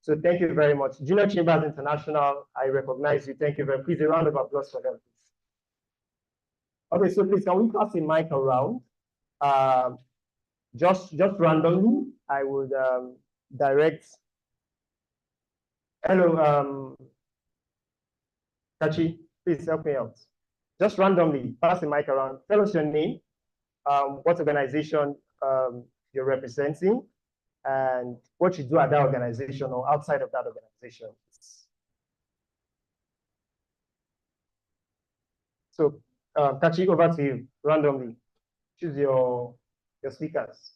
So thank you very much. Junior Chambers International, I recognize you. Thank you very much. Please, a round of applause for them, please. Okay, so please, can we pass the mic around? Just randomly, I would direct. Hello, Kachi, please help me out. Just randomly, pass the mic around. Tell us your name, what organization you're representing, and what you do at that organization or outside of that organization. So, Kachi, over to you, randomly. Choose your speakers.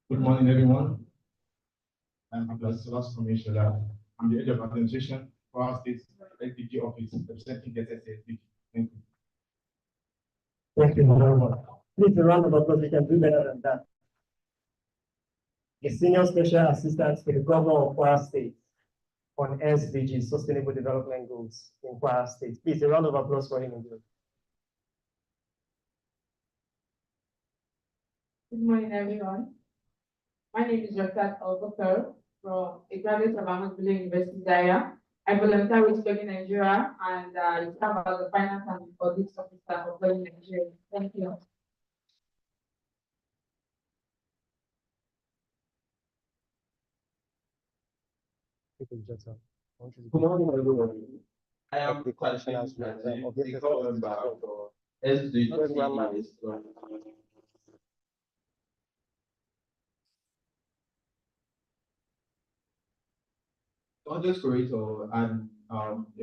Good morning, everyone. I'm Abdullah Commissioner. I'm the head of administration for our state SDG office representing the SDG. Thank you. Thank you very much. Please, a round of applause. We can do better than that. The Senior Special Assistant to the Governor of Kwara State on SDG, Sustainable Development Goals in Kwara State. Please, a round of applause for him. Good morning, everyone. My name is Rakat Al-Bakar from a graduate of Ahmad Bello University, Zaria. I volunteer with Learning Nigeria and serve as the finance and audit officer of Learning Nigeria. Thank you. Good morning, everyone. I am the commissioner's the co-member for SDG. Content creator and a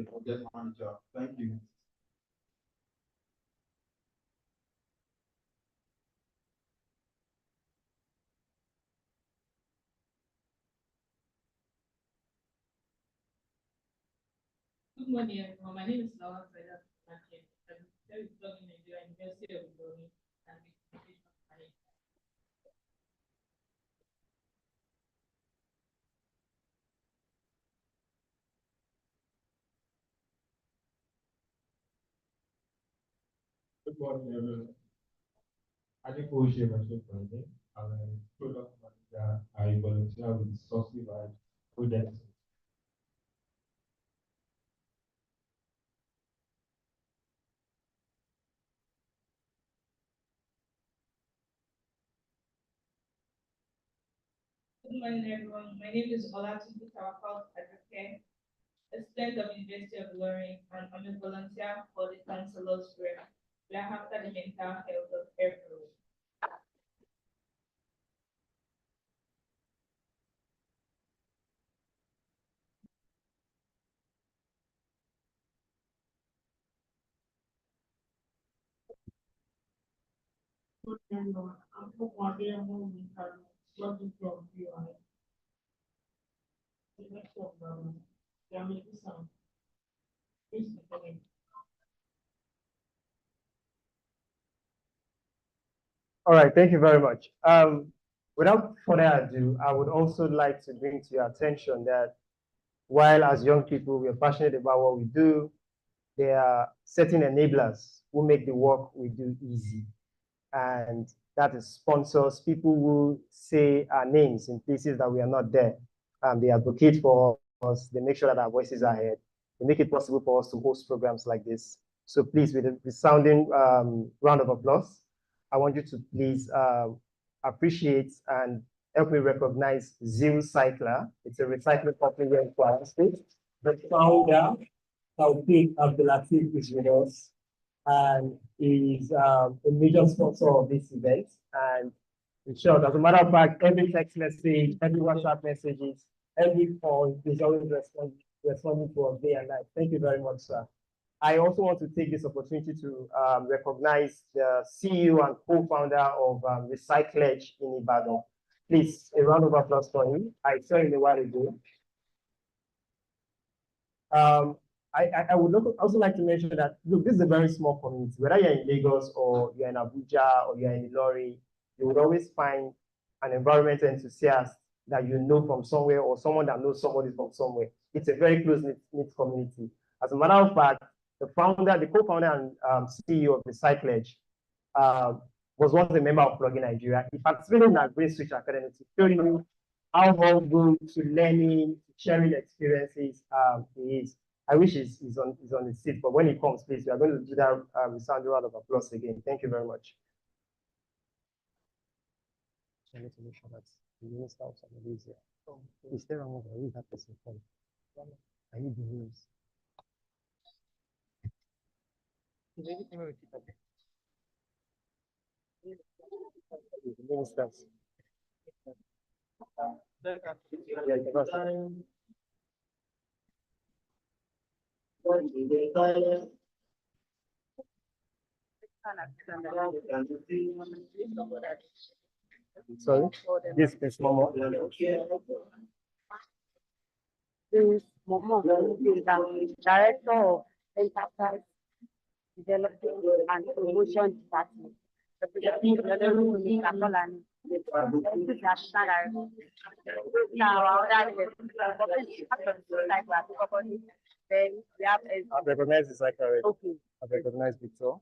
project manager. Thank you. Good morning, everyone. My name is Lawan Saida. I'm in Nigeria, University of Ilorin, and the communication manager. Good morning, everyone. I think we'll share my story. I'm a product manager. I volunteer with Sourcely by Prudence. Good morning, everyone. My name is Olatunji Tawakal Adake, a student of University of Ilorin, and I'm a volunteer for the Counselor's Grant. We are after the mental health of everyone. Good morning, I'm from working from UI. The next one, All right, thank you very much. Without further ado, I would also like to bring to your attention that while as young people, we are passionate about what we do, there are certain enablers who make the work we do easy. And that is sponsors, people who say our names in places that we are not there. They advocate for us, they make sure that our voices are heard. They make it possible for us to host programs like this. So please, with a resounding round of applause, I want you to please appreciate and help me recognize Zero Cycler. It's a recycling company here in Kwara State. The founder, Taufik Abdulatif, is with us, and is a major sponsor of this event. And in short, as a matter of fact, every text message, every WhatsApp messages, every call is always responding to us day and night. Thank you very much, sir. I also want to take this opportunity to recognize the CEO and co-founder of Recyclage in Ibadan. Please, a round of applause for him. I saw him a while ago. I would also like to mention that, look, this is a very small community. Whether you're in Lagos or you're in Abuja or you're in Ilorin, you would always find an environmental enthusiast that you know from somewhere or someone that knows somebody from somewhere. It's a very close-knit community. As a matter of fact, the founder, the co-founder and CEO of Recyclage, was once a member of Plugin Nigeria. He participated in our Green Switch Academy to show you how humble to learning, sharing experiences he is. I wish he's on the seat, but when he comes, please, we are going to do that resounding round of applause again. Thank you very much. I need to make sure that the minister of somebody is here. Is there another? Who is that person from? I need the news. Is everything with it? The ministers. Yeah, sorry, this is Momo. Is Momo, is the Director of Enterprise Development and Promotion Department. Then we have I've recognized this already. okay. I've recognized Victor.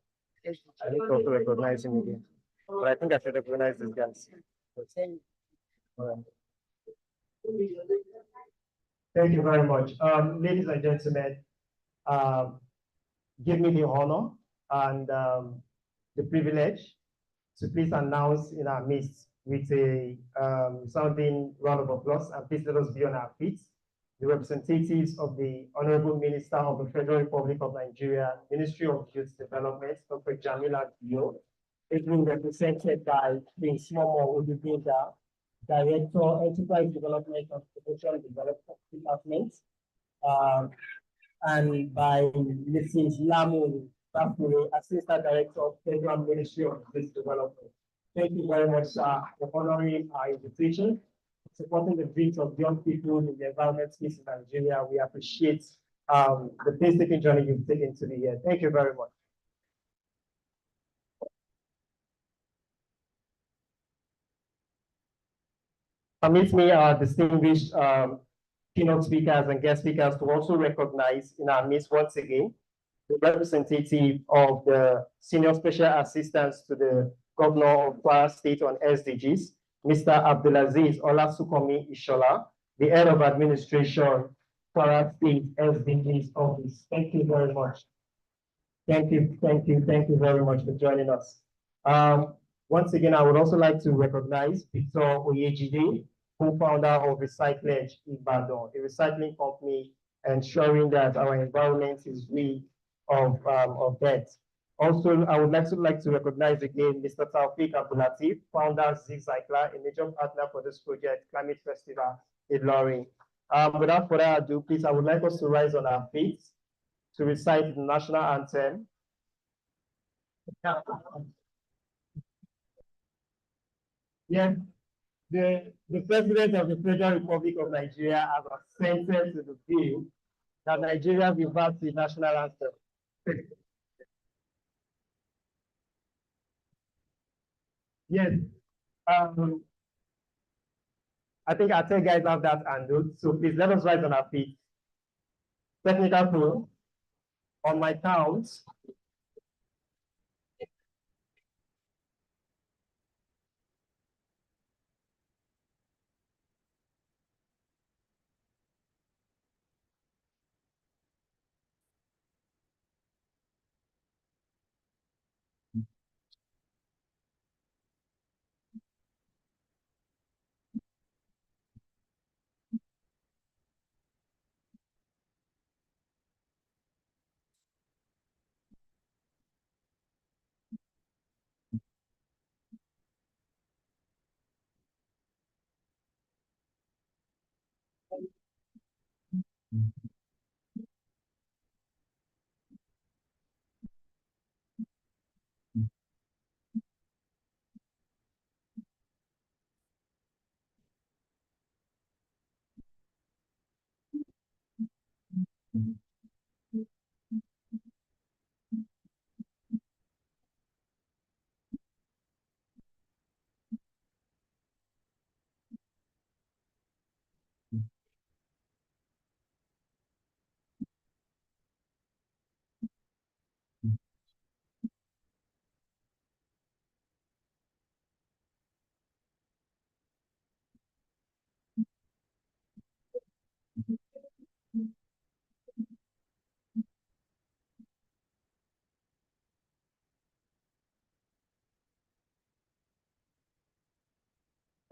I need to also recognize him again. But I think I should recognize these guys. All right. Thank you very much. Ladies and gentlemen, give me the honor and the privilege to please announce in our midst with a sounding round of applause, and please let us be on our feet, the representatives of the Honorable Minister of the Federal Republic of Nigeria, Ministry of Youth Development, Dr. Jamila Dio, is being represented by Prince Momo Odubinda, Director, Enterprise Development and Promotion Development Department, and by Mrs. Lamu Bakure, Assistant Director of Federal Ministry of Youth Development. Thank you very much, sir, for honoring our invitation, supporting the dreams of young people in the environment space in Nigeria. We appreciate the painstaking journey you've taken to be here. Thank you very much. Permit me, our distinguished keynote speakers and guest speakers, to also recognize in our midst once again the representative of the Senior Special Assistant to the Governor of Kwara State on SDGs, Mr. Abdulaziz Olasukomi Ishola, the Head of Administration, Kwara State SDGs Office. Thank you very much. Thank you very much for joining us. Once again, I would also like to recognize Victor Oyejide, co-founder of Recyclage Ibadan, a recycling company ensuring that our environment is free of debt. Also, I would like to recognize again Mr. Taufik Abdulatif, founder Zigcycler, a major partner for this project, Climate Festival Ilorin. Without further ado, please, I would like us to rise on our feet to recite the national anthem. Yes, the President of the Federal Republic of Nigeria has assented to the bill that Nigeria reverts the national anthem. Yes, I think our 10 guys have that handled, so please let us rise on our feet. Technical pro, on my count.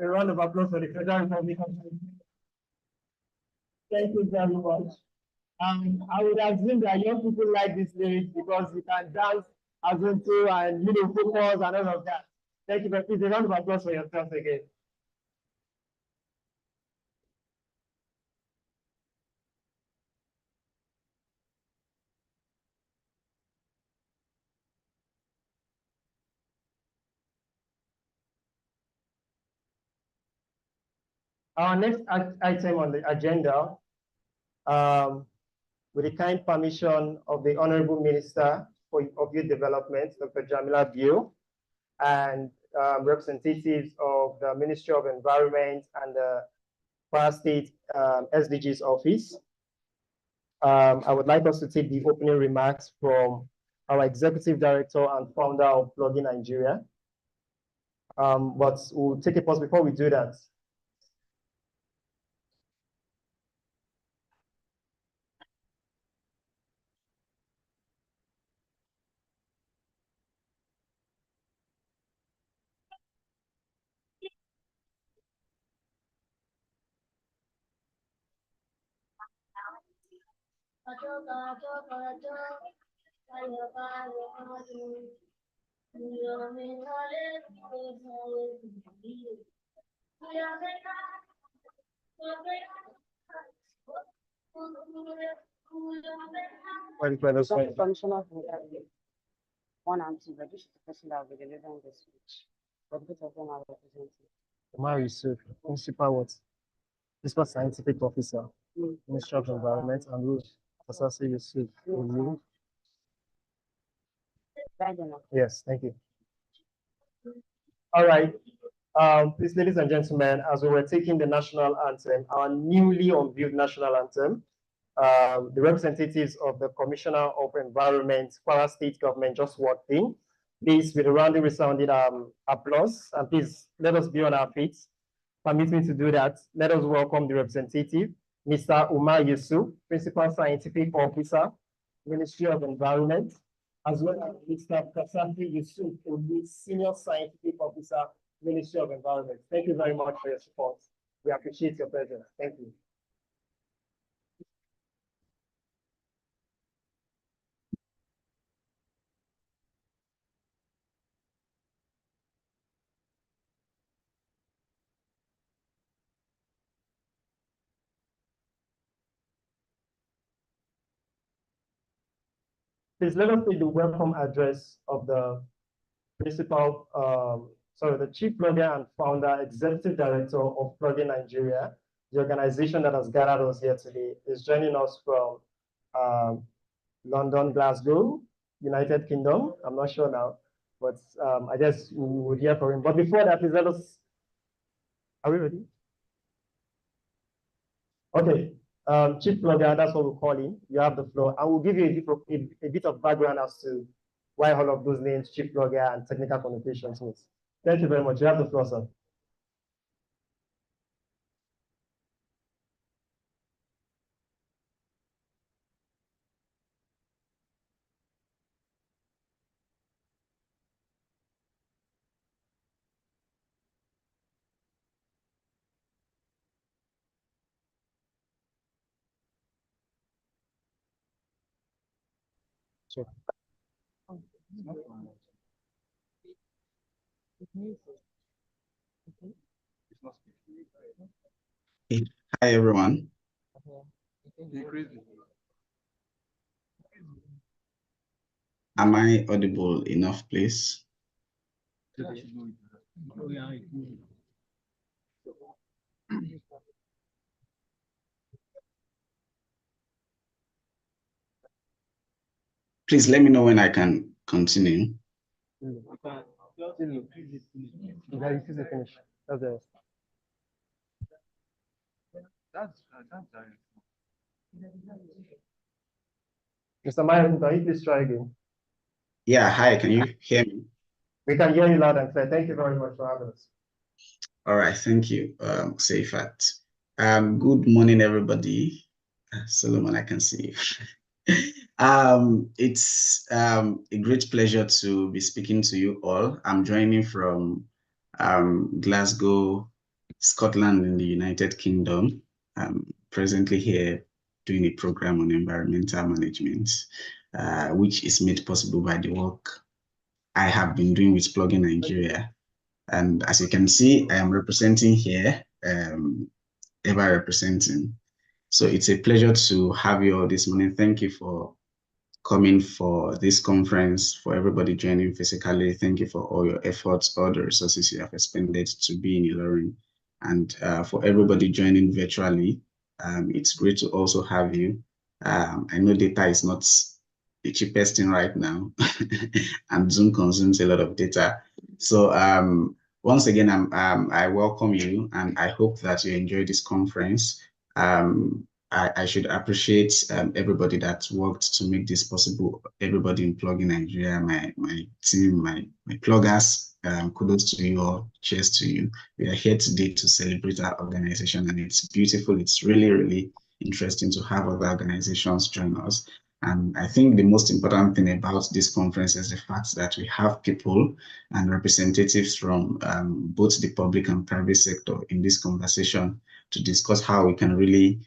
A round of applause for the Federal Republic of Nigeria. Thank you very much. I would assume that young people like this lyrics because you can dance as well too and focus and all of that. Thank you very much. Please, a round of applause for yourself again. Our next item on the agenda, with the kind permission of the Honorable Minister of Youth Development, Dr. Jamila Bio, and representatives of the Ministry of Environment and the Kwara State SDGs office. I would like us to take the opening remarks from our Executive Director and founder of Plugin Nigeria. But we'll take a pause before we do that. Commissioner for 1 and 2, but this is the person that will be delivering the speech. But both of them are representing. Omar Yusuf, Principal what? Principal Scientific Officer, Ministry of Environment and Rules. Asasi Yusuf. Yes, thank you. All right. Please, ladies and gentlemen, as we were taking the national anthem, our newly unveiled national anthem, the representatives of the Commissioner of Environment, Kwara State Government just walked in. Please, with a roundly resounding applause, and please let us be on our feet. Permit me to do that. Let us welcome the representative, Mr. Umar Yusuf, Principal Scientific Officer, Ministry of Environment, as well as Mr. Kasafi Yusuf, Senior Scientific Officer, Ministry of Environment. Thank you very much for your support. We appreciate your presence. Thank you. Please let us take the welcome address of the the Chief Blogger and Founder, Executive Director of Plugin Nigeria, the organization that has gathered us here today, is joining us from London, Glasgow, United Kingdom. I'm not sure now, but I guess we would hear from him. But before that, please let us. Are we ready? Okay. Chief Blogger, that's what we'll call him. You have the floor, and we'll give you a bit of background as to why all of those names, Chief Blogger and technical connotations means. Thank you very much. You have the floor, sir. Sure. Hi, everyone. Am I audible enough, please? Please let me know when I can continue. Mr. Myers, can you please try again? Yeah, hi, can you hear me? We can hear you loud and clear. Thank you very much for having us. All right, thank you, Seifat. Good morning, everybody. Solomon, I can see you. It's a great pleasure to be speaking to you all. I'm joining from Glasgow, Scotland in the United Kingdom. I'm presently here doing a program on environmental management, which is made possible by the work I have been doing with Plugin Nigeria. And as you can see, I am representing here, ever representing. So it's a pleasure to have you all this morning. Thank you for coming for this conference, for everybody joining physically. Thank you for all your efforts, all the resources you have expended to be in Ilorin. And for everybody joining virtually, it's great to also have you. I know data is not the cheapest thing right now, and Zoom consumes a lot of data. So once again, I welcome you, and I hope that you enjoy this conference. I should appreciate everybody that worked to make this possible. Everybody in Plugin Nigeria, my team, my pluggers, kudos to you all. Cheers to you. We are here today to celebrate our organization, and it's beautiful. It's really, really interesting to have other organizations join us. And I think the most important thing about this conference is the fact that we have people and representatives from both the public and private sector in this conversation to discuss how we can really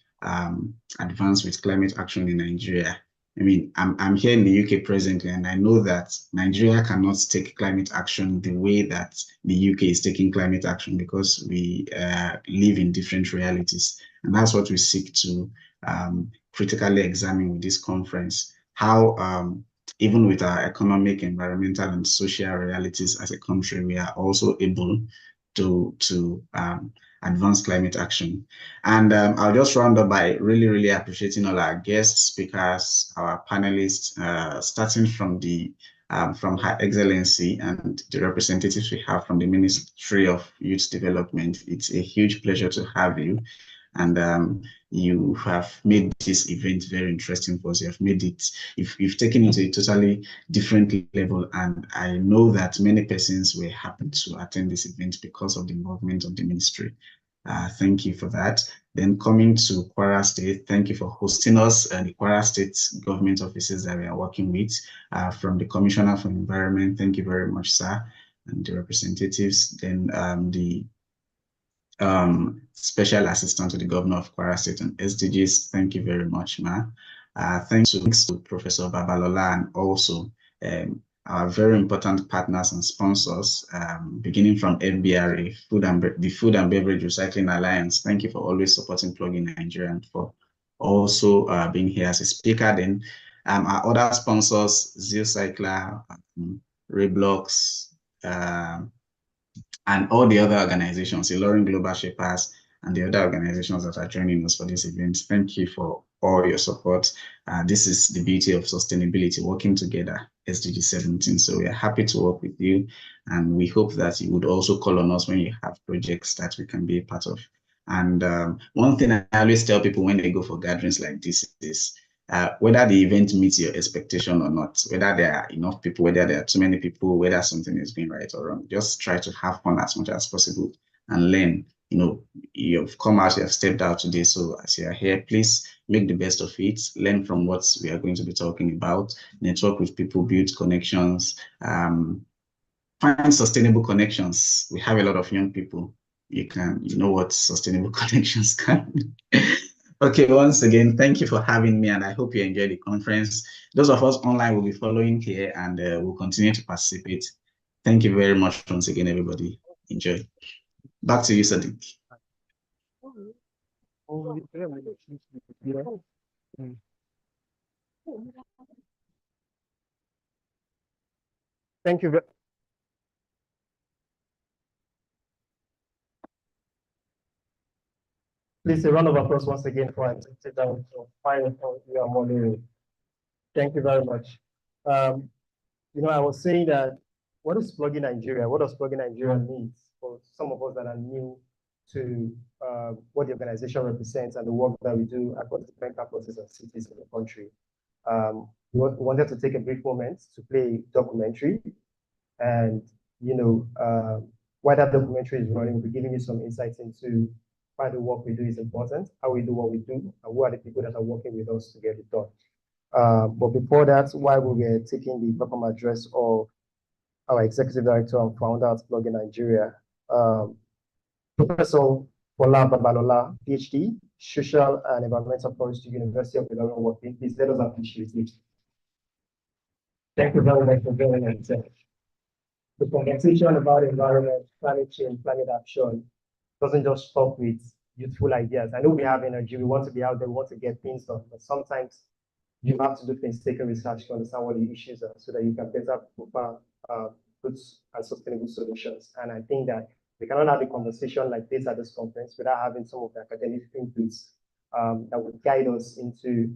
advance with climate action in Nigeria. I mean, I'm here in the UK presently, and I know that Nigeria cannot take climate action the way that the UK is taking climate action, because we live in different realities. And that's what we seek to critically examine with this conference, how even with our economic, environmental, and social realities as a country, we are also able to advance climate action. And I'll just round up by really, really appreciating all our guest speakers, our panelists, starting from from Her Excellency and the representatives we have from the Ministry of Youth Development. It's a huge pleasure to have you. And you have made this event very interesting for us. You have made it, you've taken it to a totally different level. And I know that many persons were happy to attend this event because of the involvement of the ministry. Thank you for that. Then coming to Kwara State, thank you for hosting us and the Kwara State government offices that we are working with. From the Commissioner for Environment, thank you very much, sir, and the representatives. Then the Special Assistant to the Governor of Kwara State and SDGs, thank you very much, ma. Thanks to Professor Babalola, and also our very important partners and sponsors, beginning from FBRA, the Food and Beverage Recycling Alliance. Thank you for always supporting Plugin Nigeria and for also being here as a speaker. Then our other sponsors, Zeal Cycler, Reblox, and all the other organizations, Ilorin Global Shapers, and the other organizations that are joining us for this event. Thank you for all your support. This is the beauty of sustainability, working together, SDG 17. So we are happy to work with you, and we hope that you would also call on us when you have projects that we can be a part of. And one thing I always tell people when they go for gatherings like this is, whether the event meets your expectation or not, whether there are enough people, whether there are too many people, whether something is going right or wrong, just try to have fun as much as possible and learn. You know, you've come out, you have stepped out today. So as you are here, please make the best of it. Learn from what we are going to be talking about. Network with people, build connections, find sustainable connections. We have a lot of young people. You know what sustainable connections can. Okay, once again, thank you for having me, and I hope you enjoyed the conference. Those of us online will be following here, and we'll continue to participate. Thank you very much once again, everybody. Enjoy. Back to you, Sadiq. Thank you. Please, a round of applause once again for our sit down to find you are moderating. Thank you very much. You know, I was saying that what is Plugin Nigeria? What does Plugin Nigeria mean for some of us that are new to what the organization represents and the work that we do across different campuses and cities in the country? We wanted to take a brief moment to play a documentary, and you know, while that documentary is running, we'll be giving you some insights into why the work we do is important, how we do what we do, and who are the people that are working with us to get it done. But before that, while we were taking the welcome address of our executive director and founder at Plugin Nigeria, Professor Bola Babalola, PhD, Social and Environmental Forestry, University of Ilorin, working. Please let us appreciate it. Thank you very much for joining us. The conversation about environment, climate change, climate action doesn't just stop with youthful ideas. I know we have energy, we want to be out there, we want to get things done, but sometimes you have to do painstaking research to understand what the issues are so that you can better prepare good and sustainable solutions. And I think that we cannot have a conversation like this at this conference without having some of the academic inputs that would guide us into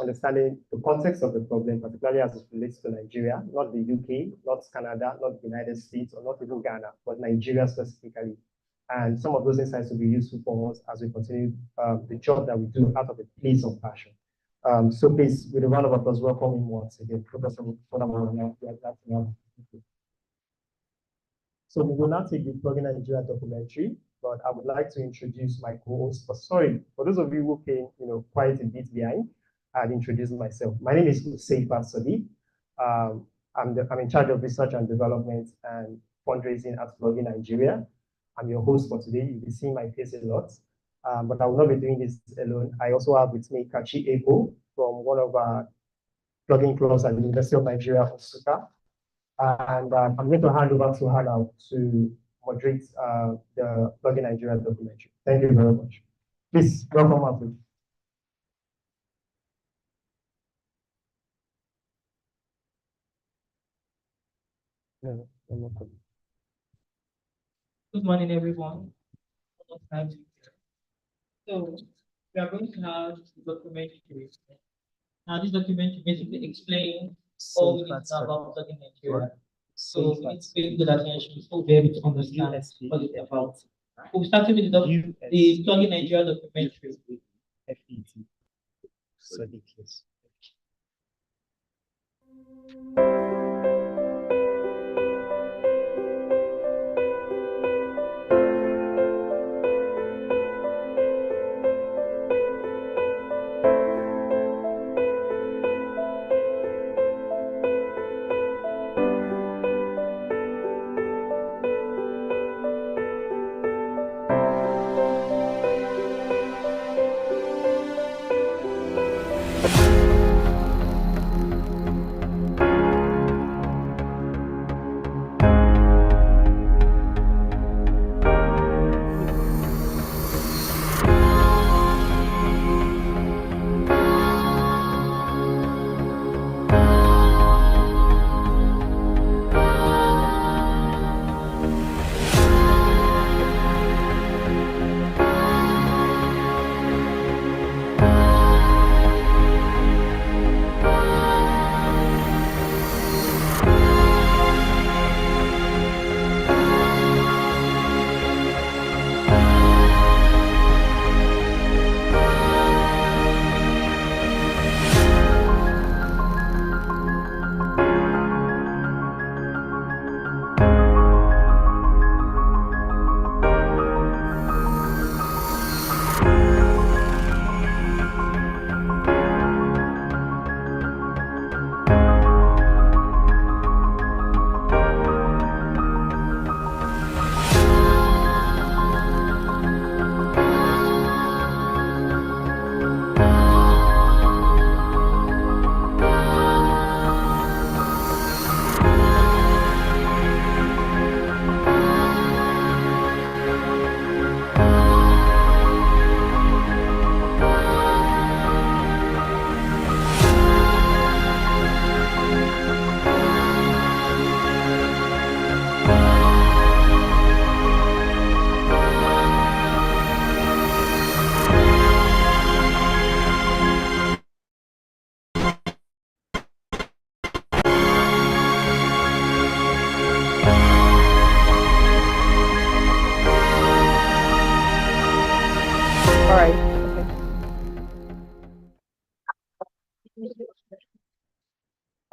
understanding the context of the problem, particularly as it relates to Nigeria, not the UK, not Canada, not the United States, or not even Ghana, but Nigeria specifically. And some of those insights will be useful for us as we continue the job that we do out of a place of passion. So please, with a round of applause, welcome him once again, Professor. So we will now take the Plugin Nigeria documentary, but I would like to introduce my co-host. But sorry, for those of you who came, quite a bit behind, I'd introduce myself. My name is Seifa Sadi. I'm in charge of research and development and fundraising at Plugin Nigeria. I'm your host for today. You'll be seeing my face a lot, but I will not be doing this alone. I also have with me Kachi Eko from one of our plugin clubs at the University of Nigeria, Osaka. And I'm going to hand over to her now to moderate the Plugin Nigeria documentary. Thank you very much. Please welcome her. Good morning, everyone. So we are going to have the documentary. Now, this documentary basically explains all we need to know about Plugin Nigeria. So we need to pay good attention so be able to understand what it's about. We'll start with the Plugin Nigeria documentary. FET. So details.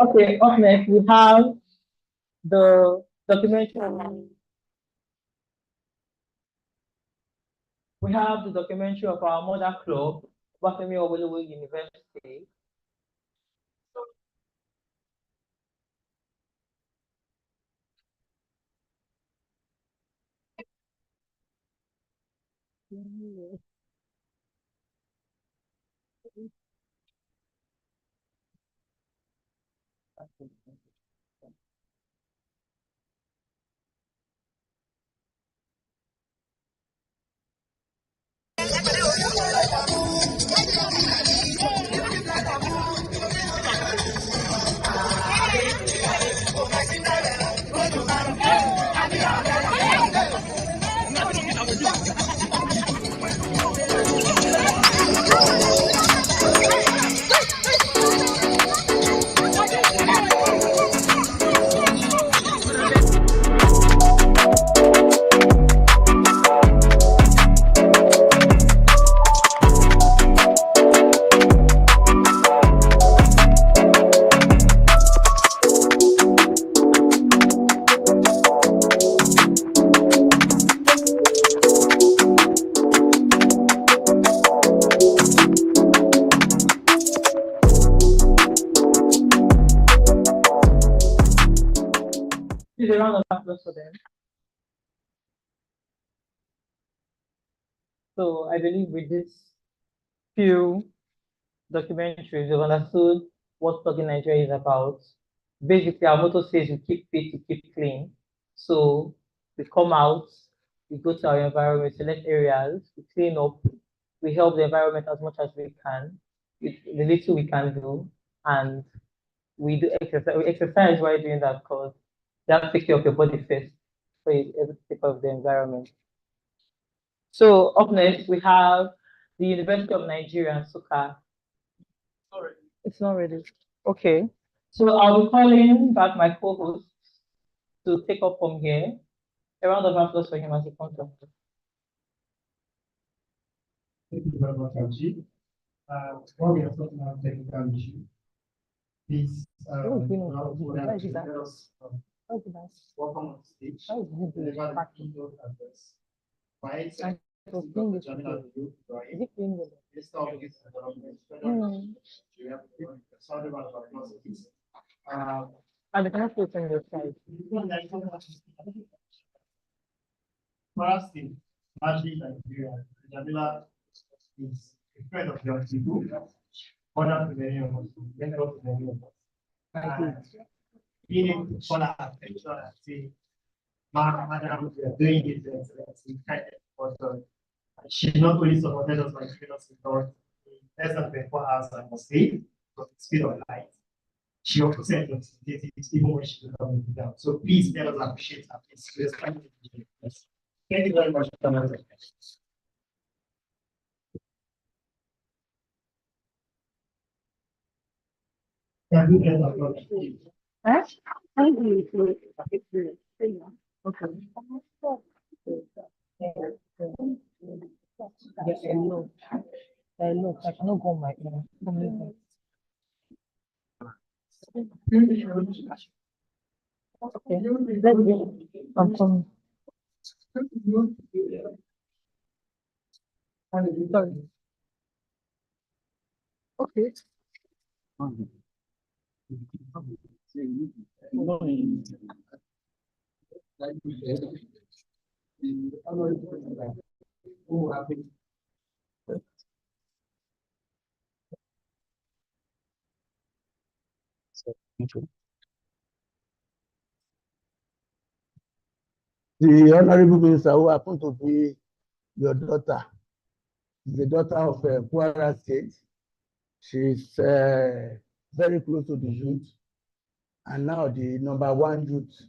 Okay, up next we have the documentary. We have the documentary of our mother club, Bafemi Awolowo University. Please, a round of applause for them. So I believe with this few documentaries, we've understood what Plugin Nigeria is about. Basically, our motto says we keep fit, we keep clean. So we come out, we go to our environment, select areas, we clean up, we help the environment as much as we can, with the little we can do, and we do exercise. We exercise while doing that because you have to take care of your body first before you ever take care of the environment. So up next, we have the University of Nigeria, Nsukka. It's not ready. Okay. So I'll be calling back my co-host to take up from here. A round of applause for him as he comes up. Thank you very much, Archie. While we are talking about technical issue, please, let us welcome on stage. Deliver the keynote address. By Dr. Jamila Liu, Minister of Youth and Development, Nigeria, sound about applause, please. And the cannot put on your side. First thing, largely Nigeria, Jamila is a friend of young people, mother to many of us, mentor to many of us. And being able to call her attention and say, Madam, we are doing this, we kind of, but she not only supported us by giving us a lot in less than 24 hours, I must say, but the speed of light. She also sent us even when she did not make it down. So please let us appreciate her. Please, thank you very much. Can you get applause? Huh? Thank you. Okay. Hello. I cannot go on my own. Okay. Let's go. I'm coming. Sorry. Okay. The Honorable Minister who happened to be your daughter, the daughter of Kwara State. She's very close to the youth and now the #1 youth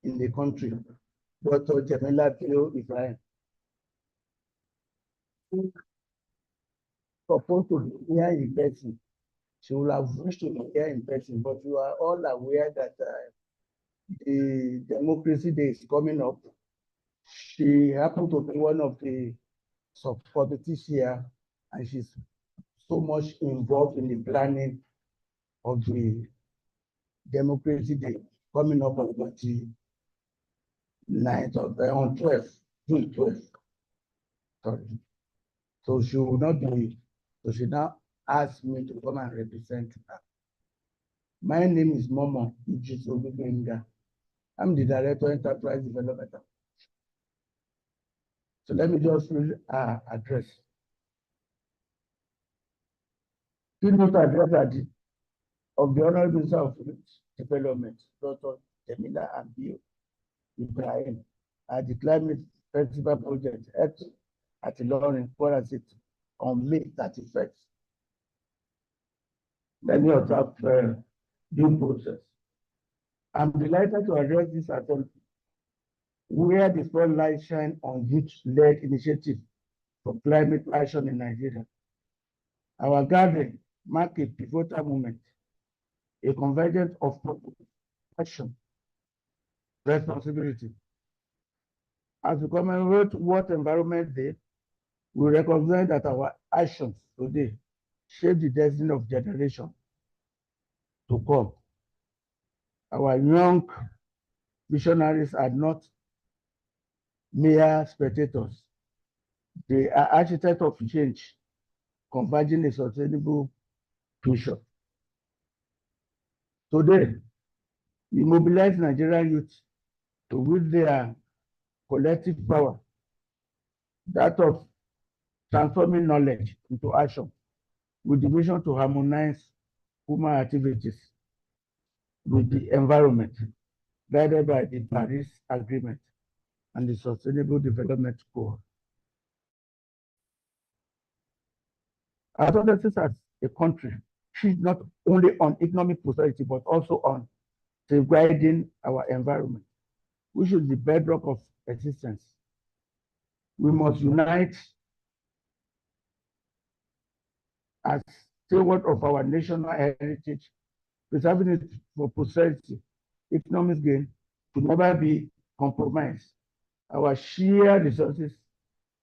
in the country, Dr. Jamila Ibrahim. Supposed to be here in person. She would have wished to be here in person, but you are all aware that the Democracy Day is coming up. She happened to be one of the sub-committees here, and she's so much involved in the planning of the Democracy Day coming up on 29th of on 12th, June 12th. Sorry. So she will not be, so she now asked me to come and represent her. My name is Momo Idris Ogubenga. I'm the Director of Enterprise Development. So let me just read address. Keynote address of the Honorable Minister of Development, Dr. Jamila Ambio Ibrahim, at the Climate Festival Project at Ilorin, Kwara State, on May 31st. Let me observe due process. I'm delighted to address this assembly, where the spotlight shine on youth-led initiative for climate action in Nigeria. Our gathering marks a pivotal moment, a convergence of action, responsibility. As we commemorate World Environment Day, we recognize that our actions today shape the destiny of generations to come. Our young visionaries are not mere spectators. They are architects of change, converging a sustainable future. Today, we mobilize Nigerian youth to wield their collective power, that of transforming knowledge into action, with the mission to harmonize human activities with the environment, guided by the Paris Agreement and the Sustainable Development Goals. Our successes as a country is not only on economic prosperity, but also on safeguarding our environment, which is the bedrock of existence. We must unite as steward of our national heritage, preserving it for posterity. Economic gain to never be compromised. Our sheer resources,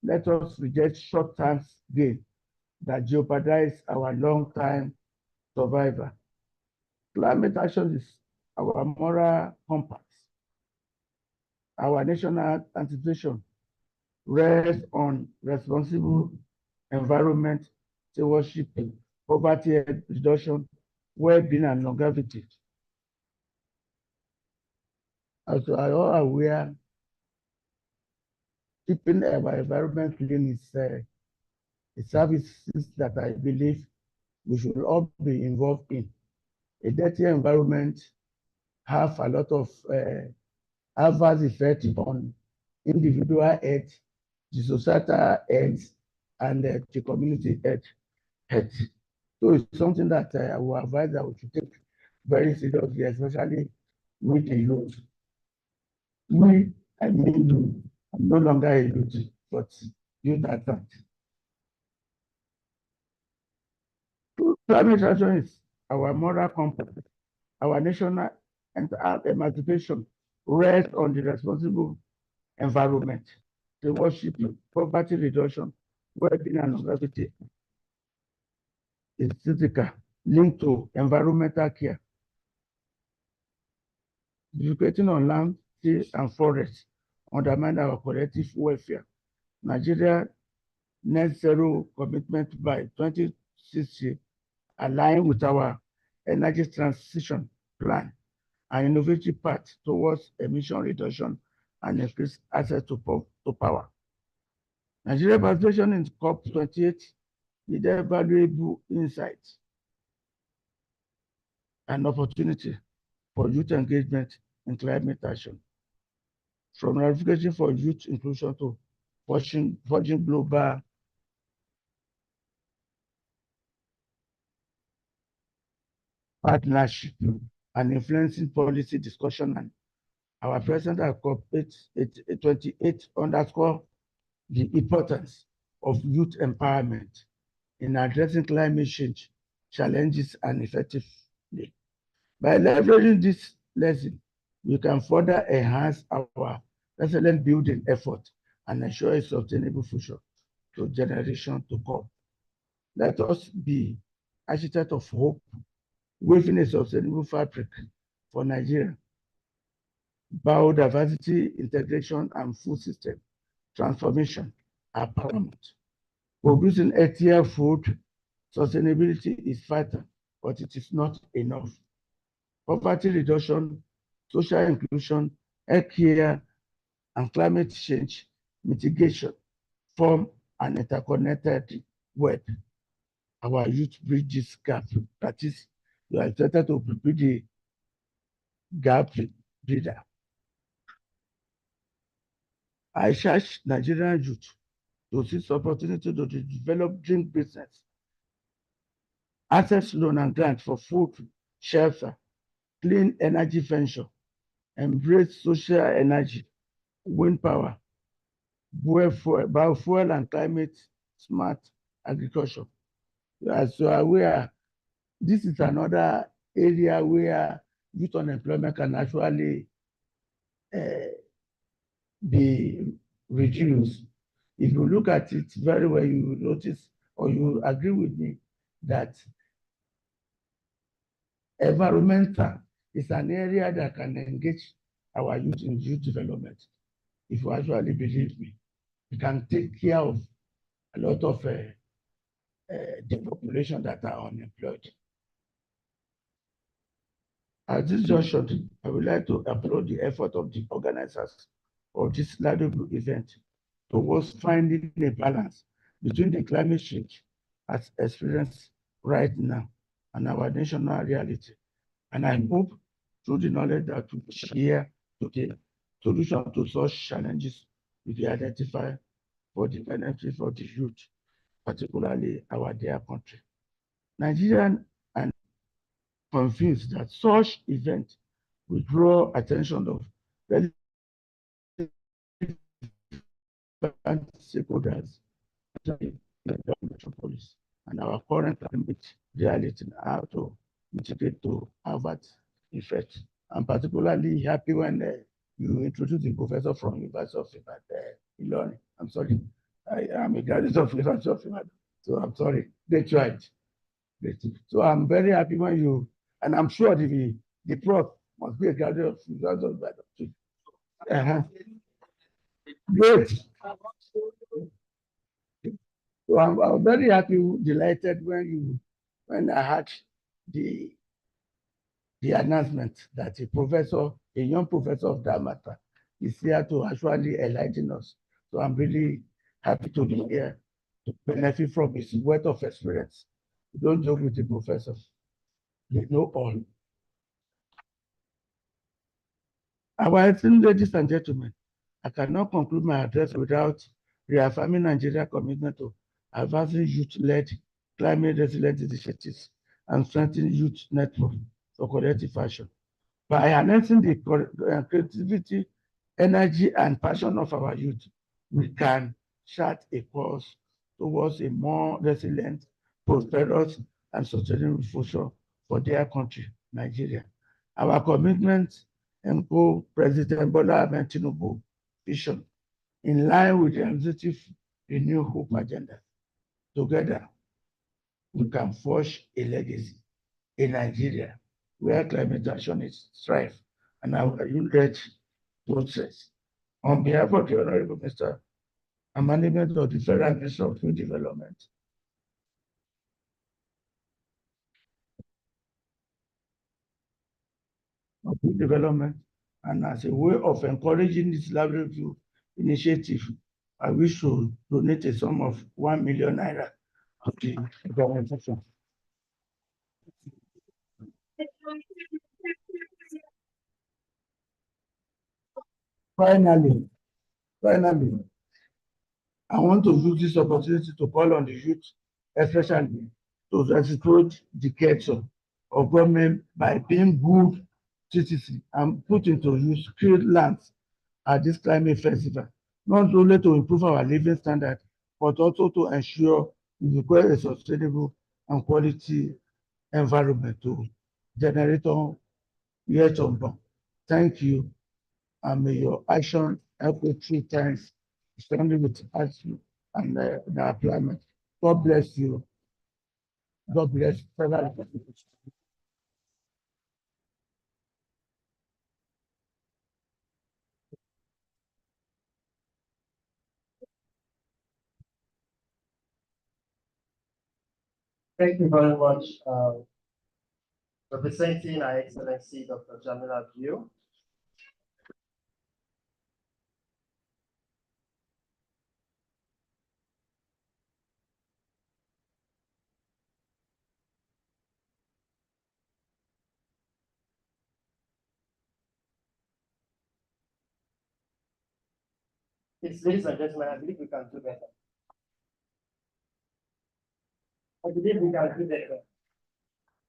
let us reject short-term gain that jeopardize our long-term survival. Climate action is our moral compass. Our national anticipation rests on responsible environment stewardship, poverty reduction, well-being, and longevity. As we are all aware, keeping our environment clean is a service that I believe we should all be involved in. A dirty environment have a lot of adverse effects on individual health, the societal health, and the community health. So it's something that I will advise that we should take very seriously, especially with the youth. I mean you, I'm no longer a youth, but youth at that. Climate action is our moral compass. Our national and emancipation rests on the responsible environment, the worship, poverty reduction, well-being, and longevity. It's physical, linked to environmental care. Educating on land, sea, and forests undermine our collective welfare. Nigeria net zero commitment by 2060 align with our energy transition plan, an innovative path towards emission reduction and increased access to power. Nigeria participation in COP28 needed valuable insights and opportunity for youth engagement in climate action. From ratification for youth inclusion to forging global partnership and influencing policy discussion, and our president at COP28 underscore the importance of youth empowerment in addressing climate change challenges and effectively. By leveraging this lesson, we can further enhance our resilient building effort and ensure a sustainable future to generations to come. Let us be architects of hope, weaving a sustainable fabric for Nigeria. Biodiversity, integration, and food system transformation are paramount. Producing healthier food, sustainability is vital, but it is not enough. Poverty reduction, social inclusion, healthcare, and climate change mitigation form an interconnected web. Our youth bridge this gap. That is, we are expected to be the gap bridger. I charge Nigerian youth to seize opportunity to develop drink business, access loan and grant for food, shelter, clean energy venture, embrace social energy, wind power, biofuel and climate smart agriculture. As you are aware, this is another area where youth unemployment can actually be reduced. If you look at it very well, you will notice or you agree with me that environmental is an area that can engage our youth in youth development. If you actually believe me, we can take care of a lot of the population that are unemployed. At this junction, I would like to applaud the effort of the organizers of this laudable event towards finding a balance between the climate change as experienced right now and our national reality. And I hope through the knowledge that we share today, solutions to such challenges will be identified for the benefit of the youth, particularly our dear country. Nigerian and confused that such event will draw attention of relevant stakeholders in the metropolis and our current climate reality how to mitigate to avert effect. I'm particularly happy when you introduced the professor from University of Ilorin. I'm sorry, I am a graduate of University of Ilorin, so I'm sorry. They tried. So I'm very happy when you, and I'm sure the prof must be a graduate of University of Ilorin. Great. So I'm very happy, delighted when I had the announcement that a young professor of that matter, is here to actually enlighten us. So I'm really happy to be here to benefit from his wealth of experience. Don't joke with the professors; they know all. Our esteemed ladies and gentlemen, I cannot conclude my address without reaffirming Nigeria's commitment to advancing youth-led climate resilient initiatives and strengthening youth network for collective action. By harnessing the creativity, energy, and passion of our youth, we can chart a course towards a more resilient, prosperous, and sustainable future for their country, Nigeria. Our commitment and co-President Bola Ahmed Tinubu vision in line with the executive Renew Hope agenda. Together, we can forge a legacy in Nigeria where climate action is strife and our youth process. On behalf of the Honorable Mr. and management of the Federal Ministry of Youth Development, and as a way of encouraging this collaborative initiative, I wish to donate a sum of 1 million naira to the organization. Finally, I want to use this opportunity to call on the youth, especially to reciprocate the culture of government by being good citizens and put into use create lands at this climate festival, not only to improve our living standard, but also to ensure we create a sustainable and quality environment to generate on years unborn. Thank you, and may your action help you 3 times, standing with action and the employment. God bless you. God bless federal. Thank you very much, representing Her Excellency Dr. Jamila Bio. Yes, ladies and gentlemen, I believe we can do better. I believe we can do better.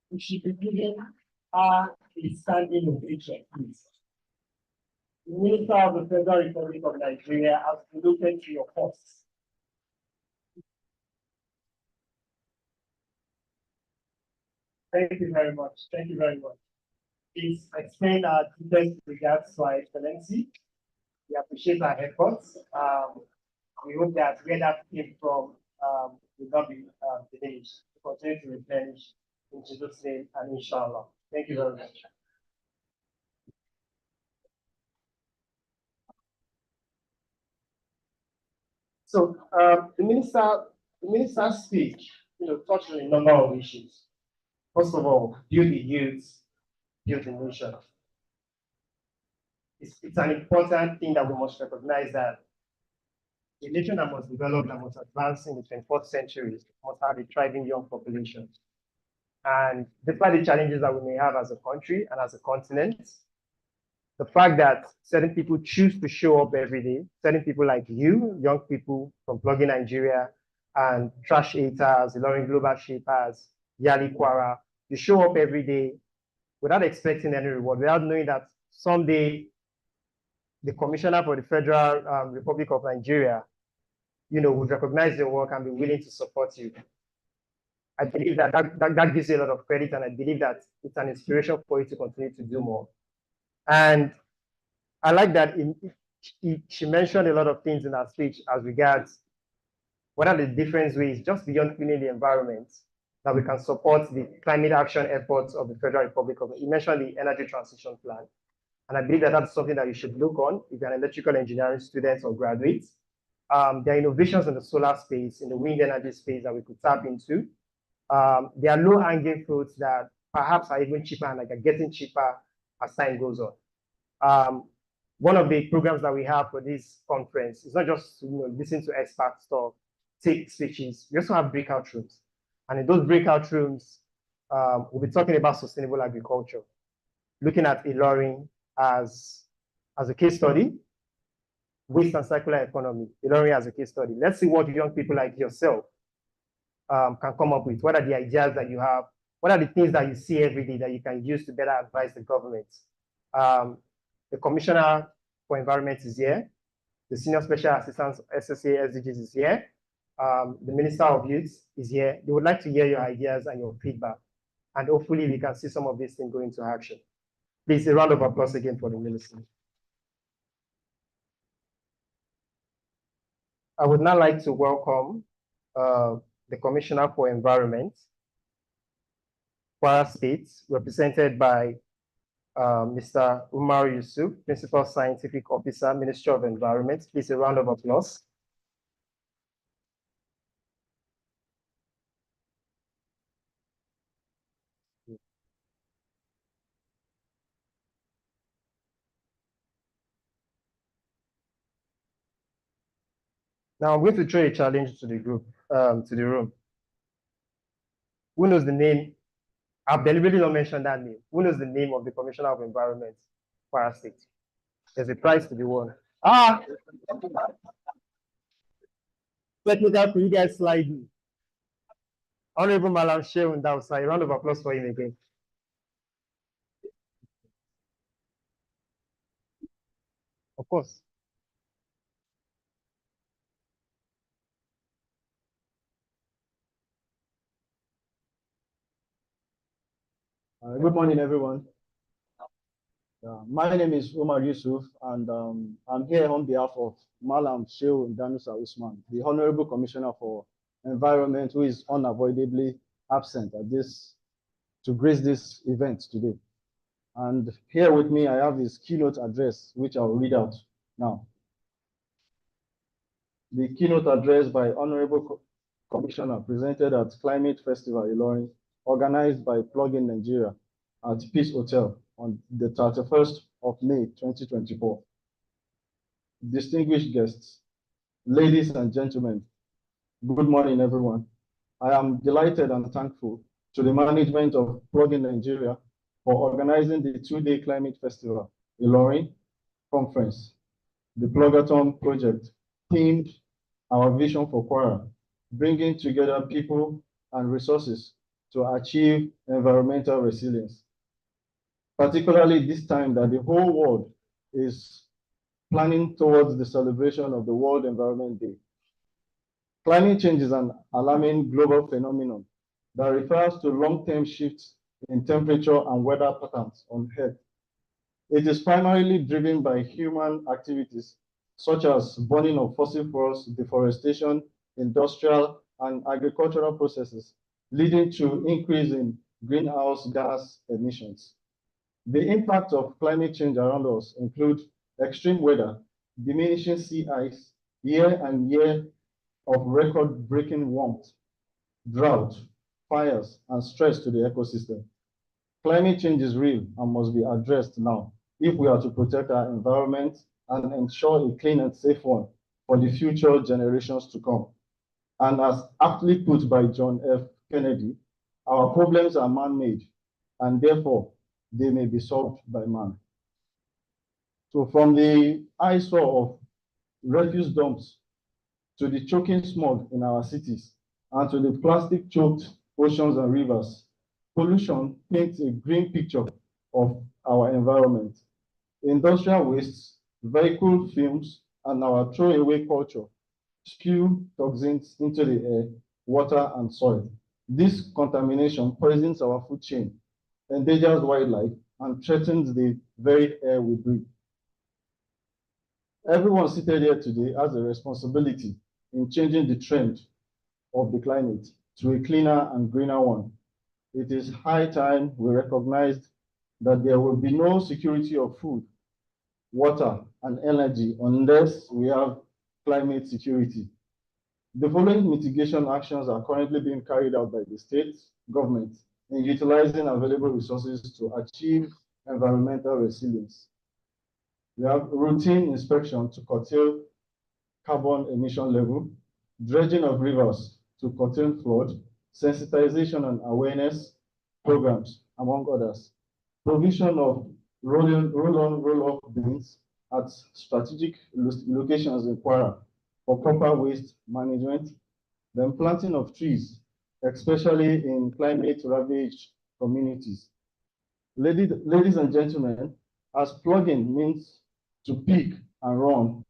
We should be giving her a standing ovation, please. The Minister of the Federal Republic of Nigeria has to look into your costs. Thank you very much. Thank you very much. Please explain our deepest regards to Her Excellency. We appreciate our efforts. We hope that where that came from will not be diminished. We continue to replenish in Jesus' name and inshallah. Thank you very much. So the minister's speech, touched on a number of issues. First of all, build the youth, build the nation. It's an important thing that we must recognize that a nation that must develop, that must advance in the 24th century must have a thriving young population. And despite the challenges that we may have as a country and as a continent, the fact that certain people choose to show up every day, certain people like you, young people from Blogging Nigeria and Trash Haters, Ilorin Global Shapers, Yali Kwara, you show up every day without expecting any reward, without knowing that someday the Commissioner for the Federal Republic of Nigeria, would recognize your work and be willing to support you. I believe that gives you a lot of credit, and I believe that it's an inspiration for you to continue to do more. And I like that she mentioned a lot of things in her speech as regards what are the different ways, just beyond cleaning the environment, that we can support the climate action efforts of the Federal Republic of. You mentioned the energy transition plan. And I believe that that's something that you should look on if you're an electrical engineering student or graduate. There are innovations in the solar space, in the wind energy space that we could tap into. There are low-hanging fruits that perhaps are even cheaper and are getting cheaper as time goes on. One of the programs that we have for this conference is not just listen to experts talk, take speeches. We also have breakout rooms. And in those breakout rooms, we'll be talking about sustainable agriculture, looking at Ilorin as a case study, waste and circular economy, Ilorin as a case study. Let's see what young people like yourself can come up with. What are the ideas that you have? What are the things that you see every day that you can use to better advise the government? The Commissioner for Environment is here. The Senior Special Assistant SSA SDGs is here. The Minister of Youth is here. They would like to hear your ideas and your feedback. And hopefully we can see some of these things go into action. Please, a round of applause again for the Minister. I would now like to welcome the Commissioner for Environment, Kwara State, represented by Mr. Umar Yusuf, Principal Scientific Officer, Ministry of Environment. Please, a round of applause. Now I'm going to throw a challenge to the group, to the room. Who knows the name? I've deliberately not mentioned that name. Who knows the name of the Commissioner of Environment, Kwara State? There's a prize to be won. Let me down for you guys sliding. Honorable Malam Shehu Ndausa, a round of applause for him again. Of course. Good morning, everyone. My name is Umar Yusuf, and I'm here on behalf of Malam Shehu Danusa Usman, the Honorable Commissioner for Environment, who is unavoidably absent at to grace this event today. And here with me, I have his keynote address, which I'll read out now. The keynote address by Honorable Commissioner presented at Climate Festival Ilorin, organized by Plugin Nigeria at Peace Hotel on the 31st of May, 2024. Distinguished guests, ladies and gentlemen, good morning, everyone. I am delighted and thankful to the management of Plugin Nigeria for organizing the two-day Climate Festival Ilorin Conference, the Plugathon project themed our vision for Kwara, bringing together people and resources to achieve environmental resilience. Particularly this time that the whole world is planning towards the celebration of the World Environment Day. Climate change is an alarming global phenomenon that refers to long-term shifts in temperature and weather patterns on Earth. It is primarily driven by human activities such as burning of fossil fuels, deforestation, industrial and agricultural processes, leading to increase in greenhouse gas emissions. The impact of climate change around us include extreme weather, diminishing sea ice, year and year of record-breaking warmth, drought, fires, and stress to the ecosystem. Climate change is real and must be addressed now if we are to protect our environment and ensure a clean and safe one for the future generations to come. And as aptly put by John F. Kennedy, our problems are man-made, and therefore they may be solved by man. So from the eyesore of refuse dumps to the choking smog in our cities and to the plastic-choked oceans and rivers, pollution paints a grim picture of our environment. Industrial wastes, vehicle fumes, and our throwaway culture spew toxins into the air, water, and soil. This contamination poisons our food chain, endangers wildlife, and threatens the very air we breathe. Everyone seated here today has a responsibility in changing the trend of the climate to a cleaner and greener one. It is high time we recognized that there will be no security of food, water, and energy unless we have climate security. The following mitigation actions are currently being carried out by the state government in utilizing available resources to achieve environmental resilience. We have routine inspection to curtail carbon emission level, dredging of rivers to curtail flood, sensitization and awareness programs, among others. Provision of roll-on, roll-off bins at strategic locations in Kwara for proper waste management, then planting of trees, especially in climate-ravaged communities. Ladies and gentlemen, as plugging means to pick and run,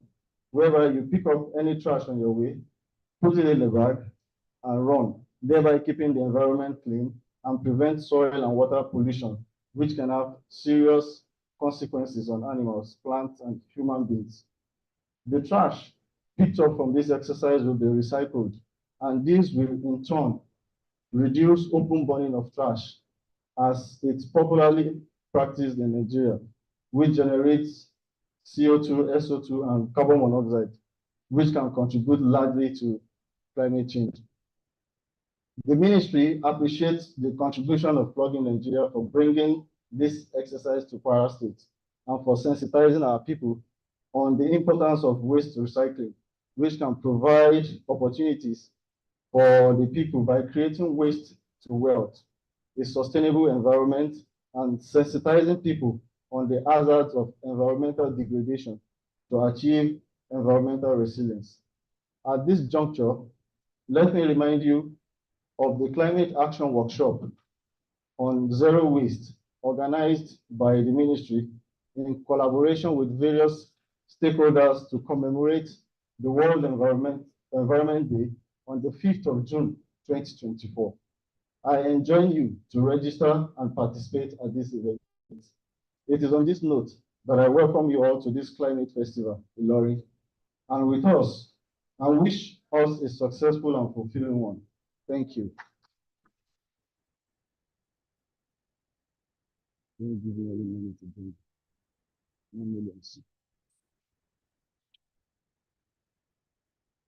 whereby you pick up any trash on your way, put it in the bag, and run, thereby keeping the environment clean and prevent soil and water pollution, which can have serious consequences on animals, plants, and human beings. The trash picked up from this exercise will be recycled, and this will in turn reduce open burning of trash, as it's popularly practiced in Nigeria, which generates CO2, SO2, and carbon monoxide, which can contribute largely to climate change. The ministry appreciates the contribution of Plugging Nigeria for bringing this exercise to Kwara State and for sensitizing our people on the importance of waste recycling, which can provide opportunities for the people by creating waste to wealth, a sustainable environment, and sensitizing people on the hazards of environmental degradation to achieve environmental resilience. At this juncture, let me remind you of the Climate Action Workshop on Zero Waste, organized by the ministry in collaboration with various stakeholders to commemorate the World Environment Day on the 5th of June, 2024. I enjoin you to register and participate at this event. It is on this note that I welcome you all to this climate festival, Ilorin, and with us, and wish us a successful and fulfilling one. Thank you.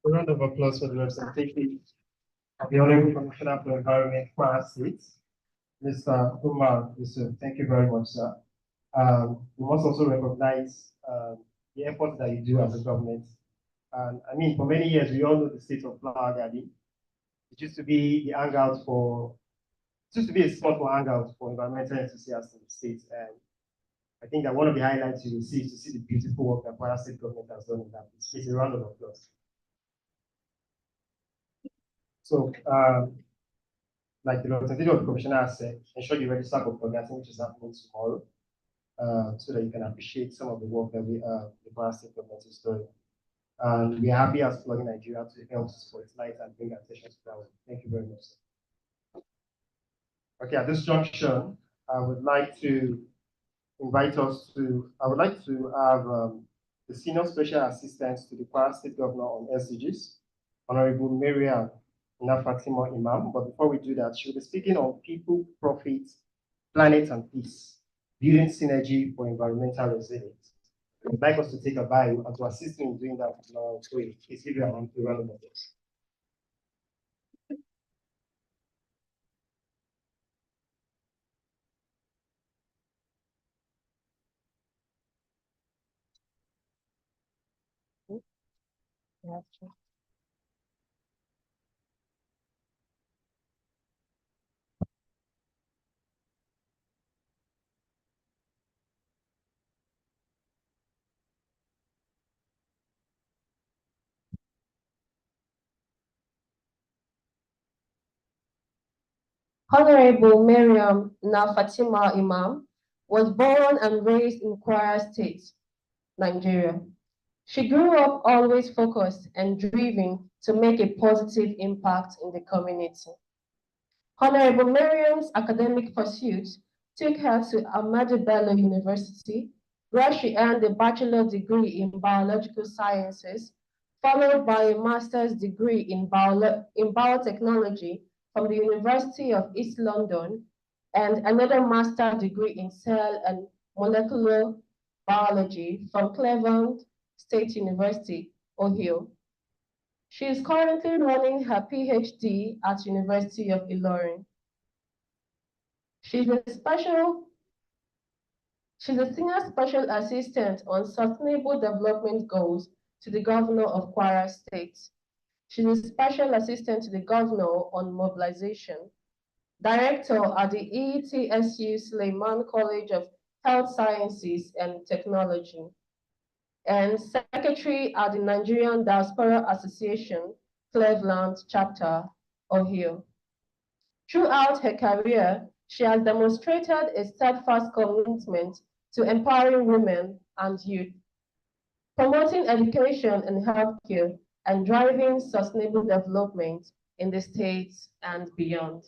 A round of applause for the representative of the Honorable Commissioner for Environment, Kwara State, Mr. Umar Yusuf. Thank you very much, sir. We must also recognize the efforts that you do as a government. And I mean, for many years, we all know the state of Flower Garden. It used to be the hangout for, it used to be a spot for hangout for environmental enthusiasts in the state. And I think that one of the highlights you will see is to see the beautiful work that Kwara State government has done in that. It's a round of applause. So, like the representative of the commissioner has said, ensure you register for programming, which is happening tomorrow, so that you can appreciate some of the work that the Kwara State government is doing. And we are happy as Plugin Nigeria to help spotlight and bring attention to that one. Thank you very much. Okay, at this junction, I would like to invite us to, I would like to have the Senior Special Assistant to the Kwara State Governor on SDGs, Honorable Mariam Fatima Imam. But before we do that, she'll be speaking on people, profit, planet, and peace, building synergy for environmental resilience. I'd like us to take a bio and to assist in doing that. Please give you a round of applause. Honorable Mariam Fatima Imam was born and raised in Kwara State, Nigeria. She grew up always focused and driven to make a positive impact in the community. Honorable Mariam's academic pursuits took her to Ahmadu Bello University, where she earned a bachelor's degree in biological sciences, followed by a master's degree in biotechnology from the University of East London, and another master's degree in cell and molecular biology from Cleveland State University, Ohio. She is currently running her PhD at University of Ilorin. She's a senior special assistant on sustainable development goals to the governor of Kwara State. She's a special assistant to the governor on mobilization, director at the ETSU Suleiman College of Health Sciences and Technology, and secretary at the Nigerian Diaspora Association, Cleveland Chapter, Ohio. Throughout her career, she has demonstrated a steadfast commitment to empowering women and youth, promoting education and healthcare, and driving sustainable development in the states and beyond.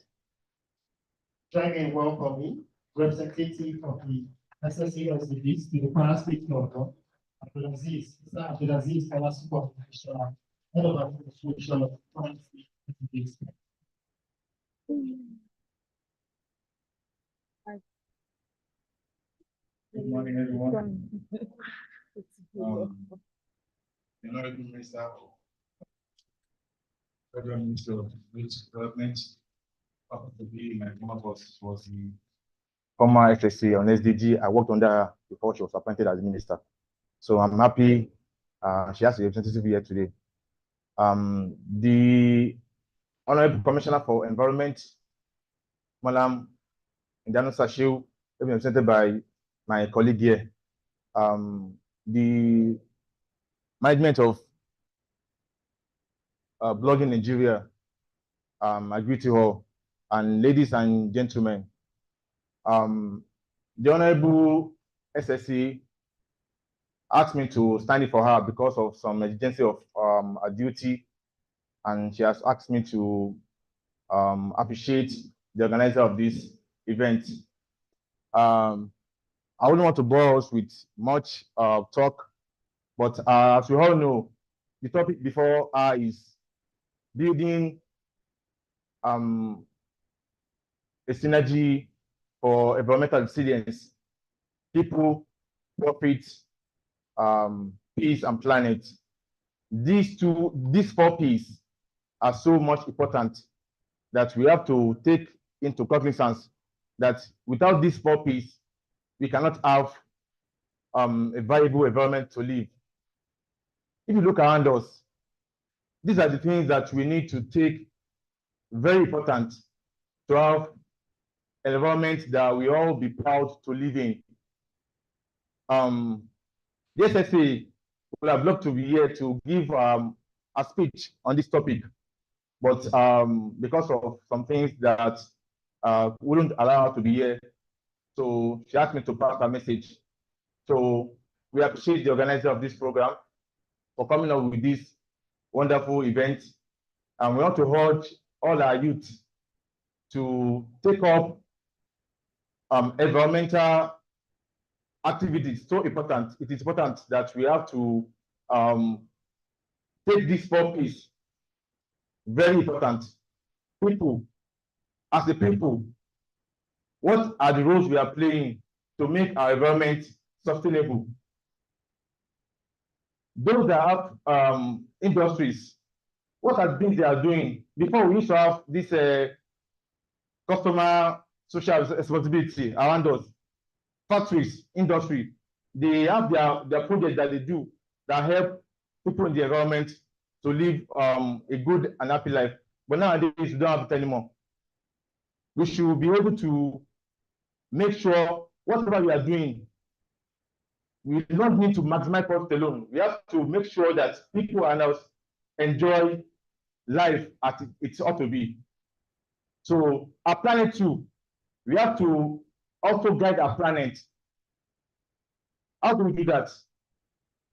Join me in welcoming representative of the SSASDBs to the Kwara State Governor, Abdulaziz, Mr. Abdulaziz Kalasuko, head of administration of Kwara State SSASDBs. Good morning, everyone. The Honorable Minister, Federal Minister of Youth Development, to be my former boss was the former SSC on SDG. I worked under her before she was appointed as minister. So I'm happy she has a representative here today. The Honorable Commissioner for Environment, Malam Indanu Sashiu, represented by my colleague here. The management of blogging Nigeria, I greet you all. And ladies and gentlemen, the Honorable SSC asked me to stand in for her because of some emergency of a duty, and she has asked me to appreciate the organizer of this event. I wouldn't want to bore us with much talk, but as we all know, the topic before is building a synergy for environmental resilience, people, profit, peace, and planet. These four P's are so much important that we have to take into cognizance that without these four P's, we cannot have a viable environment to live. If you look around us, these are the things that we need to take very important to have an environment that we all be proud to live in. The SSA would have loved to be here to give a speech on this topic, but because of some things that wouldn't allow her to be here, so she asked me to pass her message. So we appreciate the organizer of this program for coming up with this wonderful event, and we want to urge all our youth to take up environmental activities. So important. It is important that we have to take this for peace. Very important. People, as a people, what are the roles we are playing to make our environment sustainable? Those that have industries, what are things they are doing? Before we used to have this customer social responsibility around us. Factories, industry, they have their projects that they do that help people in the environment to live a good and happy life. But nowadays, we don't have it anymore. We should be able to make sure whatever we are doing, we do not need to maximize profit alone. We have to make sure that people around us enjoy life as it ought to be. So our planet too, we have to also guide our planet. How do we do that?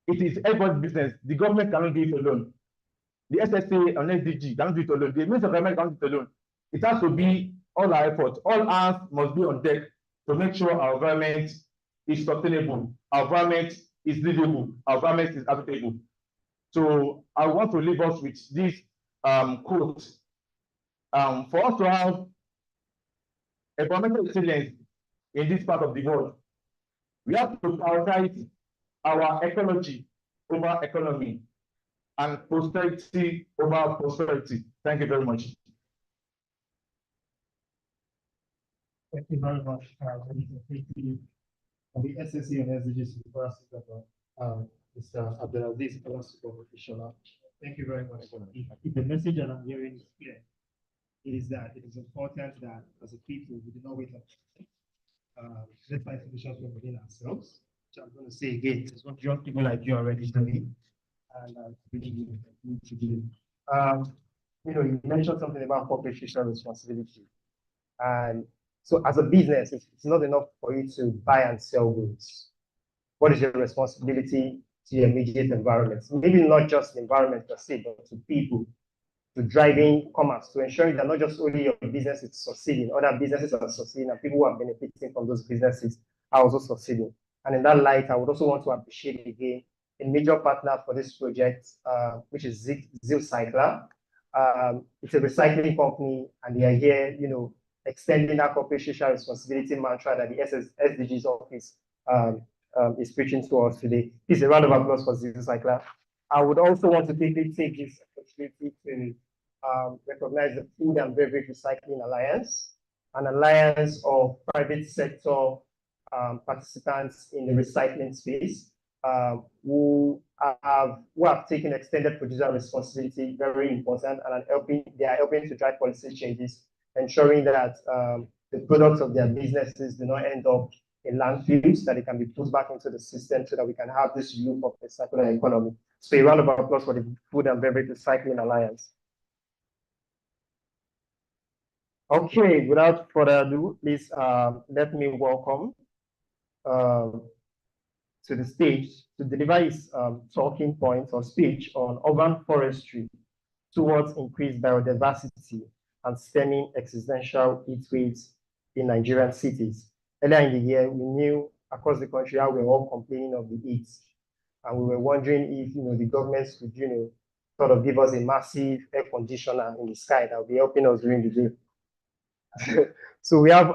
It is everyone's business. The government cannot do it alone. The SSA and SDG cannot do it alone. The Ministry of Government cannot do it alone. It has to be all our efforts. All hands must be on deck to make sure our environment is sustainable, our environment is livable, our environment is habitable. So I want to leave us with this quote. For us to have environmental resilience in this part of the world, we have to prioritize our ecology over economy and prosperity over prosperity. Thank you very much. Thank you very much. On the SSC and SDGs, Mr. Abdelaziz, professional. Thank you very much. If the message that I'm hearing is clear, it is that it is important that as a people we do not wait up. Let's find solutions from within ourselves. So I'm going to say again, it's what young people like you already doing, and really need to do. You mentioned something about corporate social responsibility, and so as a business, it's not enough for you to buy and sell goods. What is your responsibility to your immediate environment? Maybe not just the environment per se, but to people, to driving commerce, to ensuring that not just only your business is succeeding, other businesses are succeeding, and people who are benefiting from those businesses are also succeeding. And in that light, I would also want to appreciate again a major partner for this project, which is Zeal Cycler. It's a recycling company, and they are here, extending that corporate social responsibility mantra that the SDGs office is preaching to us today. Please, a round of applause for Zeal Cycler. I would also want to quickly take this opportunity to recognize the Food and Beverage Recycling Alliance, an alliance of private sector participants in the recycling space who have taken extended producer responsibility, very important, and they are helping to drive policy changes, ensuring that the products of their businesses do not end up in landfills, that it can be put back into the system so that we can have this loop of the circular economy. So a round of applause for the Food and Beverage Recycling Alliance. Okay, without further ado, please let me welcome to the stage to deliver his talking points or speech on urban forestry towards increased biodiversity and stemming existential heat waves in Nigerian cities. Earlier in the year, we knew across the country how we were all complaining of the heat, and we were wondering if the governments could sort of give us a massive air conditioner in the sky that will be helping us during the day. So we have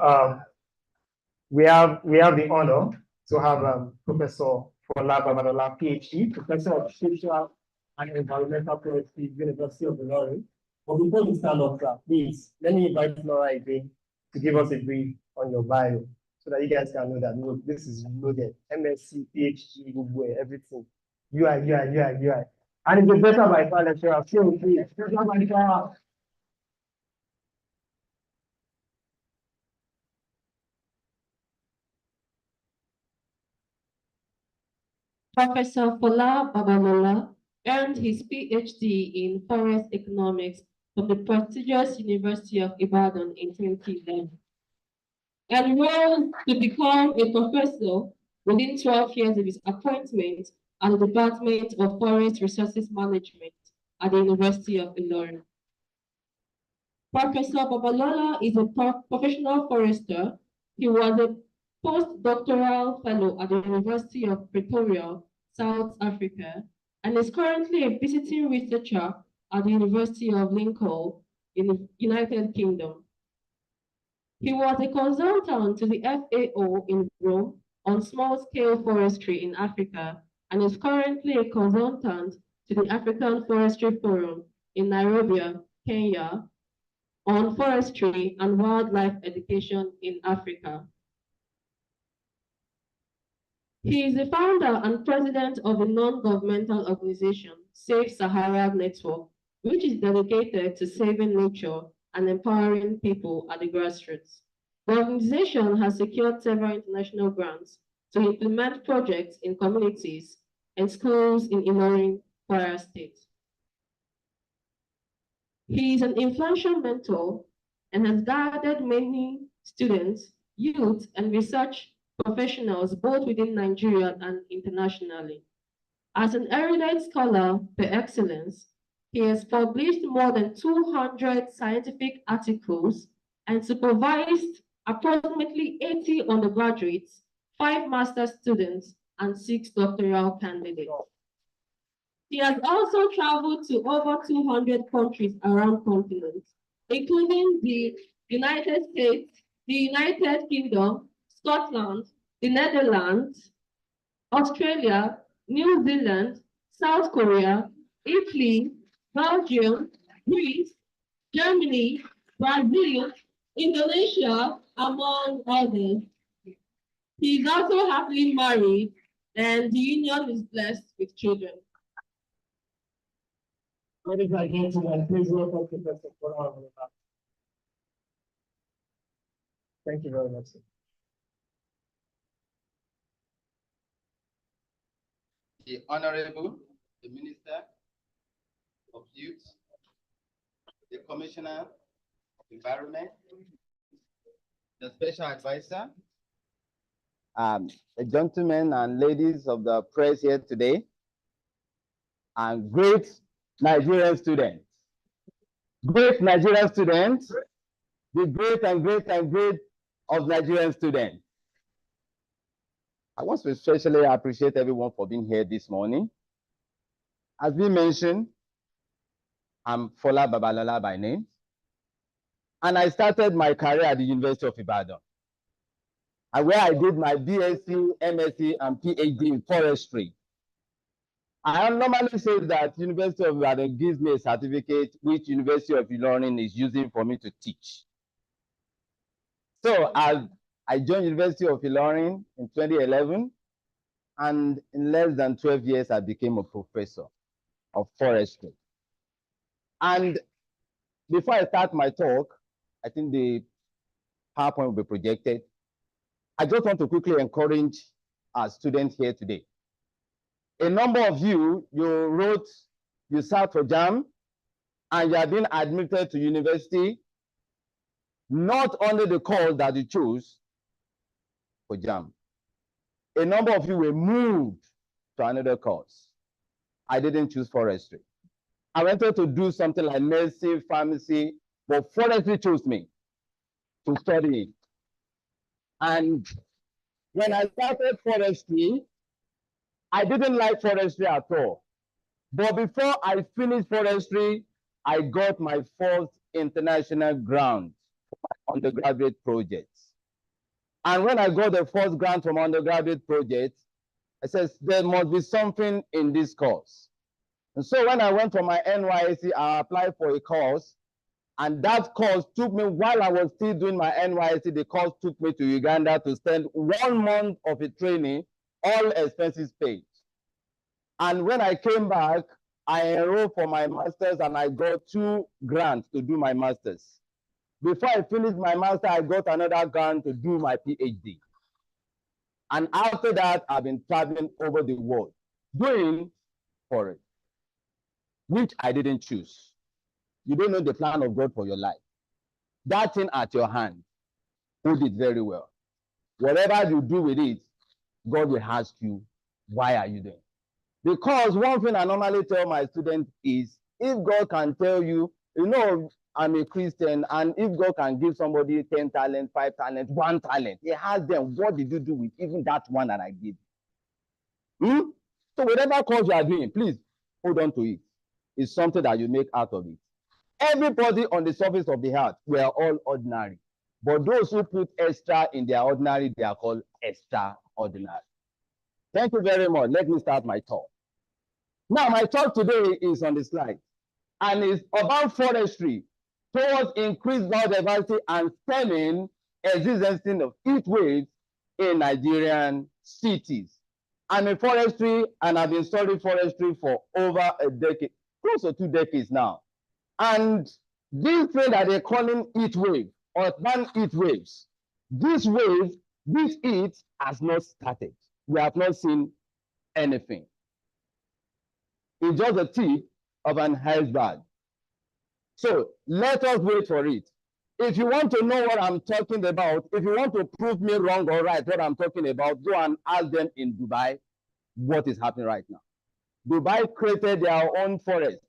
the honor to have Professor Fola Babalola, PhD, Professor of Social and Environmental Policy, University of Ilorin. But before we start off, please let me invite Laura again to give us a brief on your bio, so that you guys can know that this is loaded. MSc, PhD, Google, everything. UI. And it's a better by far lecturer. Professor Fola Babalola earned his PhD in forest economics from the prestigious University of Ibadan in 2011. Enrolled to become a professor within 12 years of his appointment at the Department of Forest Resources Management at the University of Ilorin. Professor Babalola is a professional forester. He was a postdoctoral fellow at the University of Pretoria, South Africa, and is currently a visiting researcher at the University of Lincoln in the United Kingdom. He was a consultant to the FAO in Rome on small-scale forestry in Africa and is currently a consultant to the African Forestry Forum in Nairobi, Kenya, on forestry and wildlife education in Africa. He is the founder and president of a non-governmental organization, Save Sahara Network, which is dedicated to saving nature and empowering people at the grassroots. The organization has secured several international grants to implement projects in communities and schools in Ilorin, Kwara State. He is an influential mentor and has guided many students, youth, and research professionals both within Nigeria and internationally. As an erudite scholar per excellence, he has published more than 200 scientific articles and supervised approximately 80 undergraduates, 5 master's students, and 6 doctoral candidates. He has also traveled to over 200 countries around continents, including the United States, the United Kingdom, Scotland, the Netherlands, Australia, New Zealand, South Korea, Italy, Belgium, Greece, Germany, Brazil, Indonesia, among others. He is also happily married, and the union is blessed with children. Ladies and gentlemen, please welcome Professor Kola. Thank you very much. The Honorable, the Minister of Youth, the Commissioner of Environment, the Special Advisor, the gentlemen and ladies of the press here today, and great Nigerian students. Great Nigerian students, the great and great and great of Nigerian students. I want to especially appreciate everyone for being here this morning. As we mentioned, I'm Fola Babalola by name, and I started my career at the University of Ibadan, and where I did my BSc, MSc, and PhD in forestry. I normally say that University of Ibadan gives me a certificate which University of Ilorin is using for me to teach. So I joined University of Ilorin in 2011, and in less than 12 years, I became a professor of forestry. And before I start my talk, I think the PowerPoint will be projected. I just want to quickly encourage our students here today. A number of you sat for JAM, and you have been admitted to university, not under the course that you chose for JAM. A number of you were moved to another course. I didn't choose forestry. I wanted to do something like medicine, pharmacy, but forestry chose me to study it. And when I started forestry, I didn't like forestry at all. But before I finished forestry, I got my first international grant for my undergraduate projects. And when I got the first grant from undergraduate project, I said, there must be something in this course. And so when I went for my NYSC, I applied for a course, and that course took me, while I was still doing my NYSC, the course took me to Uganda to spend 1 month of a training, all expenses paid. And when I came back, I enrolled for my master's, and I got 2 grants to do my master's. Before I finished my master, I got another grant to do my PhD. And after that, I've been traveling over the world doing forest, which I didn't choose. You don't know the plan of God for your life. That thing at your hand, hold it very well. Whatever you do with it, God will ask you, why are you doing? Because one thing I normally tell my students is, if God can tell you, you know, I'm a Christian, and if God can give somebody 10 talents, 5 talents, 1 talent, he has them. What did you do with even that one that I gave you? So whatever cause you are doing, please hold on to it. It's something that you make out of it. Everybody on the surface of the earth, we are all ordinary. But those who put extra in their ordinary, they are called extraordinary. Thank you very much. Let me start my talk. Now, my talk today is on the slide, and it's about forestry towards increased biodiversity and stemming existence of heat waves in Nigerian cities. I'm in forestry, and I've been studying forestry for over a decade, close to 2 decades now. And this thing that they're calling heat wave, urban heat waves, this wave, this heat has not started. We have not seen anything. It's just the tip of an iceberg. So let us wait for it. If you want to know what I'm talking about, if you want to prove me wrong or right what I'm talking about, go and ask them in Dubai what is happening right now. Dubai created their own forest.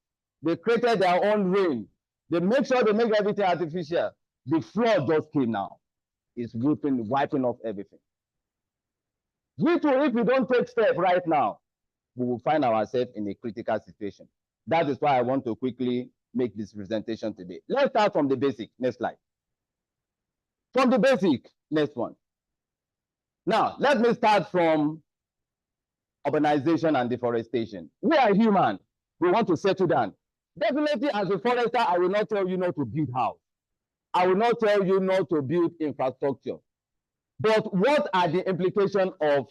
They created their own rain. They make sure they make everything artificial. The flood just came now. It's wiping off everything. We too, if we don't take steps right now, we will find ourselves in a critical situation. That is why I want to quickly make this presentation today. Let's start from the basic. Next slide. From the basic, next one. Now, let me start from urbanization and deforestation. We are human. We want to settle down. Definitely, as a forester, I will not tell you not to build house. I will not tell you not to build infrastructure. But what are the implications of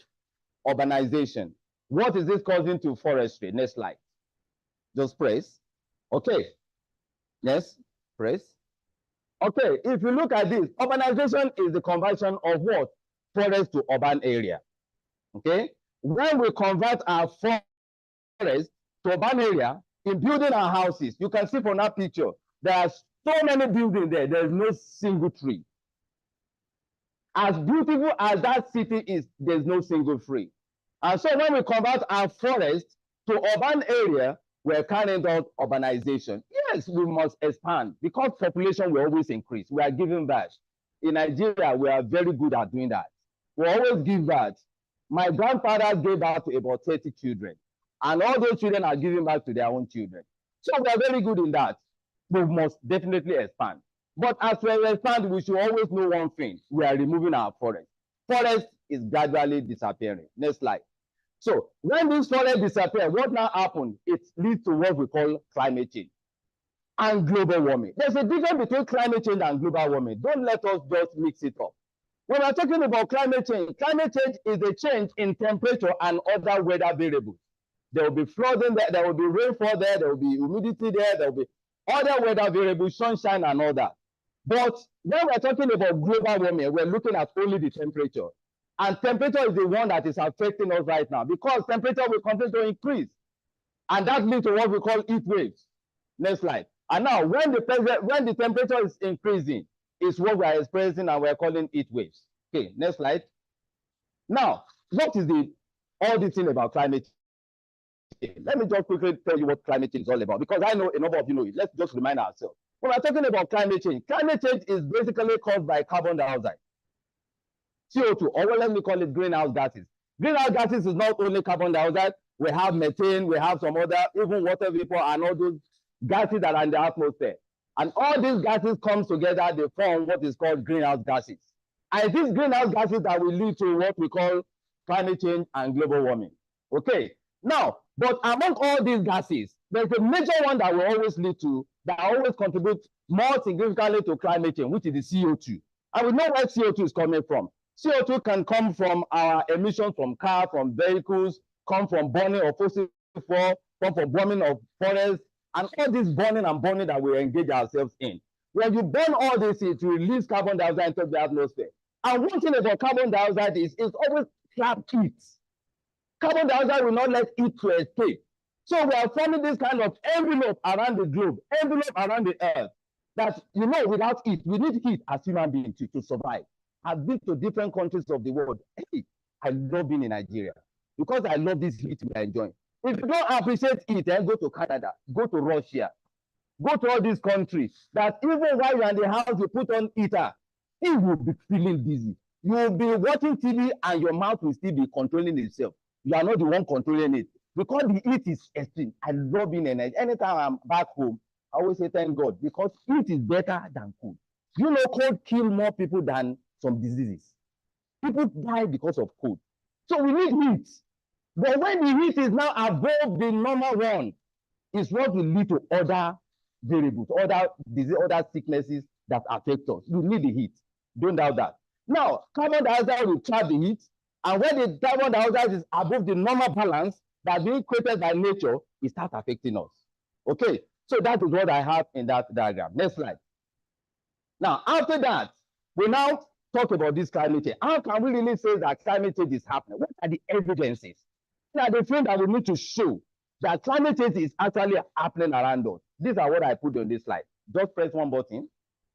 urbanization? What is this causing to forestry? Next slide. Just press. Okay. Yes, press. Okay, if you look at this, urbanization is the conversion of what? Forest to urban area. Okay? When we convert our forest to urban area, in building our houses, you can see from that picture, there are so many buildings there, there is no single tree. As beautiful as that city is, there's no single tree. And so when we convert our forest to urban area, we're carrying out urbanization. Yes, we must expand because population will always increase. We are giving birth. In Nigeria, we are very good at doing that. We always give birth. My grandfather gave birth to about 30 children. And all those children are giving back to their own children. So we are very good in that. We must definitely expand. But as we expand, we should always know one thing. We are removing our forest. Forest is gradually disappearing. Next slide. So when this forest disappears, what now happens? It leads to what we call climate change and global warming. There's a difference between climate change and global warming. Don't let us just mix it up. When we're talking about climate change is a change in temperature and other weather variables. There will be flooding there, there will be rainfall there, there will be humidity there will be other weather variables, sunshine and all that. But when we're talking about global warming, we're looking at only the temperature. And temperature is the one that is affecting us right now because temperature will continue to increase. And that leads to what we call heat waves. Next slide. And now when the temperature is increasing, is what we are experiencing and we're calling heat waves. Okay, next slide. Now, what is all this thing about climate change? Let me just quickly tell you what climate change is all about because I know a number of you know it. Let's just remind ourselves. When we're talking about climate change is basically caused by carbon dioxide, CO2, or let me call it greenhouse gases. Greenhouse gases is not only carbon dioxide, we have methane, we have some other, even water vapor and all those gases that are in the atmosphere. And all these gases come together, they form what is called greenhouse gases. And these greenhouse gases that will lead to what we call climate change and global warming. Okay, now, but among all these gases, there's a major one that will always lead to, that always contributes more significantly to climate change, which is the CO2. And we know where CO2 is coming from. CO2 can come from our emissions from cars, from vehicles, come from burning of fossil fuel, come from burning of forests, and all this burning and burning that we engage ourselves in. When you burn all this, it releases carbon dioxide into the atmosphere. And one thing about carbon dioxide is it's always trapped heat. Carbon dioxide will not let heat to escape. So we are forming this kind of envelope around the globe, envelope around the earth, that, you know, without it, we need heat as human beings to survive. I've been to different countries of the world. Hey, I love being in Nigeria because I love this heat we are enjoying. If you don't appreciate it, then go to Canada, go to Russia, go to all these countries that even while you're in the house, you put on heater, you will be feeling dizzy. You will be watching TV and your mouth will still be controlling itself. You are not the one controlling it because the heat is extreme. I love being in Nigeria. Anytime I'm back home, I always say thank God because heat is better than cold. You know, cold kills more people than some diseases. People die because of cold. So we need heat. But when the heat is now above the normal one, it's what will lead to other variables, other disease, other sicknesses that affect us. You need the heat. Don't doubt that. Now, carbon dioxide will trap the heat, and when the carbon dioxide is above the normal balance that's being created by nature, it starts affecting us. Okay, so that is what I have in that diagram. Next slide. Now, after that, we now talk about this climate change. How can we really say that climate change is happening? What are the evidences? What are the things that we need to show that climate change is actually happening around us? These are what I put on this slide. Just press one button.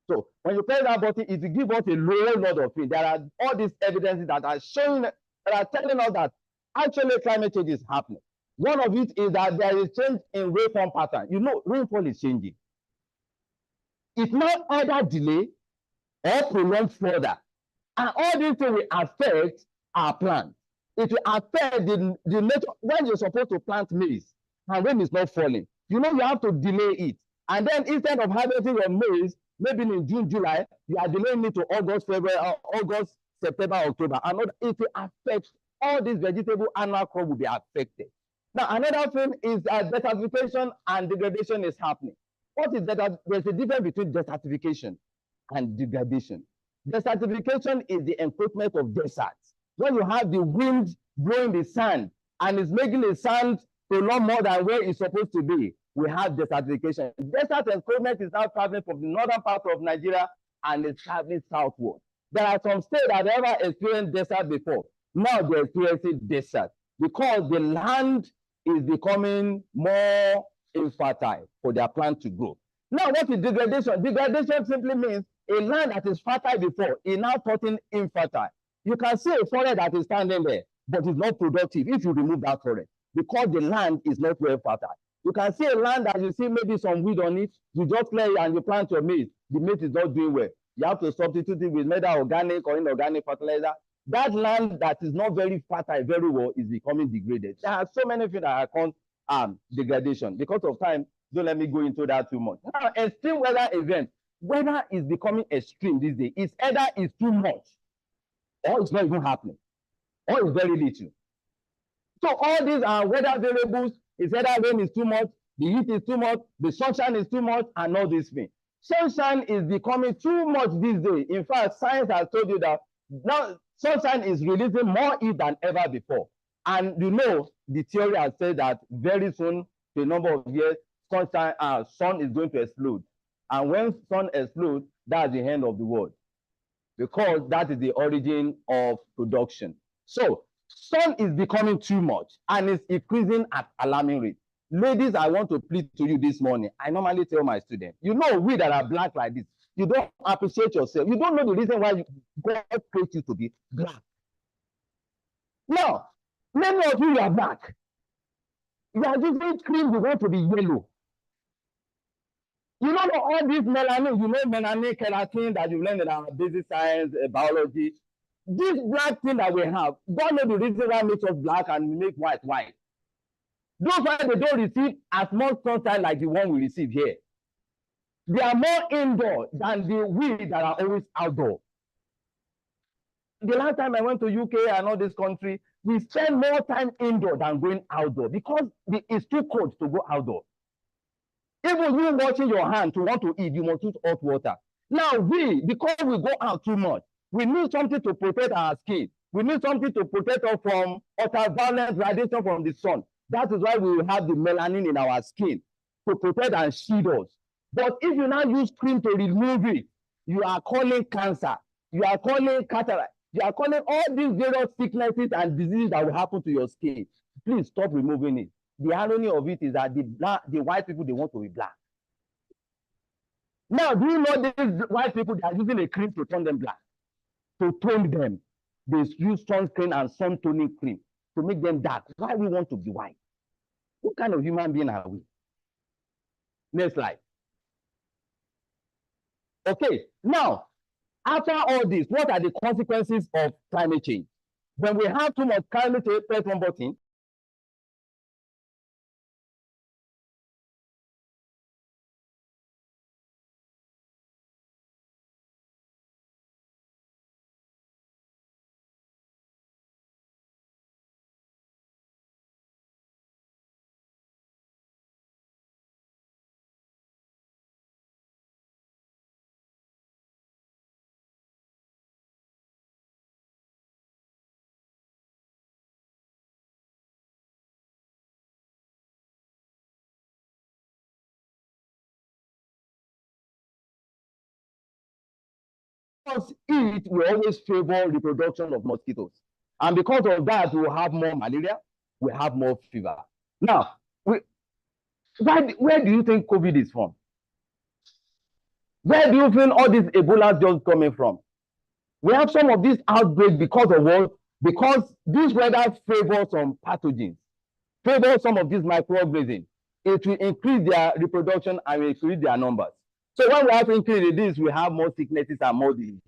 So when you press that button, it will give us a low lot of things. There are all these evidences that are showing, that are telling us that actually climate change is happening. One of it is that there is change in rainfall pattern. You know, rainfall is changing. It might either delay or prolong further. And all these things will affect our plants. It will affect the nature. When you're supposed to plant maize and rain is not falling, you know you have to delay it. And then instead of harvesting your maize, maybe in June, July, you are delaying it to August, February, August, September, October. And it will affect all these vegetable annual crop will be affected. Now, another thing is that desertification and degradation is happening. What is that? There's a difference between desertification and degradation. Desertification is the encroachment of deserts. When you have the wind blowing the sand and it's making the sand prolong more than where it's supposed to be, we have desertification. Desert encroachment is now traveling from the northern part of Nigeria and it's traveling southward. There are some states that never experienced desert before. Now they're experiencing desert because the land is becoming more infertile for their plant to grow. Now, what is degradation? Degradation simply means a land that is fertile before is now turning infertile. You can see a forest that is standing there, but it's not productive if you remove that forest because the land is not well fertile. You can see a land that you see maybe some weed on it, you just clear it and you plant your maize. The maize is not doing well. You have to substitute it with either organic or inorganic fertilizer. That land that is not very fertile very well is becoming degraded. There are so many things that are called degradation. Because of time, don't let me go into that too much. Now, extreme weather events. Weather is becoming extreme these days. It's either it's too much or it's not even happening or it's very little. So all these are weather variables. It's either rain is too much, the heat is too much, the sunshine is too much, and all these things. Sunshine is becoming too much these days. In fact, science has told you that now sunshine is releasing more heat than ever before. And you know, the theory has said that very soon, the number of years, sun is going to explode. And when sun explodes, that's the end of the world. Because that is the origin of production. So sun is becoming too much and it's increasing at alarming rate. Ladies, I want to plead to you this morning. I normally tell my students, you know, we that are black like this, you don't appreciate yourself. You don't know the reason why God created you to be black. Now, many of you are black. You are using cream, you want to be yellow. You know all this melanin, you know melanin, keratin that you learned in our basic science, biology. This black thing that we have, God knows the reason why makes us black and make white white. Those why they don't receive as much sunshine like the one we receive here. They are more indoor than the we that are always outdoor. The last time I went to UK and all this country, we spend more time indoor than going outdoor because it's too cold to go outdoor. Even you washing your hand to want to eat, you must use hot water. Now because we go out too much, we need something to protect our skin. We need something to protect us from ultraviolet radiation from the sun. That is why we will have the melanin in our skin to protect and shield us. But if you now use cream to remove it, you are calling cancer, you are calling cataract, you are calling all these various sicknesses and diseases that will happen to your skin. Please stop removing it. the irony of it is that the white people, they want to be black. Now, do you know these white people, they are using a cream to turn them black, to tone them? They use sunscreen and sun toning cream to make them dark. Why we want to be white? What kind of human being are we? Next slide. Okay, now, after all this, what are the consequences of climate change? When we have too much climate change, press one button. Heat will always favor reproduction of mosquitoes. And because of that, we will have more malaria, we have more fever. Now, where do you think COVID is from? Where do you think all this Ebola is just coming from? We have some of these outbreaks because of what? Because this weather favors some pathogens, favors some of these microorganisms. It will increase their reproduction and will increase their numbers. So when we have increase in this, we have more sicknesses and more diseases.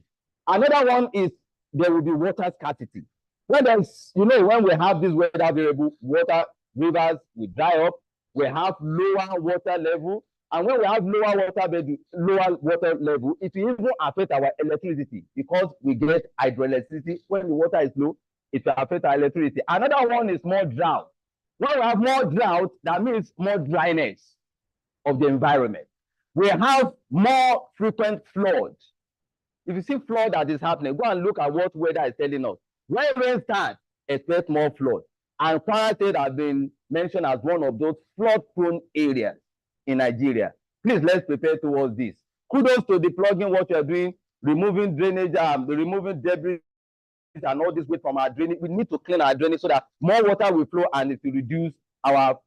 Another one is there will be water scarcity. When there's, when we have this weather variable, water rivers will dry up, we have lower water level, and when we have lower water level, it will even affect our electricity because we get hydroelectricity. When the water is low, it will affect our electricity. Another one is more drought. When we have more drought, that means more dryness of the environment. We have more frequent floods. If you see flood that is happening, go and look at what weather is telling us. When rain starts, expect more flood. And Kwara State has been mentioned as one of those flood-prone areas in Nigeria. Please, let's prepare towards this. Kudos to the plugging what you are doing, removing drainage, removing debris and all this waste from our drainage. We need to clean our drainage so that more water will flow and it will reduce our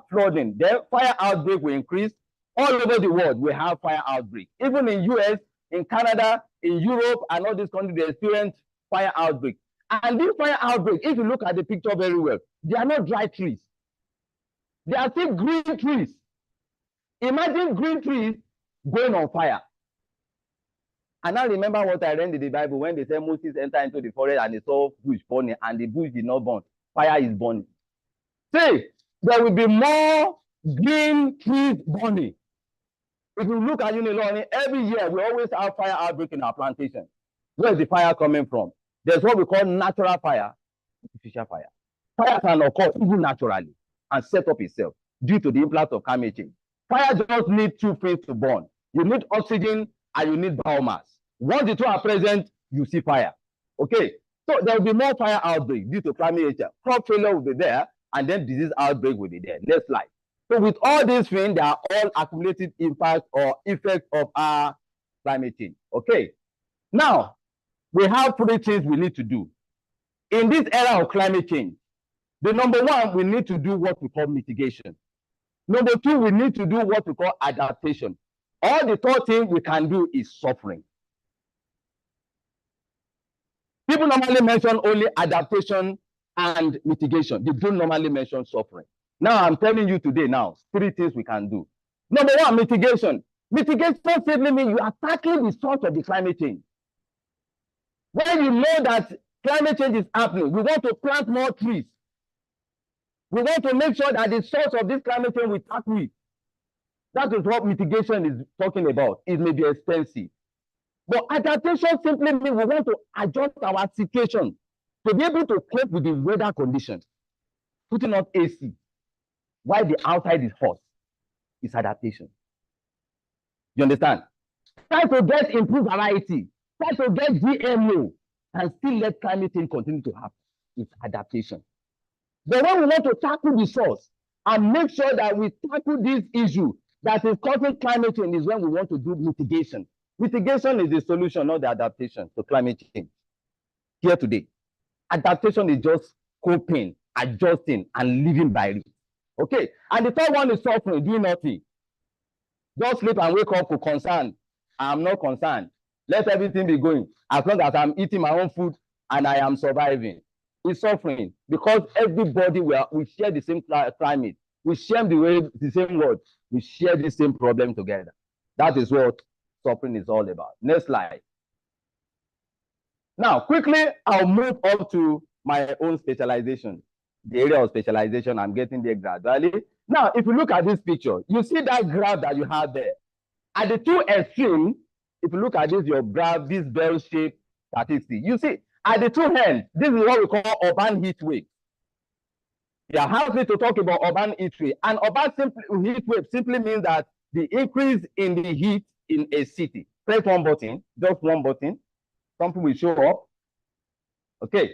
flooding. Then fire outbreak will increase. All over the world, we have fire outbreak. Even in US, in Canada, in Europe, and all these countries, they experience fire outbreak. And this fire outbreak, if you look at the picture very well, they are not dry trees. They are still green trees. Imagine green trees going on fire. And now remember what I read in the Bible when they said Moses entered into the forest and he saw bush burning, and the bush did not burn. Fire is burning. See, there will be more green trees burning. If you look at Ilorin, every year we always have fire outbreak in our plantation. Where is the fire coming from? There's what we call natural fire, artificial fire. Fire can occur even naturally and set up itself due to the impact of climate change. Fire just needs two things to burn. You need oxygen and you need biomass. Once the two are present, you see fire. Okay, so there will be more fire outbreak due to climate change. Crop failure will be there, and then disease outbreak will be there. Next slide. So with all these things, they are all accumulated impact or effect of our climate change. Okay, now we have three things we need to do. In this era of climate change, the number one, we need to do what we call mitigation. Number two, we need to do what we call adaptation. All the third thing we can do is suffering. People normally mention only adaptation and mitigation. They don't normally mention suffering. Now, I'm telling you today now, three things we can do. Number one, mitigation. Mitigation simply means you are tackling the source of the climate change. When you know that climate change is happening, we want to plant more trees. We want to make sure that the source of this climate change we tackle it. That is what mitigation is talking about. It may be expensive. But adaptation simply means we want to adjust our situation to be able to cope with the weather conditions. Putting on AC while the outside is hot is adaptation. You understand? Try to get improved variety. Try to get GMO and still let climate change continue to happen. It's adaptation. But when we want to tackle the source and make sure that we tackle this issue that is causing climate change is when we want to do mitigation. Mitigation is the solution, not the adaptation to climate change. Here today, adaptation is just coping, adjusting, and living by it. Okay, and the third one is suffering, doing nothing. Just sleep and wake up to concern. I'm not concerned. Let everything be going. As long as I'm eating my own food and I am surviving. It's suffering because everybody we share the same climate. We share the same world. We share the same problem together. That is what suffering is all about. Next slide. Now, quickly, I'll move up to my own specialization. The area of specialization, I'm getting there gradually. Now, if you look at this picture, you see that graph that you have there. At the two extremes, if you look at this, your graph, this bell-shaped statistic, you see, at the two ends, this is what we call urban heat wave. Yeah, how to talk about urban heat wave. And urban heat wave simply means that the increase in the heat in a city. Press one button, just one button. Something will show up. Okay,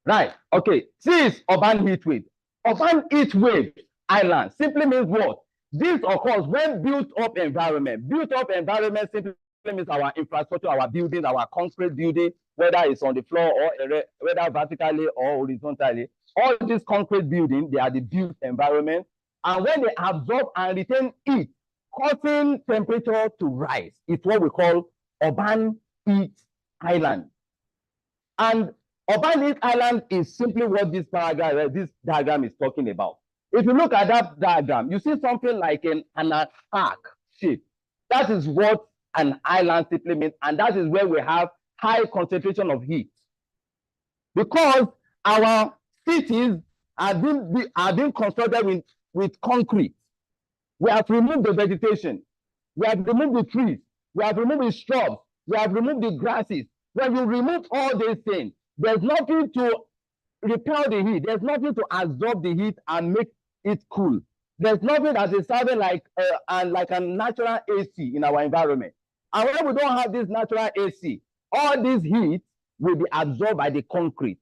right. Okay, this is urban heat wave. Urban heat wave island simply means what? This occurs when built up environment. Built up environment simply means our infrastructure, our buildings, our concrete building, whether it's on the floor or whether vertically or horizontally. All these concrete buildings, they are the built environment. And when they absorb and retain heat, causing temperature to rise, it's what we call urban heat island. And urban heat island is simply what this diagram is talking about. If you look at that diagram, you see something like an arc shape. That is what an island simply means, and that is where we have high concentration of heat. Because our cities are being constructed with concrete. We have removed the vegetation. We have removed the trees. We have removed the shrubs. We have removed the grasses. When you remove all these things, there's nothing to repel the heat. There's nothing to absorb the heat and make it cool. There's nothing that is serving like a natural AC in our environment. And when we don't have this natural AC, all this heat will be absorbed by the concrete.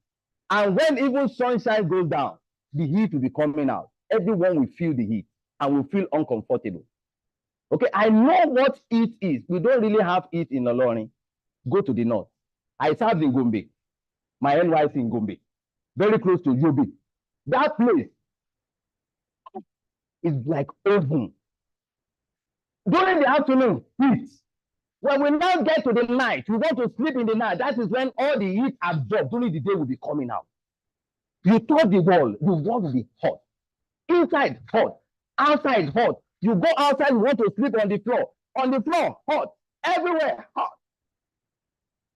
And when even sunshine goes down, the heat will be coming out. Everyone will feel the heat and will feel uncomfortable. Okay, I know what heat is. We don't really have heat in Ilorin. Go to the north. I served in Gombe. My NYC in Gombe. Very close to Yobe. That place is like oven. During the afternoon, heat. When we now get to the night, we want to sleep in the night. That is when all the heat absorbed during the day will be coming out. You touch the wall will be hot. Inside, hot. Outside, hot. You go outside, you want to sleep on the floor. On the floor, hot. Everywhere, hot.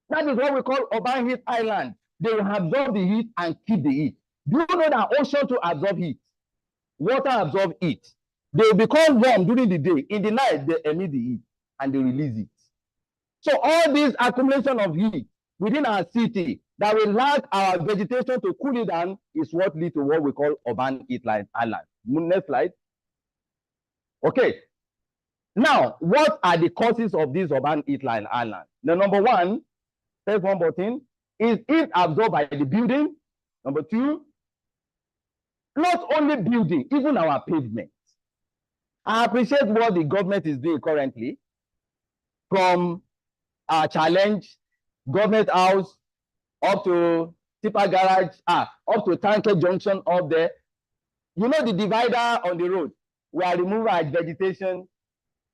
That is what we call urban heat island. They will absorb the heat and keep the heat. Do you know that ocean to absorb heat? Water absorb heat. They will become warm during the day. In the night, they emit the heat and they release it. So all this accumulation of heat within our city that will lack our vegetation to cool it down is what leads to what we call urban heat island. Next slide. Okay. Now, what are the causes of this urban heat island? The number one, press one button, is heat absorbed by the building. Number two, not only building, even our pavement. I appreciate what the government is doing currently, from our challenge, government house, up to Tipper Garage, up to Tanker Junction up there. You know the divider on the road? We are removing our vegetation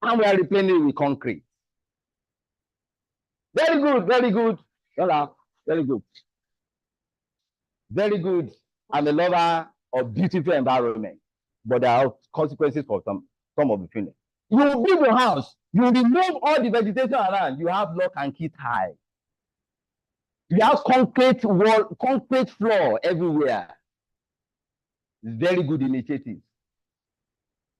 and we are replacing it with concrete. Very good, very good. Hola, very good. Very good. I'm a lover of beautiful environment, but there are consequences for some of the things. You build your house, you remove all the vegetation around, you have lock and key tie. You have concrete wall, concrete floor everywhere. Very good initiative.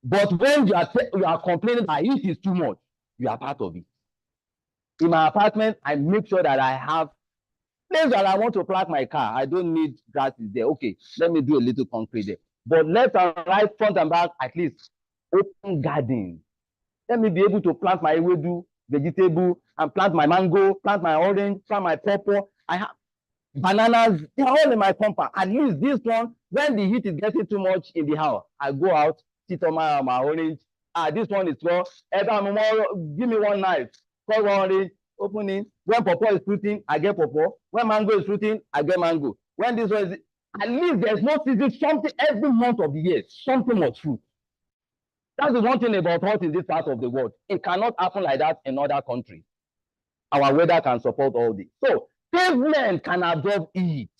But when you are complaining that heat is too much, you are part of it. In my apartment, I make sure that I have place that I want to park my car. I don't need grasses there. Okay, let me do a little concrete there. But left and right, front and back, at least open garden. Let me be able to plant my ewedu, vegetable, and plant my mango, plant my orange, plant my pawpaw. I have bananas. They are all in my compound. At least this one, when the heat is getting too much in the house, I go out, sit on my orange. This one is raw. Give me one knife. Cut one orange, open it. When pawpaw is fruiting, I get pawpaw. When mango is fruiting, I get mango. When this one is, At least there's no season, something every month of the year, something must fruit. That's the one thing about us in this part of the world. It cannot happen like that in other countries. Our weather can support all this. So pavement can absorb heat.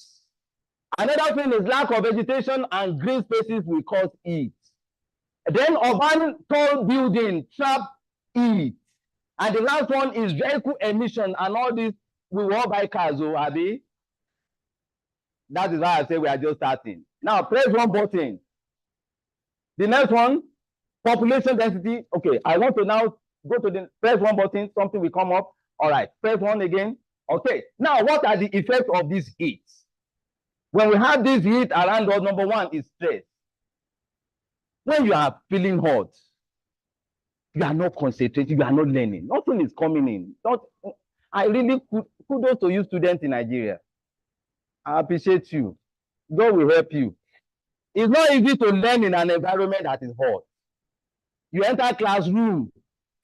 Another thing is lack of vegetation and green spaces will cause heat. Then urban tall building trap heat. And the last one is vehicle emission and all this. We will all buy cars, oh, Abi. That is why I say we are just starting. Now press one button. The next one, population density. Okay, I want to now go to the press one button, something will come up. All right, press one again. Okay, now what are the effects of this heat? When we have this heat around us, number one is stress. When you are feeling hot, you are not concentrating, you are not learning. Nothing is coming in. I really kudos to you students in Nigeria. I appreciate you. God will help you. It's not easy to learn in an environment that is hot. You enter classroom,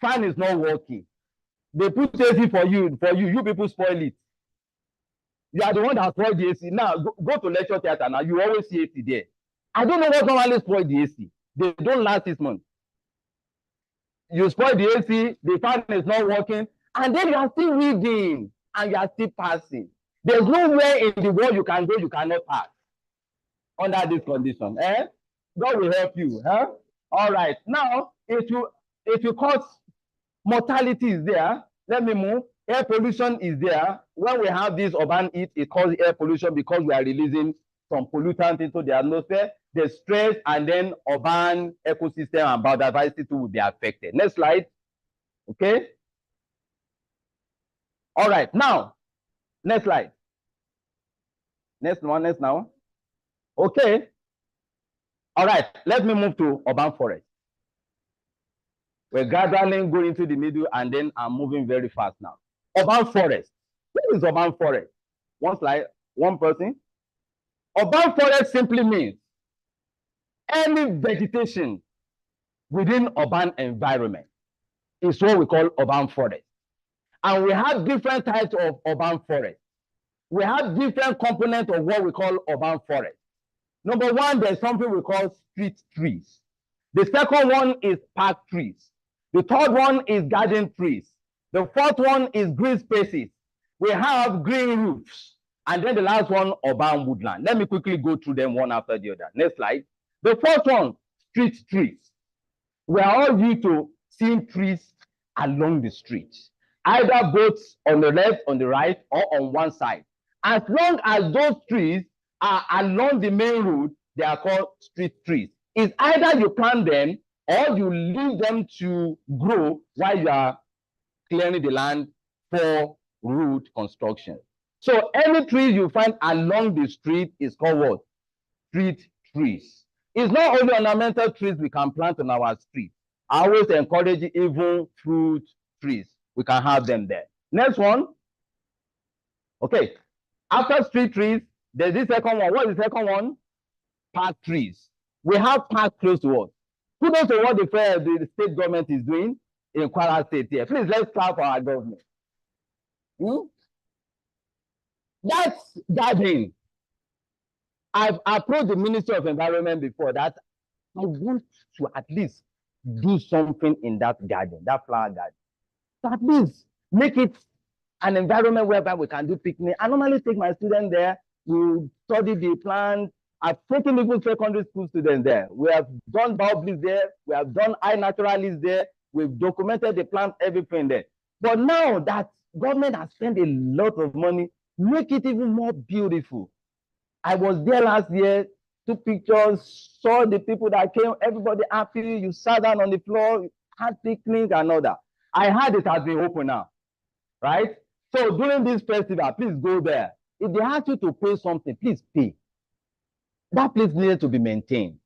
fan is not working. They put AC for you people spoil it. You are the one that spoiled the AC. Now, go to lecture theater now, you always see AC there. I don't know what normally spoil the AC. They don't last 6 months. You spoil the AC, the fan is not working, and then you are still reading, and you are still passing. There's nowhere in the world you can go, you cannot pass under this condition. God will help you. All right. Now, if you cause mortality is there, let me move. Air pollution is there. When we have this urban heat, it causes air pollution because we are releasing some pollutants into the atmosphere. The stress and then urban ecosystem and biodiversity will be affected. Next slide. Okay. All right. Now, next slide. Next one, next now. Okay. All right. Let me move to urban forest. We're gradually going to the middle and then I'm moving very fast now. Urban forest. What is urban forest? One slide, one person. Urban forest simply means any vegetation within urban environment is what we call urban forest. And we have different types of urban forest. We have different components of what we call urban forest. Number one, there's something we call street trees. The second one is park trees. The third one is garden trees. The fourth one is green spaces. We have green roofs. And then the last one, urban woodland. Let me quickly go through them one after the other. Next slide. The first one, street trees. We are all used to seeing trees along the street, either both on the left, on the right, or on one side. As long as those trees are along the main road, they are called street trees. It's either you plant them or you leave them to grow while you are clearing the land for road construction. So any trees you find along the street is called what? Street trees. It's not only ornamental trees we can plant on our street. I always encourage even fruit trees. We can have them there. Next one. Okay. After street trees, there's this second one. What is the second one? Park trees. We have parks close to us. Kudos to what the state government is doing in Kwara State here. Please, let's clap for our government. That's garden. I've approached the Ministry of Environment before that I want to at least do something in that garden, that flower garden. So at least make it an environment whereby we can do picnic. I normally take my students there. We study the plant. I've taken even secondary school students there. We have done bioblis there. We have done eye naturalists there. We've documented the plant, everything there. But now that government has spent a lot of money, make it even more beautiful. I was there last year, took pictures, saw the people that came, everybody happy. You sat down on the floor, had picnic and all that. I heard it has been open now, right? So during this festival, please go there. If they ask you to pay something, please pay. That place needed to be maintained.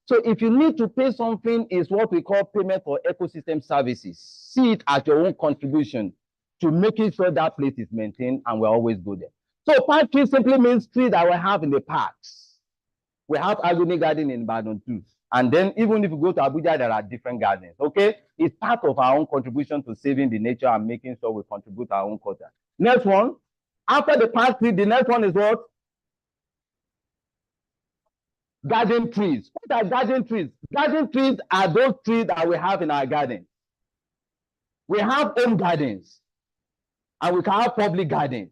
So if you need to pay something, is what we call payment for ecosystem services. See it as your own contribution to making sure that place is maintained, and we always go there. So park tree simply means trees that we have in the parks. We have agony garden in Ibadan too. And then even if you go to Abuja, there are different gardens, okay? It's part of our own contribution to saving the nature and making sure we contribute our own culture. Next one, after the park tree, the next one is what? Garden trees. What are garden trees? Garden trees are those trees that we have in our garden. We have home gardens, and we can have public gardens.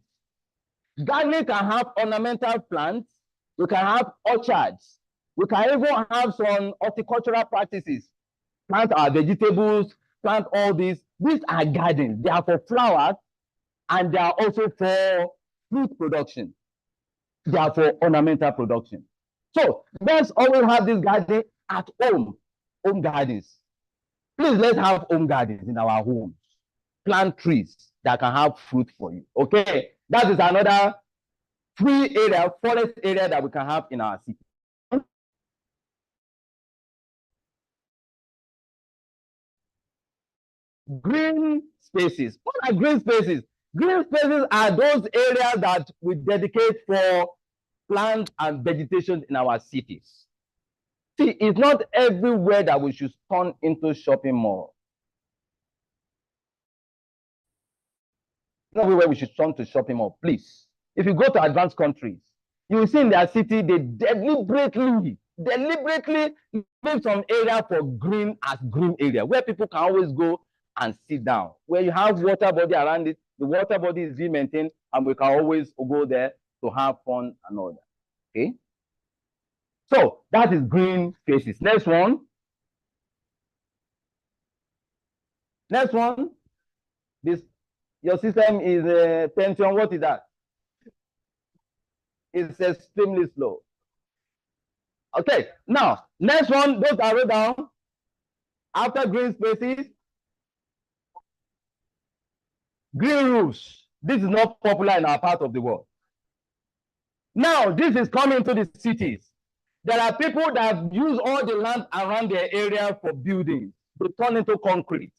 Gardening can have ornamental plants. We can have orchards. We can even have some horticultural practices. Plant our vegetables, plant all these. These are gardens. They are for flowers, and they are also for fruit production. They are for ornamental production. So let's always have this garden at home gardens. Please, let's have home gardens in our homes. Plant trees that can have fruit for you. Okay, that is another free area, forest area that we can have in our city. Green spaces. What are green spaces? Green spaces are those areas that we dedicate for plants and vegetation in our cities. See, it's not everywhere that we should turn into shopping mall. Not everywhere we should turn to shopping mall, please. If you go to advanced countries, you will see in their city, they deliberately leave some area for green as green area, where people can always go and sit down. Where you have water body around it, the water body is being maintained, and we can always go there to have fun and all that. Okay? So that is green spaces. Next one. Next one. This, your system is Pentium. What is that? It's extremely slow. Okay, now next one, those are wrote down after green spaces. Green roofs. This is not popular in our part of the world. Now, this is coming to the cities. There are people that use all the land around their area for buildings. They turn into concrete.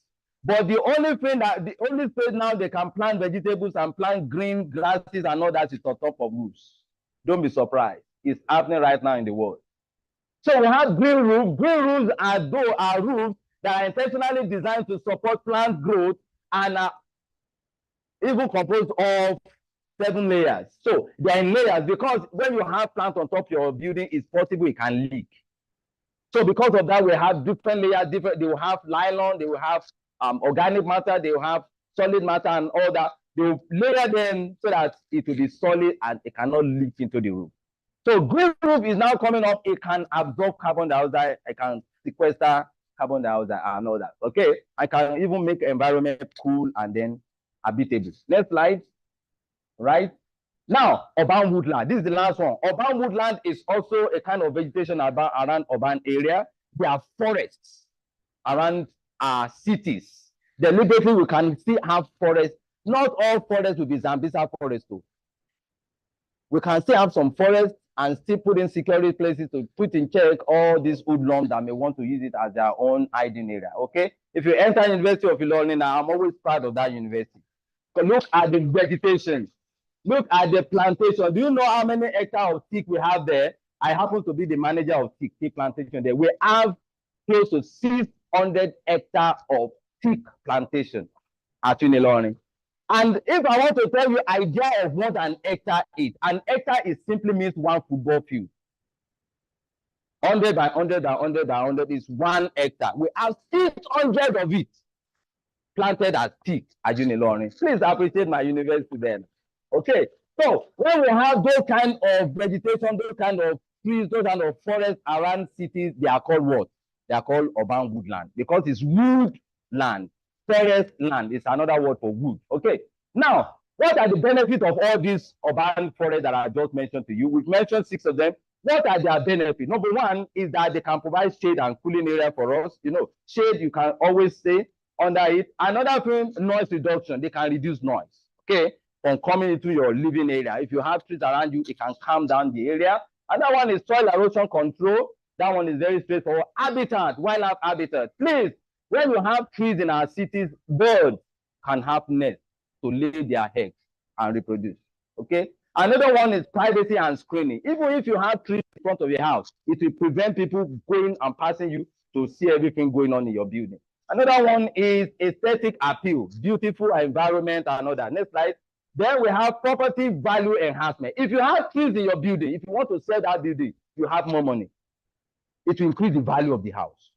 But the only space now they can plant vegetables and plant green grasses and all that is on top of roofs. Don't be surprised. It's happening right now in the world. So we have green roofs. Green roofs are roofs that are intentionally designed to support plant growth and are even composed of 7 layers. So they are in layers because when you have plants on top of your building, it's possible it can leak. So because of that, we have different layers. They will have nylon, they will have organic matter, they will have solid matter and all that. They will layer them so that it will be solid and it cannot leak into the roof. So green roof is now coming up. It can absorb carbon dioxide. It can sequester carbon dioxide and all that. Okay, I can even make environment cool and then habitable. Next slide. Right now, urban woodland. This is the last one. Urban woodland is also a kind of vegetation around urban area. There are forests around our cities. Deliberately, we can still have forests. Not all forests will be Zambisa forest too. We can still have some forests and still put in security places to put in check all these hoodlums that may want to use it as their own hiding area. Okay, if you enter University of Ilorin, I'm always proud of that university. So look at the vegetation. Look at the plantation. Do you know how many hectares of teak we have there? I happen to be the manager of teak plantation there. We have close to 600 hectares of teak plantation at Ilorin. And if I want to tell you idea of what an hectare is, an hectare is simply means one football field. 100 by 100 by 100 by 100 is 1 hectare. We have 600 of it planted as teak at Ilorin. Please appreciate my university then. Okay, so when we have those kind of vegetation, those kind of trees, those kind of forests around cities, they are called what? They are called urban woodland because it's wood land. Forest land is another word for wood. Okay, now what are the benefits of all these urban forests that I just mentioned to you? We've mentioned 6 of them. What are their benefits? Number one is that they can provide shade and cooling area for us. You know, shade, you can always stay under it. Another thing, noise reduction. They can reduce noise. Okay, from coming into your living area. If you have trees around you, it can calm down the area. Another one is soil erosion control. That one is very straightforward. Habitat, wildlife habitat. Please, when you have trees in our cities, birds can have nests to lay their eggs and reproduce. Okay. Another one is privacy and screening. Even if you have trees in front of your house, it will prevent people going and passing you to see everything going on in your building. Another one is aesthetic appeal, beautiful environment and all that. Next slide. Then we have property value enhancement. If you have trees in your building, if you want to sell that building, you have more money. it will increase the value of the house.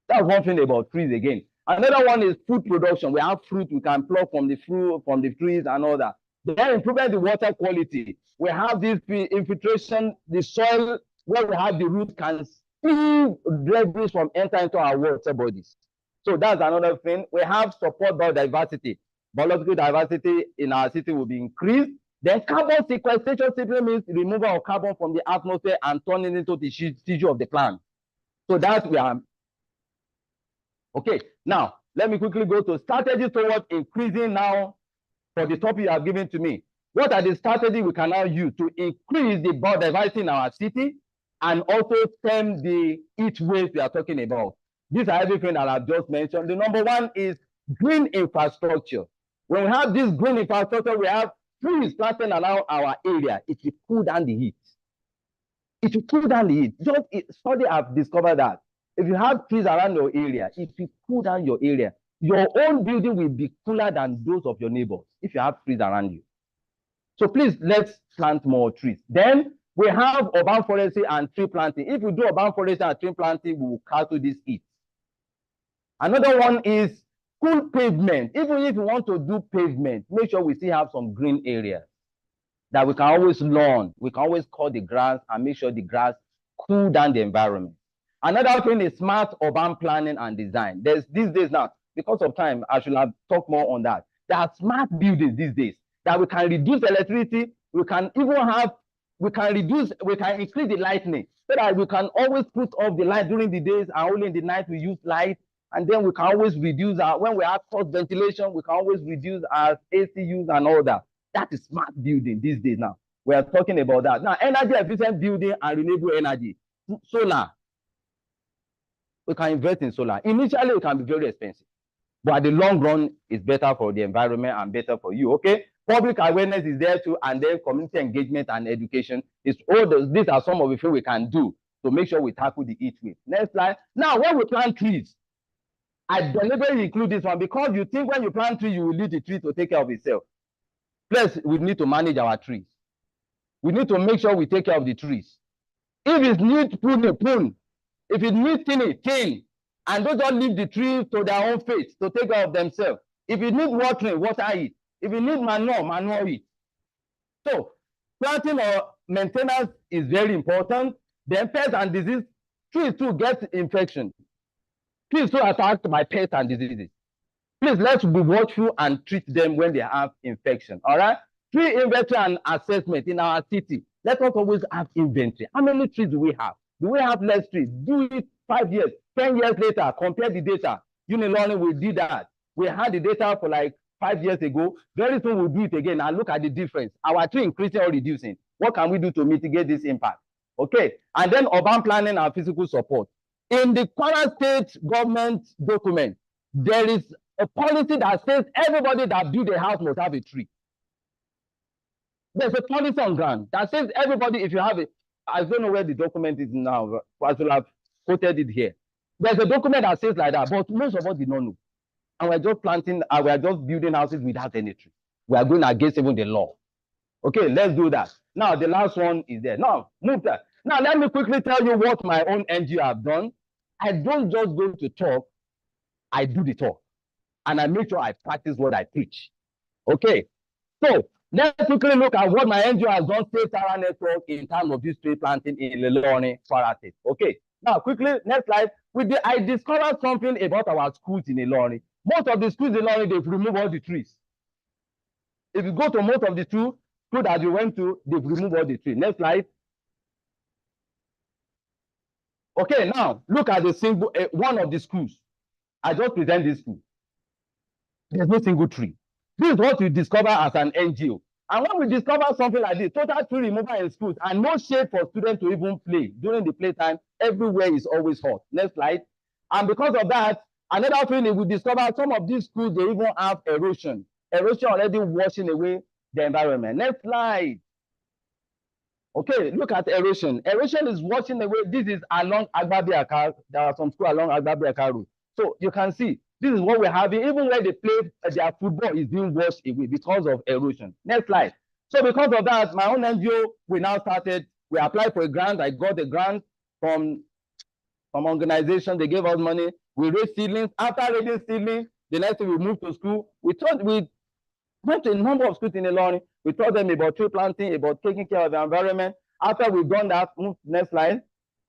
That's one thing about trees again. Another one is food production. We have fruit we can pluck from the fruit, from the trees and all that. Then improving the water quality. We have this infiltration, the soil where we have the root can see debris from entering into our water bodies. So that's another thing. We have support biodiversity. Biological diversity in our city will be increased. Then carbon sequestration simply means removal of carbon from the atmosphere and turning it into the tissue of the plant. So that we are. Okay, now let me quickly go to strategies towards increasing now for the topic you have given to me. What are the strategies we can now use to increase the biodiversity in our city and also stem the heat waves we are talking about? These are everything that I've just mentioned. The number one is green infrastructure. When we have this green infrastructure, we have trees planted around our area. It will cool down the heat. It will cool down the heat. Just study have discovered that. If you have trees around your area, it will cool down your area. Your own building will be cooler than those of your neighbors if you have trees around you. So please, let's plant more trees. Then we have urban forestry and tree planting. If we do urban forestry and tree planting, we will counter this heat. Another one is cool pavement. Even if you want to do pavement, make sure we still have some green areas that we can always lawn. We can always cut the grass and make sure the grass cool down the environment. Another thing is smart urban planning and design. There's these days now, because of time, I should have talked more on that. There are smart buildings these days that we can reduce electricity. We can even have, we can increase the lightning so that we can always put off the light during the days and only in the night we use light. And then we can always reduce our, when we have cross ventilation, we can always reduce our AC use and all that. That is smart building these days now. We are talking about that. Now, energy efficient building and renewable energy. Solar. We can invest in solar. Initially, it can be very expensive. But at the long run, it's better for the environment and better for you, okay? Public awareness is there too, and then community engagement and education. These are some of the things we can do to make sure we tackle the heat wave. Next slide. Now, when we plant trees, I deliberately include this one because you think when you plant trees, you will leave the tree to take care of itself. Plus, we need to manage our trees. We need to make sure we take care of the trees. If it needs pruning, prune. If it needs thinning, thin. And don't just leave the trees to their own fate to take care of themselves. If it needs watering, water it. If it needs manure, manure it. So, planting or maintenance is very important. Then pests and disease, trees too get infection. Trees too attacked by pests and diseases. Please, let's be watchful and treat them when they have infection, all right? Tree inventory and assessment in our city. Let us always have inventory. How many trees do we have? Do we have less trees? Do it 5 years, 10 years later, compare the data. Ilorin will do that. We had the data for like 5 years ago. Very soon we'll do it again and look at the difference. Our tree increasing or reducing. What can we do to mitigate this impact? Okay, and then urban planning and physical support. In the Kwara State government document, there is a policy that says everybody that build a house must have a tree. There's a policy on ground that says everybody, if you have it, I don't know where the document is now, but I will have quoted it here. There's a document that says like that, but most of us did not know. And we're just planting, we are just building houses without any tree. We are going against even the law. Okay, let's do that. Now, the last one is there. Now, move that. Now, let me quickly tell you what my own NGO have done. I don't just go to talk, I do the talk. And I make sure I practice what I preach. Okay, so let's quickly look at what my NGO has done, Safe Tara Network, in terms of this tree planting in Ilorin, Kwara State. Okay, now quickly, next slide. I discovered something about our schools in Ilorin. Most of the schools in Ilorin, they've removed all the trees. If you go to most of the schools that you went to, they've removed all the trees. Next slide. Okay, now look at the single one of the schools. I just present this school. There's no single tree. This is what we discover as an NGO. And when we discover something like this, total tree removal in schools and no shade for students to even play during the playtime, everywhere is always hot. Next slide. And because of that, another thing is we discover some of these schools, they even have erosion. Erosion already washing away the environment. Next slide. Okay, look at erosion. Erosion is washing away. This is along Agbabiaka. There are some schools along Agbabiaka Road. So you can see, this is what we're having. Even when they play, their football is being washed away because of erosion. Next slide. So because of that, my own NGO, we now started, we applied for a grant. I got a grant from some organizations, they gave us money. We raised seedlings. After raising seedlings, the next thing we moved to school. We went to a number of schools in Ilorin. We taught them about tree planting, about taking care of the environment. After we've done that, move to the next slide.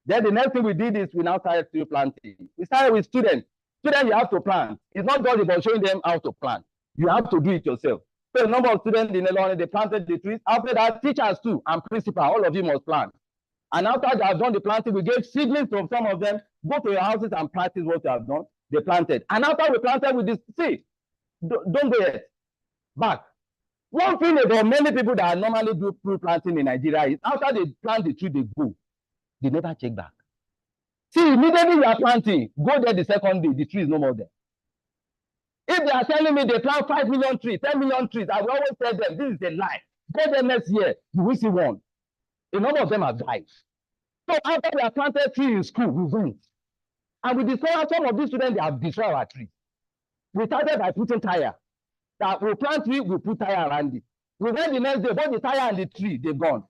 Then the next thing we did is we now started tree planting. We started with students. Students, you have to plant. It's not just about showing them how to plant. You have to do it yourself. So a number of students in Ilorin, they planted the trees. After that, teachers too and principal, all of you must plant. And after they have done the planting, we gave seedlings from some of them, go to your houses and practice what you have done. They planted. And after we planted with this, see, don't go yet. Back. One thing about many people that normally do tree planting in Nigeria is after they plant the tree, they go. They never check back. See, immediately you are planting, go there the second day, the tree is no more there. If they are telling me they plant 5 million trees, 10 million trees, I will always tell them, this is a lie. Go there next year, you will see one. A number of them have died. So after we have planted trees in school, we went. And we discovered some of these students, they have destroyed our trees. We started by putting tire. That we plant tree, we put tire around it. We went the next day, both the tire and the tree, they're gone.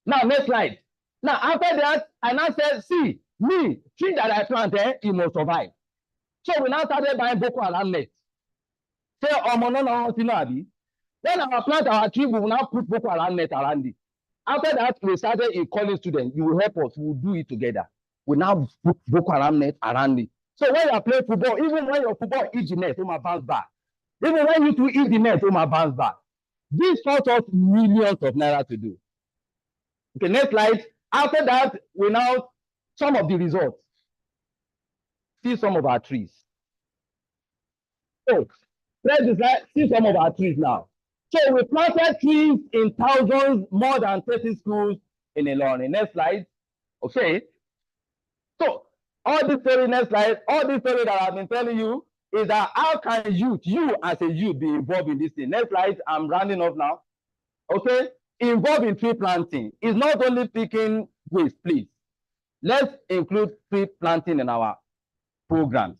Now, next slide. Now, after that, I now said, see, me, tree that I planted, it must survive. So we now started buying Boko Haram nets. Say, when I plant our tree, we will now put Boko Haram net around it. After that, we started in calling students. You will help us. We will do it together. We now put Boko Haram net around it. So when you are playing football, even when your football eats the net, it will bounce back. Even when you two eat the net, it will bounce back. This cost us millions of naira to do. Okay, next slide. After that, we now, some of the results. See some of our trees. So, let's see some of our trees now. So we planted trees in thousands, more than 30 schools in Ilorin. Next slide. Okay. So all this story, next slide, all this story that I've been telling you is that how can you as a youth be involved in this thing? Next slide, I'm rounding off now. Okay. Involved in tree planting is not only picking waste, please. Let's include tree planting in our programs.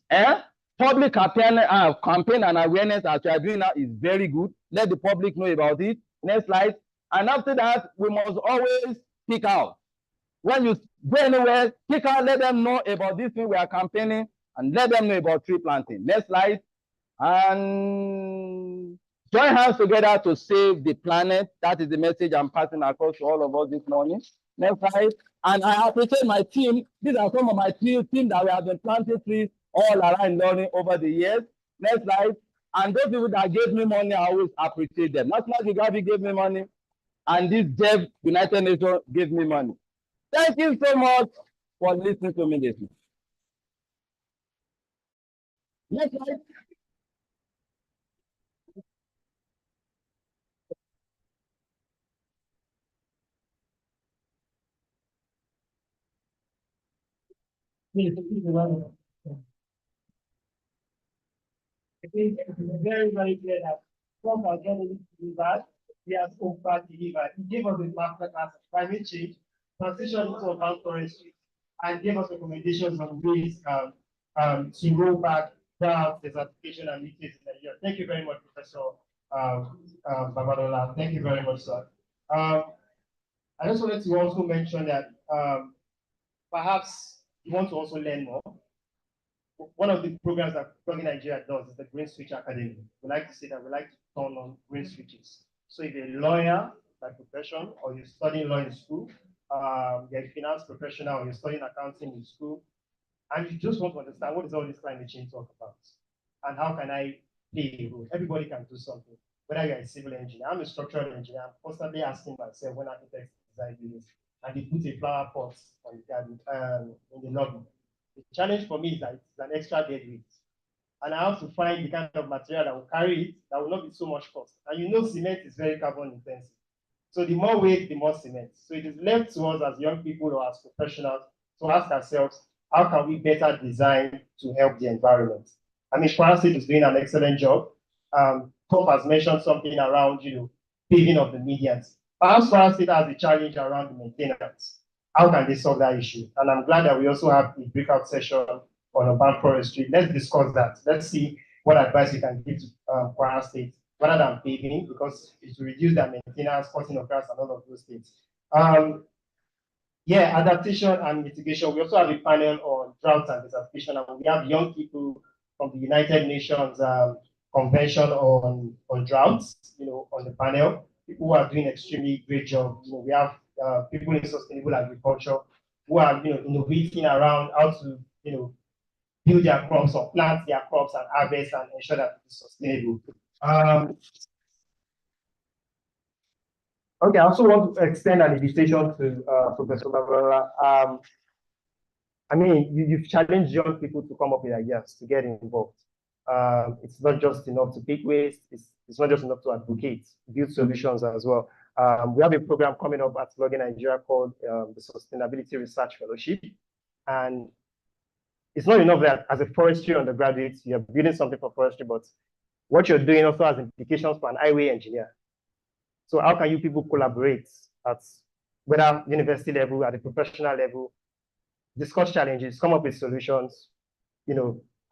Public campaign and awareness as we are doing now is very good. Let the public know about it. Next slide. And after that, we must always speak out. When you go anywhere, speak out, let them know about this thing we are campaigning and let them know about tree planting. Next slide. And join hands together to save the planet. That is the message I'm passing across to all of us this morning. Next slide. And I appreciate my team. These are some of my team that we have been planting trees all around learning over the years. Next slide. And those people that gave me money, I always appreciate them. National Geographic gave me money, and this Jeff United Nations gave me money. Thank you so much for listening to me this morning. Next slide. It is very, very clear that from our journalist delivered, he has over delivered. He gave us a master class of climate change, transition into urban forestry, and gave us recommendations on ways to roll back drought, desertification, and leakage in Nigeria. Thank you very much, Professor Babadola. Thank you very much, sir. I just wanted to also mention that perhaps you want to also learn more. One of the programs that Plugin Nigeria does is the Green Switch Academy. We like to say that we like to turn on green switches. So if you're a lawyer by profession, or you're studying law in school, you're a finance professional, or you're studying accounting in school, and you just want to understand what is all this climate change talk about, and how can I play a role? Everybody can do something. Whether you're a civil engineer, I'm a structural engineer, I'm constantly asking myself when architects design buildings, and they put a flower pot on in the lobby. The challenge for me is that it's an extra dead weight. And I have to find the kind of material that will carry it, that will not be so much cost. And you know, cement is very carbon intensive. So the more weight, the more cement. So it is left to us as young people or as professionals to ask ourselves, how can we better design to help the environment? I mean, Kwara State is doing an excellent job. Top has mentioned something around, paving of the medians. Perhaps Kwara State has a challenge around the maintenance. How can they solve that issue? And I'm glad that we also have a breakout session on urban forestry. Let's discuss that. Let's see what advice we can give to Kwara State rather than paving, because it will reduce their maintenance, cutting of grass, and all of those things. Yeah, adaptation and mitigation. We also have a panel on drought and desertification, and we have young people from the United Nations Convention on droughts, on the panel. People who are doing extremely great job. We have people in sustainable agriculture who are, innovating around how to, build their crops or plant their crops and harvest and ensure that it's sustainable. Okay, I also want to extend an invitation to Professor Barbara. I mean, you've challenged young people to come up with ideas, to get involved. It's not just enough to pick waste, it's not just enough to advocate, build solutions as well. We have a program coming up at Login Nigeria called the Sustainability Research Fellowship. And it's not enough that as a forestry undergraduate, you're building something for forestry, but what you're doing also has implications for an highway engineer. So how can you people collaborate at whether university level, at the professional level, discuss challenges, come up with solutions,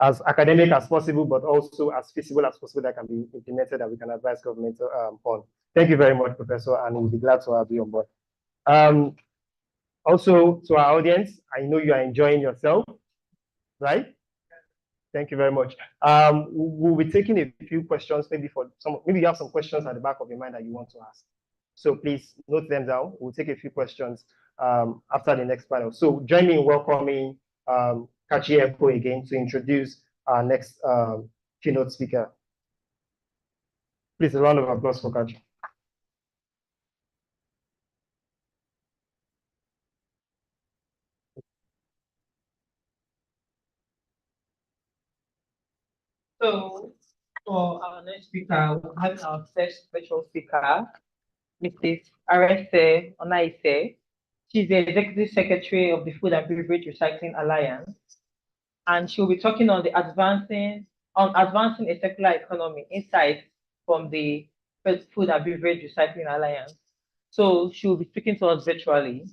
as academic as possible, but also as feasible as possible that can be implemented that we can advise government on. Thank you very much, Professor, and we'll be glad to have you on board. Also, to our audience, I know you are enjoying yourself, right? Thank you very much. We'll be taking a few questions, maybe you have some questions at the back of your mind that you want to ask. So please note them down. We'll take a few questions after the next panel. So join me in welcoming Kachi Eko again to introduce our next keynote speaker. Please, a round of applause for Kachi. So for our next speaker, we have our first special speaker, Mrs. Arese Onaise. She's the Executive Secretary of the Food and Beverage Recycling Alliance, and she'll be talking on advancing a circular economy insights from the Food and Beverage Recycling Alliance. So she'll be speaking to us virtually.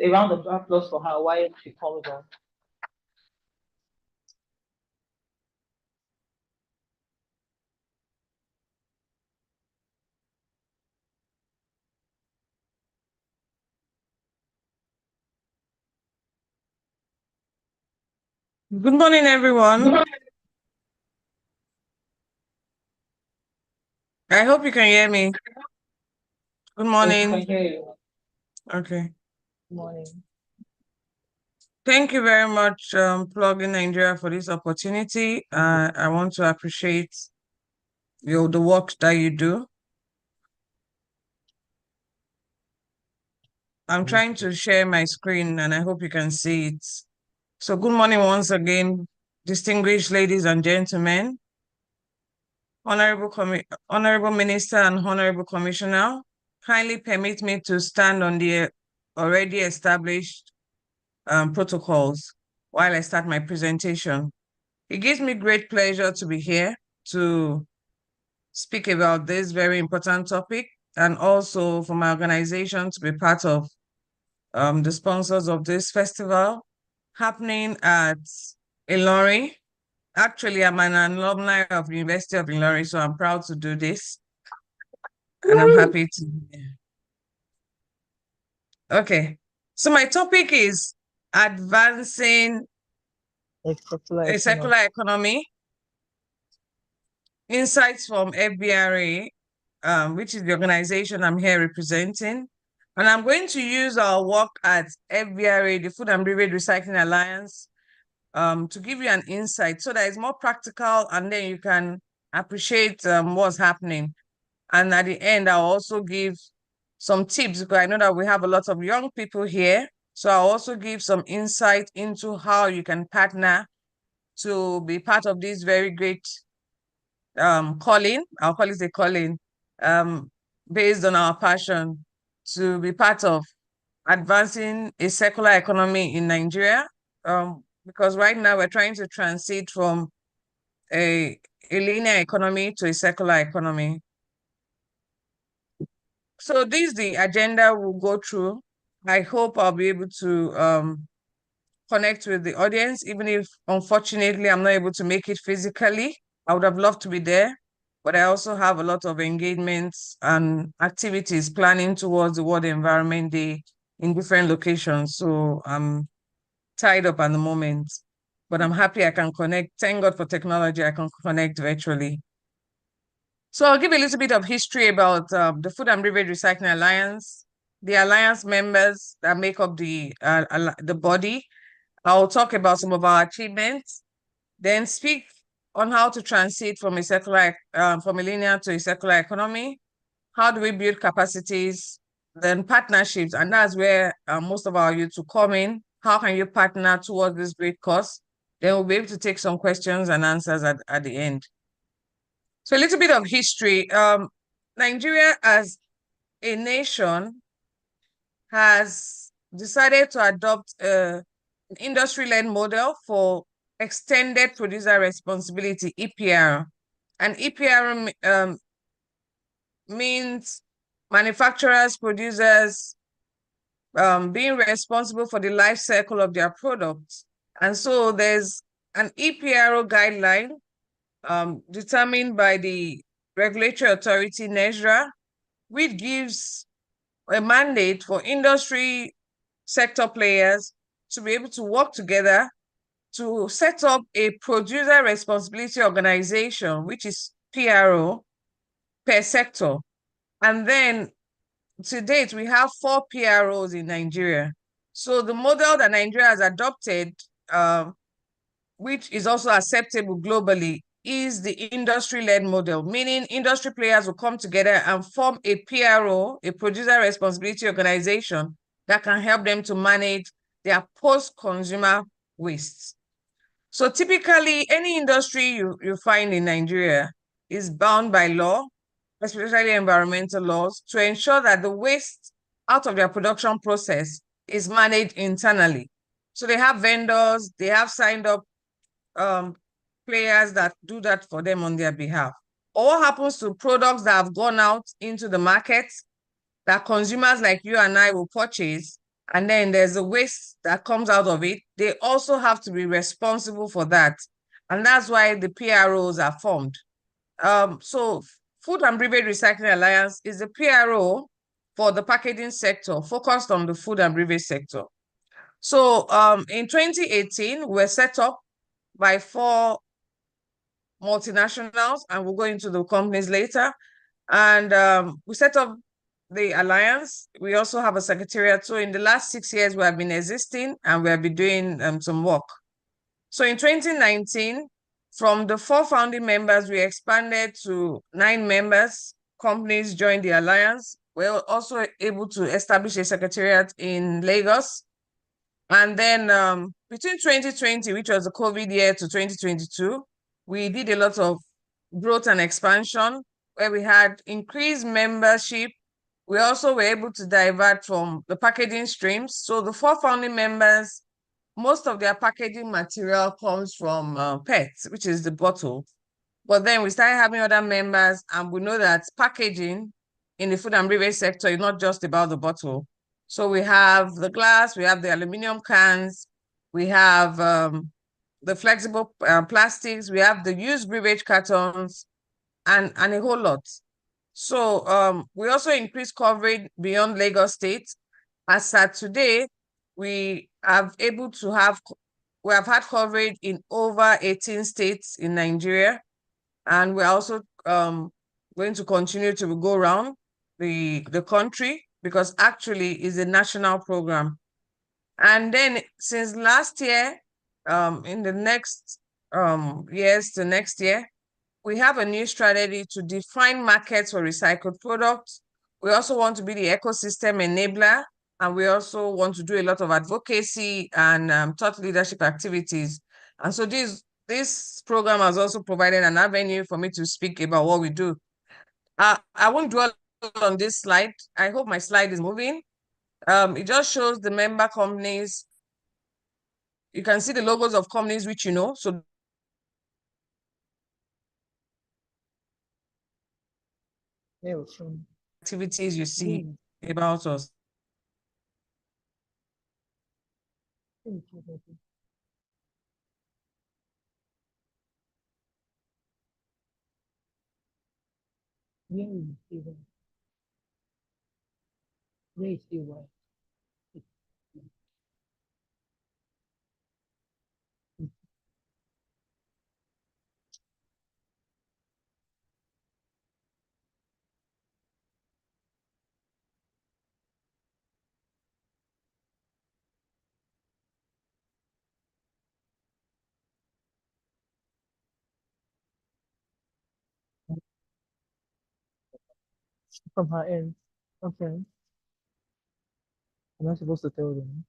A round of applause for her while she comes on. Good morning, everyone. I hope you can hear me. Good morning. Yes, I can hear you. Okay. Good morning. Thank you very much, Plugin Nigeria, for this opportunity. I want to appreciate the work that you do. I'm trying to share my screen, and I hope you can see it. So good morning once again, distinguished ladies and gentlemen, Honorable Minister and Honorable Commissioner. Kindly permit me to stand on the already established protocols while I start my presentation. It gives me great pleasure to be here to speak about this very important topic, and also for my organization to be part of the sponsors of this festival happening at Ilorin. Actually, I'm an alumni of the University of Ilorin, so I'm proud to do this. And I'm happy to be here. Okay, so my topic is advancing a circular economy. Insights from FBRA, which is the organization I'm here representing. And I'm going to use our work at FBRA, the Food and Beverage Recycling Alliance, to give you an insight so that it's more practical and then you can appreciate what's happening. And at the end, I'll also give some tips because I know that we have a lot of young people here. So I'll also give some insight into how you can partner to be part of this very great calling. I'll call it a calling, based on our passion to be part of advancing a circular economy in Nigeria. Because right now we're trying to transit from a linear economy to a circular economy. So this is the agenda we'll go through. I hope I'll be able to connect with the audience, even if unfortunately I'm not able to make it physically. I would have loved to be there, but I also have a lot of engagements and activities planning towards the World Environment Day in different locations. So I'm tied up at the moment, but I'm happy I can connect. Thank God for technology, I can connect virtually. So I'll give a little bit of history about the Food and Beverage Recycling Alliance, the alliance members that make up the body. I'll talk about some of our achievements, then speak on how to transit from from a linear to a circular economy. How do we build capacities? Then partnerships, and that's where most of our youth will come in. How can you partner towards this great cause? Then we'll be able to take some questions and answers at the end. So a little bit of history. Nigeria as a nation has decided to adopt an industry-led model for extended producer responsibility, EPR. And EPR means manufacturers, producers being responsible for the life cycle of their products. And so there's an EPRO guideline determined by the regulatory authority, NESRA, which gives a mandate for industry sector players to be able to work together to set up a producer responsibility organization, which is PRO, per sector. And then to date, we have 4 PROs in Nigeria. So the model that Nigeria has adopted, which is also acceptable globally, is the industry-led model, meaning industry players will come together and form a PRO, a producer responsibility organization, that can help them to manage their post-consumer waste. So typically, any industry you find in Nigeria is bound by law, especially environmental laws, to ensure that the waste out of their production process is managed internally. So they have vendors, they have signed up players that do that for them on their behalf. Or what happens to products that have gone out into the market that consumers like you and I will purchase, and then there's a waste that comes out of it? They also have to be responsible for that. And that's why the PROs are formed. So Food and Beverage Recycling Alliance is a PRO for the packaging sector, focused on the food and beverage sector. So in 2018, we were set up by 4 multinationals, and we'll go into the companies later. And we set up the alliance. We also have a secretariat. So in the last 6 years, we have been existing and we have been doing some work. So in 2019, from the 4 founding members, we expanded to 9 members. Companies joined the alliance. We were also able to establish a secretariat in Lagos. And then between 2020, which was the COVID year, to 2022, we did a lot of growth and expansion where we had increased membership. We also were able to divert from the packaging streams. So the 4 founding members, most of their packaging material comes from PET, which is the bottle. But then we started having other members, and we know that packaging in the food and beverage sector is not just about the bottle. So we have the glass, we have the aluminum cans, we have the flexible plastics, we have the used beverage cartons, and a whole lot. So we also increased coverage beyond Lagos State. As at today, we have had coverage in over 18 states in Nigeria. And we're also going to continue to go around the country, because actually it's a national program. And then since last year, in the next years to next year, we have a new strategy to define markets for recycled products. We also want to be the ecosystem enabler, and we also want to do a lot of advocacy and thought leadership activities. And so this program has also provided an avenue for me to speak about what we do. I won't dwell on this slide. I hope my slide is moving. It just shows the member companies. You can see the logos of companies which you know. So activities you see about us. From her end. Okay. Am I supposed to tell them?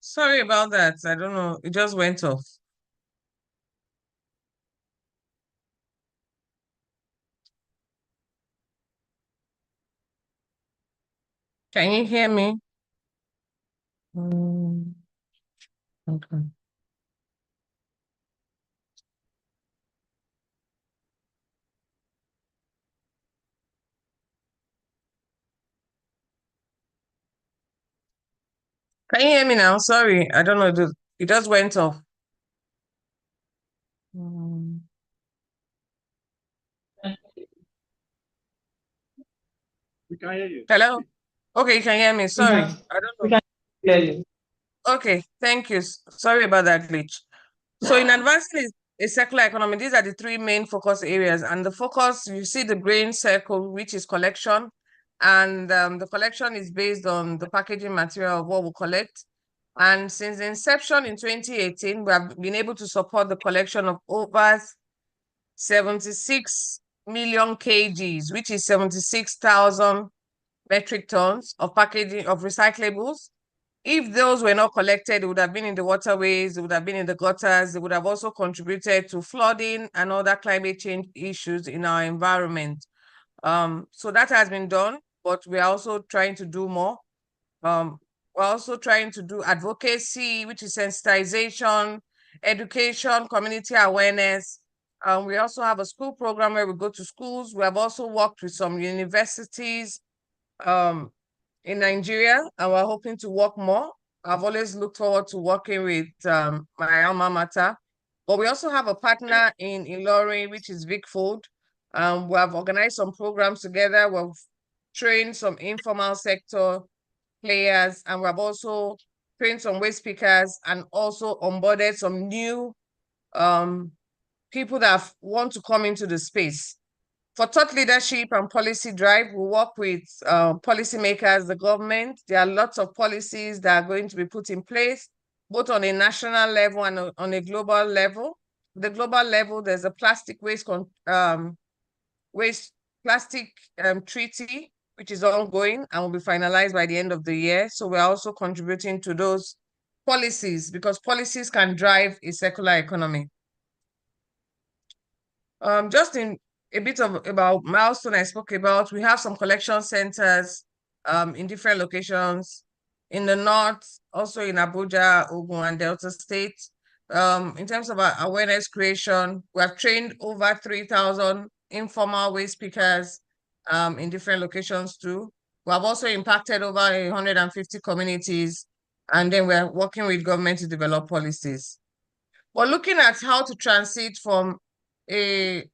Sorry about that. I don't know. It just went off. Can you hear me? Okay. Can you hear me now? Sorry, I don't know. It just went off. We can hear you. Hello? Okay, you can hear me. Sorry. can- I don't We know. can hear you. Okay, thank you. Sorry about that glitch. So in advancing a circular economy, these are the three main focus areas. And the focus, you see the green circle, which is collection. And the collection is based on the packaging material of what we collect. And since the inception in 2018, we have been able to support the collection of over 76 million kgs, which is 76,000 metric tons of packaging of recyclables. If those were not collected, it would have been in the waterways, it would have been in the gutters, it would have also contributed to flooding and other climate change issues in our environment. So that has been done, but we're also trying to do more. We're also trying to do advocacy, which is sensitization, education, community awareness. We also have a school program where we go to schools. We have also worked with some universities in Nigeria, and we're hoping to work more. I've always looked forward to working with my alma mater. But we also have a partner in Ilorin, which is Vic Food. We have organized some programs together. We've trained some informal sector players, and we have also trained some waste pickers and also onboarded some new people that want to come into the space. For thought leadership and policy drive, we work with policymakers, the government. There are lots of policies that are going to be put in place, both on a national level and on a global level. The global level, there's a plastic waste plastic treaty, which is ongoing and will be finalized by the end of the year. So we're also contributing to those policies because policies can drive a circular economy. Just in a bit of about milestone I spoke about, we have some collection centers in different locations in the north, also in Abuja, Ogun, and Delta State. In terms of our awareness creation, we have trained over 3,000 informal waste pickers in different locations too. We have also impacted over 150 communities, and then we're working with government to develop policies. But looking at how to transit from a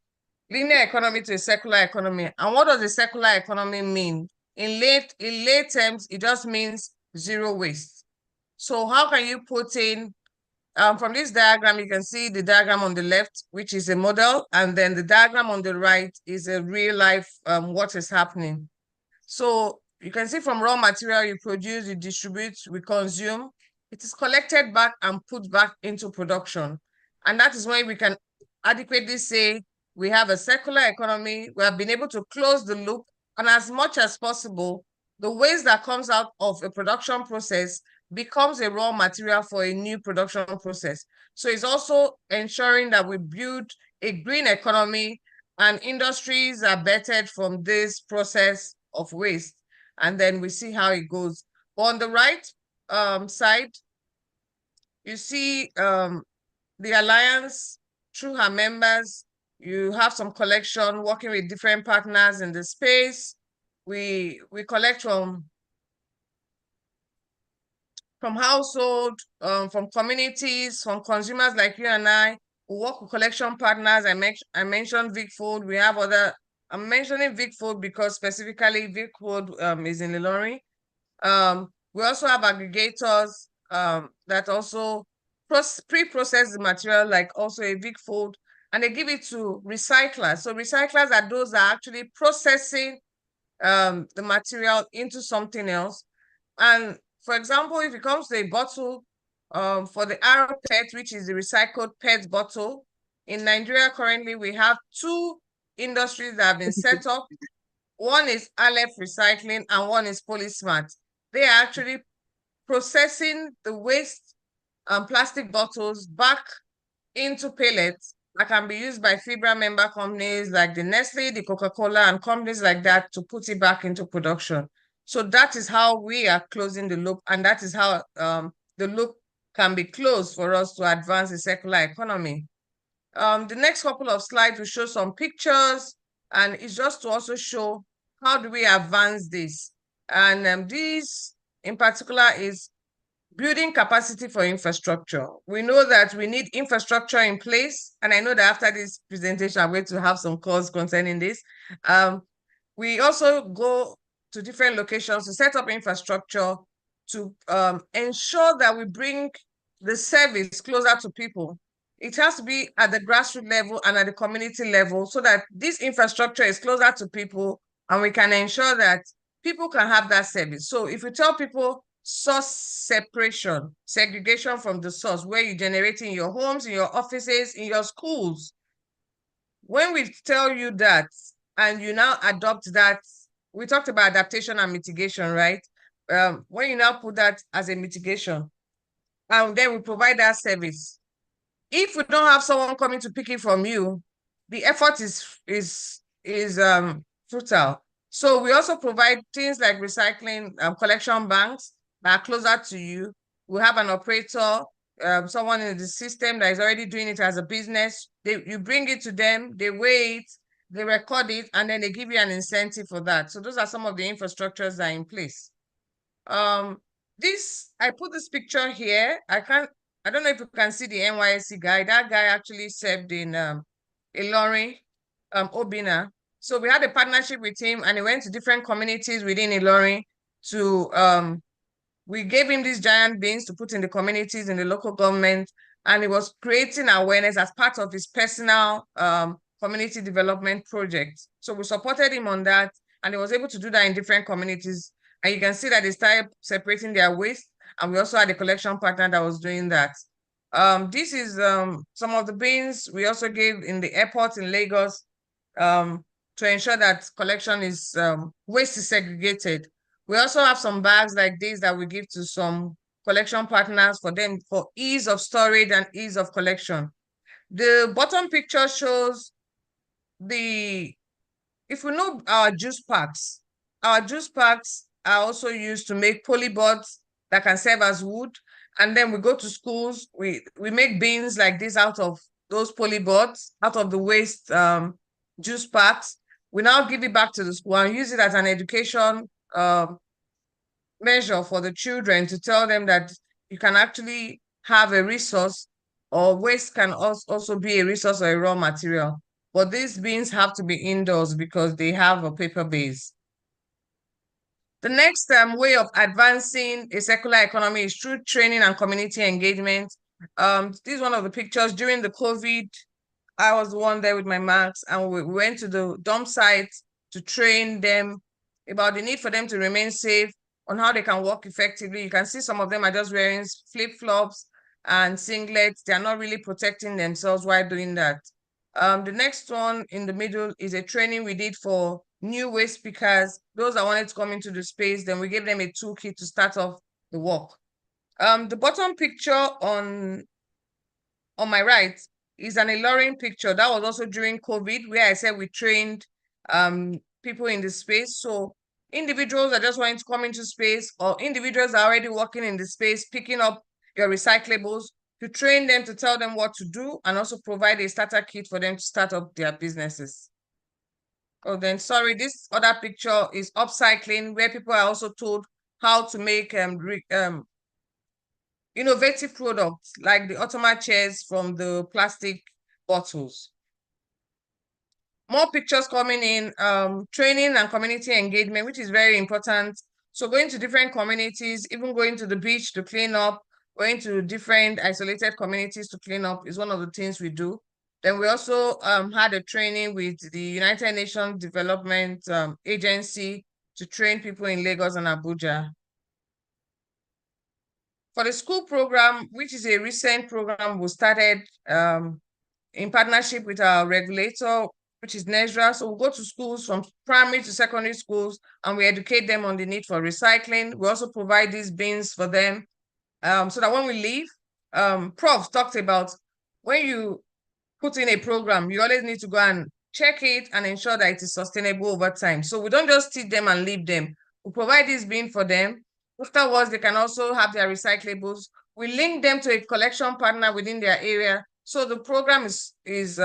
linear economy to a circular economy, and what does a circular economy mean? In lay terms, it just means zero waste. So how can you put in, from this diagram, you can see the diagram on the left, which is a model, and then the diagram on the right is a real life, what is happening. So you can see from raw material you produce, you distribute, we consume, it is collected back and put back into production. And that is why we can adequately say we have a circular economy. We have been able to close the loop, and as much as possible, the waste that comes out of a production process becomes a raw material for a new production process. So it's also ensuring that we build a green economy and industries are bettered from this process of waste. And then we see how it goes. But on the right side, you see the Alliance through her members. You have some collection working with different partners in the space. We collect from household, from communities, from consumers like you and I. We work with collection partners. I mentioned Vic Food. We have other. I'm mentioning Vic Food because specifically Vic Food is in Ilorin. We also have aggregators that also pre-process the material, like also a Vic Food, and they give it to recyclers. So recyclers are those that are actually processing the material into something else. And for example, if it comes to a bottle for the Arrow PET, which is the recycled PET bottle, in Nigeria currently we have 2 industries that have been set up. One is Aleph Recycling and one is Polysmart. They are actually processing the waste plastic bottles back into pellets that can be used by FIBRA member companies like the Nestle, the Coca-Cola, and companies like that to put it back into production. So that is how we are closing the loop, and that is how the loop can be closed for us to advance the circular economy. The next couple of slides will show some pictures, and it's just to also show how do we advance this. And this in particular is building capacity for infrastructure. We know that we need infrastructure in place, and I know that after this presentation, I'm going to have some calls concerning this. We also go to different locations to set up infrastructure to ensure that we bring the service closer to people. It has to be at the grassroots level and at the community level so that this infrastructure is closer to people and we can ensure that people can have that service. So if you tell people source separation, segregation from the source, where you generate in your homes, in your offices, in your schools, when we tell you that and you now adopt that, we talked about adaptation and mitigation, right? When you now put that as a mitigation, and then we provide that service, if we don't have someone coming to pick it from you, the effort is futile. So we also provide things like recycling collection banks that are closer to you. We have an operator, someone in the system that is already doing it as a business. You bring it to them, they weigh it, they record it, and then they give you an incentive for that. So those are some of the infrastructures that are in place. I put this picture here. I don't know if you can see the NYSC guy. That guy actually served in Ilorin, Obina. So we had a partnership with him, and he went to different communities within Ilorin to we gave him these giant bins to put in the communities, in the local government, and he was creating awareness as part of his personal community development project. So we supported him on that, and he was able to do that in different communities. And you can see that they started separating their waste, and we also had a collection partner that was doing that. This is some of the bins we also gave in the airport in Lagos to ensure that collection is waste is segregated. We also have some bags like this that we give to some collection partners for them for ease of storage and ease of collection. The bottom picture shows if we know our juice packs are also used to make polyboards that can serve as wood. And then we go to schools, we make bins like this out of those polyboards, out of the waste juice packs. We now give it back to the school and use it as an education measure for the children to tell them that you can actually have a resource, or waste can also be a resource or a raw material. But these bins have to be indoors because they have a paper base. The next way of advancing a circular economy is through training and community engagement. This is one of the pictures during the COVID. I was the one there with my marks, and we went to the dump site to train them about the need for them to remain safe, on how they can work effectively. You can see some of them are just wearing flip-flops and singlets. They are not really protecting themselves while doing that. The next one in the middle is a training we did for new waste pickers, those that wanted to come into the space. Then we gave them a toolkit to start off the work. The bottom picture on my right is an Ilorin picture. That was also during COVID, where I said we trained people in the space. So individuals that just wanting to come into space, or individuals that are already working in the space, picking up your recyclables, to train them, to tell them what to do, and also provide a starter kit for them to start up their businesses. Oh, then sorry, this other picture is upcycling, where people are also told how to make innovative products like the Ottoman chairs from the plastic bottles. More pictures coming in, training and community engagement, which is very important. So going to different communities, even going to the beach to clean up, going to different isolated communities to clean up is one of the things we do. Then we also had a training with the United Nations Development Agency to train people in Lagos and Abuja. For the school program, which is a recent program we started in partnership with our regulator, which is NESRA. So we'll go to schools from primary to secondary schools, and we educate them on the need for recycling. We also provide these bins for them so that when we leave, Prof talked about when you put in a program, you always need to go and check it and ensure that it is sustainable over time. So we don't just teach them and leave them. We provide this bin for them. Afterwards, they can also have their recyclables. We link them to a collection partner within their area. So the program is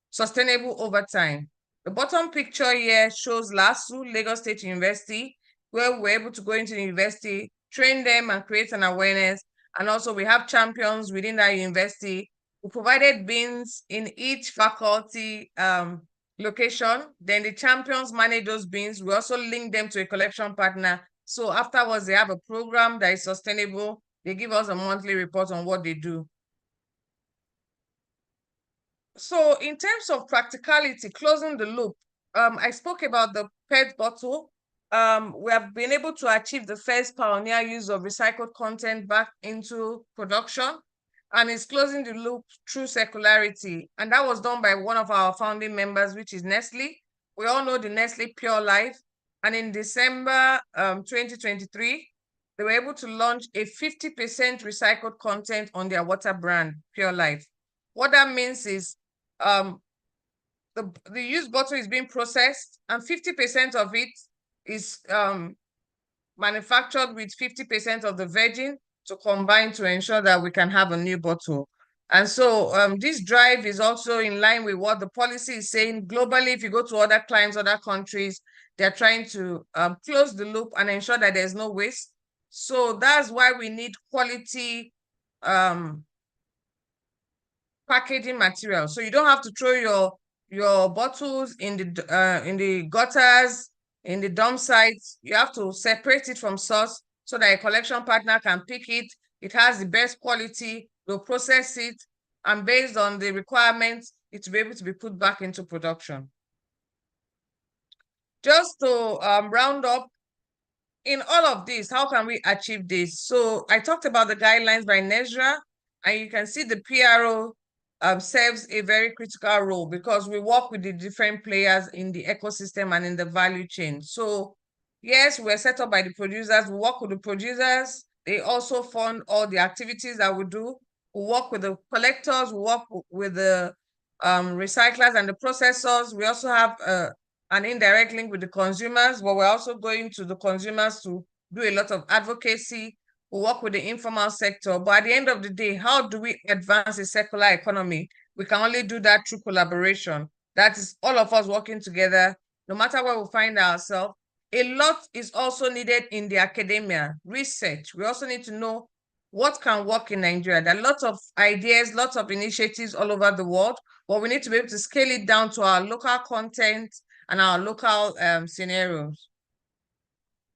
sustainable over time. The bottom picture here shows LASU, Lagos State University, where we're able to go into the university, train them and create an awareness. And also we have champions within that university. We provided bins in each faculty location. Then the champions manage those bins. We also link them to a collection partner. So afterwards, they have a program that is sustainable. They give us a monthly report on what they do. So in terms of practicality, closing the loop, I spoke about the PET bottle. We have been able to achieve the first pioneer use of recycled content back into production, and it's closing the loop through circularity. And that was done by one of our founding members, which is Nestle. We all know the Nestle Pure Life. And in December 2023, they were able to launch a 50% recycled content on their water brand, Pure Life. What that means is the used bottle is being processed, and 50% of it is manufactured with 50% of the virgin to combine to ensure that we can have a new bottle. And so this drive is also in line with what the policy is saying globally. If you go to other clients, other countries, they're trying to close the loop and ensure that there's no waste. So that's why we need quality packaging material. So you don't have to throw your bottles in the gutters, in the dump sites. You have to separate it from source so that a collection partner can pick it. It has the best quality, they'll process it, and based on the requirements, it will be able to be put back into production. Just to round up, in all of this, how can we achieve this? So I talked about the guidelines by NESRA, and you can see the PRO serves a very critical role because we work with the different players in the ecosystem and in the value chain. So yes, we're set up by the producers. We work with the producers. They also fund all the activities that we do. We work with the collectors. We work with the recyclers and the processors. We also have an indirect link with the consumers, but we're also going to the consumers to do a lot of advocacy. We work with the informal sector. But at the end of the day, how do we advance a circular economy? We can only do that through collaboration. That is all of us working together, no matter where we find ourselves. A lot is also needed in the academia, research. We also need to know what can work in Nigeria. There are lots of ideas, lots of initiatives all over the world, but we need to be able to scale it down to our local content and our local scenarios.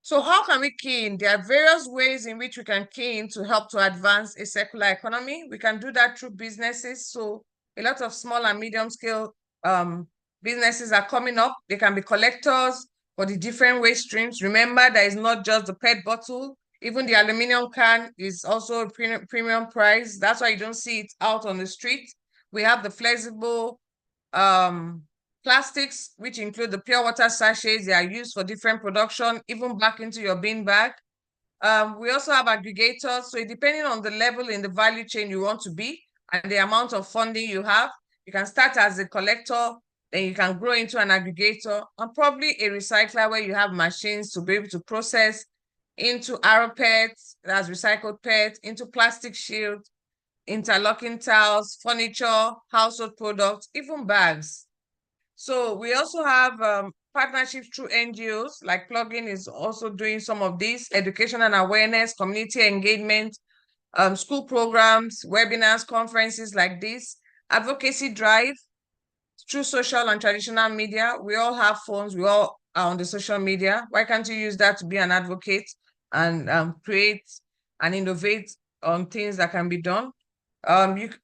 So how can we key in? There are various ways in which we can key in to help to advance a circular economy. We can do that through businesses. So a lot of small and medium scale businesses are coming up. They can be collectors, for the different waste streams. Remember, there is not just the PET bottle. Even the aluminum can is also a premium price. That's why you don't see it out on the street. We have the flexible plastics, which include the pure water sachets. They are used for different production, even back into your bin bag. We also have aggregators. So depending on the level in the value chain you want to be and the amount of funding you have, you can start as a collector, then you can grow into an aggregator and probably a recycler where you have machines to be able to process into arrow PET, that's recycled PET, into plastic shield, interlocking tiles, furniture, household products, even bags. So we also have partnerships through NGOs, like Plugin is also doing some of this, education and awareness, community engagement, school programs, webinars, conferences like this, advocacy drive through social and traditional media. We all have phones, we all are on the social media. Why can't you use that to be an advocate and create and innovate on things that can be done?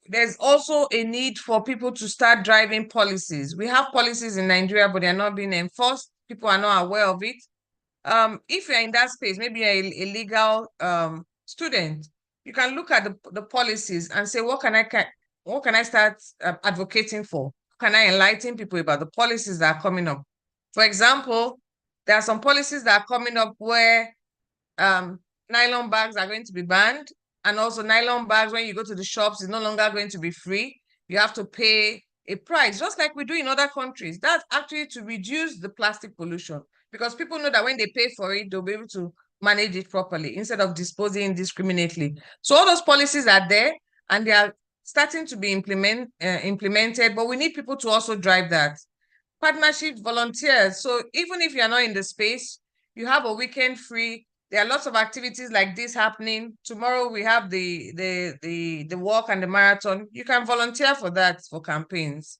There's also a need for people to start driving policies. We have policies in Nigeria, but they're not being enforced. People are not aware of it. If you're in that space, maybe you're a legal student, you can look at the policies and say, what can I start advocating for? Can I enlighten people about the policies that are coming up? For example, there are some policies that are coming up where nylon bags are going to be banned. And also nylon bags, when you go to the shops, is no longer going to be free. You have to pay a price, just like we do in other countries. That's actually to reduce the plastic pollution, because people know that when they pay for it, they'll be able to manage it properly instead of disposing indiscriminately. So all those policies are there and they are starting to be implemented, but we need people to also drive that. Partnership, volunteers. So even if you're not in the space, you have a weekend free. There are lots of activities like this happening. Tomorrow we have the walk and the marathon. You can volunteer for that, for campaigns.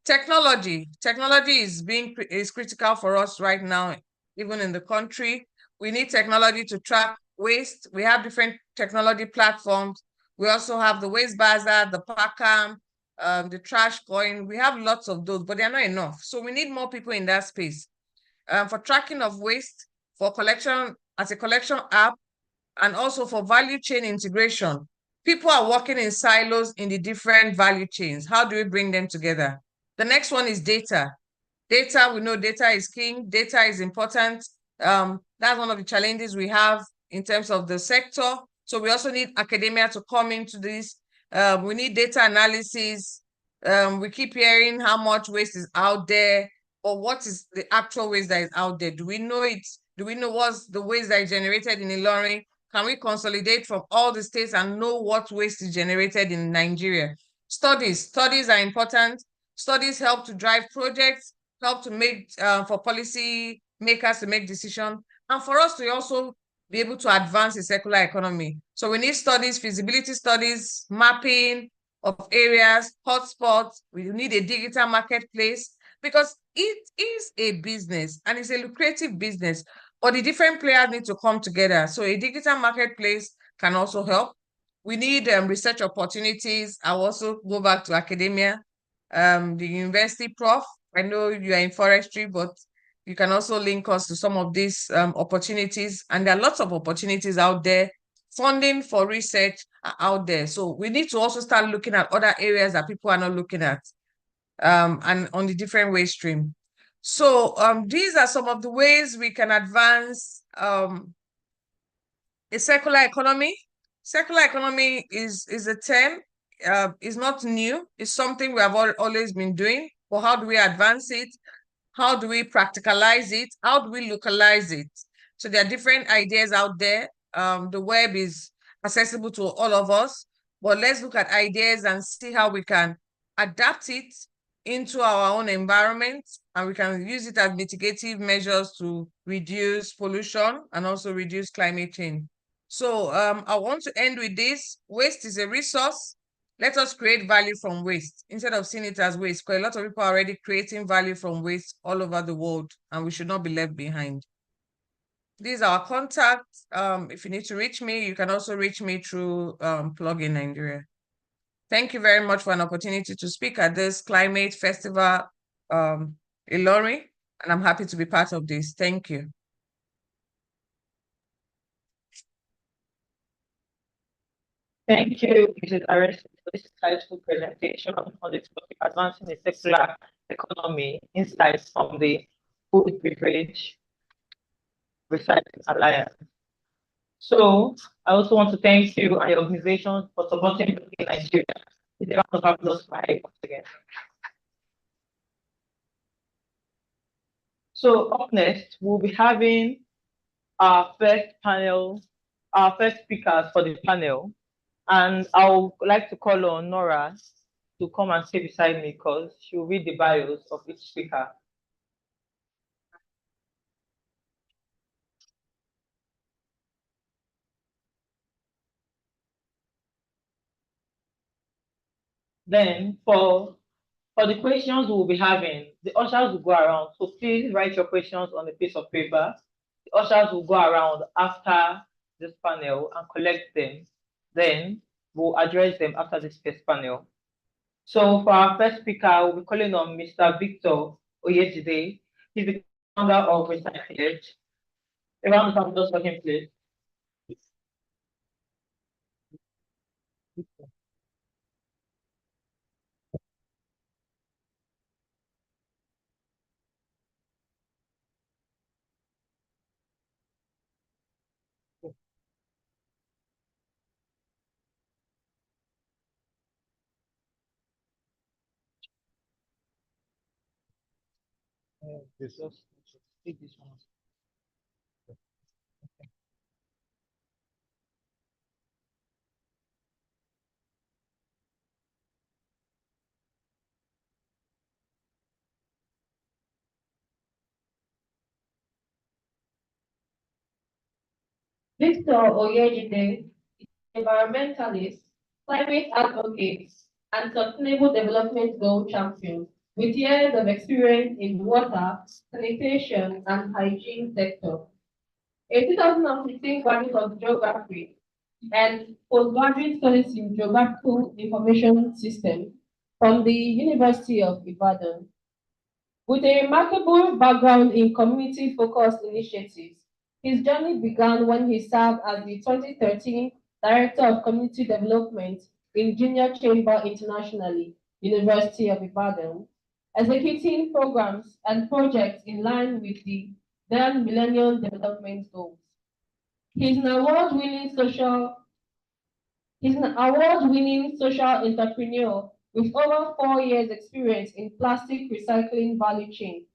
Technology is critical for us right now, even in the country. We need technology to track waste. We have different technology platforms. We also have the Waste Bazaar, the Packham, the Trash Coin. We have lots of those, but they're not enough. So we need more people in that space. For tracking of waste, for collection, as a collection app, and also for value chain integration. People are working in silos in the different value chains. How do we bring them together? The next one is data. Data, we know data is king. Data is important. That's one of the challenges we have in terms of the sector. So we also need academia to come into this. We need data analysis. We keep hearing how much waste is out there, or what is the actual waste that is out there. Do we know it? Do we know what's the waste that is generated in Ilorin? Can we consolidate from all the states and know what waste is generated in Nigeria? Studies are important. Studies help to drive projects, help to make, for policy makers to make decisions, and for us to also be able to advance the circular economy. So we need studies, feasibility studies, mapping of areas, hotspots. We need a digital marketplace, because it is a business and it's a lucrative business, but the different players need to come together. So a digital marketplace can also help. We need research opportunities. I'll also go back to academia. The university prof, I know you are in forestry, but you can also link us to some of these opportunities. And there are lots of opportunities out there. Funding for research are out there. So we need to also start looking at other areas that people are not looking at, and on the different waste stream. So these are some of the ways we can advance a circular economy. Circular economy is a term. It's not new. It's something we have always been doing. But how do we advance it? How do we practicalize it? How do we localize it? So there are different ideas out there. The web is accessible to all of us, but let's look at ideas and see how we can adapt it into our own environment, and we can use it as mitigative measures to reduce pollution and also reduce climate change. So I want to end with this. Waste is a resource. Let us create value from waste instead of seeing it as waste, because a lot of people are already creating value from waste all over the world, and we should not be left behind. These are our contacts. If you need to reach me, you can also reach me through Plugin Nigeria. Thank you very much for an opportunity to speak at this climate festival, Ilorin. and I'm happy to be part of this. Thank you. Thank you, Mrs. Arrest, for this insightful presentation on the topic advancing a circular economy, insights from the Food Beverage Recycling Alliance. So I also want to thank you and your organization for supporting in Nigeria. It's a round of applause for once again. So up next, we'll be having our first speakers for the panel. And I would like to call on Nora to come and sit beside me because she'll read the bios of each speaker. Then for the questions we'll be having, the ushers will go around. So please write your questions on a piece of paper. The ushers will go around after this panel and collect them. Then we'll address them after this first panel. So for our first speaker, we'll be calling on Mr. Victor Oyejide. He's the founder of Recyclage. A round of applause for him, please. Victor Oyejide is an environmentalist, climate advocate, and sustainable development goal champion with years of experience in water, sanitation, and hygiene sector. A 2015 graduate of geography and postgraduate studies in geographical information system from the University of Ibadan. With a remarkable background in community-focused initiatives, his journey began when he served as the 2013 Director of Community Development in Junior Chamber Internationally, University of Ibadan, executing programs and projects in line with the then Millennium Development Goals. He's an award-winning social entrepreneur with over 4 years experience in plastic recycling value chain.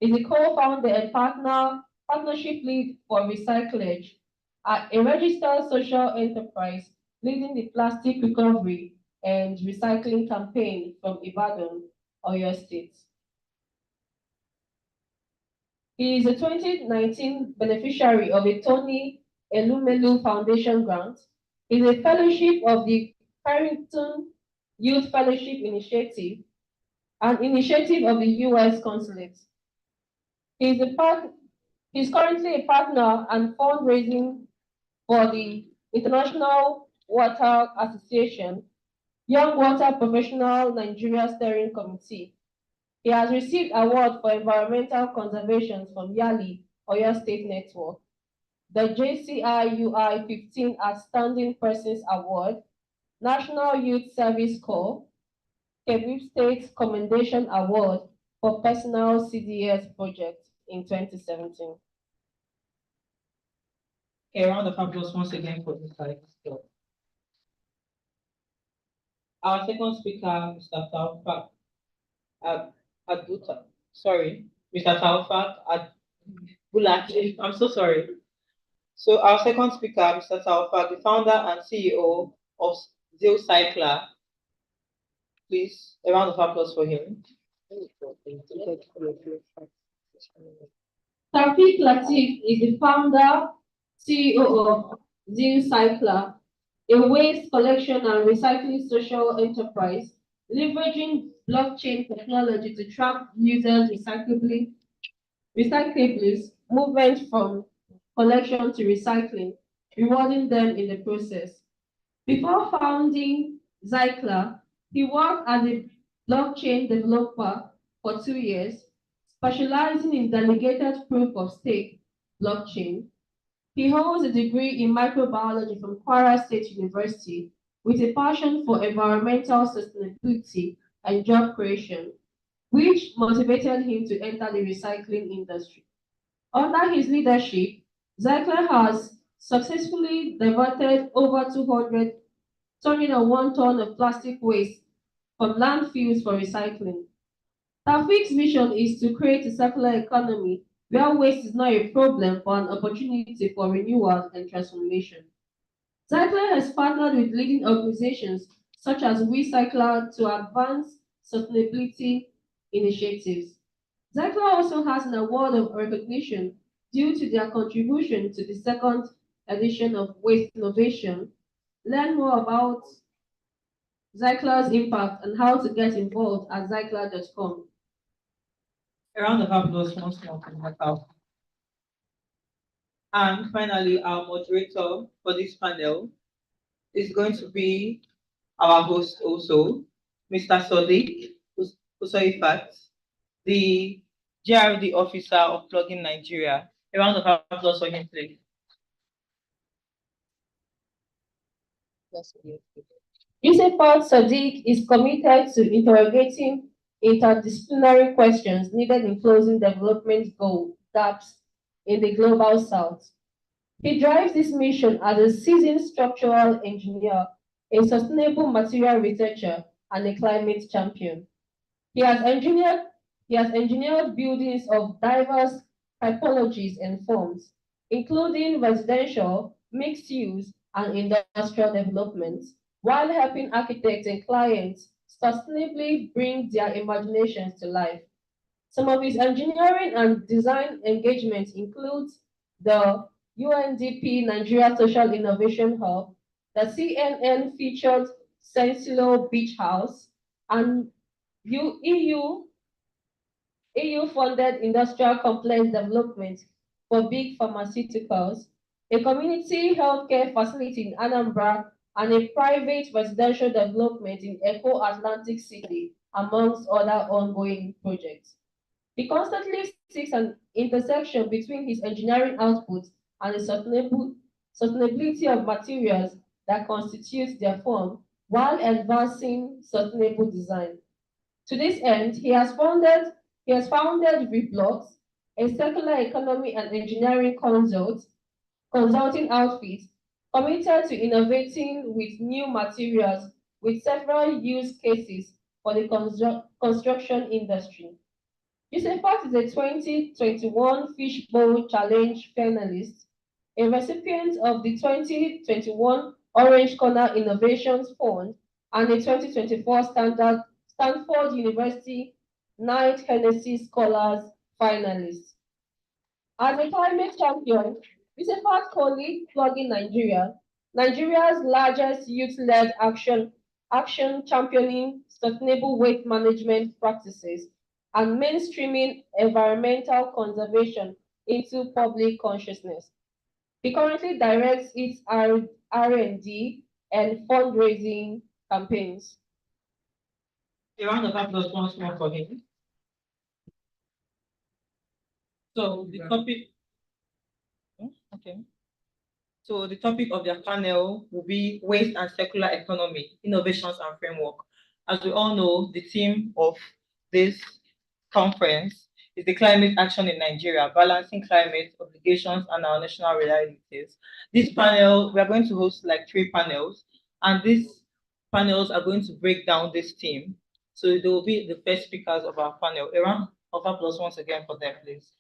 Is a co-founder and partnership lead for Recyclage, a registered social enterprise leading the plastic recovery and recycling campaign from Ibadan, Oyo State. He is a 2019 beneficiary of a Tony Elumelu Foundation grant. He is a fellowship of the Carrington Youth Fellowship Initiative, an initiative of the U.S. Consulate. He is currently a partner and fundraising for the International Water Association, Young Water Professional Nigeria Steering Committee. He has received awards for environmental conservation from YALI, Oyo State Network, the JCI 15 Outstanding Persons Award, National Youth Service Corps, Kebbi State Commendation Award for Personal CDS Project in 2017. A round of applause once again for this side. Our second speaker, Mr. Taufak Aduta. Sorry, Mr. Taufak Bulaki. I'm so sorry. So our second speaker, Mr. Taufak, the founder and CEO of Zeal Cycler. Please, a round of applause for him. Tawfiq Latif is the founder, CEO of Zeal Cycler, a waste collection and recycling social enterprise, leveraging blockchain technology to track users' recyclables movement from collection to recycling, rewarding them in the process. Before founding Cycler, he worked as a blockchain developer for 2 years, specializing in delegated proof of stake blockchain. He holds a degree in microbiology from Kwara State University with a passion for environmental sustainability and job creation, which motivated him to enter the recycling industry. Under his leadership, Zycler has successfully diverted over 201 tons of plastic waste from landfills for recycling. Tafik's vision is to create a circular economy where waste is not a problem but an opportunity for renewal and transformation. Zycler has partnered with leading organizations such as Recycler to advance sustainability initiatives. Zycler also has an award of recognition due to their contribution to the second edition of Waste Innovation. Learn more about Zycler's impact and how to get involved at zycler.com. A round of applause once more for Zycler. And finally, our moderator for this panel is going to be our host also, Mr. Sodiq Usoifat, the GRD officer of Plugin Nigeria. A round of applause for him, please. Yusufat Sadiq is committed to interrogating interdisciplinary questions needed in closing development goal gaps in the global south. He drives this mission as a seasoned structural engineer, a sustainable material researcher, and a climate champion. He has engineered buildings of diverse typologies and forms, including residential, mixed use, and industrial developments, while helping architects and clients sustainably bring their imaginations to life. Some of his engineering and design engagements include the UNDP Nigeria Social Innovation Hub, the CNN-featured Sensilo Beach House, and EU-funded industrial complex development for big pharmaceuticals, a community healthcare facility in Anambra, and a private residential development in Echo Atlantic City, amongst other ongoing projects. He constantly seeks an intersection between his engineering output and the sustainability of materials that constitute their form while advancing sustainable design. To this end, he has founded Reblocks, a circular economy and engineering consulting outfit committed to innovating with new materials with several use cases for the construction industry. Yusufat is a 2021 Fishbowl Challenge finalist, a recipient of the 2021 Orange Corner Innovations Fund and a 2024 Stanford University Knight Hennessy Scholars finalist. As a climate champion, Yusufat co-leads Plugin Nigeria, Nigeria's largest youth-led action championing sustainable waste management practices and mainstreaming environmental conservation into public consciousness. He currently directs its R&D and fundraising campaigns. A round of applause once more for him. So the topic, okay. So the topic of their panel will be waste and circular economy, innovations and framework. As we all know, the theme of this conference is the climate action in Nigeria, balancing climate obligations and our national realities. This panel, we are going to host like 3 panels, and these panels are going to break down this theme. So they will be the first speakers of our panel. A round of applause once again for them, please.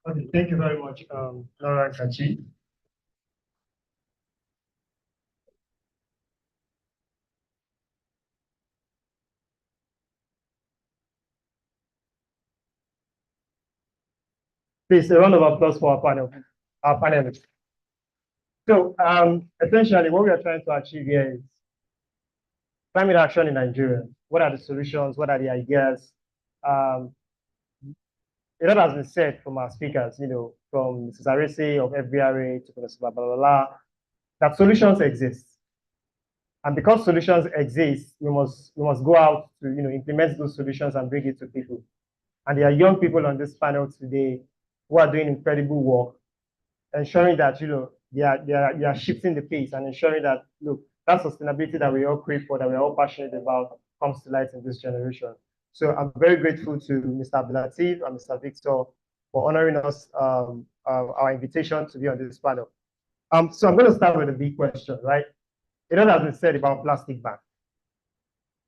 Okay, thank you very much, Laura Kachi. Please, a round of applause for our panelists. So, essentially, what we are trying to achieve here is climate action in Nigeria. What are the solutions? What are the ideas? a lot has been said from our speakers, from Mrs. Arese of FBRA to Professor blah, blah, blah, blah, that solutions exist. And because solutions exist, we must go out to implement those solutions and bring it to people. And there are young people on this panel today who are doing incredible work, ensuring that they are shifting the pace and ensuring that that sustainability that we all crave for, that we're all passionate about, comes to light in this generation. So I'm very grateful to Mr. Abdulateef and Mr. Victor for honoring us our invitation to be on this panel. So I'm going to start with a big question, right? A lot has been said about plastic ban.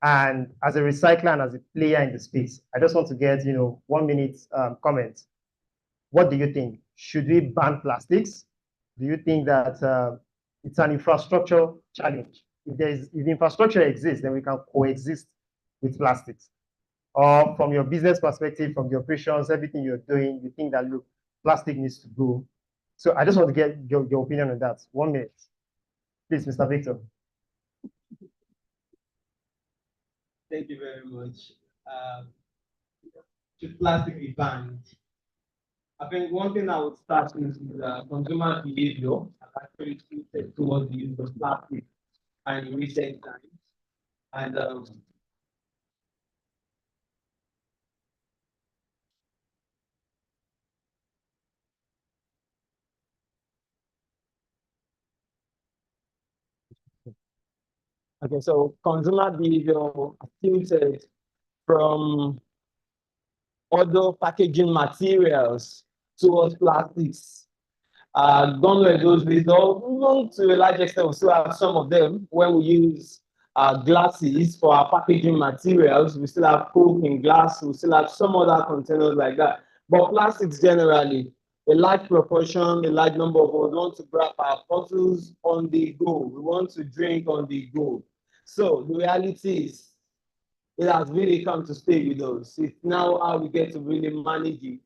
And as a recycler and as a player in the space, I just want to get 1 minute comment. What do you think? Should we ban plastics? Do you think that it's an infrastructure challenge? If the infrastructure exists, then we can coexist with plastics. Or from your business perspective, from the operations, everything you're doing, you think that plastic needs to go. So I just want to get your opinion on that. 1 minute. Please, Mr. Victor. Thank you very much. Should plastic be banned? I think one thing I would start with is consumer behavior actually shifted towards the use of plastic and in recent times. And okay, so consumer behavior tilted from other packaging materials towards plastics. Gone were those days, though, to a large extent, we still have some of them when we use glasses for our packaging materials. We still have Coke in glass, we still have some other containers like that. But plastics generally, a large proportion, a large number of us want to grab our bottles on the go. We want to drink on the go. So the reality is, it has really come to stay with us. It's now how we get to really manage it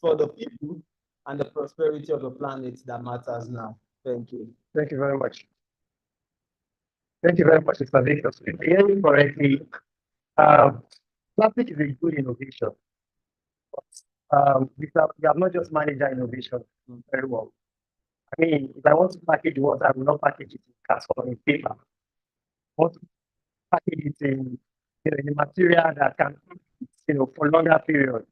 for the people and the prosperity of the planet that matters now. Thank you. Thank you very much. Thank you very much, Mr. Victor. So if I hear you correctly, plastic is a good innovation. We have not just managed that innovation very well. I mean, if I want to package water, I will not package it in carton, in paper. I want to package it in a material that can, for longer period.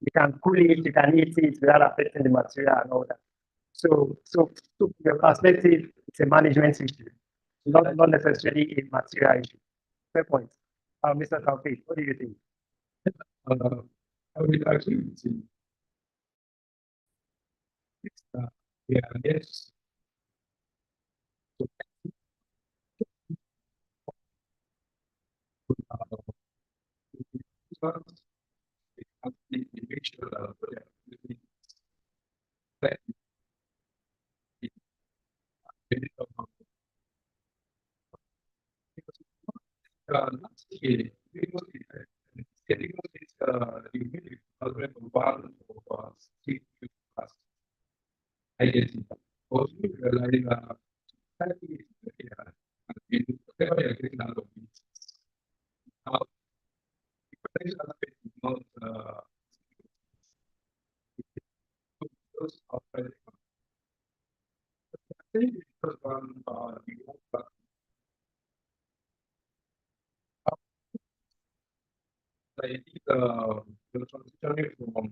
You can cool it, you can eat it without affecting the material and all that. So from your perspective, it's a management issue, not necessarily a material issue. Fair point. Mr. Taufik, what do you think? I would agree with you. Yeah, yes. I guess also realize whatever you're getting out of it. Now, the potential aspect is not those outside. I think the first one, I think the transitioning from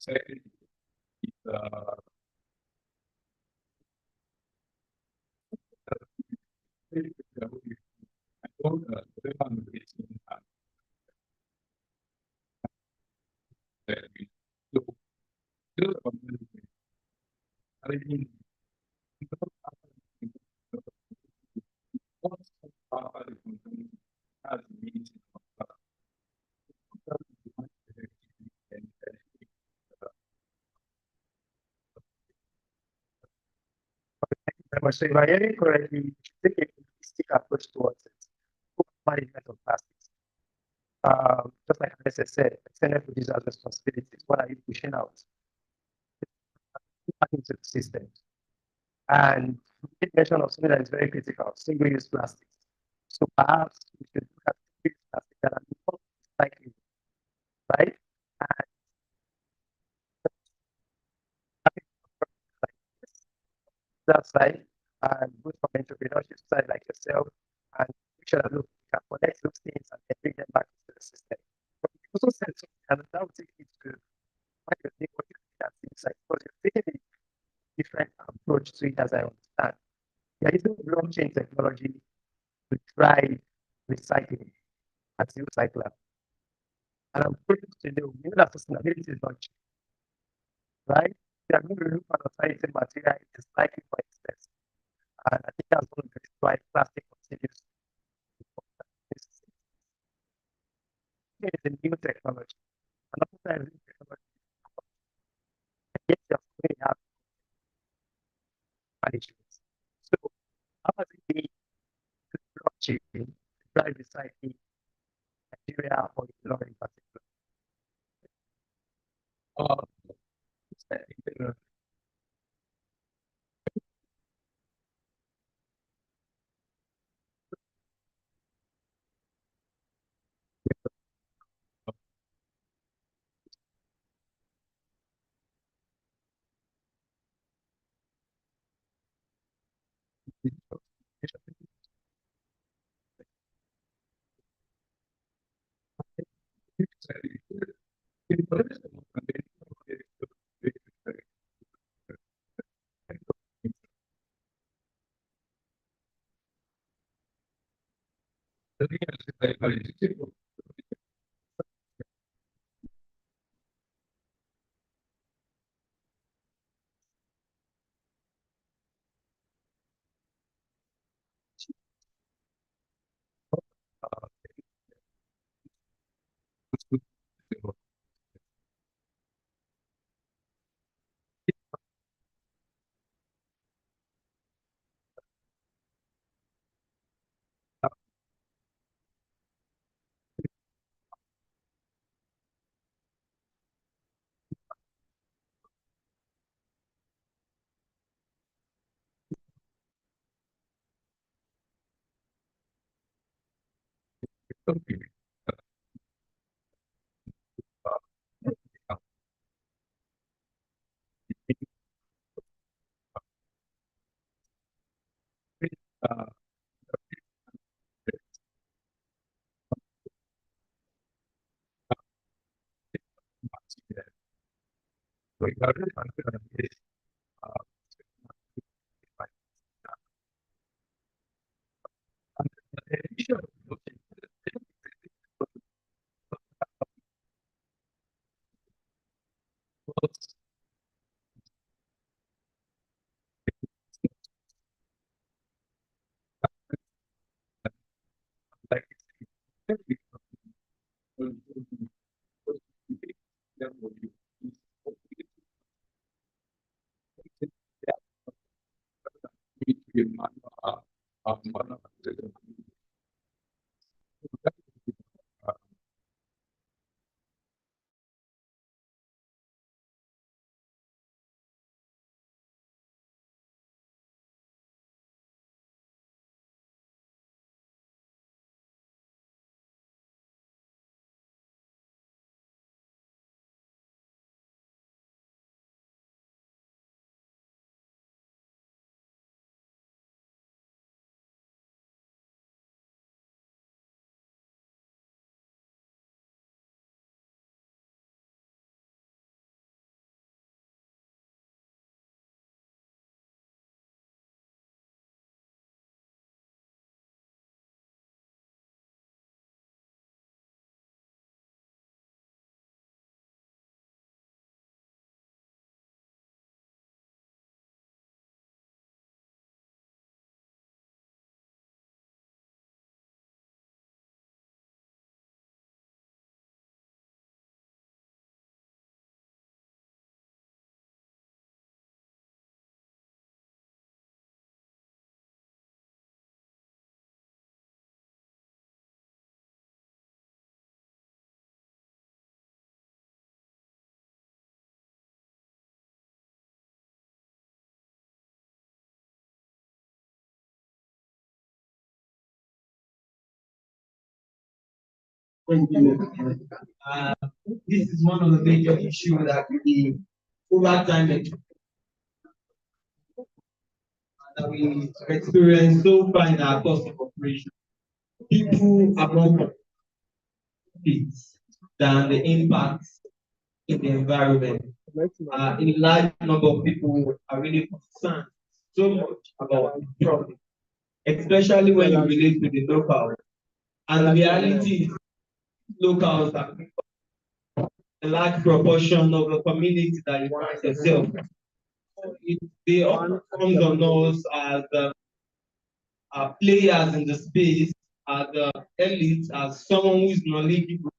society is I don't so those are I mean has means So if I hear you correctly, take a holistic approach towards it. management of plastics. Just like I said, extended producer's responsibilities. What are you pushing out back into the system? And we did mention of something that is very critical, single-use plastics. So perhaps we should look at single-use plastics that are not recyclable, right? And that side, and both from entrepreneurship side like yourself, and make sure that look, we can connect those things and then bring them back into the system. But you also said something, and that would take you to what you think, what you think that things like, because you're taking a different approach to it as I understand. There is no blockchain technology to drive recycling at the site level. And I'm curious to know, you know that sustainability is not cheap, right? We are going to look at alternative material, it is likely for expensive. And I think that's one of the reasons why plastic continues to be a new technology. Another time, new technology, yet you have management. So, how does it be to blockchain to drive recycling Nigeria or Ilorin in particular? Uh, this is one of the major issues that we over time that we experience so far in our cost of operation. People are more fit than the impact in the environment. A large number of people are really concerned so much about the problem, especially when you relate to the local. And the reality is, locals are a large proportion of the community that you find yourself. They all comes on us as players in the space, as elites, as someone who is knowledgeable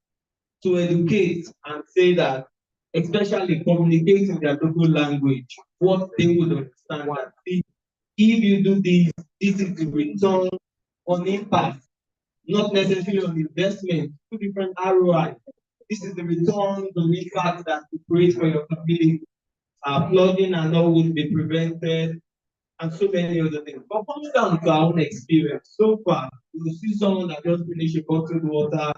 to educate and say that, especially communicate in their local language, what they would understand. That if you do this, this is the return on impact, not necessarily on investment, two different ROI. This is the return on impact that you create for your community. Flooding and all would be prevented, and so many other things. But coming down to our own experience, so far, you see someone that just finished a bottled water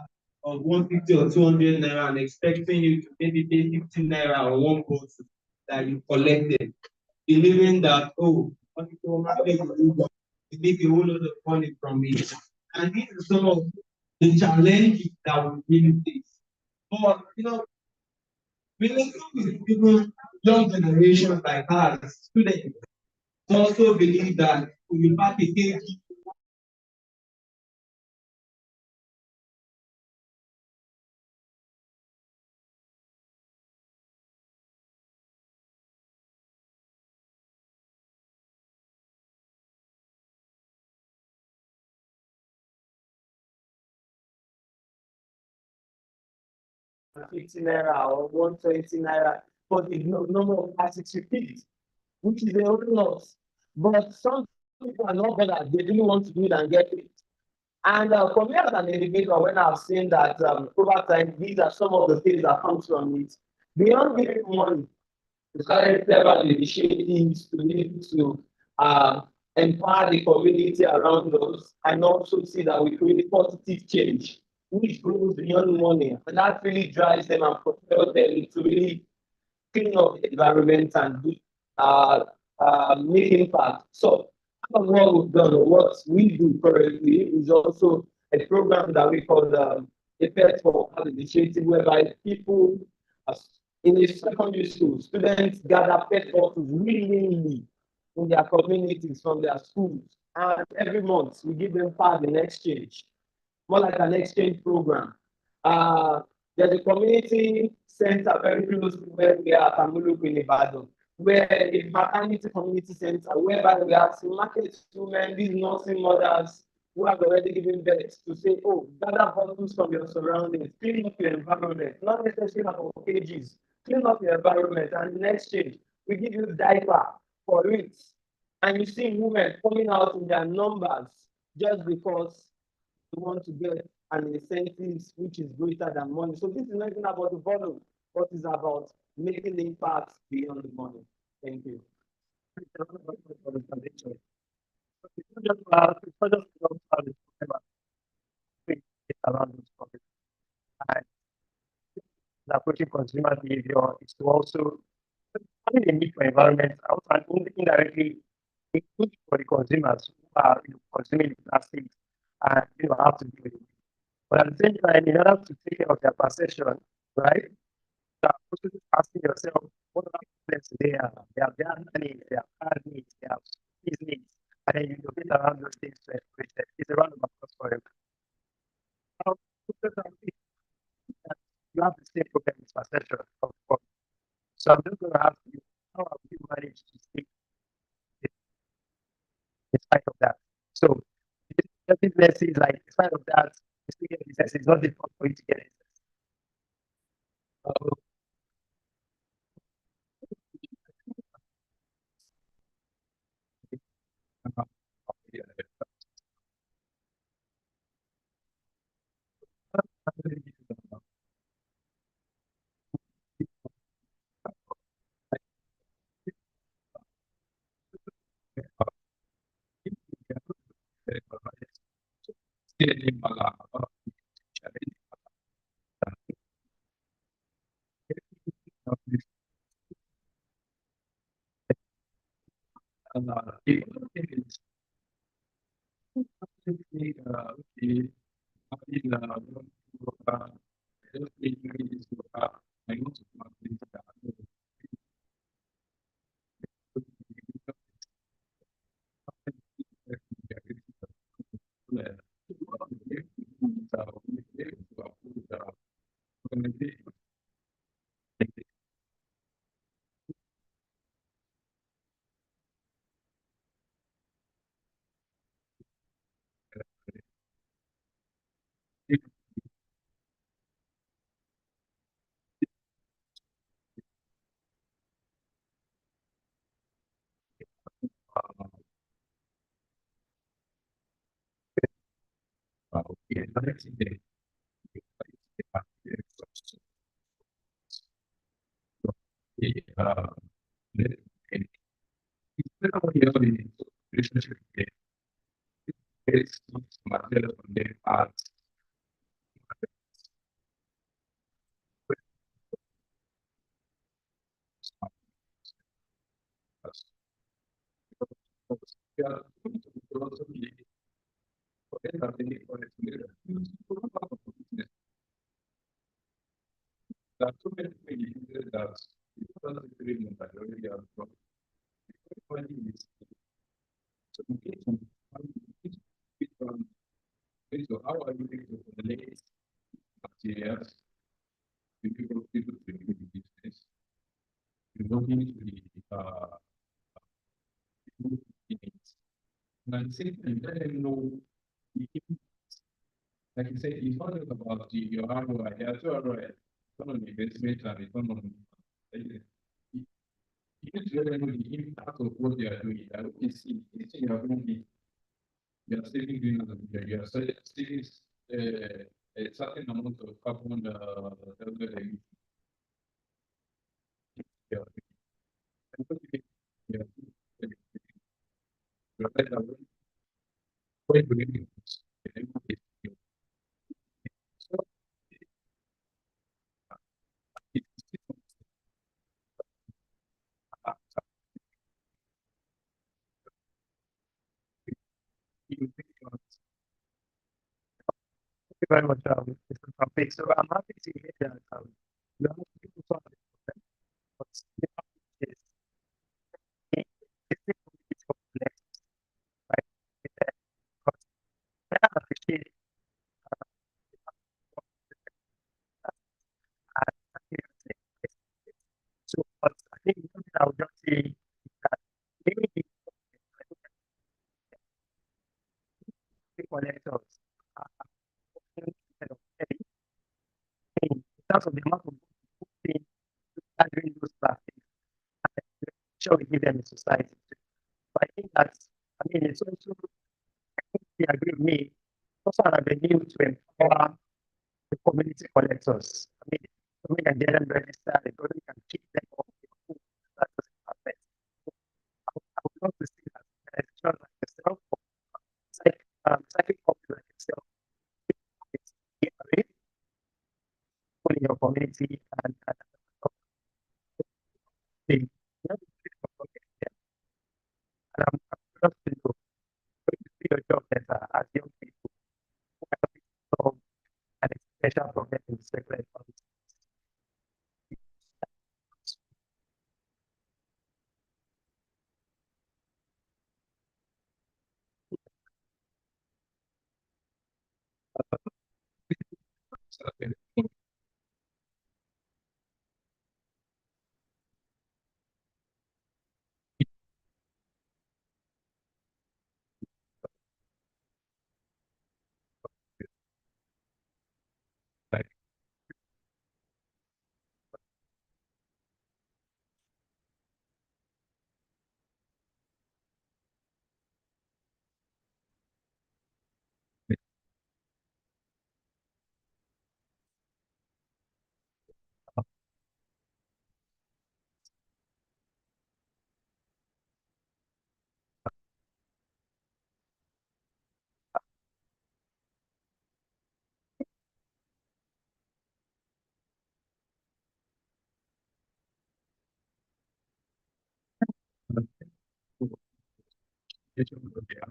of 150 or 200 naira and expecting you to maybe pay 50 naira on one bottle that you collected, believing that, oh, you make a whole lot of money from it. And these are some of the challenges that we really face. But, relating with people, young generations like us, students, also believe that we package ₦50 or 120 naira for the number of classics you picked, which is a whole lot. But some people are not bothered. They really want to do it and get it. And for me as an individual, when I've seen that over time, these are some of the things that comes from it. Beyond giving money, to carry several initiatives to be able to empower the community around us, and also see that we create positive change, which goes beyond money. And that really drives them and propels them to really clean up the environment and do, make impact. So part of what we've done, or what we do currently, is also a program that we call the Effect for All Initiative, whereby people in a secondary school, students gather pet bottles willingly in their communities from their schools. And every month we give them part in exchange, more like an exchange program. There's a community center very close to where we are at Amuluku in Ibadan, where a maternity community center, whereby we are to market women, these nursing mothers who have already given birth, to say, oh, gather bottles from your surroundings, clean up your environment, not necessarily about cages, clean up your environment, and in exchange, we give you diaper for it. And you see women coming out in their numbers just because you want to get an incentive which is greater than money. So this is not even about the volume, but it's about making impact beyond the money. Thank you. Around this topic. And approaching consumer behavior is to also having a need for environment and indirectly include for the consumers who are consuming the plastics and have to deal with it. But at the same time, in order to take care of their perception, right? You are also asking yourself, what are the problems they have? They have their needs, they have car needs, they have his needs, and then you get around those things to express them. It's a roundabout for everyone. Now, you have the same problem with perception of course. So I'm just going to ask you, how have you managed to stay in spite of that? So the business is like, in spite of that, you still get business. It's not difficult for you to get it. The other thing is, okay, I want to relationship is material from the art. There are too many things that people don't really know that they already have from. Everybody is communication. So how are you going to relate materials to people to do the business? You don't need to be people in it. And at the same time, let them know the like you said, it's not just about your ROI. There are two ROI. Return on investment and return on you need to let them know the impact of what they are doing. I don't see this thing you are doing. You are saving greenhouse gas. You are saving a certain amount of carbon dioxide. Yeah. Yeah. Thank you very much, Mr. Topic. So I'm happy to hear that you have people to understand what's the topic is. It's complex, right? Because I appreciate it. So, but I think one thing I would just say is that maybe the collectors are often kind of heavy in terms of the amount of things gathering those plastics and the sure we give them in society. But I think that's, I mean, it's also, I think they agree with me, also an avenue to empower the community collectors. I mean, we can get them registered, the government can keep them off. That doesn't happen. I would love to see that organizations like yourself, psychic companies like yourself, in your community and and I'm just to know, going to see your job better as young people who are solve an special problem in the circular economy.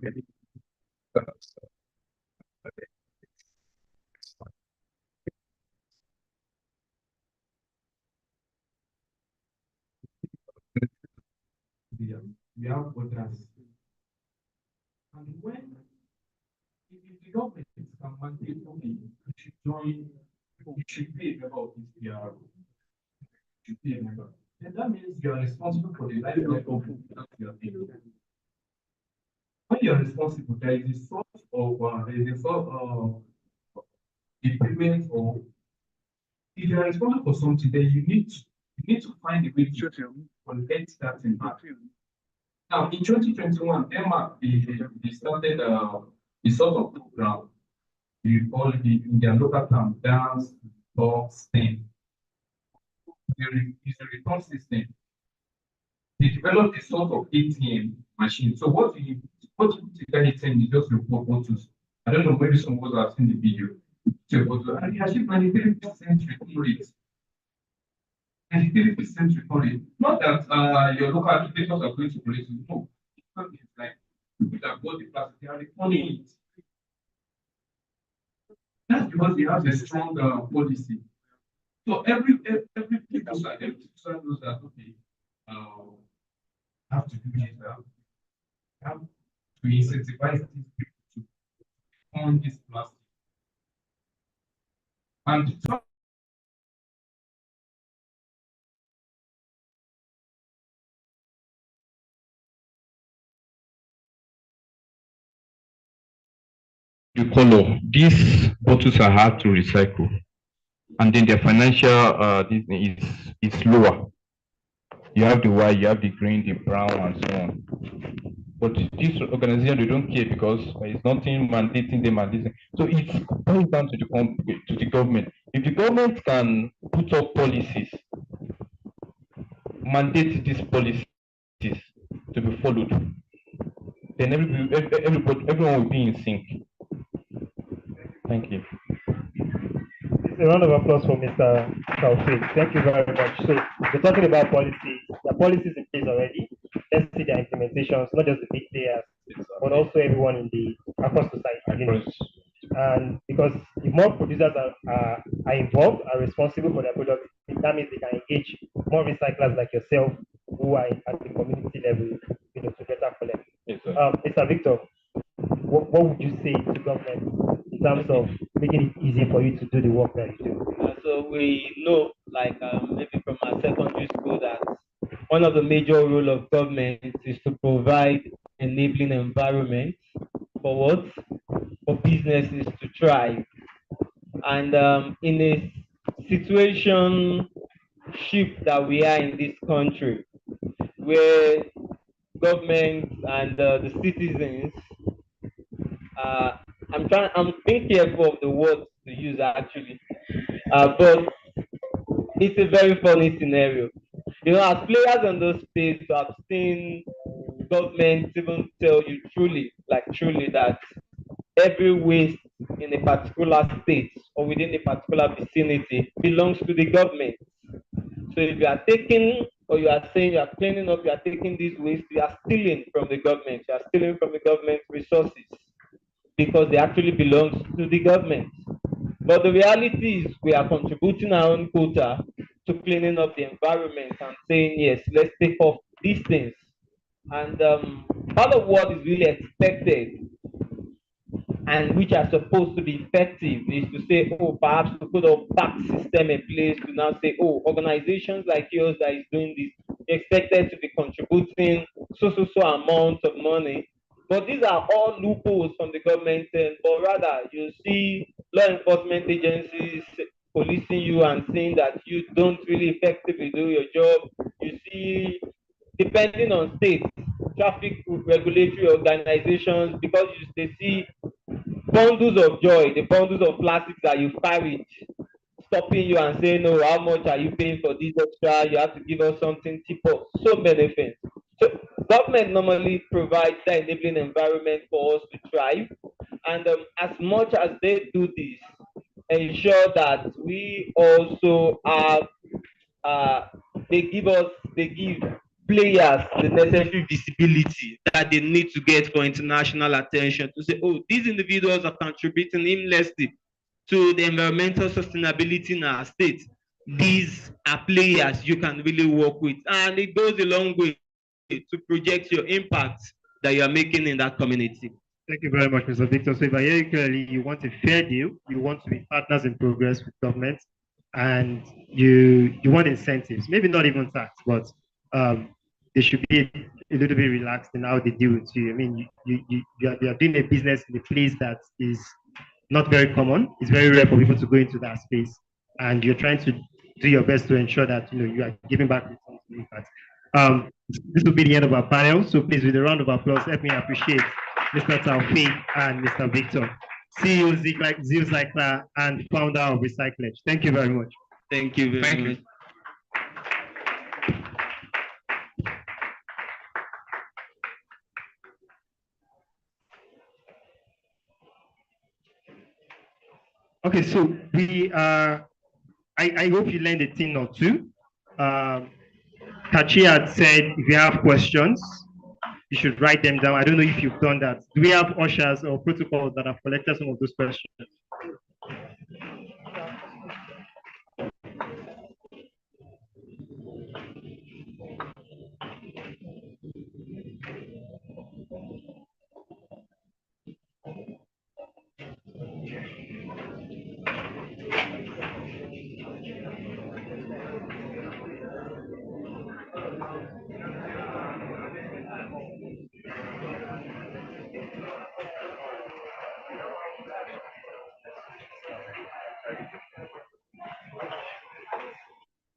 We have others. And when if the government can mandate okay, you should join, you should be a member of this PR, you should be a member. Then that means you are responsible for the life of that you are taking. When you are responsible, there is a sort of the payment, or if you are responsible for something, then you need to find a way to collect that thing back. Now, in 2021, Denmark they started a sort of program. We call it in their local term dance box thing. It's a return system. They developed a sort of ATM machine. So what you put in that ATM is just your photos. I don't know, maybe some of us have seen the video. So, and they achieved 93% return rate. 93% return rate. Not that your local applications are going to collect it. No. It's like people that got the plastic, they are returning it. That's because they have a strong policy. So every people knows that okay, have to do this have to incentivize these people to own this plastic. And the color, these bottles are hard to recycle, and then their financial this is lower. You have the white, you have the green, the brown, and so on. But this organization, they don't care because there is nothing mandating them and this. So it boils down to the government. If the government can put up policies, mandate these policies to be followed, then everyone will be in sync. Thank you. A round of applause for Mr. Taufik. Thank you very much. So we're talking about policies. The policies in place already. Let's see their implementations, not just the big players, but also everyone in the across society. And because if more producers are involved, are responsible for their product, that means they can engage more recyclers like yourself who are at the community level, to better collect. Yes, Mr. Victor, what would you say to government in terms of making it easy for you to do the work that you do? So we know, like maybe from our secondary school, that one of the major role of government is to provide enabling environment for what? For businesses to thrive. And in a situation shift that we are in this country, where government and the citizens, I'm being careful of the words to use actually, but it's a very funny scenario. As players on those space, I've seen government even tell you truly, that every waste in a particular state or within a particular vicinity belongs to the government. So if you are taking, or you are saying you are cleaning up, you are taking these waste, you are stealing from the government. You are stealing from the government resources because they actually belong to the government. But the reality is we are contributing our own quota to cleaning up the environment and saying, yes, let's take off these things. And part of what is really expected and which are supposed to be effective is to say, oh, perhaps to put a tax system in place to now say, oh, organizations like yours that is doing this, expected to be contributing so amount of money. But these are all loopholes from the government, but rather you see law enforcement agencies policing you and saying that you don't really effectively do your job. You see, depending on states, traffic regulatory organizations, because they see bundles of joy, the bundles of plastics that you carry, stopping you and saying, no, how much are you paying for this extra? You have to give us something cheaper. So many things. So government normally provides the enabling environment for us to thrive. And as much as they do this, ensure that we also have, they give players the necessary visibility that they need to get for international attention to say, oh, these individuals are contributing immensely to the environmental sustainability in our state. These are players you can really work with, and it goes a long way to project your impact that you are making in that community. Thank you very much, Mr. Victor. So if I hear you clearly, you want a fair deal, you want to be partners in progress with government, and you want incentives, maybe not even tax, but they should be a little bit relaxed in how they deal with you. I mean, you are doing a business in a place that is not very common. It's very rare for people to go into that space, and you're trying to do your best to ensure that you are giving back returns to impact. This will be the end of our panel. So please, with a round of applause, help me appreciate Mr. Taufik and Mr. Victor, CEO Zilzikla and founder of Recyclage. Thank you very much. Thank you very much. Okay, so we I hope you learned a thing or two. Kachi had said if you have questions, you should write them down. I don't know if you've done that. Do we have ushers or protocols that have collected some of those questions?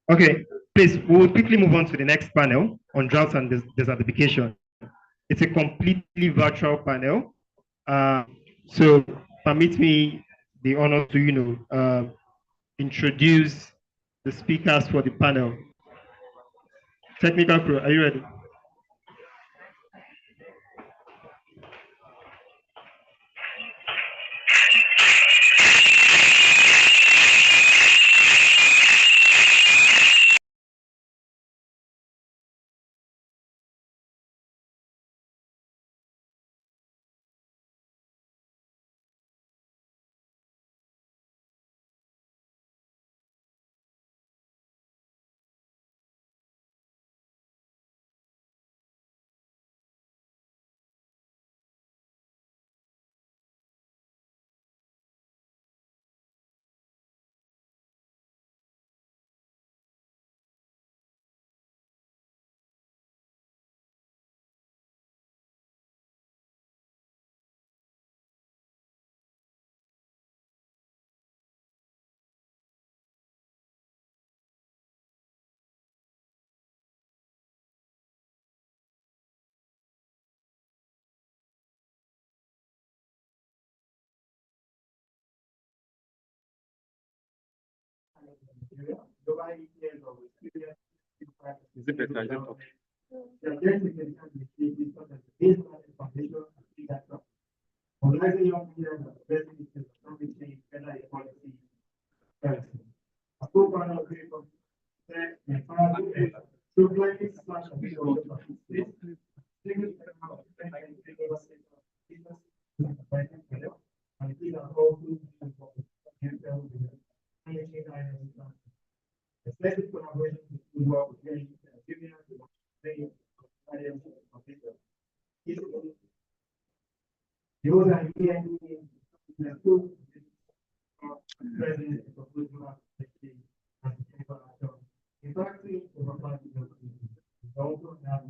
Okay, please, we'll quickly move on to the next panel on drought and desertification. It's a completely virtual panel. So permit me the honor to, introduce the speakers for the panel. Technical crew, are you ready? Is it better? I don't talk. Mobilizing young people and addressing issues of climate change, gender equality, parenting. A full panel of people said the entire through climate slash business, and these are all tools for especially collaboration with work with unions, those are the two presidents of the in fact, also have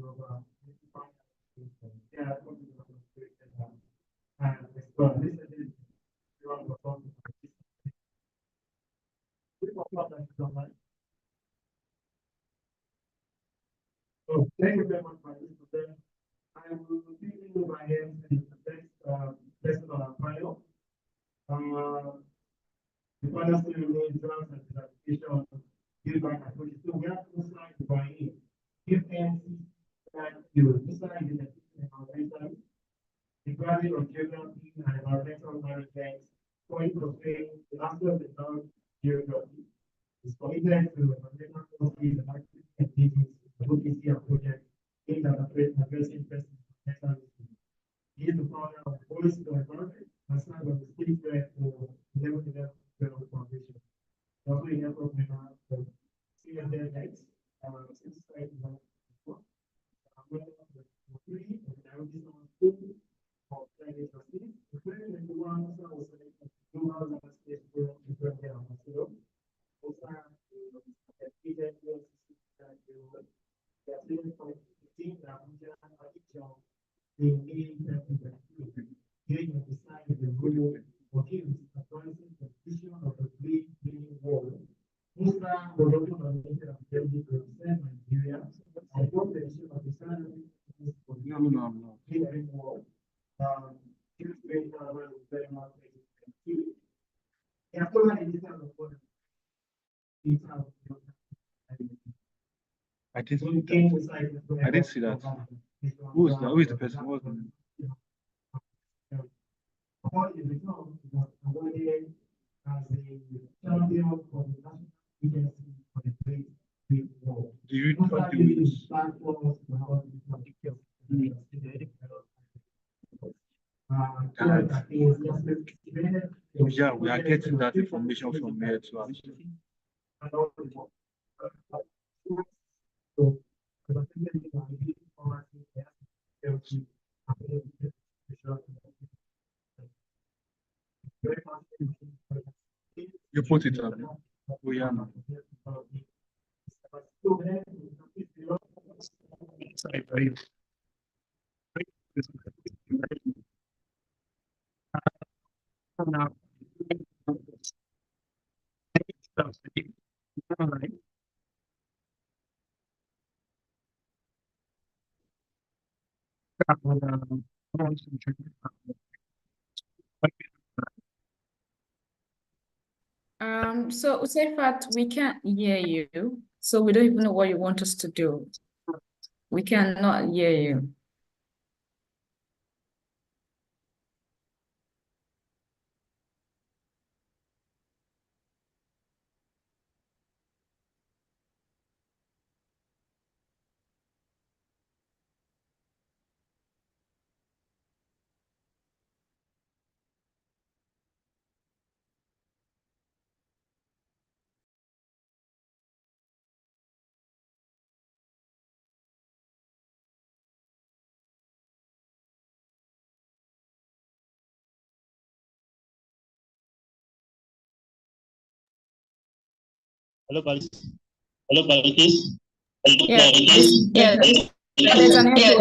and explore this is so thank you very much for this. I will be in my hands in the next lesson on our panel. The panel still remains drafts and clarification, feedback approaches. So we have two slides going in. If MC that you decide in the environmental, the graduate of geography and environmental management, point of saying the master of the town geography is committed to environmental policy and active activities, the OPC project interested in national history. He is the founder of the Policy of Environment and served on the state rep for 11 Foundation. He also a network member of CSNX, since 2004. I'm going to three of the directors on school of climate justice. The 2021 was selected global landscape for the ambassador. Also, completed that they are doing from 15 Abuja Abidjan in May 2023. Here you decide the goal for him advancing the vision of the Great Green Wall. Musa was also nominated and elected to represent Nigeria and won the issue of the Senate for the Great Green Wall. He was very much after my edition of the I didn't see that. Who is that? Who is the person? Who was the name? Upon his return, he was awarded as the champion of the National Agency for the Great Wall. Do you know Use platforms yeah, we are getting that information from here too, actually. You put it up. Oh, yeah, man. Sorry. So Usefat, we can't hear you, so we don't even know what you want us to do. We cannot hear you. Hello, Paris. Hello, Paris. Yeah, there's an echo.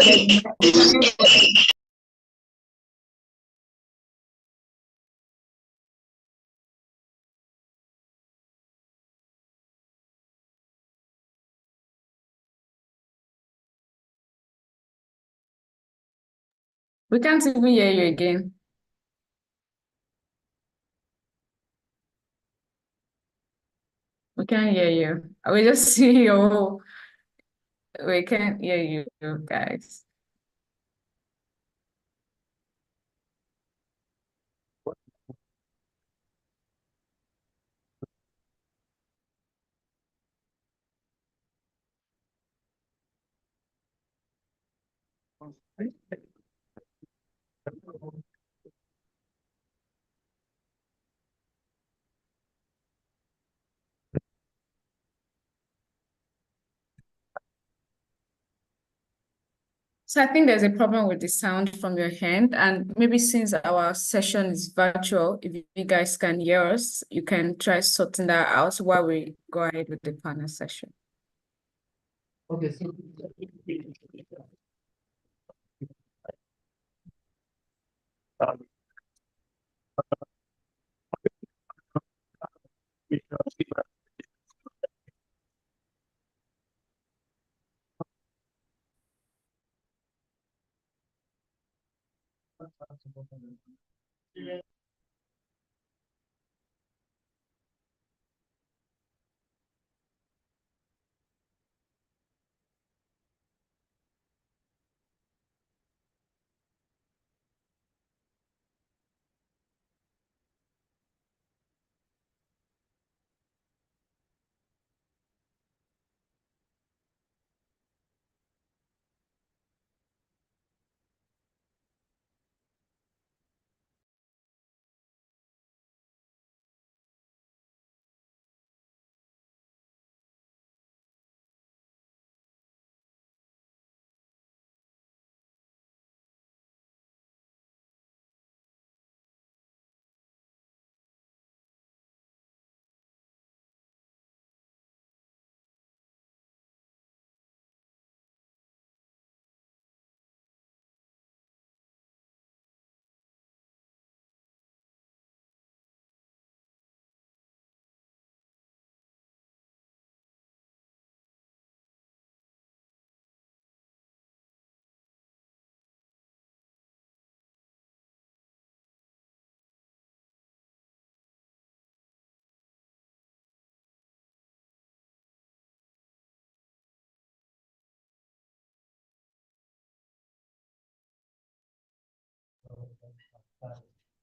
We can't even hear you again. We can't hear you. We just see you. We can't hear you, guys. So I think there's a problem with the sound from your hand, and maybe since our session is virtual, if you guys can hear us, you can try sorting that out while we go ahead with the panel session. Okay, so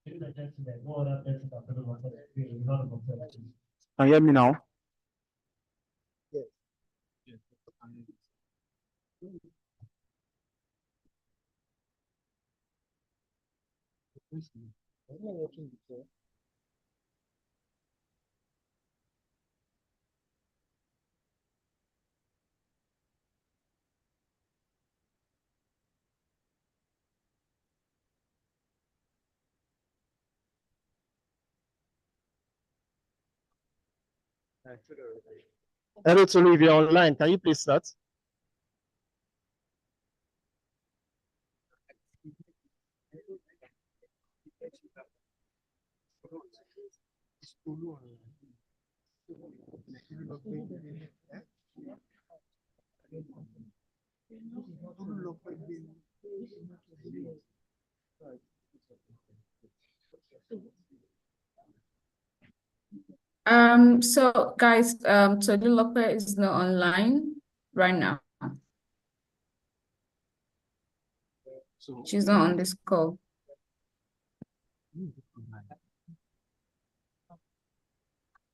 Ladies and gentlemen, no other person can follow what they're doing. None of them. Can you hear me now? Yes. Hello, Tolu, if you're online, can you please start? So guys, Tolu Lope is not online right now. She's not on this call.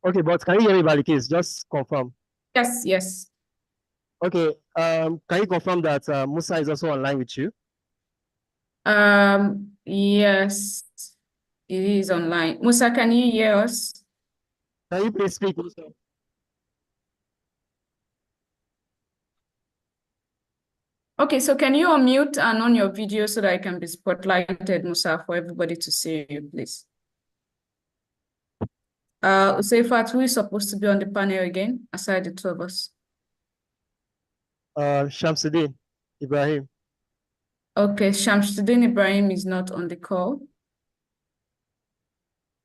Okay, but can you hear me, Balikis? Just confirm. Yes, yes. Okay, can you confirm that Musa is also online with you? Yes, it is online. Musa, can you hear us? Can you please speak, Musa? Okay, so can you unmute and on your video so that I can be spotlighted, Musa, for everybody to see you, please? Seifat, who is supposed to be on the panel again, aside the two of us? Shamsuddin Ibrahim. Okay, Shamsuddin Ibrahim is not on the call.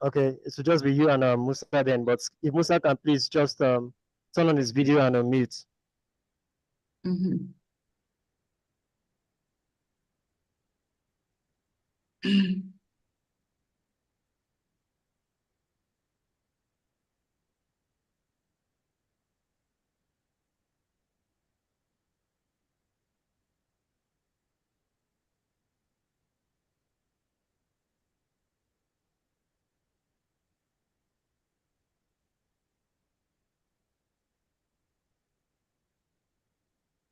Okay, it should just be you and Musa then, but if Musa can please just turn on his video and unmute.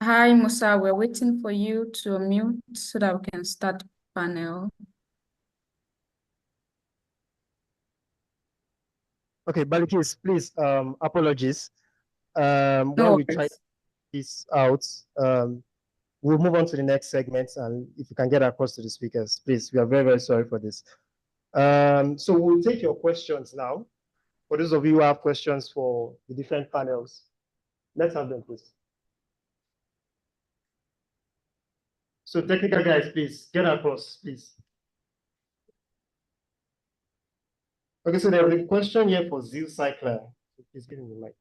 Hi, Musa, we're waiting for you to unmute so that we can start panel. Okay, Balikis, please, apologies. No While we try worries. this out, we'll move on to the next segment, and if you can get across to the speakers, please, we are very, very sorry for this. So we'll take your questions now. For those of you who have questions for the different panels, let's have them, please. So technical guys, please, get across, please. Okay, so there is a question here for Zeal Cycler. So please give him the mic.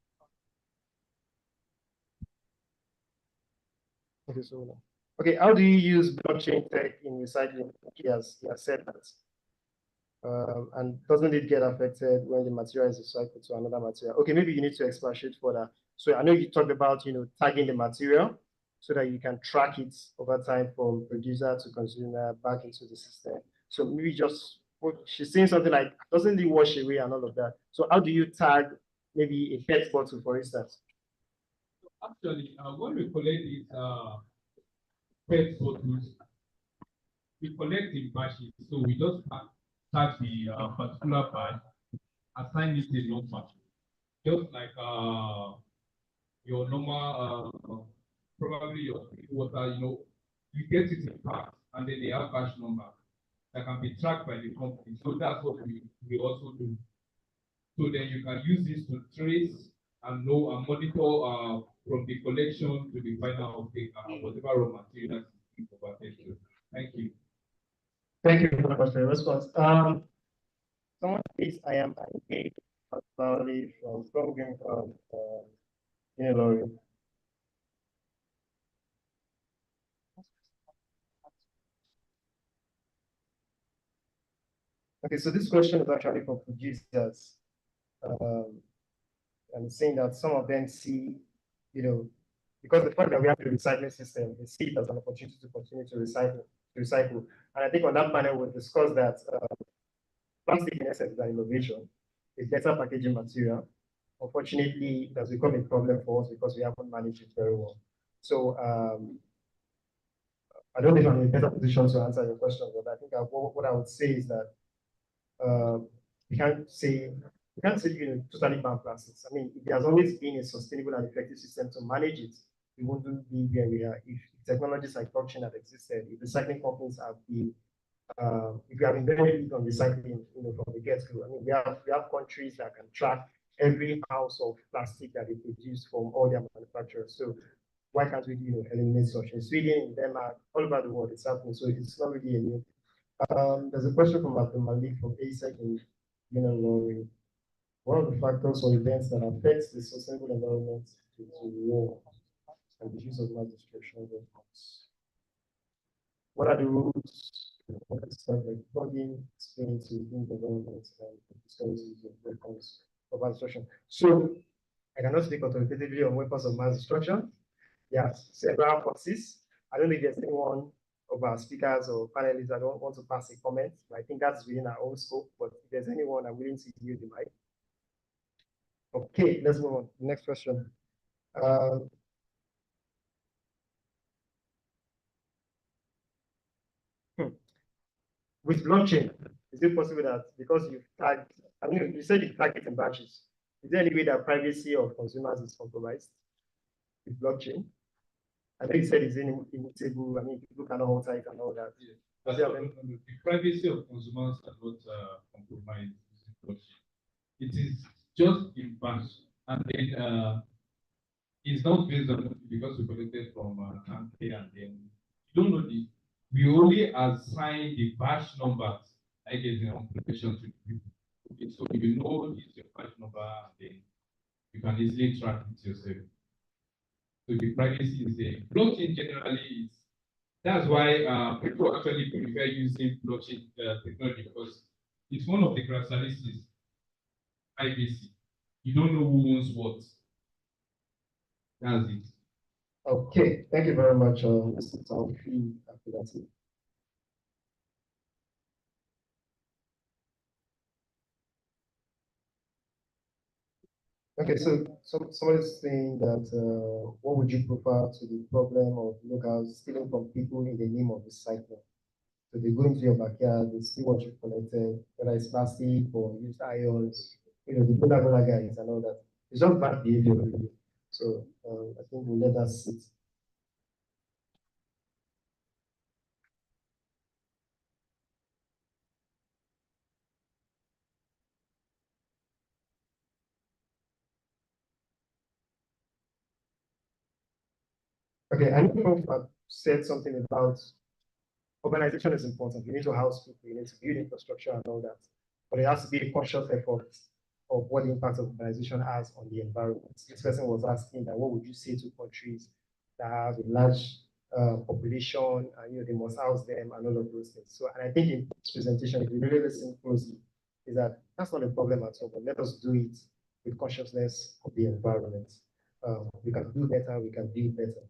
Okay, so okay, how do you use blockchain tech in recycling? He has said that. And doesn't it get affected when the material is recycled to another material? Okay, maybe you need to expatiate further. So I know you talked about tagging the material so that you can track it over time from producer to consumer back into the system. So maybe just she's saying something like, doesn't it wash away and all of that? So how do you tag maybe a PET bottle, for instance? Actually, when we collect these PET bottles, we collect in batches. So we just tag the particular batch, assign it a number. Just like your normal, probably your water, you get it in packs and then they have batch number that can be tracked by the company. So that's what we also do. So then you can use this to trace and know and monitor from the collection to the final uptake and whatever raw materials is converted. Thank you. Thank you very much for your response. Someone says I am engaged personally from Ilorin. Okay, so this question is actually for producers. And saying that some of them see, because the fact that we have a recycling system, they see it as an opportunity to continue to recycle. And I think on that panel we'll discuss that plastic in essence is an innovation, a better packaging material. Unfortunately, it has become a problem for us because we haven't managed it very well. So I don't know if I'm in a better position to answer your question, but I think what I would say is that uh, we can't say totally ban plastics. I mean, if there has always been a sustainable and effective system to manage it, we wouldn't be where we are. If technologies like blockchain had existed, if recycling companies have been, if we have been very big on recycling, from the get-go. I mean, we have countries that can track every ounce of plastic that they produce from all their manufacturers. So why can't we, eliminate such? In Sweden, in Denmark, all over the world, it's happening. So it's not really a new. There's a question from Abdul Malik from ASEC in Ilorin. One of the factors or events that affects the sustainable environment is war and the use of mass destruction of weapons. What are the rules stuff like plugging experience within the environment and discourage use of weapons of mass destruction? So I cannot speak authoritatively on weapons of mass destruction. There are several forces. I don't know if there's anyone of our speakers or panelists that don't want to pass a comment, but I think that's within our own scope. But if there's anyone, I'm willing to use the mic. Okay, let's move on. Next question. With blockchain, is it possible that because you've tagged, I mean, you said you tagged it in batches, is there any way that privacy of consumers is compromised with blockchain? I think you said it's immutable. I mean, people cannot alter it and all that. Does it have any? The privacy of consumers are not compromised using blockchain. It is just in batch, and then it's not based on because we collected from Kanke, and then you don't know the. We only assign the batch numbers, I guess, in application to the people. Okay, so if you know it's your batch number, then you can easily track it yourself. So the privacy is there. Blockchain generally is. That's why people actually prefer using blockchain technology because it's one of the characteristics. Privacy. You don't know who owns what. That's it. Okay, thank you very much, Mr. Taufi. Okay, so somebody's saying that what would you prefer to the problem of locals stealing from people in the name of recycling? So they go into your backyard, they see what you've collected, whether it's plastic or used ions, the good guys and all that. It's just bad behavior, really. So I think we'll let that sit. Okay, I know I've said something about urbanization is important. You need to house people, you need to build infrastructure and all that. But it has to be a conscious effort of what the impact of urbanization has on the environment. This person was asking that what would you say to countries that have a large population and they must house them and all of those things. So, and I think in this presentation, if you really listen closely, is that that's not a problem at all, but let us do it with consciousness of the environment. We can do better, we can build better.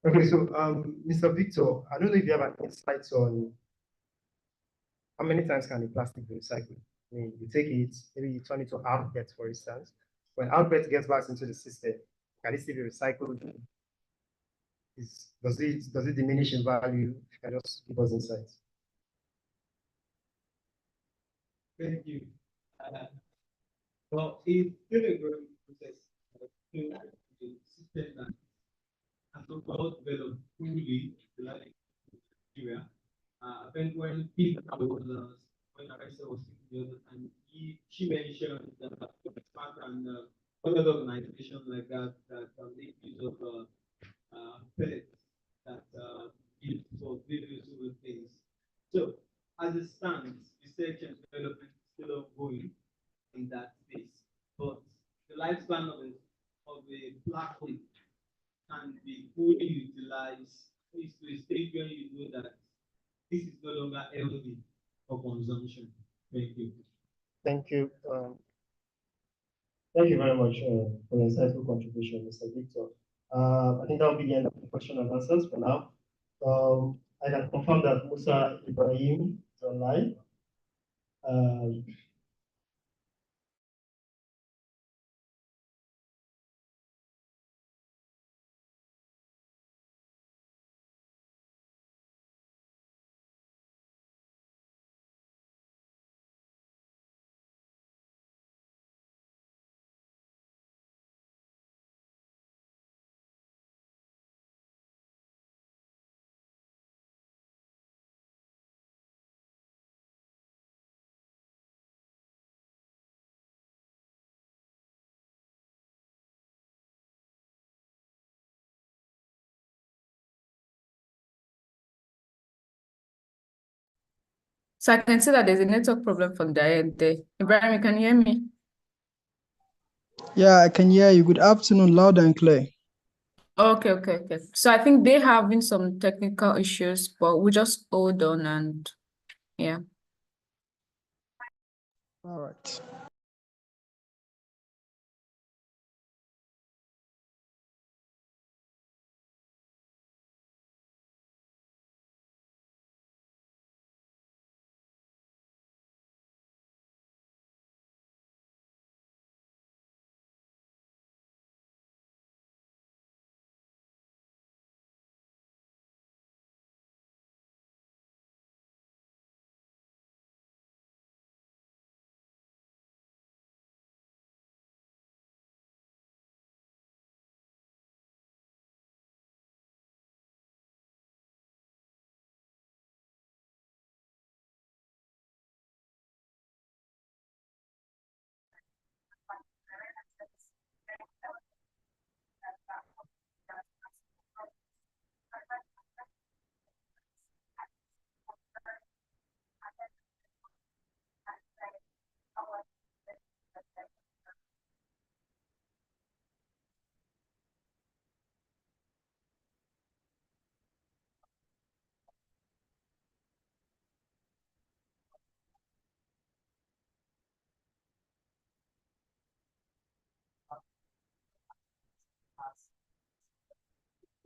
Okay, so Mr. Victor, I don't know if you have an insight on how many times can a plastic be recycled? I mean, you take it, maybe you turn it to output, for instance. When output gets back into the system, can it still be recycled? Does it diminish in value? You can just give us insights. Thank you. Well, it's still a growing process to the system that has not well developed fully like Nigeria. I think when people was when Arisa was speaking the other time, she mentioned that FAC and other organizations like that that make use of pellets that used for various other things. So as it stands, research and development is still ongoing in that space. But the lifespan of the plastic can be fully utilized to a stage where you know that this is no longer healthy for consumption. Thank you. Thank you. Thank you very much for your insightful contribution, Mr. Victor. I think that will be the end of the question and answers for now. I can confirm that Musa Ibrahim is online. So I can see that there's a network problem from their end there. Ibrahim, you can hear me? Yeah, I can hear you. Good afternoon, loud and clear. Okay. So I think they're having some technical issues, but we just hold on and yeah. All right.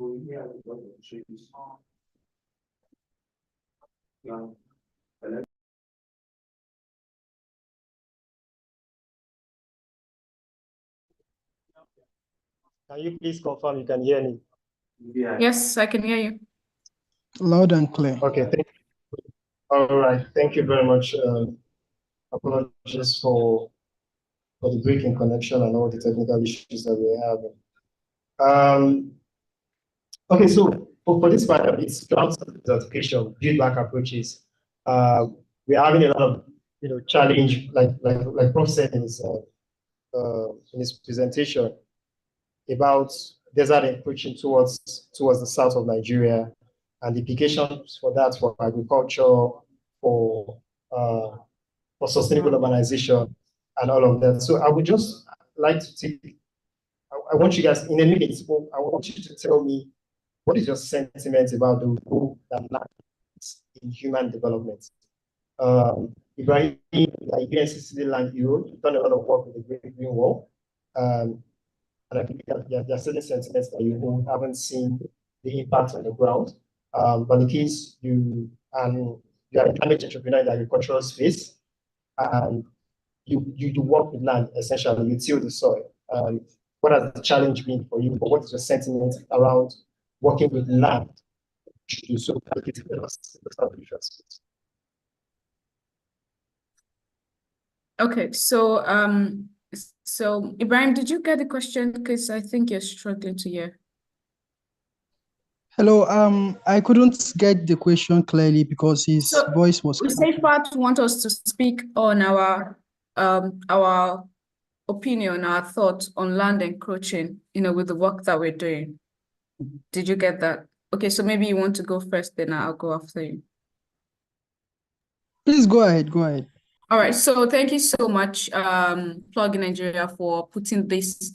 Can you please confirm you can hear me? Yes, I can hear you. Loud and clear. Okay, thank you. All right, thank you very much. Apologies for the breaking connection and all the technical issues that we have. Okay, so for this part, it's cloud certification, build back approaches. We're having a lot of challenge, like Prof said in his presentation about desert encroaching towards the south of Nigeria and the implications for that for agriculture, for sustainable urbanization and all of that. So I would just like to take, I want you guys in a minute, I want you to tell me what is your sentiment about the role that land plays in human development. Ibrahim, UNCCD Land Hero, you've done a lot of work with the Great Green Wall. And I think there are certain sentiments that you haven't seen the impact on the ground. But the case you are a climate entrepreneur in the agricultural space, and you work with land essentially, you till the soil. What has the challenge been for you? What is your sentiment around working with land? So Okay, so Ibrahim, did you get the question? Because I think you're struggling to hear. Hello, I couldn't get the question clearly because his voice was. Seifat want us to speak on our opinion, our thoughts on land encroaching, with the work that we're doing. Did you get that? Okay, so maybe you want to go first, then I'll go after you. Please go ahead. All right, so thank you so much, Plug in Nigeria, for putting this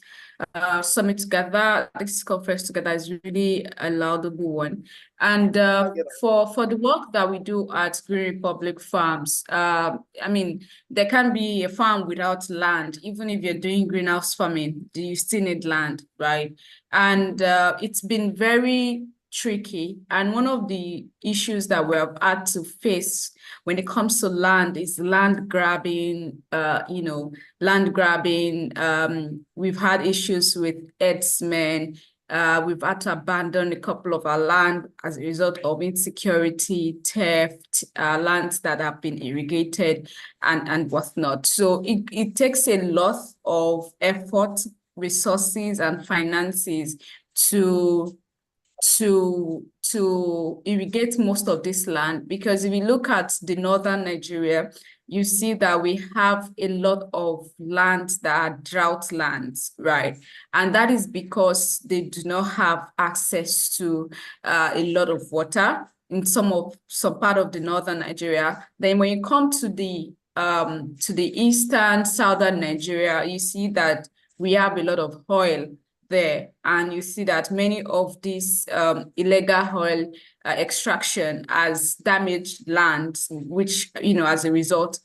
summit together. This conference together is really a laudable one. And for the work that we do at Green Republic Farms, I mean, there can be a farm without land. Even if you're doing greenhouse farming, you still need land, right? And it's been very tricky. And one of the issues that we have had to face when it comes to land is land grabbing, land grabbing. We've had issues with herdsmen. We've had to abandon a couple of our land as a result of insecurity, theft, lands that have been irrigated and whatnot. So it takes a lot of effort, resources, and finances to irrigate most of this land, because if you look at the northern Nigeria, you see that we have a lot of lands that are drought lands, right? And that is because they do not have access to a lot of water in some part of the northern Nigeria. Then when you come to the eastern, southern Nigeria, you see that we have a lot of oil there, and you see that many of these illegal oil extraction has damaged lands, which, as a result,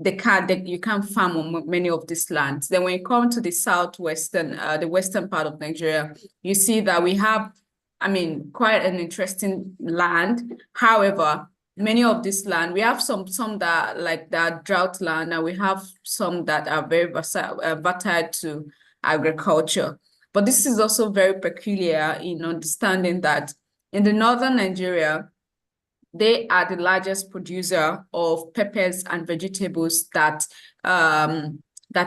you can't farm on many of these lands. Then when you come to the southwestern, the western part of Nigeria, you see that we have, quite an interesting land. However, many of this land, we have some that like that drought land, and we have some that are very versatile to agriculture. But this is also very peculiar in understanding that in the northern Nigeria, they are the largest producer of peppers and vegetables that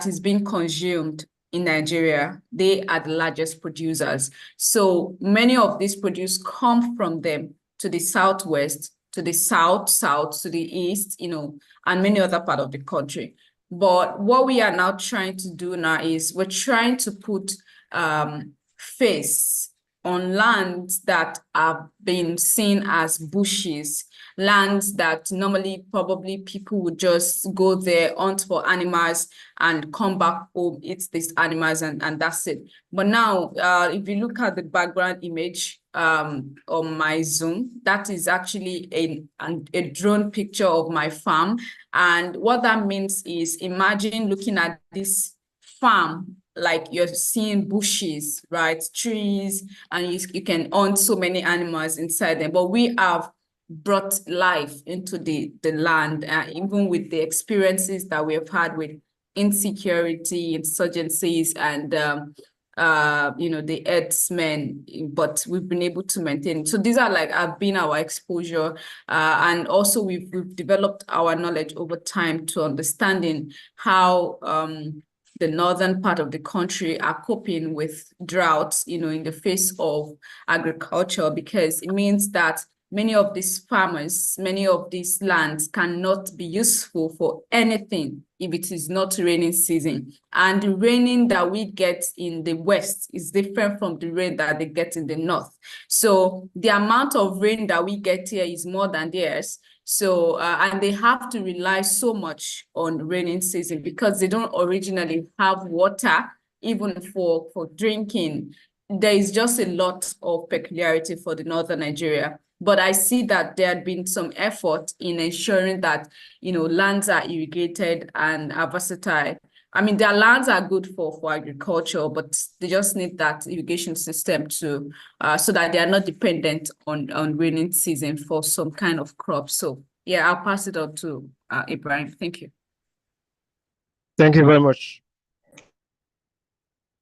is being consumed in Nigeria. They are the largest producers. So many of these produce come from them to the southwest, to the south, to the east, and many other parts of the country. But what we are now trying to do now is we're trying to put face on lands that have been seen as bushes, lands that normally probably people would just go there, hunt for animals, and come back home, eat these animals, and that's it. But now, if you look at the background image on my Zoom, that is actually a drone picture of my farm. And what that means is, imagine looking at this farm like you're seeing bushes, right? Trees, and you can own so many animals inside them. But we have brought life into the land, even with the experiences that we have had with insecurity, insurgencies, and the herdsmen, but we've been able to maintain. So these are have been our exposure, and also we've developed our knowledge over time to understanding how the northern part of the country are coping with droughts, in the face of agriculture, because it means that many of these farmers, many of these lands cannot be useful for anything if it is not raining season. And the raining that we get in the west is different from the rain that they get in the north. So the amount of rain that we get here is more than theirs. So, and they have to rely so much on raining season because they don't originally have water, even for drinking. There is just a lot of peculiarity for the northern Nigeria. But I see that there had been some effort in ensuring that, lands are irrigated and are versatile. Their lands are good for agriculture, but they just need that irrigation system to so that they are not dependent on raining season for some kind of crop. So yeah, I'll pass it on to Ibrahim. Thank you. Thank you very much.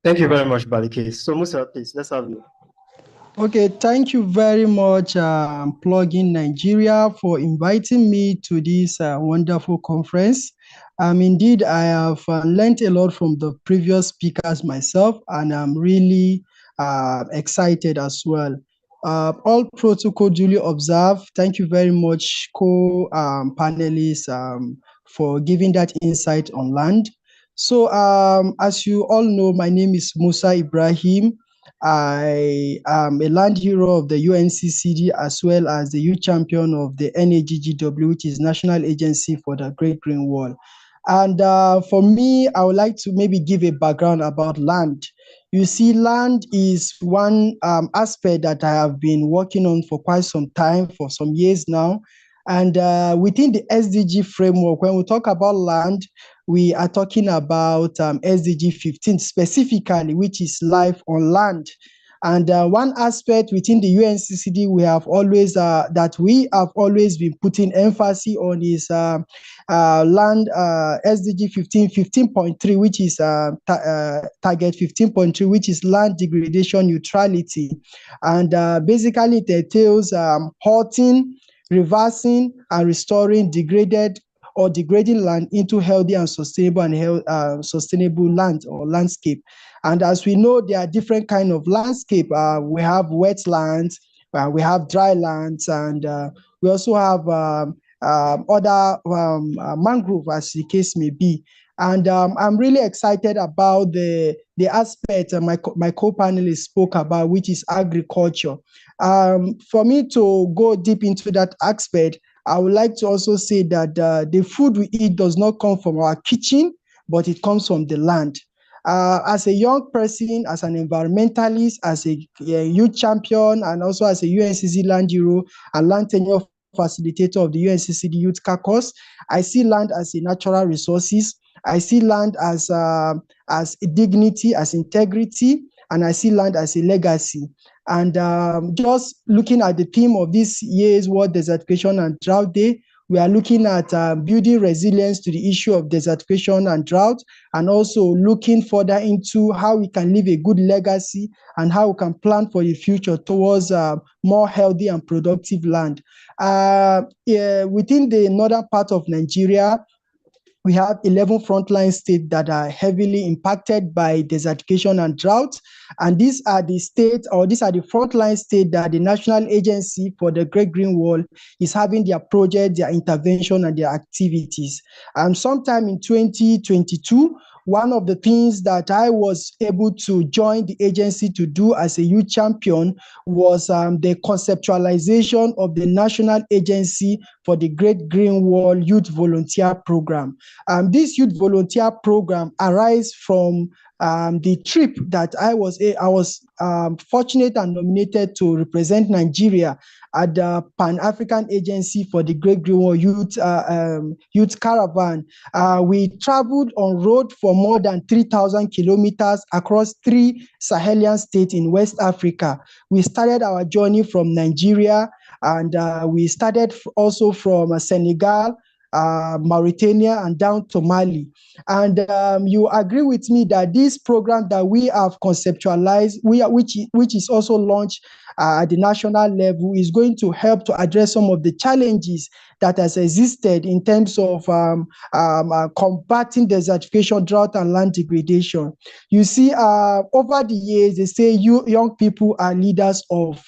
Thank you very much, Balike. So Musa, please, let's have you. Okay, thank you very much, Plugin Nigeria, for inviting me to this wonderful conference. Indeed, I have learned a lot from the previous speakers myself, and I'm really excited as well. All protocol duly observed. Thank you very much, co-panelists, for giving that insight on land. So, as you all know, my name is Musa Ibrahim. I am a land hero of the UNCCD as well as the youth champion of the NAGGW, which is National Agency for the Great Green Wall. And for me, I would like to maybe give a background about land. You see, land is one aspect that I have been working on for quite some time, for some years now. And within the SDG framework, when we talk about land, we are talking about SDG 15 specifically, which is life on land. And one aspect within the UNCCD we have always been putting emphasis on is land SDG 15.3, which is target 15.3, which is land degradation neutrality. And basically it entails halting, reversing, and restoring degraded or degrading land into healthy and sustainable land or landscape. And as we know, there are different kinds of landscape. We have wetlands, we have dry lands, and we also have other mangrove, as the case may be. And I'm really excited about the aspect my co-panelist spoke about, which is agriculture. For me to go deep into that aspect, I would like to also say that the food we eat does not come from our kitchen, but it comes from the land. As a young person, as an environmentalist, as a youth champion, and also as a UNCCD land hero and land tenure facilitator of the UNCCD Youth Caucus, I see land as a natural resources. I see land as a dignity, as integrity, and I see land as a legacy. And just looking at the theme of this year's World Desertification and Drought Day, we are looking at building resilience to the issue of desertification and drought, and also looking further into how we can leave a good legacy and how we can plan for the future towards more healthy and productive land. Within the northern part of Nigeria, we have 11 frontline states that are heavily impacted by desertification and drought. And these are the states, or these are the frontline states that the National Agency for the Great Green Wall is having their project, their intervention, and their activities. Sometime in 2022, one of the things that I was able to join the agency to do as a youth champion was the conceptualization of the National Agency for the Great Green Wall Youth Volunteer Program. This youth volunteer program arises from the trip that I was fortunate and nominated to represent Nigeria at the Pan-African Agency for the Great Green Wall Youth Caravan. We traveled on road for more than 3,000 kilometers across 3 Sahelian states in West Africa. We started our journey from Nigeria, and we started also from Senegal, Mauritania, and down to Mali. And you agree with me that this program that we have conceptualized, which is also launched at the national level, is going to help to address some of the challenges that has existed in terms of combating desertification, drought, and land degradation. You see, over the years, they say young people are leaders of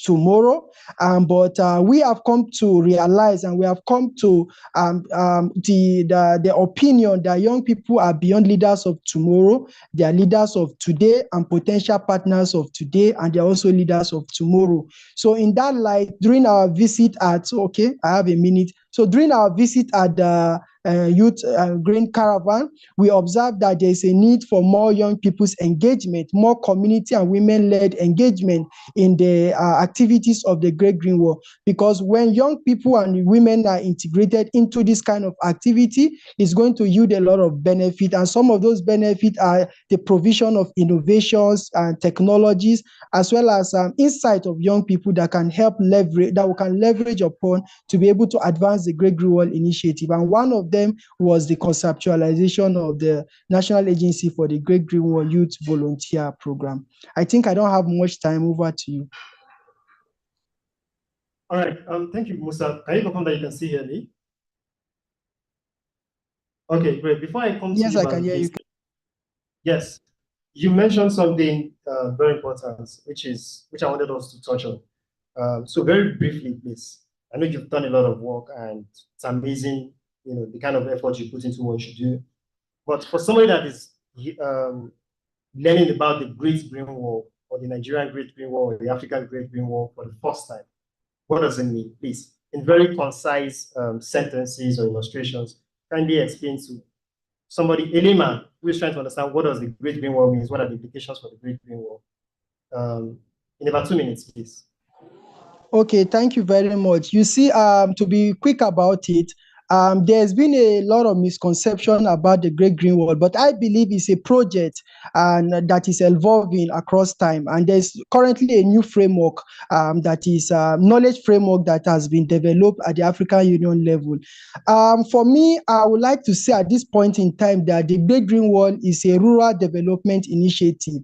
tomorrow, but we have come to realize, and we have come to the opinion that young people are beyond leaders of tomorrow. They are leaders of today and potential partners of today, and they are also leaders of tomorrow. So in that light, during our visit at, okay, I have a minute. So during our visit at the Youth Green Caravan, we observed that there is a need for more young people's engagement, more community and women-led engagement in the activities of the Great Green Wall. Because when young people and women are integrated into this kind of activity, it's going to yield a lot of benefit. And some of those benefits are the provision of innovations and technologies, as well as insight of young people that can help leverage, that we can leverage upon to be able to advance the Great Green Wall initiative. And one of them was the conceptualization of the National Agency for the Great Green Wall Youth Volunteer Program. I think I don't have much time. Over to you. All right. Thank you, Musa. Can you confirm that you can see me? Okay, great. Before I come to yes, you, I can hear you. Yes, you mentioned something very important, which I wanted us to touch on. So very briefly, please. I know you've done a lot of work, and it's amazing, the kind of effort you put into what you do. But for somebody that is learning about the Great Green Wall, or the Nigerian Great Green Wall or the African Great Green Wall for the first time, what does it mean? Please, in very concise sentences or illustrations, kindly explain to somebody, a layman, who is trying to understand what does the Great Green Wall means, what are the implications for the Great Green Wall. In about 2 minutes, please. Okay, thank you very much. You see, to be quick about it, there's been a lot of misconception about the Great Green Wall, but I believe it's a project and that is evolving across time. And there's currently a new framework that is a knowledge framework that has been developed at the African Union level. For me, I would like to say at this point in time that the Great Green Wall is a rural development initiative.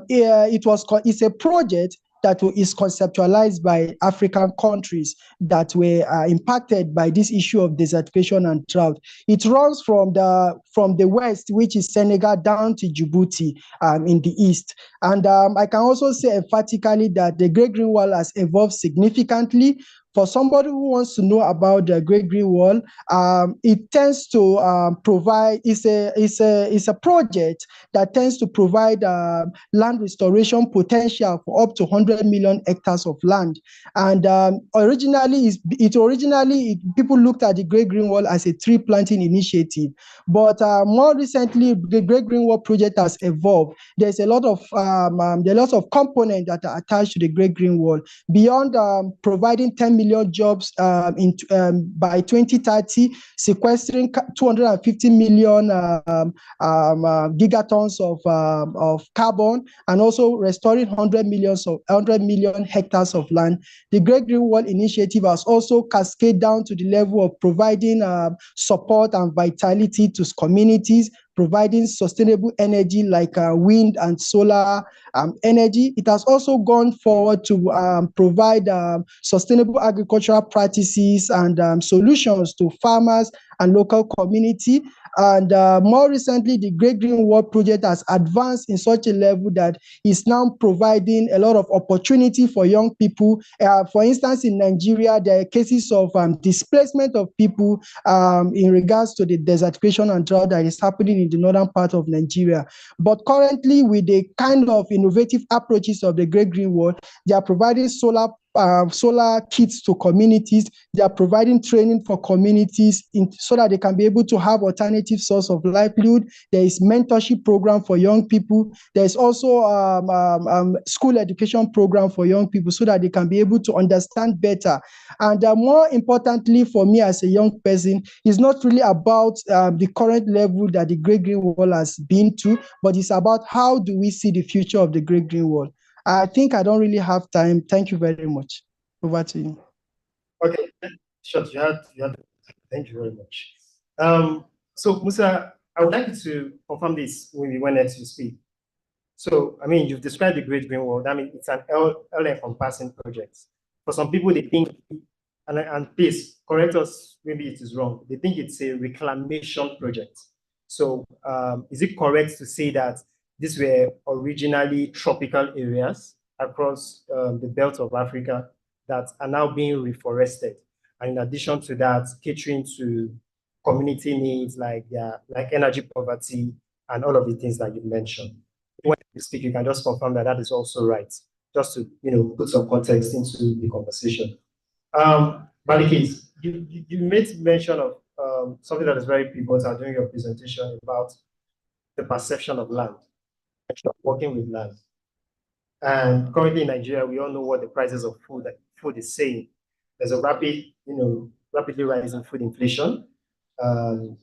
It's a project that is conceptualized by African countries that were impacted by this issue of desertification and drought. It runs from the west, which is Senegal, down to Djibouti in the east. And I can also say emphatically that the Great Green Wall has evolved significantly. For somebody who wants to know about the Great Green Wall, it tends to provide, it's a project that tends to provide land restoration potential for up to 100 million hectares of land. And originally, people looked at the Great Green Wall as a tree planting initiative. But more recently, the Great Green Wall project has evolved. There's a lot of components that are attached to the Great Green Wall. Beyond providing 10 million jobs by 2030, sequestering 250 million gigatons of carbon, and also restoring 100 million hectares of land. The Great Green Wall Initiative has also cascaded down to the level of providing support and vitality to communities, providing sustainable energy like wind and solar energy. It has also gone forward to provide sustainable agricultural practices and solutions to farmers and local community. And more recently, the Great Green Wall project has advanced in such a level that it's now providing a lot of opportunity for young people. For instance, in Nigeria, there are cases of displacement of people in regards to the desertification and drought that is happening in the northern part of Nigeria. But currently, with the kind of innovative approaches of the Great Green Wall, they are providing solar kits to communities. They are providing training for communities so that they can be able to have alternative source of livelihood. There is mentorship program for young people. There is also school education program for young people so that they can be able to understand better. And more importantly for me as a young person, it's not really about the current level that the Great Green Wall has been to, but it's about how do we see the future of the Great Green Wall. I think I don't really have time. Thank you very much. Over to you. Okay, sure. Thank you very much. So Musa, I would like you to confirm this when we went next to speak. So, I mean, you've described the Great Green Wall. I mean, it's an all-encompassing project. For some people, they think, and please correct us, maybe it is wrong. They think it's a reclamation project. So, is it correct to say that these were originally tropical areas across the belt of Africa that are now being reforested? And in addition to that, catering to community needs like energy poverty and all of the things that you mentioned. When you speak, you can just confirm that that is also right, just to put some context into the conversation. Balikis, you made mention of something that is very important during your presentation about the perception of land, working with land. And currently in Nigeria, we all know what the prices of food is saying. There's a rapidly rising food inflation, and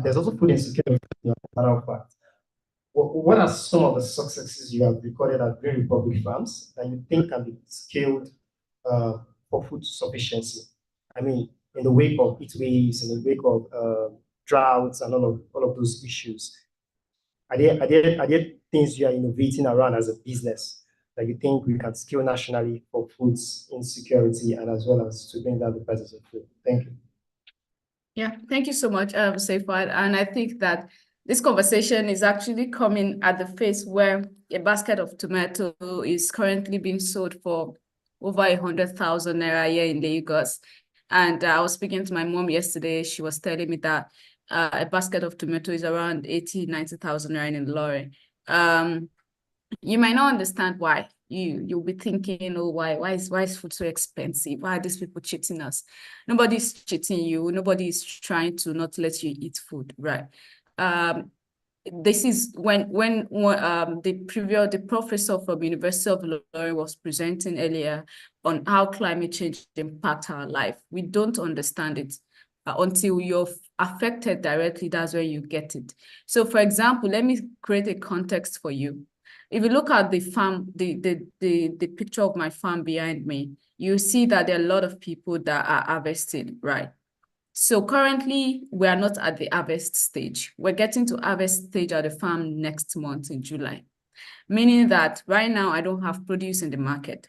there's also food insecurity. As a matter of fact, what are some of the successes you have recorded at Green Republic Farms that you think can be scaled for food sufficiency? I mean, in the wake of heat waves, in the wake of droughts, and all of those issues. Are there things you are innovating around as a business that you think we can scale nationally for food insecurity and as well as to bring down the prices of food? Thank you. Yeah, thank you so much, Seifad. And I think that this conversation is actually coming at the phase where a basket of tomato is currently being sold for over 100,000 naira here in Lagos. And I was speaking to my mom yesterday. She was telling me that a basket of tomato is around 80,000, 90,000 naira in Ilorin. You might not understand why. You'll be thinking, oh, why is food so expensive? Why are these people cheating us? Nobody's cheating you. Nobody's trying to not let you eat food, right? This is when the professor from University of Ilorin was presenting earlier on how climate change impacts our life. We don't understand it until you're affected directly. That's where you get it. So, for example, let me create a context for you. If you look at the farm, the picture of my farm behind me, you see that there are a lot of people that are harvesting, right? So currently, we are not at the harvest stage. We're getting to harvest stage at the farm next month in July, meaning that right now I don't have produce in the market.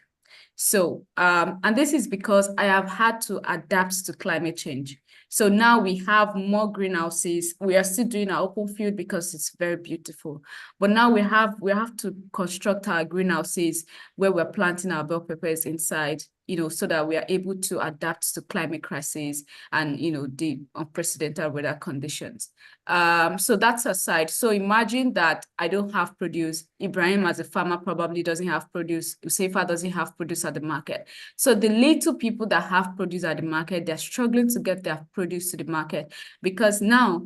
So, and this is because I have had to adapt to climate change. So now we have more greenhouses. We are still doing our open field because it's very beautiful. But now we have to construct our greenhouses where we're planting our bell peppers inside, so that we are able to adapt to climate crisis and, the unprecedented weather conditions. So that's aside. So imagine that I don't have produce. Ibrahim as a farmer probably doesn't have produce. Useifa doesn't have produce at the market. So the little people that have produce at the market, they're struggling to get their produce to the market because now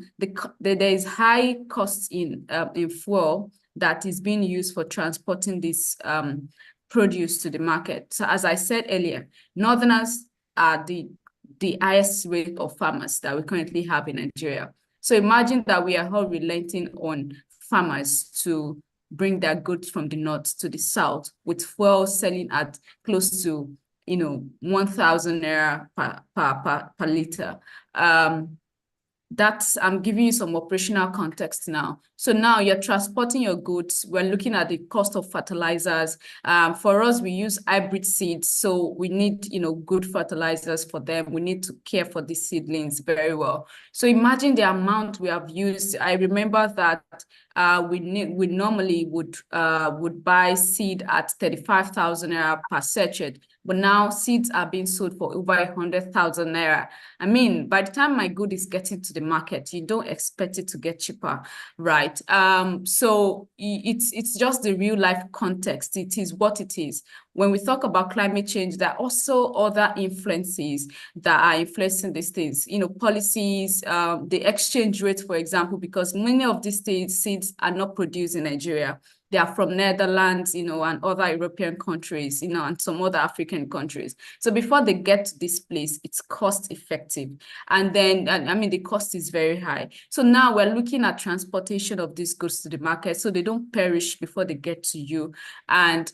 there is high costs in fuel that is being used for transporting this produce to the market. So as I said earlier, Northerners are the highest rate of farmers that we currently have in Nigeria. So imagine that we are all relenting on farmers to bring their goods from the north to the south with fuel selling at close to 1,000 naira per liter. I'm giving you some operational context now. So now you're transporting your goods. We're looking at the cost of fertilizers. For us, we use hybrid seeds. So we need, good fertilizers for them. We need to care for the seedlings very well. So imagine the amount we have used. I remember that we normally would buy seed at 35,000 naira per sachet. But now seeds are being sold for over 100,000 naira. I mean, by the time my good is getting to the market, you don't expect it to get cheaper, right? So it's just the real life context. It is what it is. When we talk about climate change, there are also other influences that are influencing these things. Policies, the exchange rate, for example, because many of these seeds are not produced in Nigeria. They are from Netherlands, and other European countries, and some other African countries. So before they get to this place, it's cost effective. And then, the cost is very high. So now we're looking at transportation of these goods to the market so they don't perish before they get to you. And,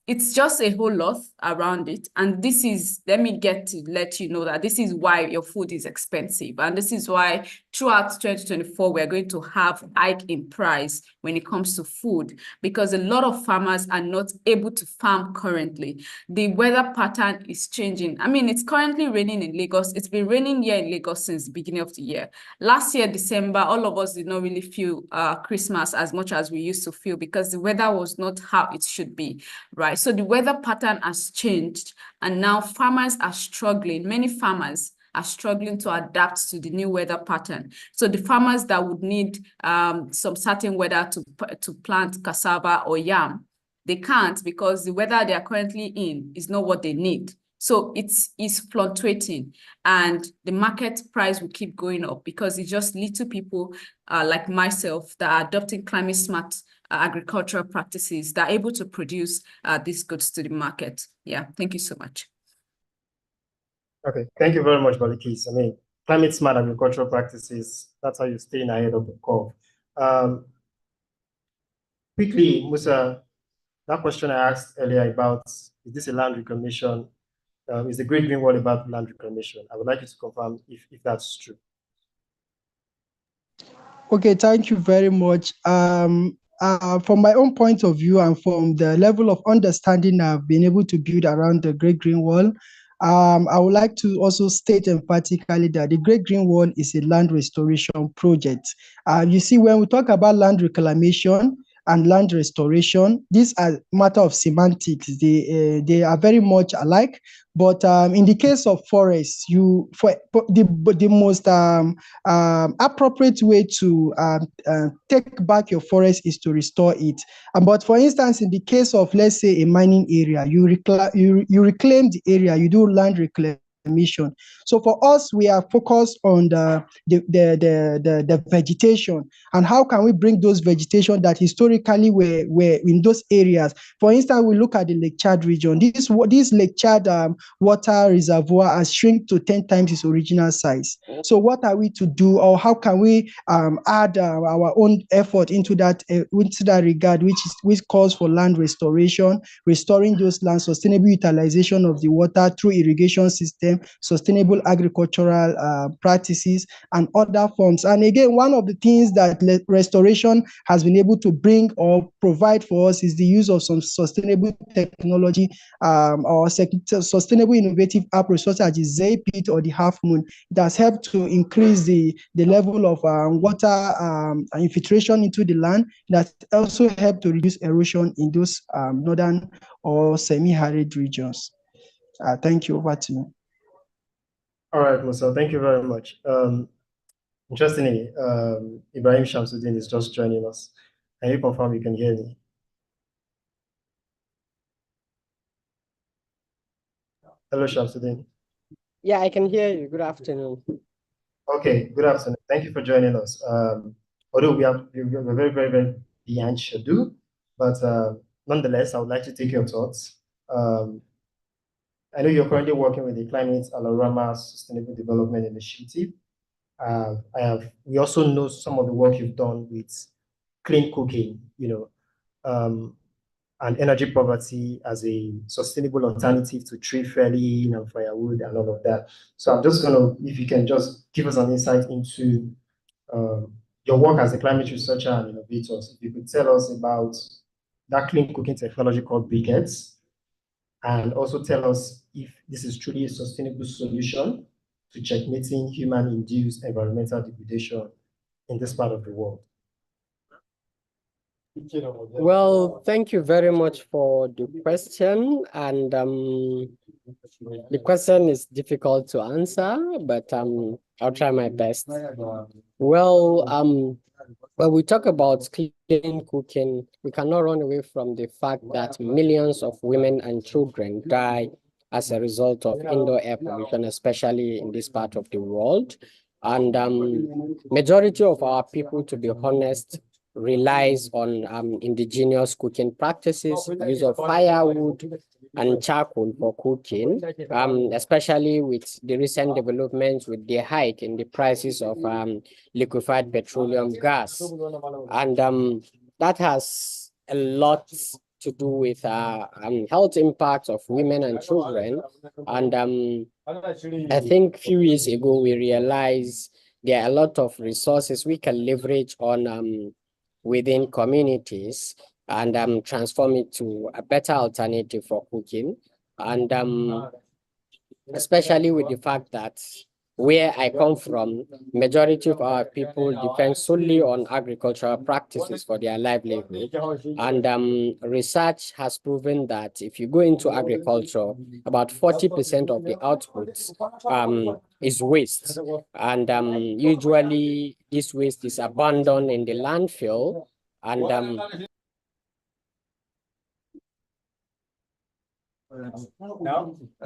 it's just a whole lot around it. And this is, let let you know that this is why your food is expensive. And this is why throughout 2024, we're going to have hike in price when it comes to food, because a lot of farmers are not able to farm currently. The weather pattern is changing. It's currently raining in Lagos. It's been raining here in Lagos since the beginning of the year. Last year, December, all of us did not really feel Christmas as much as we used to feel because the weather was not how it should be, right? So the weather pattern has changed and now farmers are struggling. Many farmers are struggling to adapt to the new weather pattern. So the farmers that would need some certain weather to plant cassava or yam, they can't because the weather they are currently in is not what they need. So it's fluctuating and the market price will keep going up because it's just little people like myself that are adopting climate smart agricultural practices that are able to produce these goods to the market. Yeah, thank you so much. Okay, thank you very much, Balikis. Climate smart agricultural practices, that's how you're staying ahead of the curve. Quickly, Musa, that question I asked earlier about, is this a land reclamation? Is the Great Green Wall about land reclamation? I would like you to confirm if that's true. Okay, thank you very much. From my own point of view and from the level of understanding I've been able to build around the Great Green Wall, I would like to also state emphatically that the Great Green Wall is a land restoration project. You see, when we talk about land reclamation, and land restoration. These are matter of semantics. They are very much alike. But in the case of forests, for the most appropriate way to take back your forest is to restore it. But for instance, in the case of, let's say, a mining area, you reclaim the area, you do land reclamation. So for us, we are focused on the vegetation, and how can we bring those vegetation that historically were in those areas. For instance, we look at the Lake Chad region. This Lake Chad water reservoir has shrunk to 10 times its original size. So what are we to do, or how can we add our own effort into that regard, which calls for land restoration, restoring those lands, sustainable utilization of the water through irrigation system, sustainable agricultural practices, and other forms. And again, one of the things that restoration has been able to bring or provide for us is the use of some sustainable technology or sustainable innovative approach, such as the Z-pit or the half moon. It has helped to increase the level of water infiltration into the land. That also helped to reduce erosion in those northern or semi-arid regions. Thank you. Over to you. All right, Musa, thank you very much. Interestingly, Ibrahim Shamsuddin is just joining us. Can you confirm you can hear me? Hello, Shamsuddin. Yeah, I can hear you. Good afternoon. Okay, good afternoon. Thank you for joining us. Although we're very, very, very behind schedule, but nonetheless, I would like to take your thoughts. I know you're currently working with the Climate Alorama Sustainable Development Initiative. We also know some of the work you've done with clean cooking, and energy poverty as a sustainable alternative to tree felling and firewood and all of that. So I'm just if you can just give us an insight into your work as a climate researcher and innovator. If you could tell us about that clean cooking technology called briquettes, and also tell us if this is truly a sustainable solution to checkmating human-induced environmental degradation in this part of the world. Well, thank you very much for the question. And the question is difficult to answer, but I'll try my best. Well, when we talk about clean cooking, we cannot run away from the fact that millions of women and children die as a result of indoor air pollution, especially in this part of the world. And majority of our people, to be honest, relies on indigenous cooking practices, use of firewood and charcoal for cooking, especially with the recent developments with the hike in the prices of liquefied petroleum gas. And that has a lot to do with health impacts of women and children. And I think a few years ago, we realized there are a lot of resources we can leverage on within communities and transform it to a better alternative for cooking. And especially with the fact that where I come from, majority of our people depend solely on agricultural practices for their livelihood. And research has proven that if you go into agriculture, about 40% of the output is waste. And usually this waste is abandoned in the landfill, and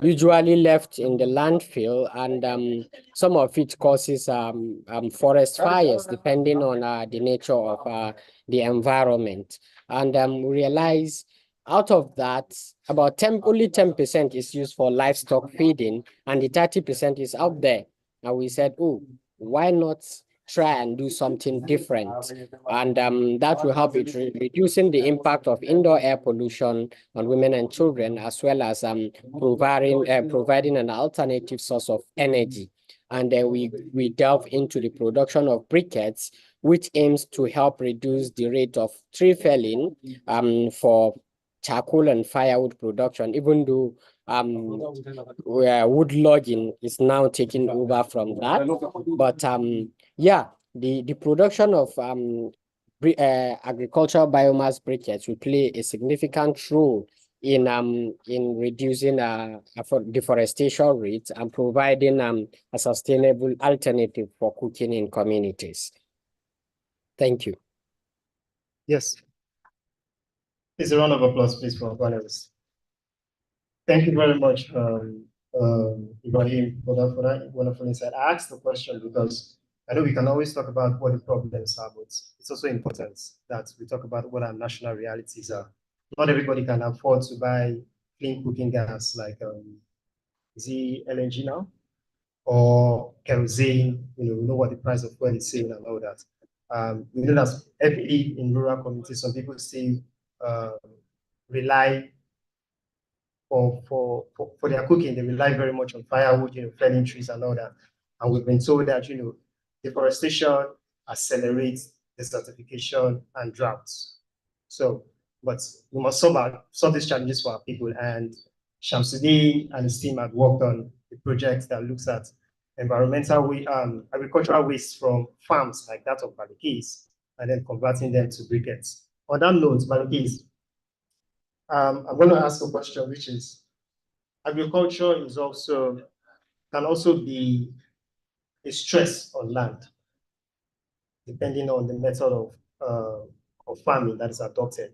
usually left in the landfill, and some of it causes forest fires, depending on the nature of the environment. And we realize out of that, about only 10% is used for livestock feeding, and the 30% is out there. And we said, oh, why not try and do something different? And that will help it reducing the impact of indoor air pollution on women and children, as well as providing an alternative source of energy. And then we delve into the production of briquettes, which aims to help reduce the rate of tree felling for charcoal and firewood production, even though wood logging is now taking over from that. But yeah, the production of agricultural biomass briquettes will play a significant role in reducing deforestation rates and providing a sustainable alternative for cooking in communities. Thank you. Yes. Please, a round of applause, please, for our panelists. Thank you very much, Ibrahim, for that wonderful insight. I asked the question because I know we can always talk about what the problems are, but it's also important that we talk about what our national realities are. Not everybody can afford to buy clean cooking gas like is it LNG now? Or kerosene, we know what the price of fuel is saying and all that. We know that heavily in rural communities, some people still rely for their cooking, they rely very much on firewood, felling trees and all that. And we've been told that, deforestation accelerates desertification and droughts. So, but we must solve these challenges for our people. And Shamsuddin and his team have worked on a project that looks at agricultural waste from farms like that of Balikis, and then converting them to briquettes. On that note, Balikis, I'm going to ask a question, which is, agriculture can also be a stress on land, depending on the method of farming that is adopted.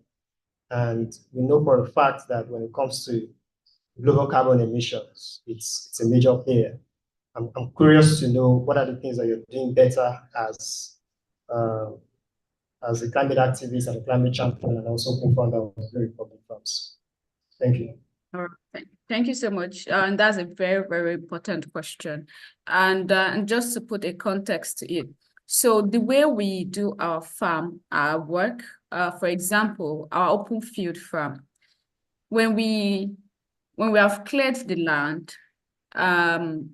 And we know for a fact that when it comes to global carbon emissions, it's a major player. I'm curious to know what are the things that you're doing better as a climate activist and a climate champion, and also co-founder of the Republic Farms. Thank you. All right. Thank you so much. And that's a very, very important question. And just to put a context to it, so the way we do our farm, our work, for example, our open field farm, when we have cleared the land,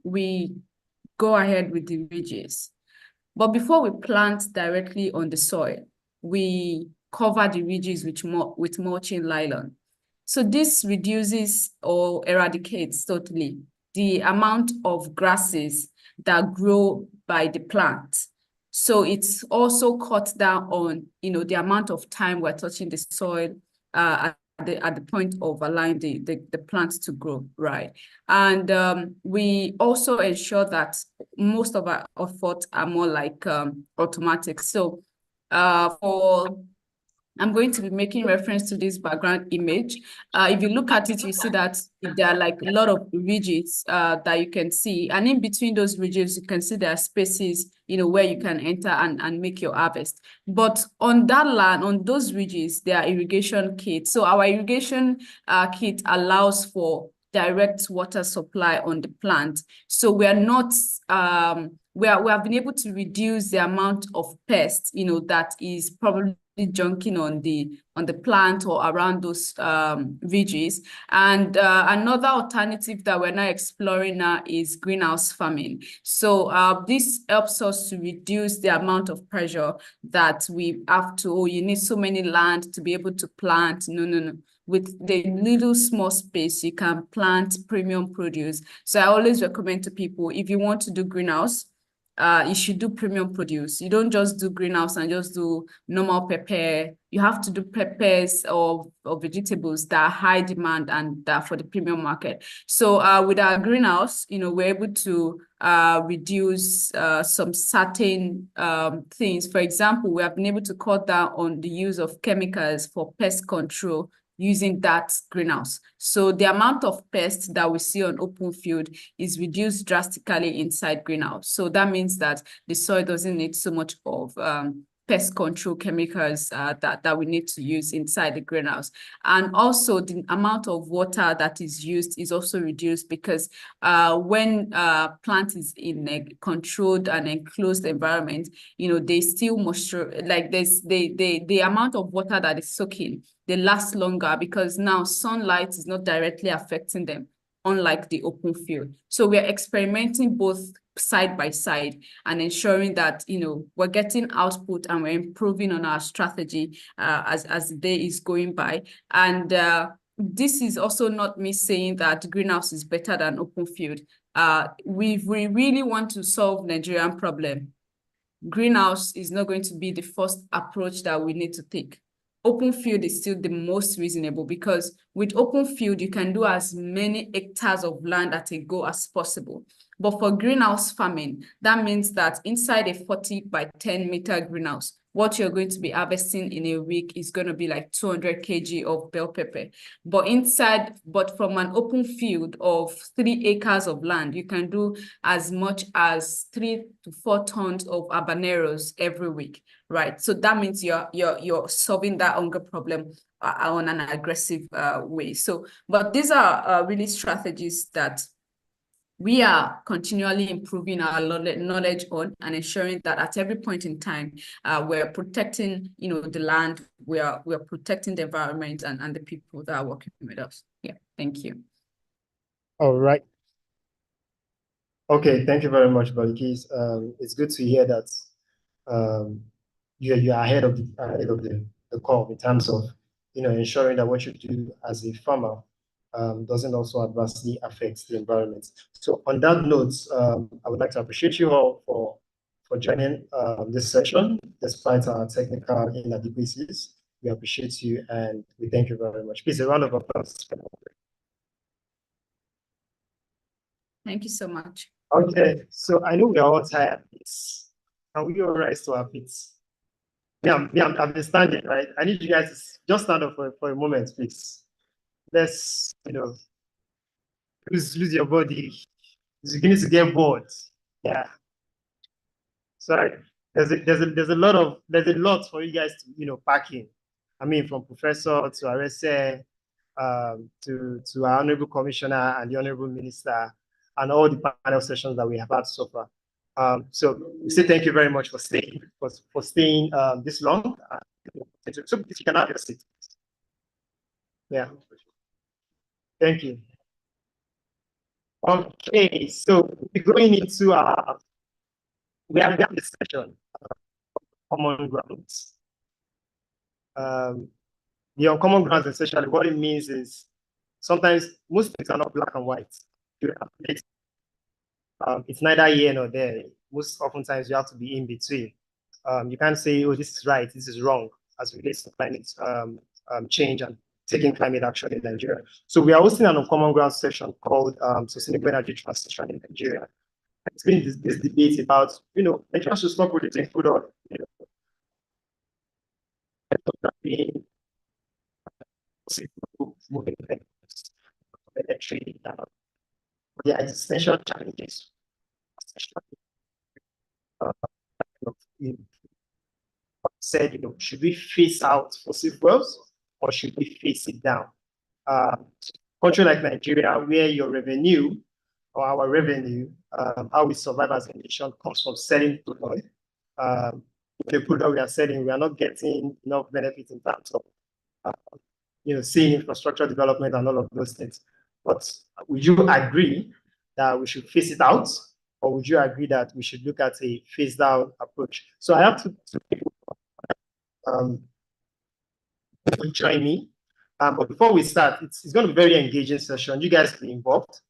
we go ahead with the ridges. But before we plant directly on the soil, we cover the ridges with mulching nylon. So this reduces or eradicates totally the amount of grasses that grow by the plant. So it's also cut down on, the amount of time we're touching the soil at the point of allowing the plants to grow, right? And we also ensure that most of our efforts are more like automatic. So I'm going to be making reference to this background image. If you look at it, you see that there are like a lot of ridges that you can see. And in between those ridges, you can see there are spaces, where you can enter and make your harvest. But on that land, on those ridges, there are irrigation kits. So our irrigation kit allows for direct water supply on the plant. So we are not, we have been able to reduce the amount of pests, that is probably junking on the plant or around those ridges. And another alternative that we're now exploring now is greenhouse farming. So this helps us to reduce the amount of pressure that we have to, you need so many land to be able to plant. No. With the little small space, you can plant premium produce. So I always recommend to people, if you want to do greenhouse, you should do premium produce. You don't just do greenhouse and just do normal pepper. You have to do peppers or vegetables that are high demand and that are for the premium market. So with our greenhouse, we're able to reduce some certain things. For example, we have been able to cut down on the use of chemicals for pest control using that greenhouse. So the amount of pests that we see on open field is reduced drastically inside greenhouse. So that means that the soil doesn't need so much of pest control chemicals that we need to use inside the greenhouse. And also the amount of water that is used is also reduced because when plant is in a controlled and enclosed environment, they still moisture, like the amount of water that is soaking, they last longer because now sunlight is not directly affecting them, unlike the open field. So we're experimenting both side by side and ensuring that, we're getting output and we're improving on our strategy as the day is going by. And this is also not me saying that greenhouse is better than open field. We really want to solve Nigerian problem. greenhouse is not going to be the first approach that we need to take. Open field is still the most reasonable because with open field, you can do as many hectares of land at a go as possible. But for greenhouse farming, that means that inside a 40 by 10 meter greenhouse, what you're going to be harvesting in a week is going to be like 200 kg of bell pepper. But from an open field of 3 acres of land, you can do as much as 3 to 4 tons of habaneros every week, right? So that means you're solving that hunger problem on an aggressive way. So, but these are really strategies that we are continually improving our knowledge on and ensuring that at every point in time, we're protecting, the land, we're protecting the environment and the people that are working with us. Yeah, thank you. All right. Okay, thank you very much, Balikis. It's good to hear that you're ahead of the curve in terms of ensuring that what you do as a farmer doesn't also adversely affect the environment. So on that note, I would like to appreciate you all for joining this session, despite our technical inadequacies. We appreciate you and we thank you very much. Please, a round of applause. Thank you so much. Okay, so I know we are all tired. Can we all rise to our feet? Yeah, I've been standing, right? I need you guys to just stand up for a moment, please. Let's, lose your body. You're beginning to get bored. Yeah. Sorry. There's a lot for you guys to pack in. I mean, from Professor to Arese, to our Honorable Commissioner and the Honorable Minister, and all the panel sessions that we have had so far. So we say thank you very much for staying this long. So if you can have your seat. Yeah. Thank you. Okay, so we're going into we have this session, common grounds. The uncommon grounds, essentially, what it means is sometimes most things are not black and white. It's neither here nor there. Most oftentimes you have to be in between. You can't say, oh, this is right, this is wrong, as it relates to climate change and taking climate action in Nigeria. So we are hosting an uncommon ground session called Sustainable Energy Transition in Nigeria. It's been this debate about, Nigeria should stop producing food oil. There are essential challenges. Said, should we phase out fossil fuels or should we phase it down? Country like Nigeria, where your revenue or our revenue, how we survive as a nation comes from selling crude oil. The product we are selling, we are not getting enough benefit in terms of seeing infrastructure development and all of those things. But would you agree that we should phase it out, or would you agree that we should look at a phase down approach? So I have two people join me. But before we start, it's going to be a very engaging session. You guys be involved.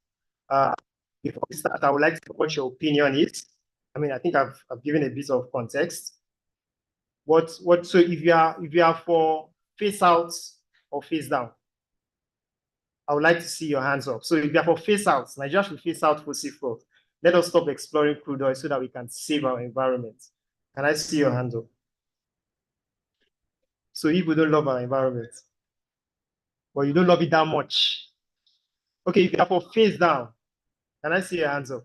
Before we start, I would like to know what your opinion is. I mean, I think I've given a bit of context. So if you are for phase out or phase down, I would like to see your hands up. So if you are for phase out, Nigeria should phase out fossil fuels. Let us stop exploring crude oil so that we can save our environment. Can I see your hands up? So if we don't love our environment, but you don't love it that much. Okay, if you are for phase down, can I see your hands up?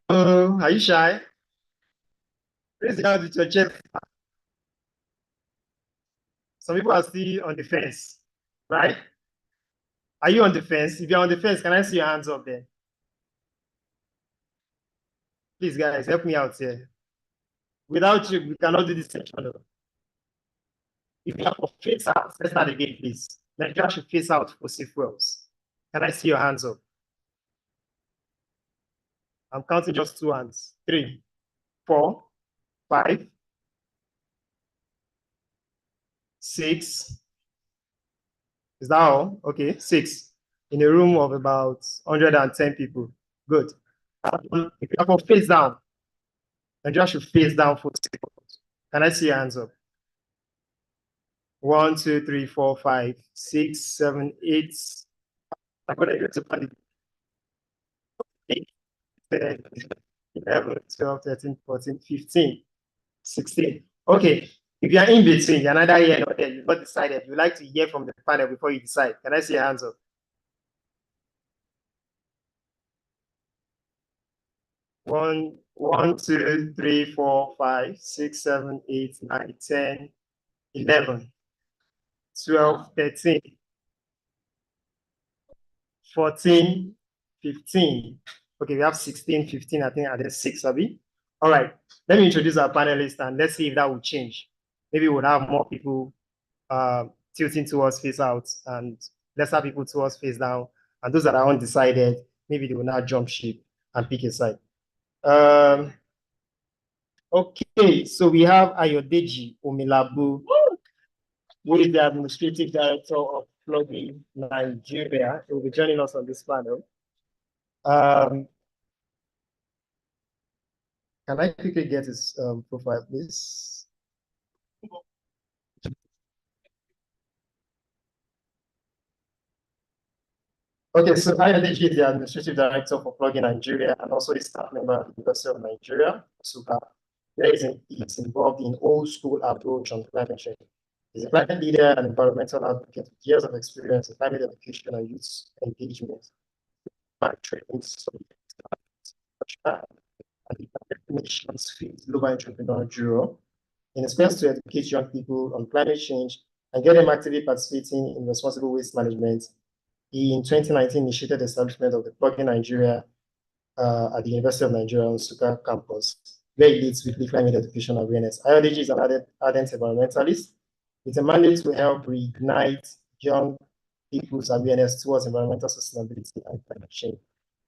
Are you shy? Raise your hand with your chest. Some people are still on the fence, right? Are you on the fence? If you're on the fence, can I see your hands up there? Please, guys, help me out here. Without you, we cannot do this section. If you have to phase out, let's start again, please. Nigeria should phase out fossil fuels. Can I see your hands up? I'm counting just 2 hands. 3, 4, 5, 6. Is that all? Okay, 6. In a room of about 110 people. Good. If you have face down, Nigeria should face down for 6 months. Can I see your hands up? 1, 2, 3, 4, 5, 6, 7, 8. I'm going to get to 8, 10, 11, 12, 13, 14, 15, 16. Okay. If you're in between, you're neither here nor there, you've not decided, you like to hear from the panel before you decide. Can I see your hands up? 1, 2, 3, 4, 5, 6, 7, 8, 9, 10, 11, 12, 13, 14, 15. Okay, we have 16, 15, I think, and then 6, Abby. All right, let me introduce our panelists and let's see if that will change. Maybe we'll have more people tilting towards face out and let's have people towards face down. And those that are undecided, maybe they will now jump ship and pick a side. Okay, so we have Ayodeji Omilabu, who is the Administrative Director of Plugin Nigeria. He will be joining us on this panel. Can I quickly get his profile, please? Okay, so Ayodeji is the Administrative Director for Plugin Nigeria and also a staff member at the University of Nigeria, SUPA. He's involved in old school approach on climate change. He's a climate leader and environmental advocate with years of experience in climate education and youth engagement. And the Nations Field Global Entrepreneur Bureau. In his quest to educate young people on climate change and get them actively participating in responsible waste management, he in 2019 initiated the establishment of the Plugin Nigeria at the University of Nigeria on Suka campus, where he leads weekly climate education awareness. Ayodeji is an ardent environmentalist with a mandate to help reignite young people's awareness towards environmental sustainability and climate change.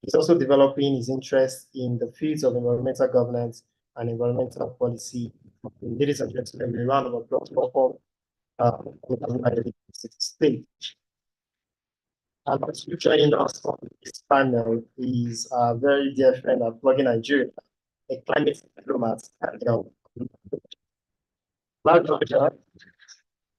He's also developing his interest in the fields of environmental governance and environmental policy. Ladies and gentlemen, a round of applause for stage. And joining us on this panel is a very dear friend of Plugin Nigeria, a climate diplomat and Georgia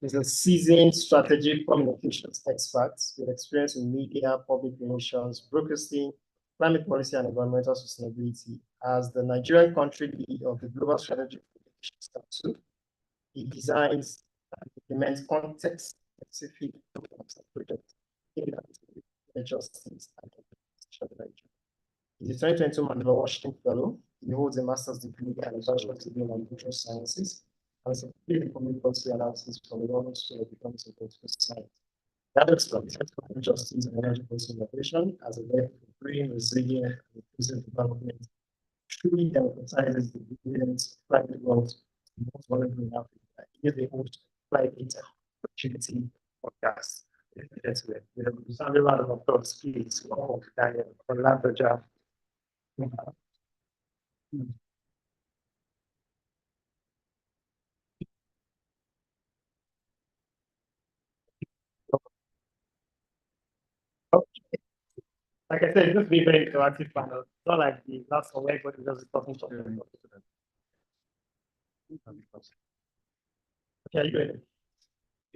is a seasoned strategic communications expert with experience in media, public relations, broadcasting, climate policy, and environmental sustainability. As the Nigerian country lead of the Global Strategic Communications Council, he designs and implements context-specific programs and projects in major states and he's a 2022 Mandela Washington Fellow. He holds a master's degree and a bachelor's degree in agricultural sciences and is a field public policy analysis from the London School of Economics and Political Science. That expertise in justice and energy policy innovation as a way of green, resilient, and inclusive development truly emphasizes the resilience of climate growth in most vulnerable in Africa. He is the host of Climate Opportunity podcast. With a round of applause, please, for Daniel Orlando Jam. Like I said, just be very interactive panel. It's not like the last one where everybody just talking to them. Okay, are you ready?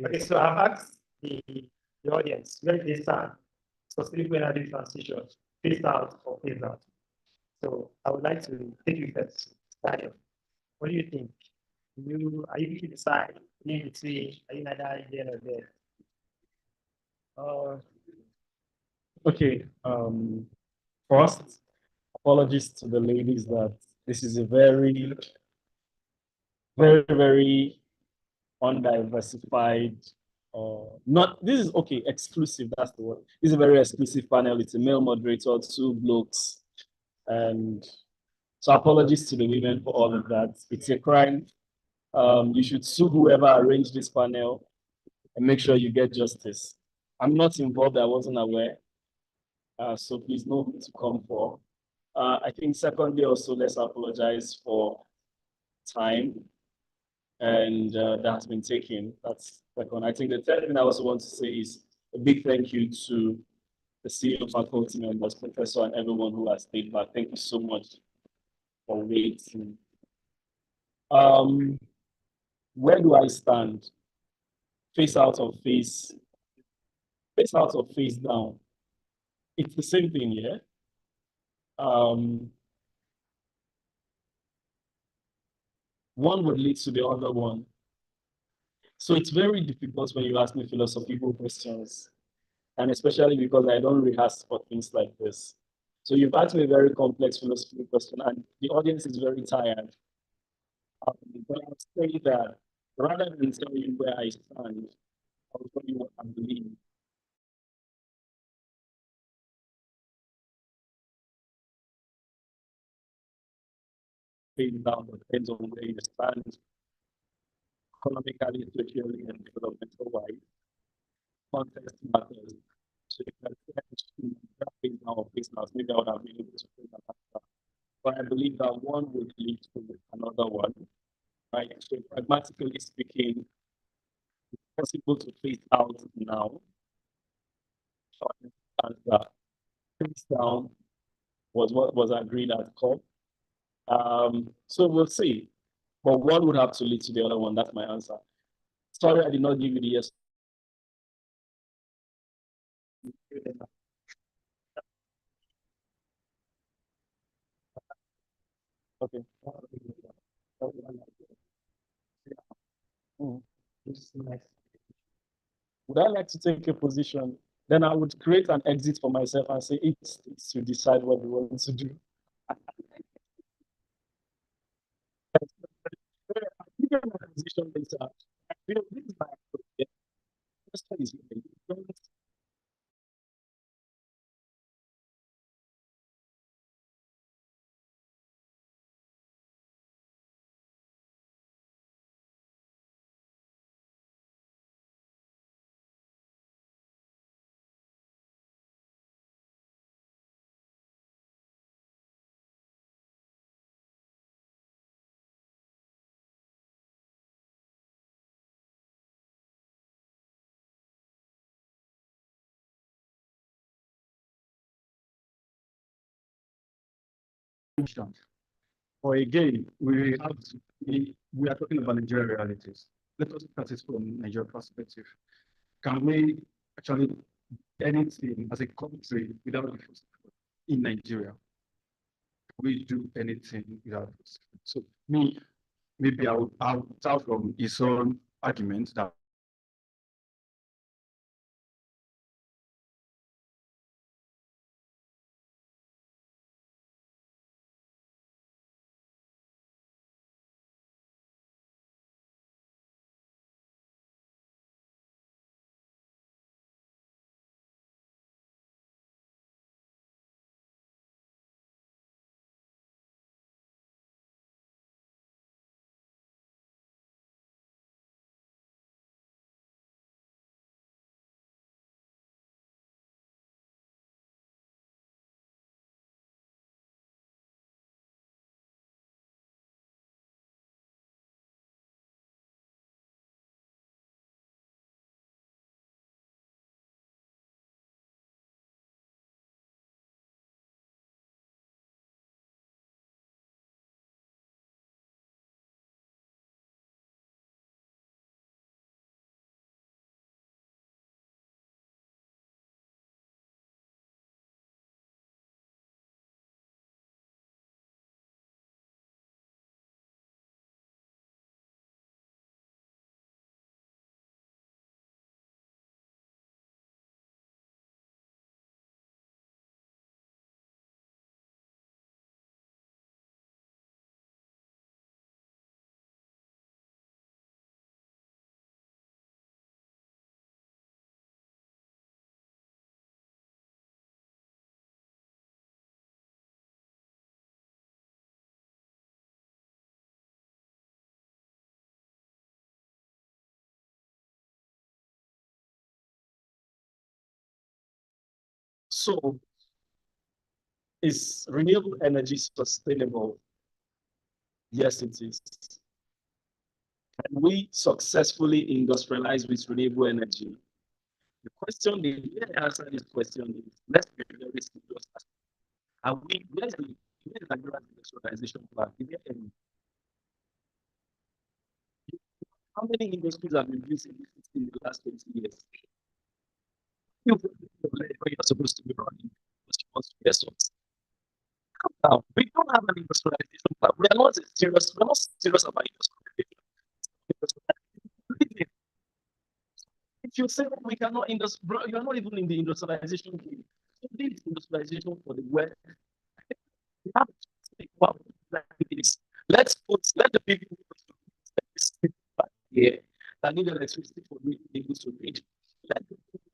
Okay, so I've asked the audience where they stand. Sustainable energy transition, phase out or phase out. So I would like to take you first. Daniel, what do you think? Are you going to decide? You need to see, are you neither here nor there? Okay. First, apologies to the ladies that this is a very, very, very undiversified. Not this is okay. Exclusive. That's the word. This is a very exclusive panel. It's a male moderator, 2 blokes, and so apologies to the women for all of that. It's a crime. You should sue whoever arranged this panel and make sure you get justice. I'm not involved. I wasn't aware. So please know who to come for. I think secondly, also let's apologize for time and that's been taken. That's second. I think the third thing I also want to say is a big thank you to the CEO faculty members, professor, and everyone who has stayed back. Thank you so much for waiting. Where do I stand? Face out or face down? It's the same thing, yeah. One would lead to the other one. So it's very difficult when you ask me philosophical questions, and especially because I don't rehearse for things like this. So you've asked me a very complex philosophical question, and the audience is very tired. But I'll say that rather than tell you where I stand, I'll tell you what I believe. Paying down depends on where you stand economically, socially, and developmental wise. Context matters. So if I paying down or face now, maybe I would have been able to pay that after. But I believe that one would lead to another one. Right? So pragmatically speaking, it's possible to phase out now. And face down was what was agreed at COP. So we'll see. But one would have to lead to the other one. That's my answer. Sorry, I did not give you the yes. Okay. Would I like to take a position? Then I would create an exit for myself and say it's to decide what we want to do. Position later. This is my Or again, we are talking about Nigerian realities. Let us look at it from Nigerian perspective. Can we actually do anything as a country without the first in Nigeria? Can we do anything without the first? So maybe I would start from his own argument that so is renewable energy sustainable? Yes, it is. Can we successfully industrialize with renewable energy? The question, the way I answer this question is, let's be very serious. Are we, where's the Nigerian industrialization plan? Is there any? How many industries have been built in the last 20 years? You're supposed to be running results. Now, we don't have an industrialization plan. We are not serious. We're not serious about industrialization. If you say we cannot industrialize, you are not even in the industrialization game. So this industrialization for the West. We have to think about this. Let the people here that need electricity for me to be able to read. Let the people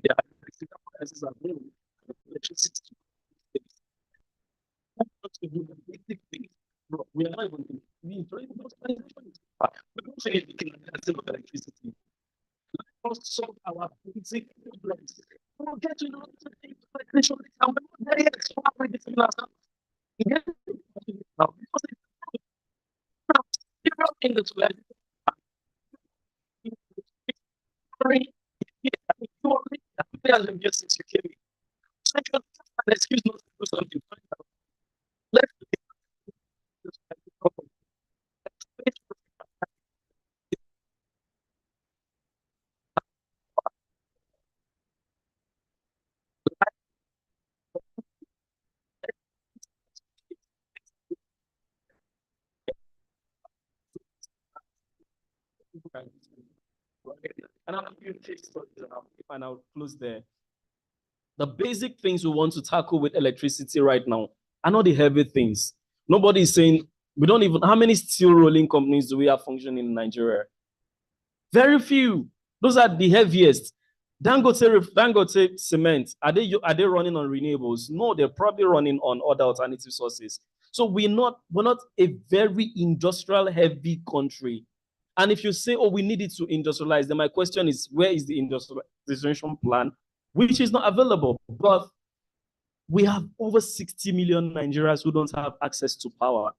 their electricity prices are low. Electricity. To do the basic things. Bro, we are not even we don't finish the electricity. Let us solve our basic problems. We'll get to know the electricity. And we're not there yet. So how we this now? Now, because it's in the toilet. Excuse not to do something. Let's and I'll give you case studies and I'll close there. The basic things we want to tackle with electricity right now are not the heavy things. Nobody is saying we don't even. How many steel rolling companies do we have functioning in Nigeria? Very few. Those are the heaviest. Dangote cement, are they running on renewables? No, they're probably running on other alternative sources. So we're not a very industrial heavy country. And if you say, oh, we need it to industrialize, then my question is, where is the industrialization plan? Which is not available. But we have over 60 million Nigerians who don't have access to power.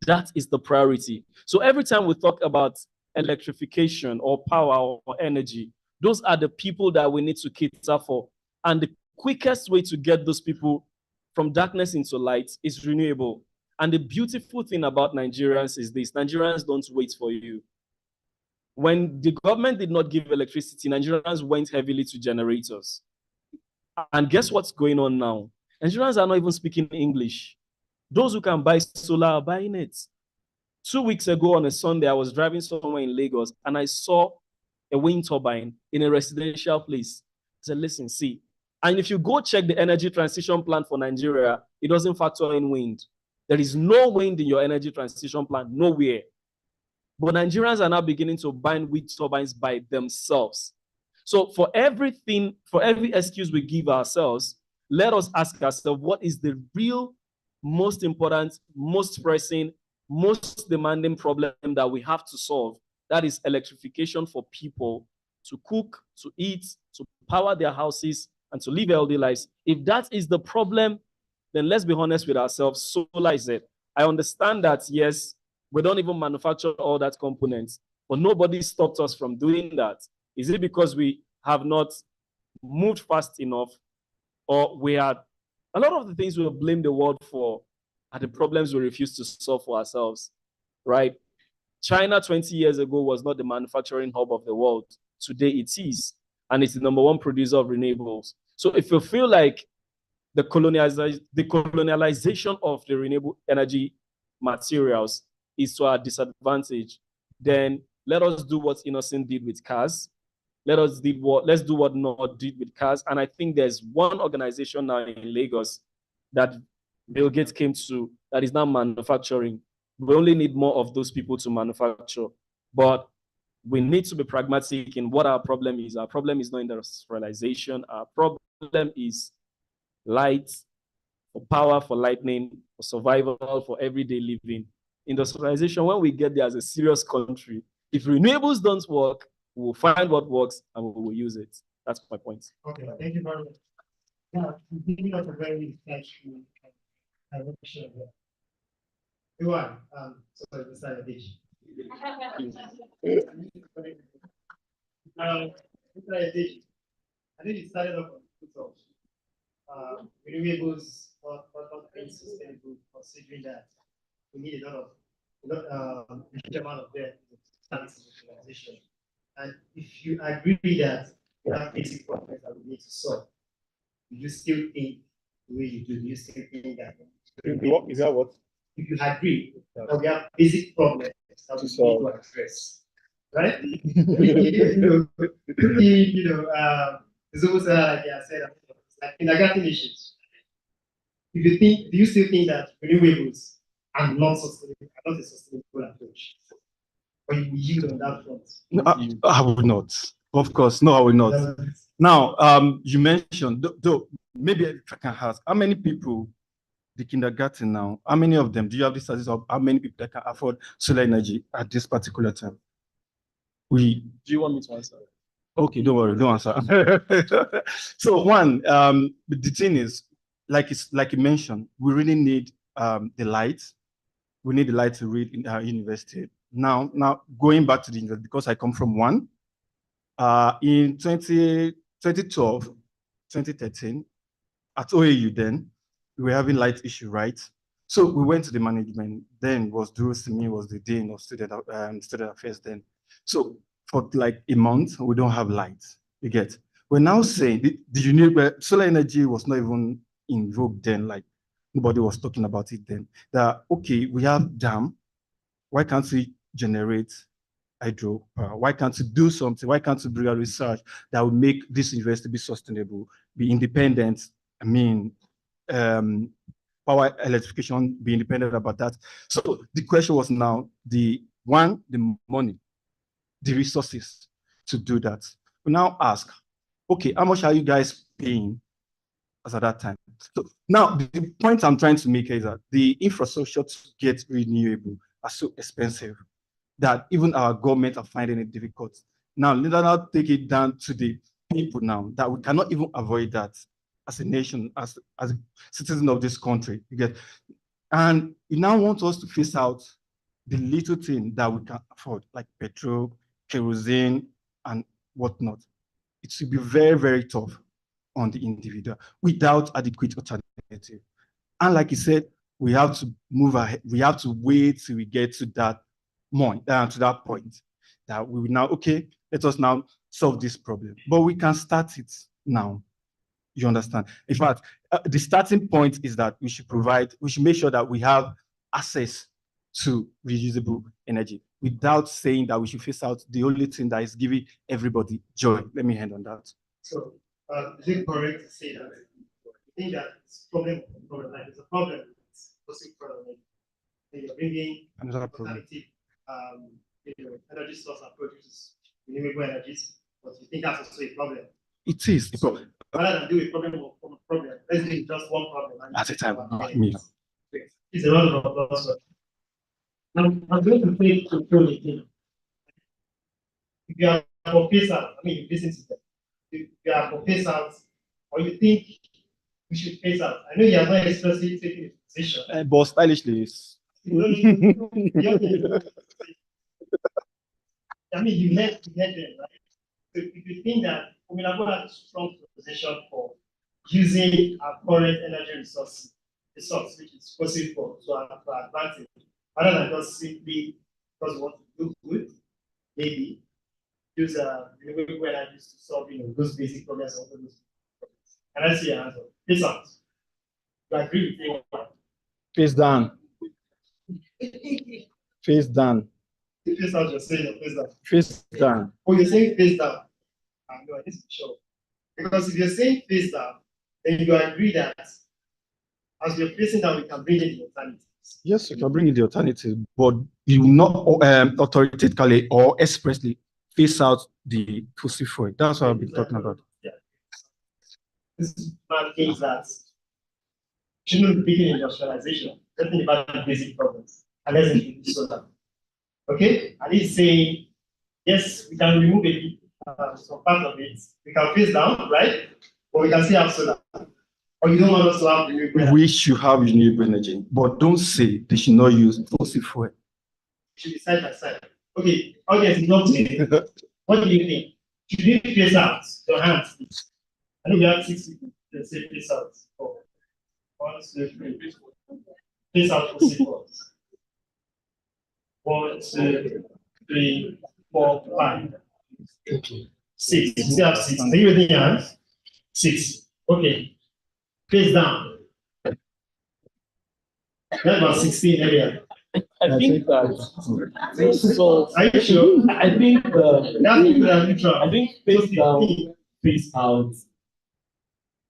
That is the priority. So every time we talk about electrification or power or energy, those are the people that we need to cater for. And the quickest way to get those people from darkness into light is renewable. And the beautiful thing about Nigerians is this: Nigerians don't wait for you. When the government did not give electricity, Nigerians went heavily to generators. And guess what's going on now? Nigerians are not even speaking English. Those who can buy solar are buying it. 2 weeks ago on a Sunday, I was driving somewhere in Lagos and I saw a wind turbine in a residential place. I said, listen, see. And if you go check the energy transition plan for Nigeria, it doesn't factor in wind. There is no wind in your energy transition plan, nowhere. But Nigerians are now beginning to buy wind turbines by themselves. So for everything, for every excuse we give ourselves, let us ask ourselves, what is the real most important, most pressing, most demanding problem that we have to solve? That is electrification for people to cook, to eat, to power their houses, and to live healthy lives. If that is the problem, then let's be honest with ourselves. Solar is it. I understand that, yes, we don't even manufacture all that components, but nobody stopped us from doing that. Is it because we have not moved fast enough, or we had a lot of the things we blame the world for are the problems we refuse to solve for ourselves, right? China 20 years ago was not the manufacturing hub of the world. Today it is, and it's the #1 producer of renewables. So if you feel like the colonialization of the renewable energy materials is to our disadvantage, then let us do what Innocent did with cars. Let's do what Nord did with cars. And I think there's one organization now in Lagos that Bill Gates came to that is now manufacturing. We only need more of those people to manufacture. But we need to be pragmatic in what our problem is. Our problem is not industrialization. Our problem is light, for power, for lightning, for survival, for everyday living. Industrialization, when we get there as a serious country, if renewables don't work, we will find what works and we will use it. That's my point. Okay, thank you very much. Now, giving us a very insightful direction here. Iwan, sorry, Mr. Yadesh. I think it started off on the foot of renewables not being sustainable, considering that we need a huge amount of them to start industrialization. And if you agree that we have basic problems that we need to solve, do you still think the way you do? Do you still think that? Is that what? If you agree that we have basic problems that we need to address, right? It's almost like I said, it's like kindergarten issues. If you think, do you still think that renewables are not sustainable, are not a sustainable approach? Or you will yield on that front? No, I would not. Of course, no, I will not. Now, you mentioned, though, maybe if I can ask, how many people, the kindergarten now, how many of them, do you have the statistics of how many people that can afford solar energy at this particular time? Do you want me to answer? Okay, don't worry, don't answer. So one, the thing is, like you mentioned, we really need the light. We need the light to read in our university. Now going back to the university, because I come from one, in 2012, 2013, at OAU then, we were having light issue, right? So we went to the management. Then was Drew Simi was the dean of student affairs then. So for like a month, we don't have light. You get? We're now saying the solar energy was not even in vogue then. Like nobody was talking about it then. That okay, we have dam. Why can't we generate hydro power? Why can't we do something? Why can't we bring a research that will make this university be sustainable, be independent? I mean, power electrification, be independent about that. So the question was now the money, the resources to do that. We now ask, okay, how much are you guys paying as at that time? So now the point I'm trying to make is that the infrastructure to get renewable are so expensive that even our government are finding it difficult. Now, let us now take it down to the people now that we cannot even avoid that as a nation, as a citizen of this country. You get, and you now want us to phase out the little thing that we can afford, like petrol, kerosene, and whatnot. It should be very, very tough on the individual without adequate alternative. And like you said, we have to move ahead. We have to wait till we get to that point that we will now, okay, let us now solve this problem. But we can start it now. You understand? In fact, the starting point is that we should make sure that we have access to reusable energy without saying that we should phase out the only thing that is giving everybody joy. Let me end on that. So, is it correct to say that you think that it's problem, like there's a problem, it's possible problem, you're bringing another problem. Alternative, energy source approaches, renewable energies, but you think that's also a problem? It is a problem. Rather than do a problem from a problem, let's do just one problem. At a time. It's a round of applause. I'm going to play control again. If you are for phase out, I mean, listen to them. If you are for phase out, or you think we should phase out, I know you are not expressly taking a position. But stylishly is. I mean, you heard them, right? So if you think that Formula has a strong position for using our current energy resource, which is possible to our advantage, rather than just simply because we want to do good, maybe use renewable energies to solve those basic problems of those problems. And I see your answer. Phase out. You agree with me? Phase down. Phase down. Phase out, you're saying phase down. Phase down. Oh, you're saying phase down. No, I need to be sure. Because if you're saying phase down, then you agree that as we're facing down, we can bring in the alternatives. Yes, you can bring in the alternative, but you will not authoritatively or expressly phase out the fossil fuel. That's what I've been talking about. Yeah. This is one thing that shouldn't be industrialization, talking about the basic problems, and let's introduce solar. Okay? And he's saying, yes, we can remove some part of it. We can phase down, right? But we can still have solar. Or you don't want us to have renewable energy? We should have renewable energy, but don't say they should not use fossil fuel. It should be side by side. Okay, audience is not me. What do you think? Should we face out your hands? I know we have 6 people. Let's say face out. Oh. 1, 2, 3. Face out for 6 balls. 1, 2, 3, 4, 5. Okay. 6. You still have 6. Are you raising your hands? 6. Okay. Face down. That's about 16 area. I think that. So are you sure? I think I think face down, face out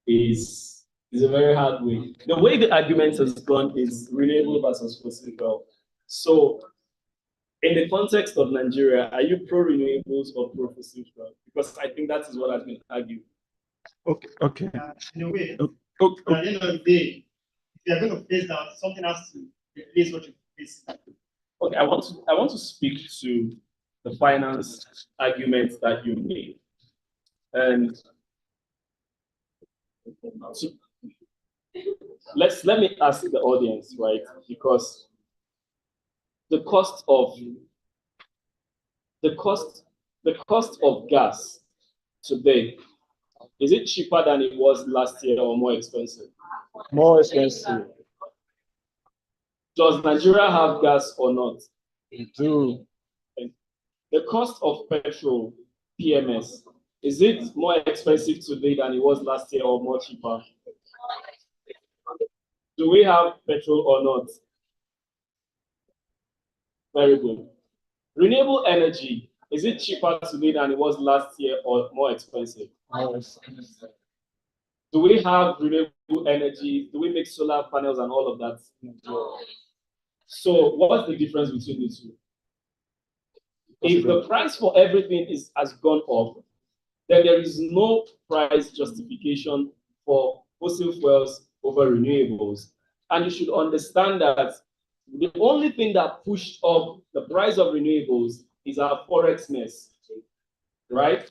is a very hard way. The way the argument has gone is renewable versus fossil fuel. So, in the context of Nigeria, are you pro renewables or pro fossil fuel? Because I think that is what has been argued. Okay. Okay. In a way, Okay. at the end of the day, if you are going to face down, something has to replace what you face. Okay, I want to speak to the finance argument that you made, and so let me ask the audience, right? Because the cost of gas today, is it cheaper than it was last year or more expensive? More expensive. Does Nigeria have gas or not? We do. The cost of petrol, PMS, is it more expensive today than it was last year or more cheaper? Do we have petrol or not? Very good. Renewable energy, is it cheaper today than it was last year or more expensive? Do we have renewable energy? Do we make solar panels and all of that? No. So what's the difference between the two? If the price for everything has gone up, then there is no price justification for fossil fuels over renewables. And you should understand that the only thing that pushed up the price of renewables is our forex mess, right?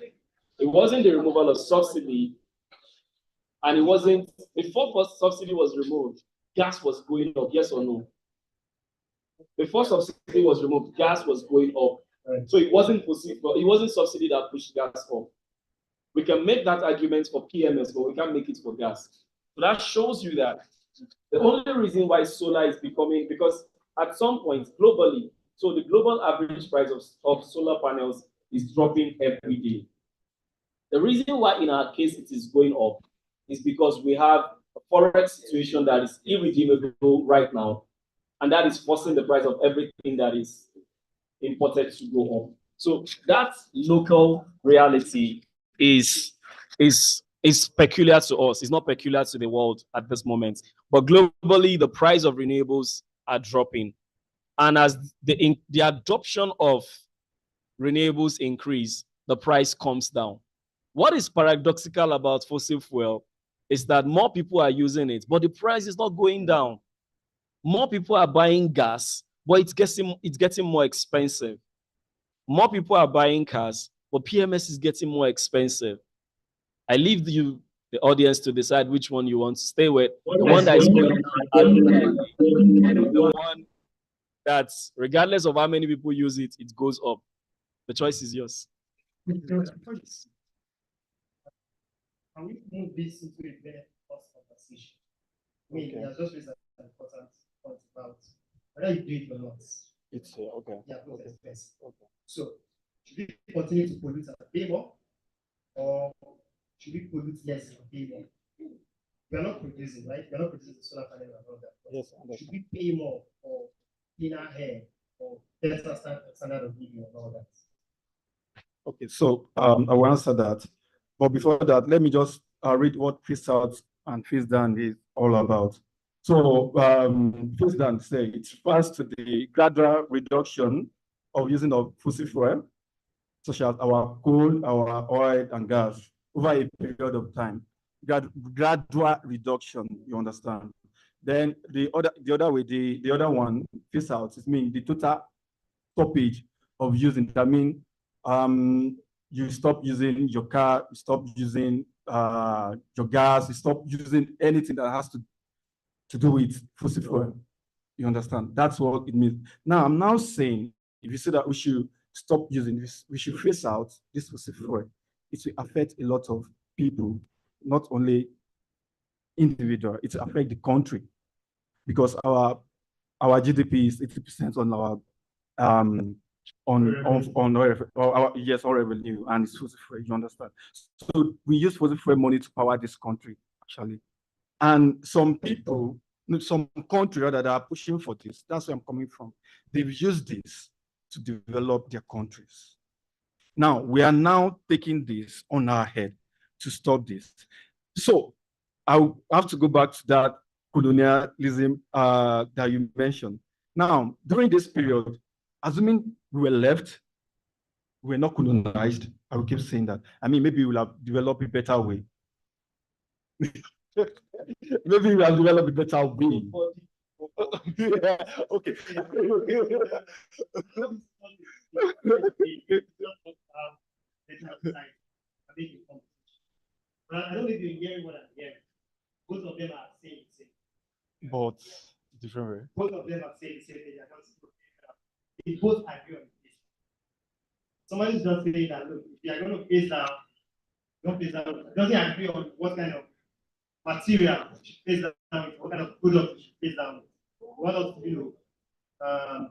It wasn't the removal of subsidy, and it wasn't, before subsidy was removed, gas was going up, yes or no? Before subsidy was removed, gas was going up. Right. So it wasn't subsidy that pushed gas up. We can make that argument for PMS, but we can't make it for gas. So that shows you that the only reason why solar is becoming, because at some point globally, so the global average price of solar panels is dropping every day. The reason why in our case it is going up is because we have a forex situation that is irredeemable right now, and that is forcing the price of everything that is imported to go up. So that local reality is peculiar to us. It's not peculiar to the world at this moment. But globally, the price of renewables are dropping. And as the adoption of renewables increase, the price comes down. What is paradoxical about fossil fuel is that more people are using it, but the price is not going down. More people are buying gas, but it's getting more expensive. More people are buying cars, but PMS is getting more expensive. I leave the audience to decide which one you want to stay with. The one that is going the one that, regardless of how many people use it, it goes up. The choice is yours. Can we move this into a very cost conversation? I mean, okay. Just raised an important point about whether you do it or not. It's okay. Yeah, okay. Expense. Okay. So, should we continue to pollute and pay more, or should we pollute less and pay more? We are not producing, right? We are not producing solar panel and all that. Yes. Should we pay more for cleaner air or better standard of living and all that? Okay, so I will answer that. But before that, let me just read what face out and face down is all about. So face down say it refers to the gradual reduction of using of fossil fuel, such as our coal, our oil, and gas over a period of time. Gradual reduction, you understand? Then the other one, face out, it means the total stoppage of using. That means you stop using your car, you stop using your gas, you stop using anything that has to do with fossil fuel. You understand? That's what it means. Now, I'm now saying, if you say that we should stop using this, we should phase out this fossil fuel. it will affect a lot of people, not only individual, it will affect the country because our GDP is 80% on our on our yes, our revenue, and it's fossil fuel, you understand? So we use fossil fuel money to power this country, actually. And some people, some country rather, that are pushing for this, that's where I'm coming from. They've used this to develop their countries. Now, we are now taking this on our head to stop this. So I have to go back to that colonialism that you mentioned. Now, during this period, assuming we were left, we were not colonized, I will keep saying that. I mean, maybe we'll have developed a better way. Maybe we have developed a better way. Yeah, okay. But I don't think you're hearing what I'm hearing. Both of them are saying the same. But different way. Both of them are saying the same thing. They both agree on this. Somebody's just saying that, look, if you are going to phase down, don't phase down. Doesn't agree on what kind of material you should phase down, what kind of product you should phase down. What else,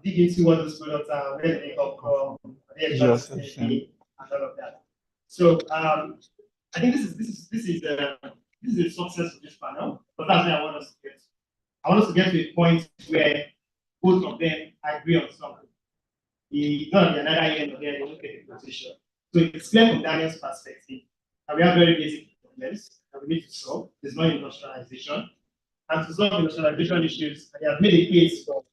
dig into what those products are, where they come from, the exact and all of that. So I think this is a success of this panel, but that's where I want us to get. I want us to get to a point where both of them agree on something. It's not the another end of there, they won't get a position. So it's clear from Daniel's perspective that we have very basic problems that we need to solve. There's no industrialization. And to solve industrialization issues, they have made a case for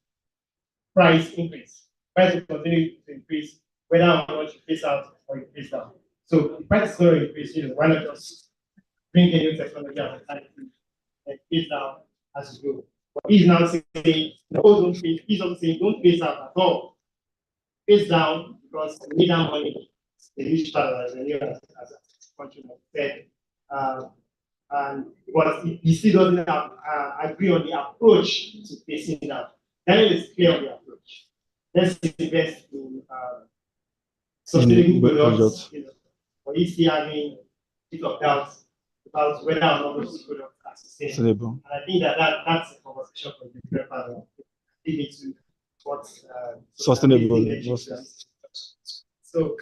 price increase. Price will continue to increase whether or not you phase out or you phase down. So the price is going to increase, why not just bring a new technology and phase down as you go. But he's now saying, no, don't phase, he's also saying, don't phase out at all. Phase down because we need that money. The huge part of the as a country said. But he still doesn't agree on the approach to phasing down. Daniel is clear on the approach. Let's invest in sustainable products. But he's still having a bit of doubt about whether or not those products are sustainable. And I think that's a conversation for the different panel. Dig into what's sustainable. So,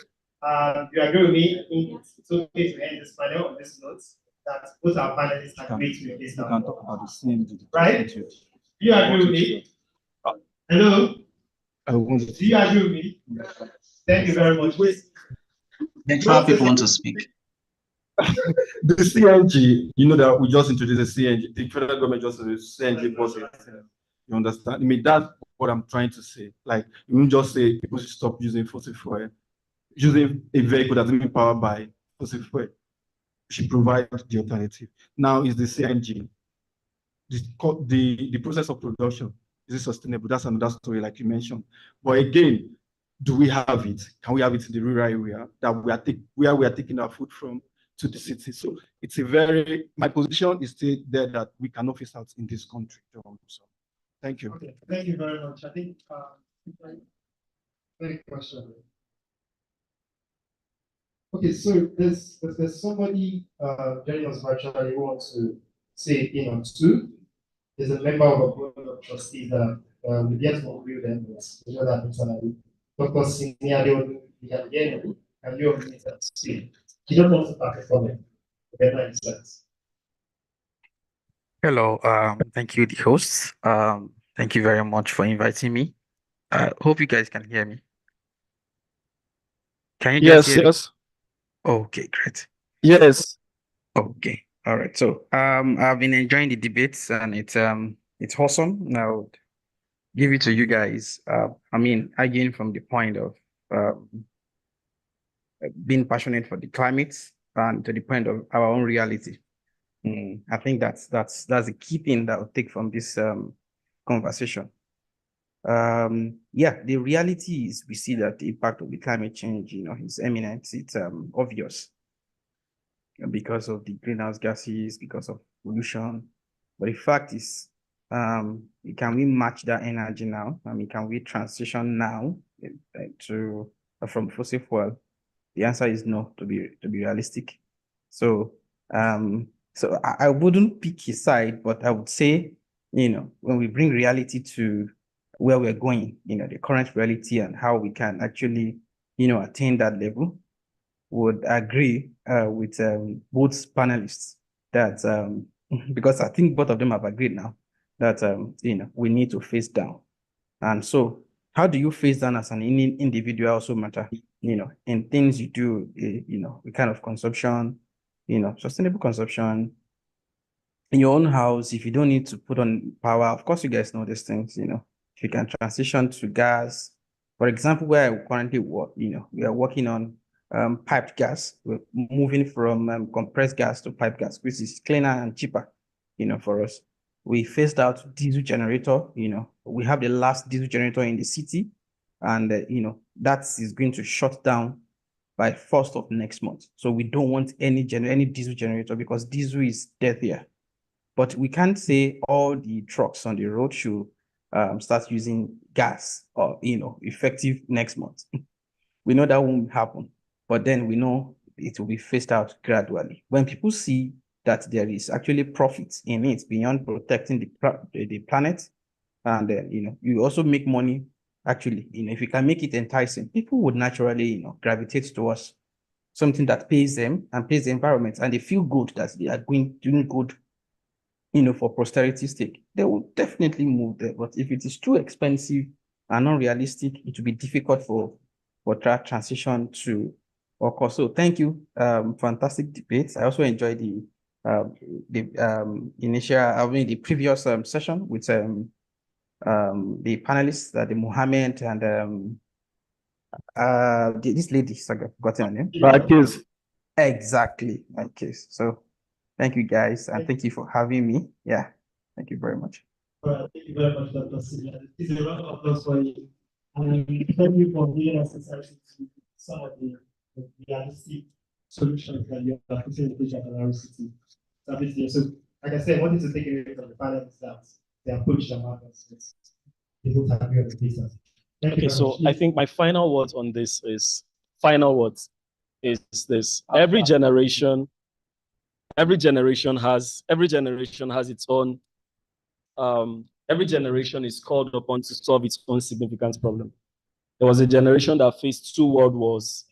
you agree with me? I think it's okay to end this panel on this note that both our panelists agree to this. We can talk about the CMD. Right? Do you agree with me? Hello? Do you agree with me? Thank you very much. The 12 people want to speak. The CNG, you know that we just introduced the CNG. The federal government just introduced CNG buses. You understand? I mean, that's what I'm trying to say. Like, you won't just say people should stop using fossil fuel. Using a vehicle that's been powered by fossil fuel should provide the alternative. Now is the CNG. The process of production, is it sustainable? That's another story, like you mentioned. But again, do we have it? Can we have it in the rural area that where we are taking our food from to the city? So it's my position is still there that we cannot face out in this country. So thank you. Okay, thank you very much. I think very question. Okay, so there's somebody joining us virtually who wants to say a thing or two. There's a member of a board of trustees that we get to agree with them, but we know that personally. Dr. Senior, and you need to speak. He don't want to pass for them. Better insights. Hello, thank you, the hosts. Thank you very much for inviting me. I hope you guys can hear me. Can you guys hear me? Yes. Okay, great. Yes. Okay, all right. So I've been enjoying the debates and it's awesome. Now give it to you guys. I mean, again from the point of being passionate for the climate and to the point of our own reality. I think that's the key thing that I'll take from this conversation. Yeah, the reality is we see that the impact of the climate change, is imminent. It's obvious because of the greenhouse gases, because of pollution. But the fact is, can we match that energy now? I mean, can we transition now from fossil fuel The answer is no, to be realistic. So I wouldn't pick his side, but I would say, when we bring reality to where we're going, the current reality and how we can actually, attain that level, would agree with both panelists that because I think both of them have agreed now that we need to face down. And so how do you face down as an individual also matter, in things you do, the kind of consumption, sustainable consumption in your own house. If you don't need to put on power, of course, you guys know these things, if you can transition to gas, for example, where I currently work, we are working on piped gas. We're moving from compressed gas to piped gas, which is cleaner and cheaper, for us. We phased out diesel generator, we have the last diesel generator in the city, and that is going to shut down by 1st of next month. So we don't want any diesel generator, because diesel is dead here. But we can't say all the trucks on the road should start using gas or, effective next month. We know that won't happen, but then we know it will be phased out gradually. When people see that there is actually profit in it beyond protecting the planet, and then, you also make money, actually, if you can make it enticing, people would naturally, gravitate towards something that pays them and pays the environment, and they feel good that they are doing good, for posterity's sake. They will definitely move there. But if it is too expensive and unrealistic, it will be difficult for that transition to occur. So thank you. Fantastic debates. I also enjoyed the previous session with the panelists, the Mohammed and this lady, sorry, I've forgotten her name. Exactly, my case. So thank you guys, and thank you for having me. Yeah, thank you very much. Thank you very much, Dr. Sylvia. This is a round of applause for you. And thank you for giving us insight into some of the realistic solutions that you are putting in place at RCT. So, like I said, what is to take away from the panel is that the approach that matters. They both agree on the data. Okay, so I think my final words on this is this. Every generation has its own, every generation is called upon to solve its own significant problem. There was a generation that faced 2 world wars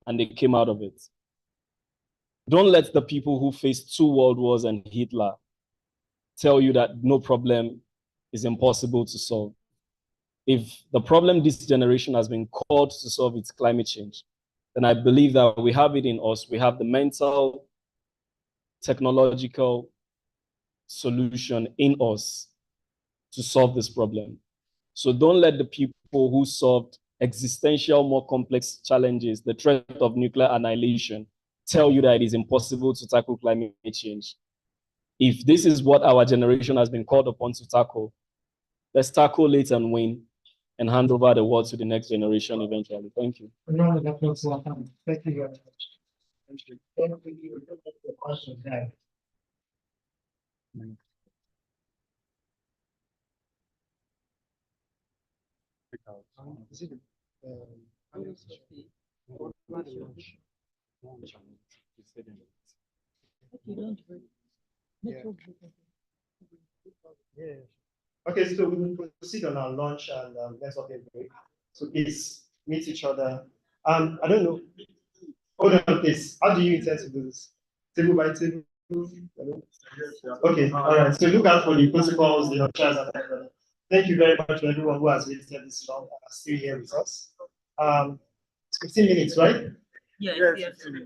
and they came out of it. Don't let the people who faced 2 world wars and Hitler tell you that no problem is impossible to solve. If the problem this generation has been called to solve is climate change, then I believe that we have it in us. We have the mental, technological solution in us to solve this problem. So don't let the people who solved existential, more complex challenges, the threat of nuclear annihilation, tell you that it is impossible to tackle climate change. If this is what our generation has been called upon to tackle, let's tackle it and win, and hand over the world to the next generation eventually. Thank you. Thank you very much. Thank you. Thank you for the question. Yeah. Okay, so we will proceed on our lunch and networking break. So please meet each other. I don't know. Hold on, please. How do you intend to do this? Table by table? Okay, all right. So look out for the principals, the chairs, and everything. Thank you very much to everyone who has waited this long and are still here with us. 15 minutes, right? Yes.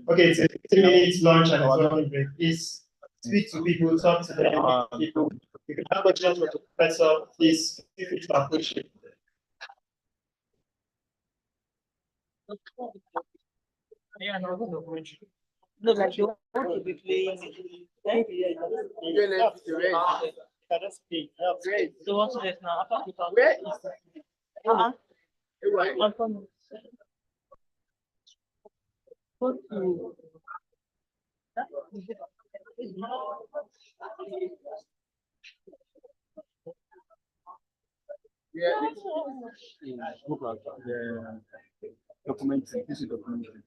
Okay, it's a 15 minutes lunch and it's running break. Please speak to people, talk to them, people. If you have questions for the professor, please feel free to approach him. No, like you want to be playing. So what's this now? Where is that? Go to. Documenting. This is documenting.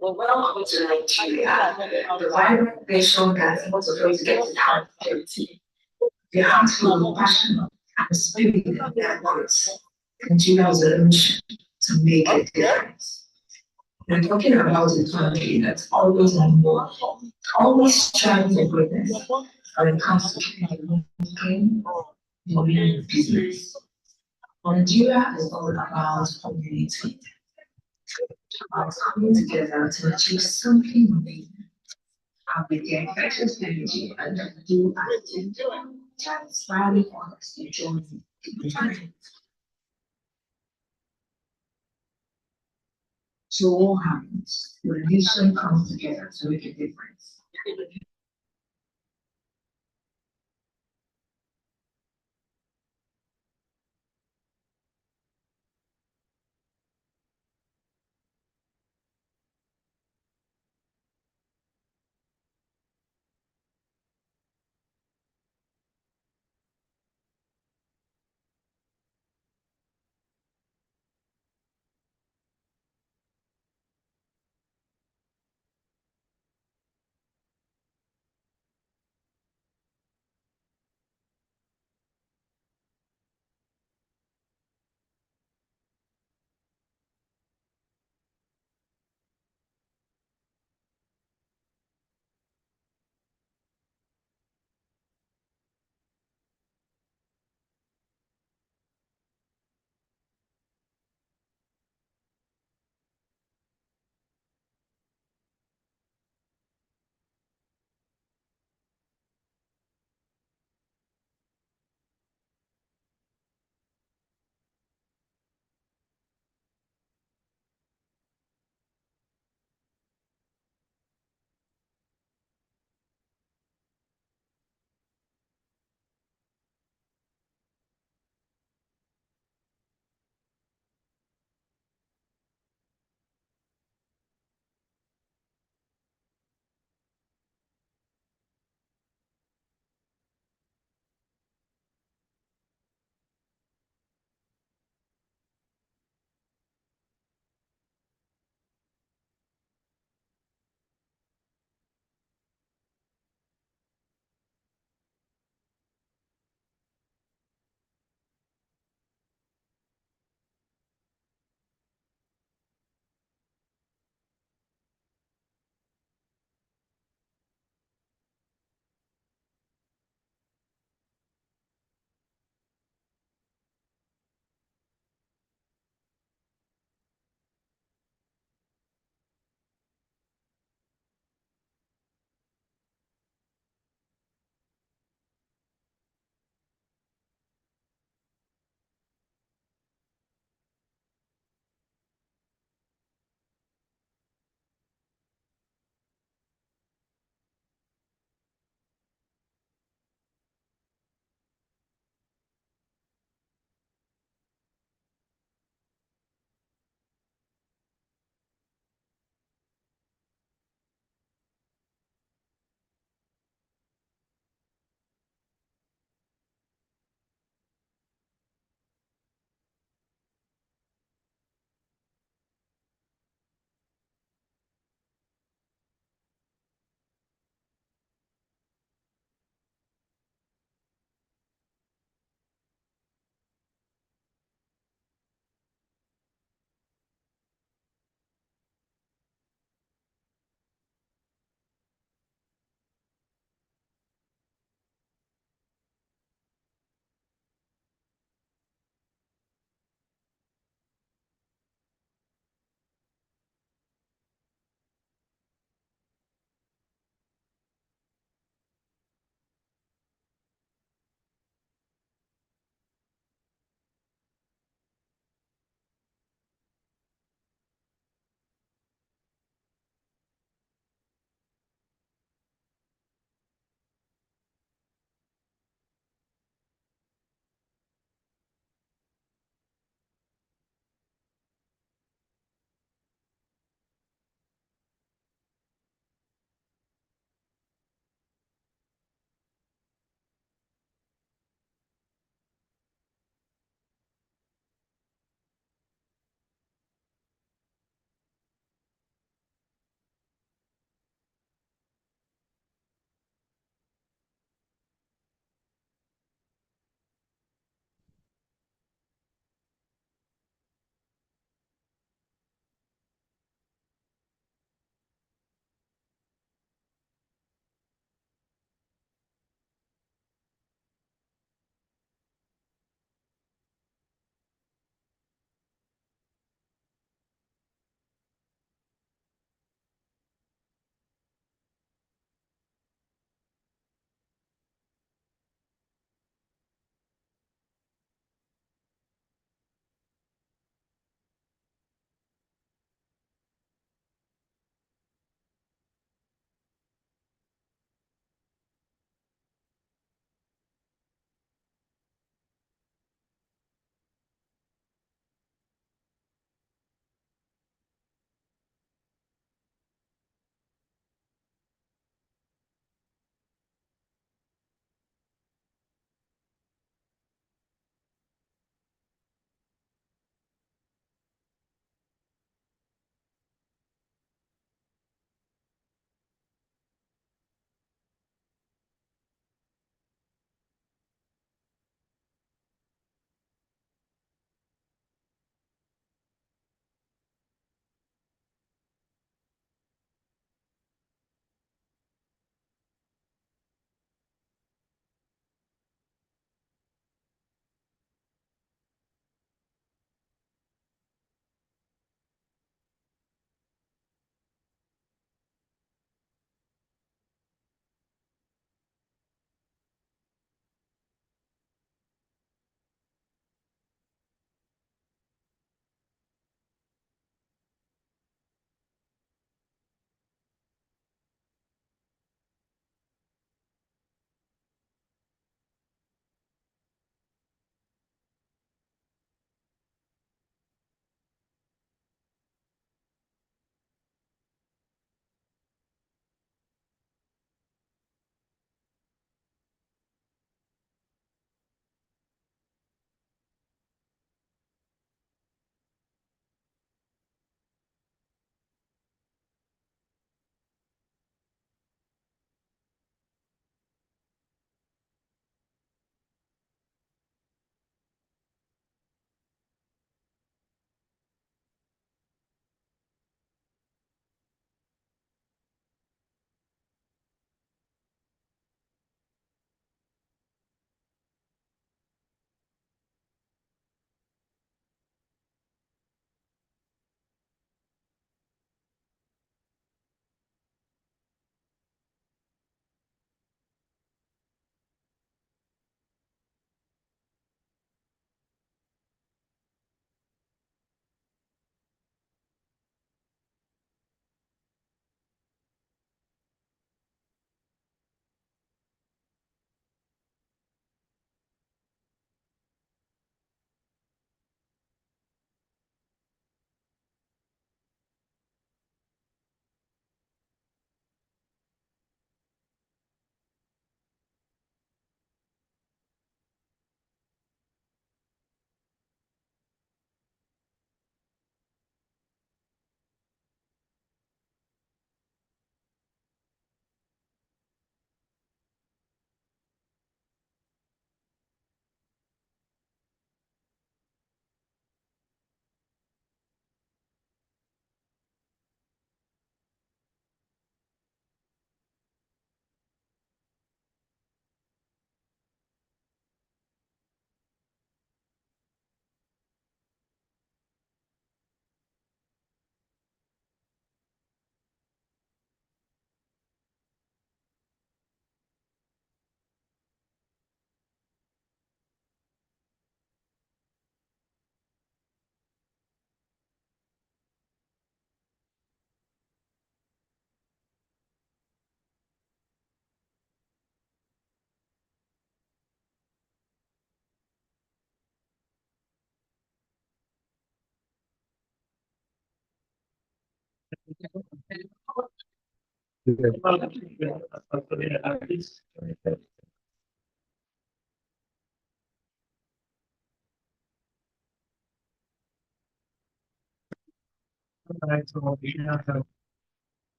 Welcome to Nigeria, the vibrant nation that wants to get its hands dirty. The heart full of passion and the spirit that grows. Nigeria's a mission to make a difference. We're talking about a country that's always on board, always striving for greatness when it comes to pain, money, and business. Nigeria is all about community, about coming together to achieve something amazing. And with the infectious energy and the do attitude that inspiring us to join the planet. So all happens when a nation comes together to make a difference.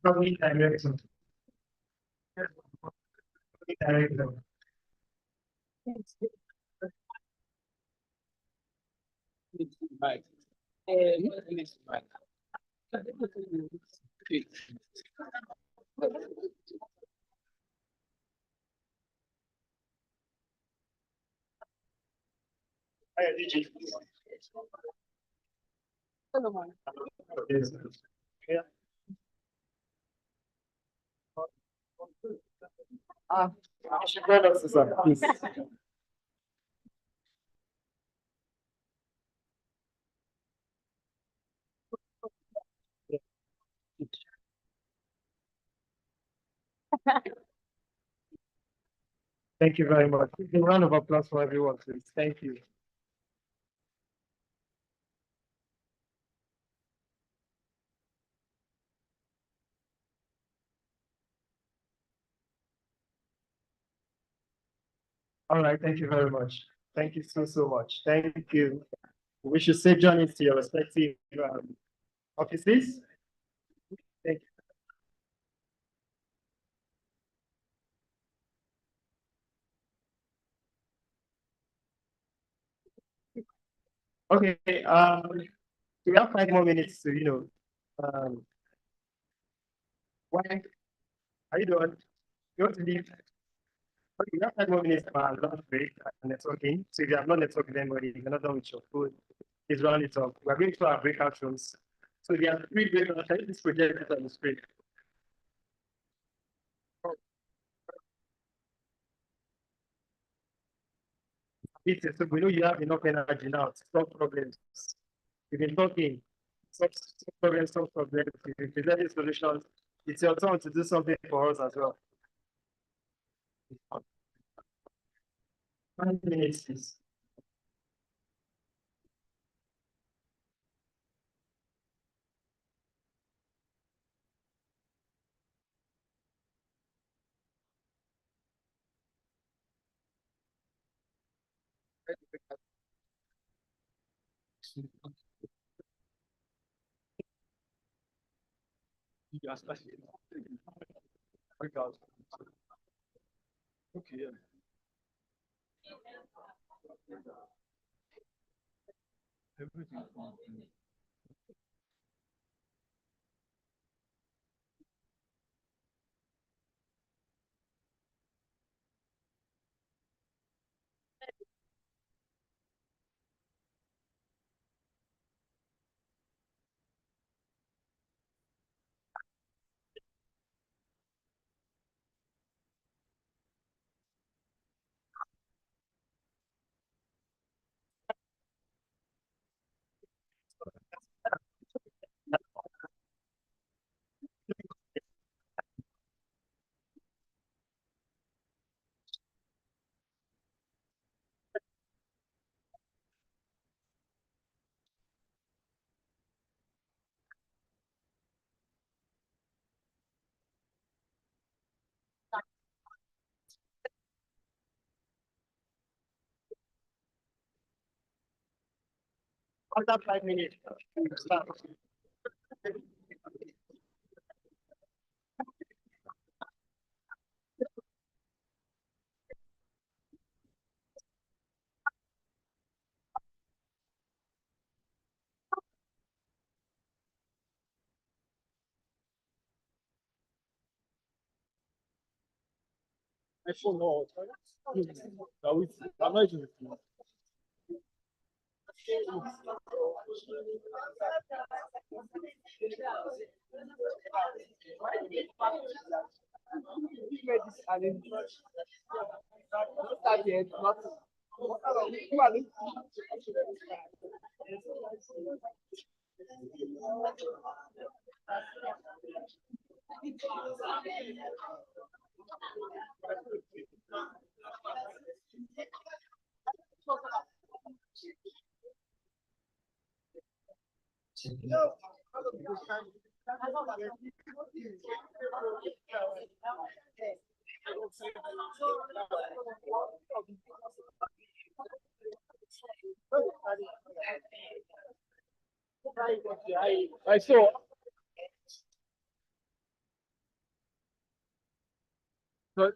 Probably direction. Direction. Right. Yeah. I should go to Susan, please. Thank you very much. A round of applause for everyone, please. Thank you. All right, thank you very much. Thank you so much. Thank you. We should safe journeys to your respective offices. Thank you. Okay, we have 5 more minutes to, why are you doing? You want to leave? Okay, we have 5 more minutes for our lunch break and networking. So if you have not networked with anybody, you're not done with your food, please round it up. We're going to our breakout rooms. So there are 3 breakout rooms. Can you please project it on the screen? So we know you have enough energy now to solve problems. You've been talking, solve problems, solve problems, you've been presenting solutions. It's your turn to do something for us as well. 5 minutes, please. Okay, yeah. Everything. Under 5 minutes. Start. My phone, no. I'm not using it. So so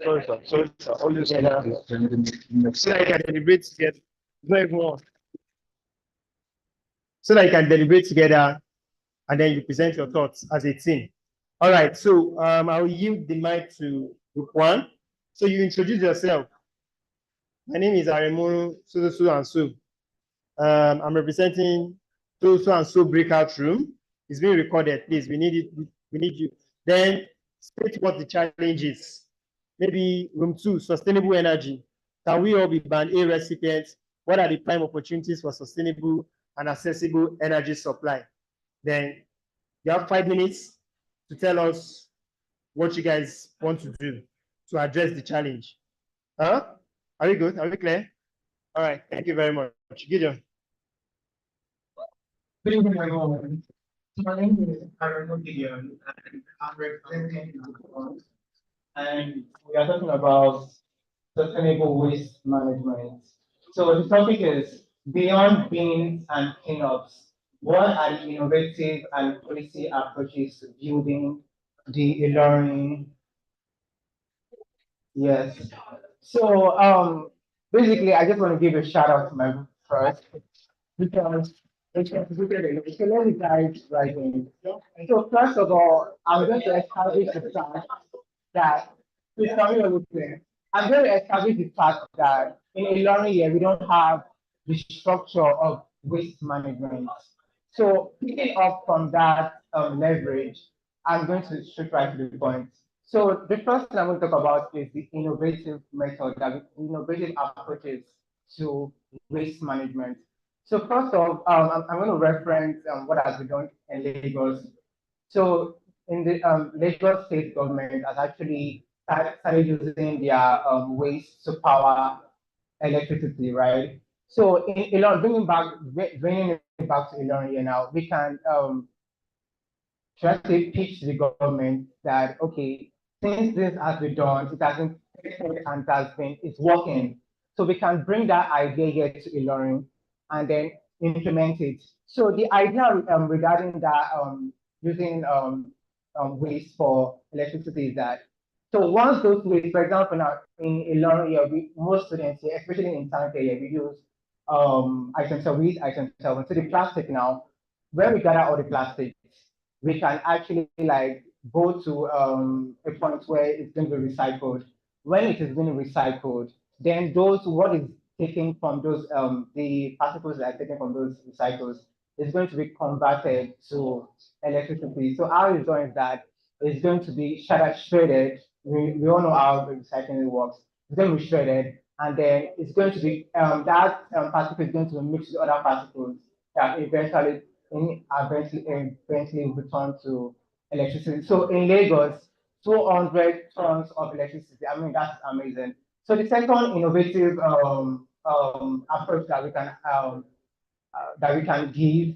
Sorry, sir. Sorry, sir. Always together. So that you can deliberate together. Not everyone. So that you can deliberate together and then you present your thoughts as a team. All right. So I will yield the mic to Group 1. So you introduce yourself. My name is Aremu so and so. I'm representing so and so breakout room. It's being recorded. Please, we need it. We need you. Then state what the challenge is. Maybe room 2, sustainable energy. Can we all be band A recipients? What are the prime opportunities for sustainable and accessible energy supply? Then you have 5 minutes to tell us what you guys want to do to address the challenge. Huh? Are we good? Are we clear? All right. Thank you very much. Gideon. Good evening, everyone. My name is Aaron Gideon, and I'm representing Ilorin, and we are talking about sustainable waste management. So the topic is beyond bins and cleanups. What are the innovative and policy approaches to building the Ilorin? Yes. So basically, I just want to give a shout out to my group first because it's contributed. So let me dive right in. So first of all, I'm going to establish the fact that please tell me what you think. I'm going to establish the fact that in Ilorin here we don't have the structure of waste management. So picking up from that leverage, I'm going to straight right to the point. So the first thing I'm going to talk about is the innovative method, innovative approaches to waste management. So first off, I'm going to reference what has been done in Lagos. So in the Lagos state government has actually started using their waste to power electricity, right? So in Ilorin, bringing it back to Ilorin here now, we can try to pitch the government that, okay, since this has been done, it has been tested and it's working. So we can bring that idea here to Ilorin and then implement it. So the idea regarding that using waste for electricity is that, so once those waste, for example, now in Ilorin here, most students here, especially in Santa here, we use item 7, item 7. So the plastic now, when we gather all the plastic, we can actually like go to a point where it's going to be recycled. When it is being recycled, then what is taken from those the particles that are taken from those recycles is going to be converted to electricity. So how it's done is that it's going to be shredded. We all know how the recycling works. It's going to be shredded, and then it's going to be that particle is going to be mixed with other particles that eventually return to electricity. So in Lagos, 200 tons of electricity. I mean, that's amazing. So the second innovative approach that we can give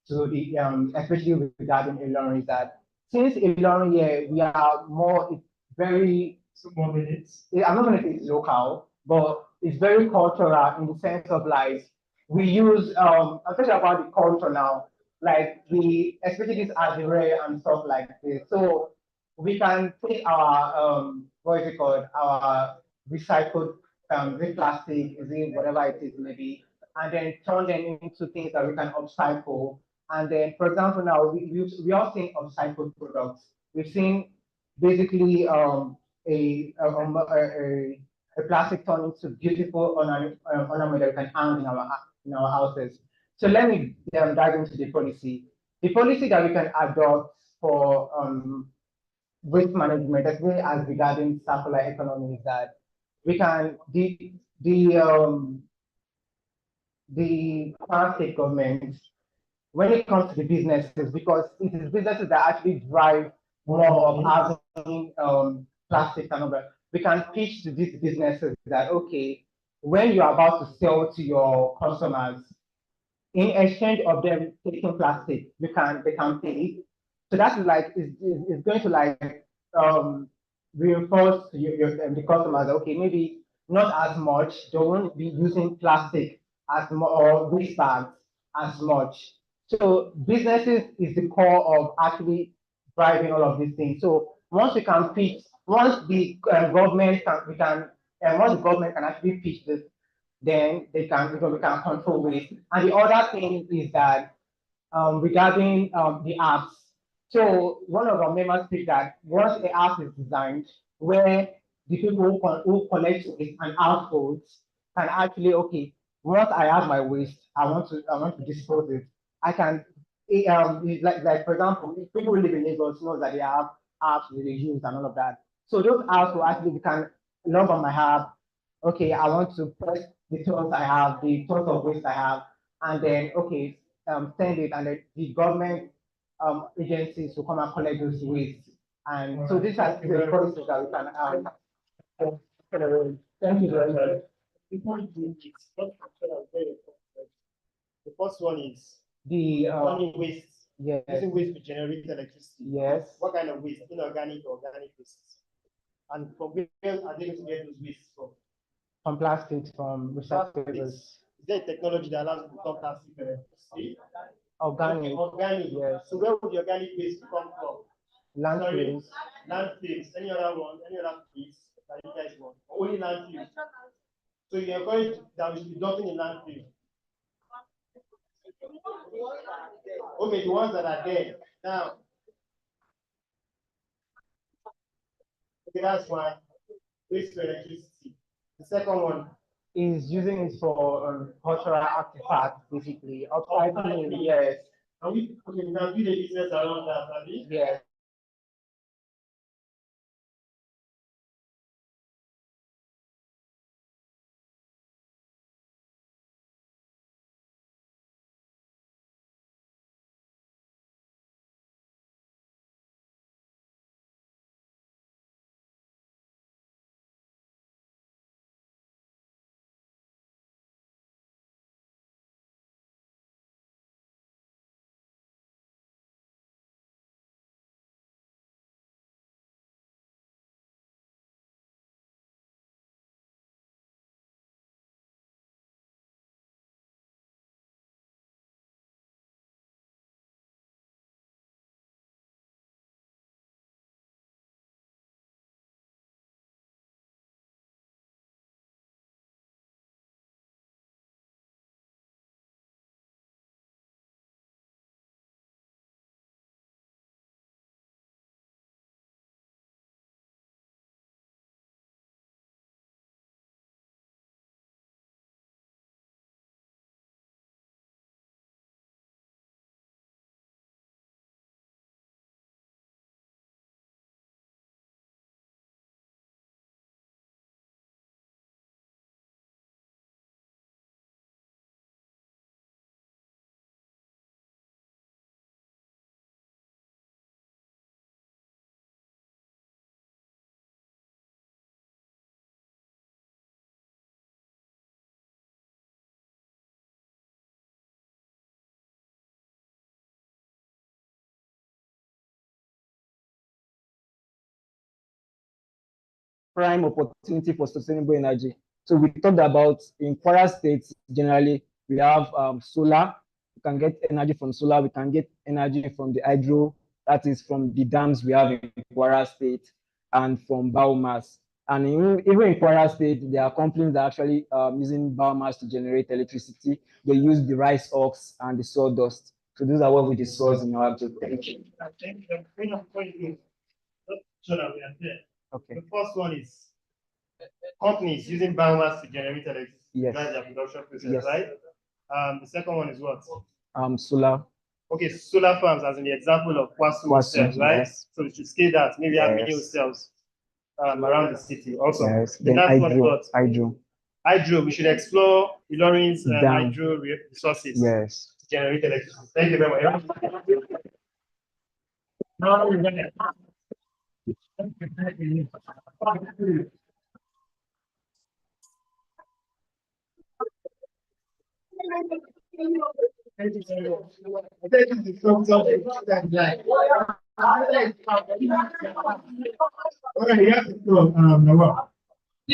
to the especially regarding Ilorin is that since Ilorin here we are more, it's very small minutes. I'm not going to say it's local, but it's very cultural in the sense of like we use I'm talking about the culture now, like we especially this Adire and stuff like this. So we can take our what is it called, our recycled the plastic, is it whatever it is maybe, and then turn them into things that we can upcycle. And then, for example, now we are seeing upcycled products. We've seen basically a plastic turned into beautiful ornament that we can hang in our houses. So let me dive into the policy. The policy that we can adopt for waste management, especially as regarding circular economy, is that we can the state government, when it comes to the businesses, because it is businesses that actually drive more of having plastic and all that, we can pitch to these businesses that, okay, when you're about to sell to your customers, in exchange of them taking plastic, they can pay. So that is like is going to like reinforce the customers. Okay, maybe not as much. They won't be using plastic as much or waste bags as much. So businesses is the core of actually driving all of these things. So once we can pitch, once the government can, we can, once the government can actually pitch this, then they can, because we can control waste. And the other thing is that regarding the apps. So one of our members said that once the app is designed, where the people who collect waste and households can actually, okay, once I have my waste, I want to dispose it. I can, like for example, people who live in Lagos know that they have apps they use and all of that. So those apps will actually, we can log on my app. Okay, I want to press the tools I have, the tons of waste I have, and then okay, send it, and then the government agencies will come and collect those waste. And so these are the policies that we can. Thank you very much. Before you do it, what question I'm very important. The first one is The running waste. yes. Using waste to generate electricity. Yes. What kind of waste? Inorganic or organic waste? And from where are they going to get those wastes from? From plastics, from recyclables. Is there a technology that allows you to turn plastic electricity? Organic. Organic. Yes. So where would the organic waste come from? Landfills. Landfills. Any other one? Any other place that you guys want? Only landfills. So you encourage that we should be dumping in landfill. Okay, the ones that are there now. Okay, that's one. Waste to electricity. The second one is using it for cultural artifacts, basically. Upcycling, yes. And we can do the business around that, Abby? Yes. Prime opportunity for sustainable energy. So we talked about in Kwara State, generally, we have solar. We can get energy from solar. We can get energy from the hydro, that is from the dams we have in Kwara State, and from biomass. And even in Kwara State, there are companies that are actually using biomass to generate electricity. They use the rice husk and the sawdust. So those are what we discussed in our group. Thank you. Okay. The first one is companies using biomass to generate electricity. Yes. Drive their production process, Yes. right? The second one is what? Solar. Okay, solar farms, as in the example of Kwasu cells, right? Yes. So we should scale that. Maybe have many Yes. cells around the city. Also, Yes. the Then last one is what? hydro. Hydro. We should explore Ilorin's Dam. hydro resources Yes. to generate electricity. Thank you very much. Now we're gonna. Good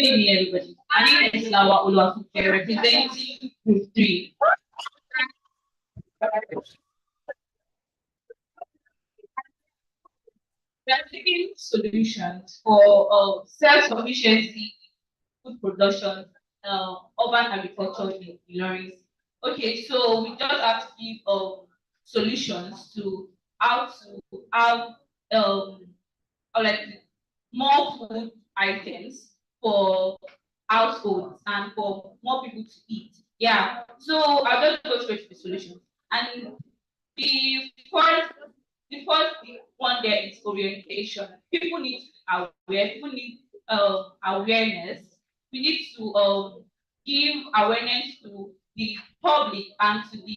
evening, everybody. My name is Lawa Oluwafuke, representing Group 3. We are seeking solutions for self-sufficiency, food production, urban agriculture in Ilorin. Okay, so we just have to give solutions to how to have or like more food items for households and for more people to eat. Yeah. So I'll just go straight to the solution. And the first the one there is orientation. People need to be aware, people need awareness. We need to give awareness to the public and to the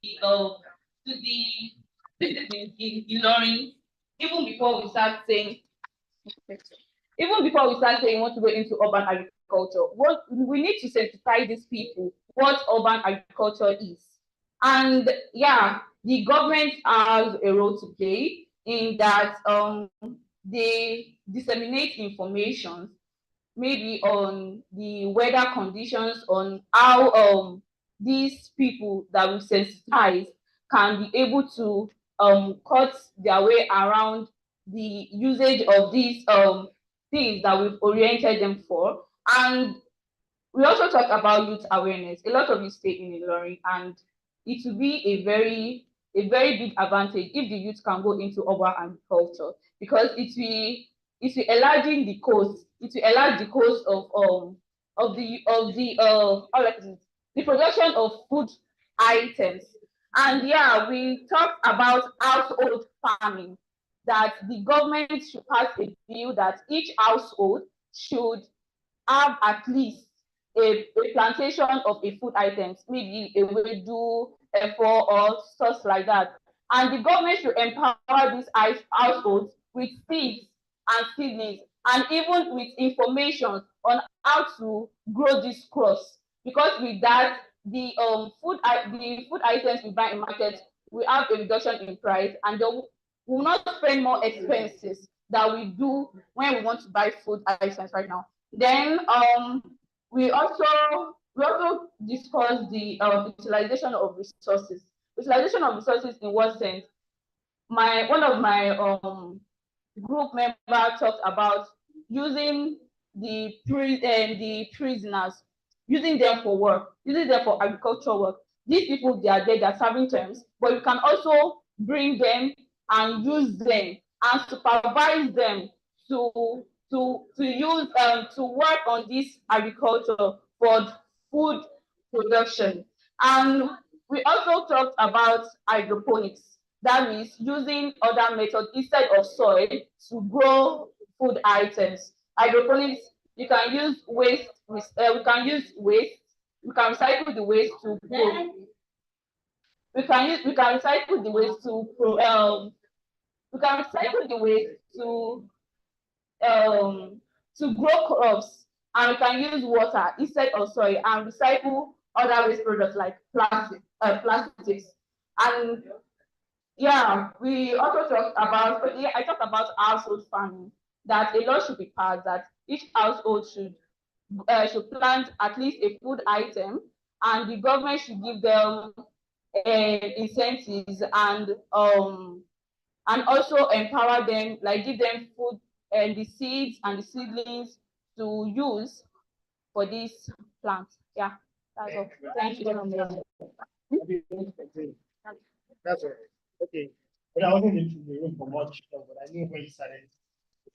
citizens in Ilorin, even before we start saying we want to go into urban agriculture. What we need to sensitize these people what urban agriculture is. And yeah, the government has a role to play in that they disseminate information maybe on the weather conditions, on how these people that we sensitize can be able to cut their way around the usage of these things that we've oriented them for. And we also talk about youth awareness. A lot of you stay in Ilorin, and it will be a very big advantage if the youth can go into urban agriculture, because it will enlarge the coast. It will enlarge the coast of the production of food items. And yeah, we talked about household farming, that the government should pass a bill that each household should have at least a plantation of a food items, maybe a wedu, efo, or stuff like that. And the government should empower these households with seeds and seedlings, and even with information on how to grow these crops. Because with that, the food items we buy in market will have a reduction in price, and they will not spend more expenses that we do when we want to buy food items right now. Then we also discussed the utilization of resources. Utilization of resources in what sense? One of my group members talked about using the prisoners, using them for work, using them for agricultural work. These people, they are there, they are serving terms, but you can also bring them and use them and supervise them to use to work on this agriculture for food production. And we also talked about hydroponics. That means using other methods instead of soil to grow food items. Hydroponics, you can use waste. We can use waste. We can recycle the waste to grow. We can recycle the waste to grow crops, and we can use water instead of soil and recycle other waste products like plastics. And yeah, we also talked about, I talked about household farming, that a law should be passed that each household should plant at least a food item, and the government should give them incentives and also empower them, like give them food and the seeds and the seedlings to use for these plants. Yeah, that's all. Thank you very much. That's all right. Okay. But I wasn't in the room for much, but I knew when you started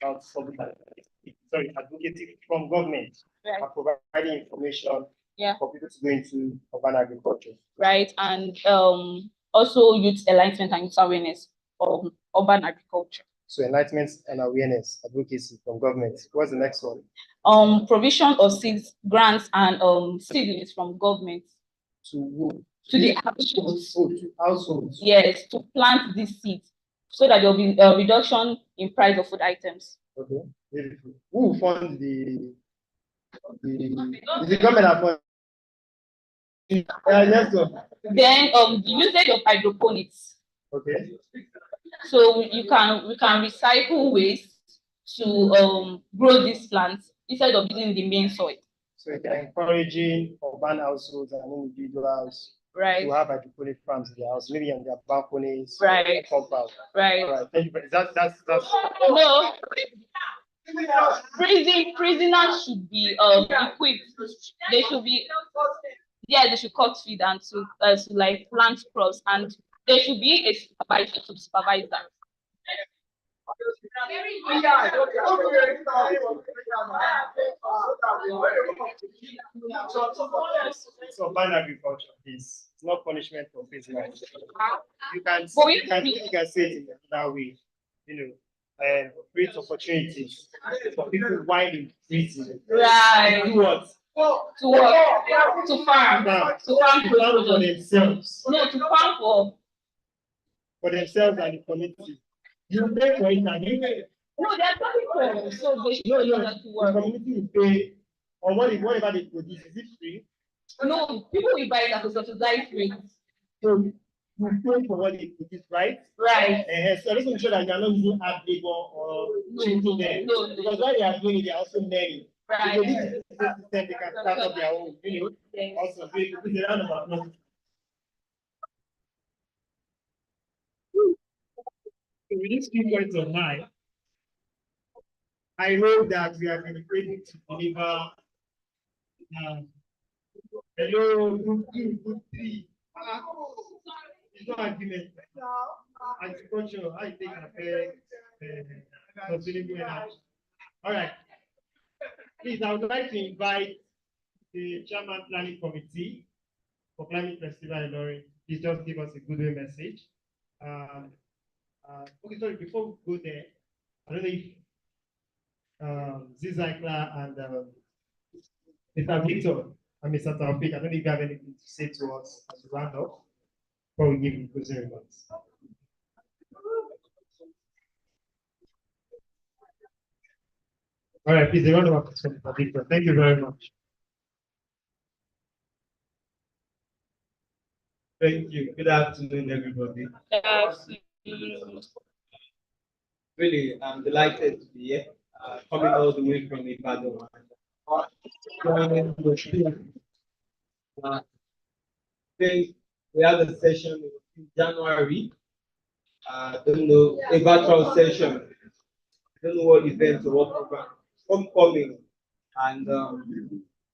about public advocacy from government, right, and providing information, yeah, for people to go into urban agriculture. Right, and also youth enlightenment and youth awareness of urban agriculture. So enlightenment and awareness, advocacy from government. What's the next one? Provision of seeds, grants, and seedlings from government. To who? To the households. Oh, to households. Yes, to plant these seeds so that there will be a reduction in price of food items. Okay, beautiful. Who funds the government that funds? Yes, sir. Then the usage of hydroponics. Okay. So we can recycle waste to grow these plants instead of using the main soil. So you're encouraging urban households and individuals Right. who have hydroponic farms in their house, maybe on their balconies, Right. compound. Right. All right. Thank you. That's No. Prisoners should be equipped. They should be they should cut feed and to like plant crops, and there should be a supervisor to supervise that. So ban agriculture is not punishment for prisoners. You can say it in that way, you know, and create opportunities for people while in prison. Right. To do what? To work, to farm, To farm for themselves. No, to farm for themselves and the community. You pay for it and you pay. No, they're coming for so they should the community will pay on whatever they produce. Is it free? No, people will buy it at a subsidized rate. So you pay for what they produce, right? Right. So I just want to show that you are not using hard labor or cheating them. No. Because while they are doing it, they are also learning. Right. So this is the system they can start up their own, you know. Yes. Also, it's a round of applause. With these key points of mine, I know that we have been able to deliver hello, good two, good three. It's not argument. Agriculture, I think sustainable energy. All right. Please, I would like to invite the Chairman Planning Committee for Climate Festival Ilorin. Please just give us a goodwill message. Okay, sorry, before we go there, I don't know if Zizakla and Mr. Victor and Mr. Taufik, I don't know if you have anything to say to us as we round up before we give you closing remarks. All right, please, a round of applause for Mr. Victor. Thank you very much. Thank you. Good afternoon, everybody. Really, I'm delighted to be here, coming all the way from Ibadan. I think we had a session in January. I don't know, a virtual session. I don't know what event or what program. Homecoming and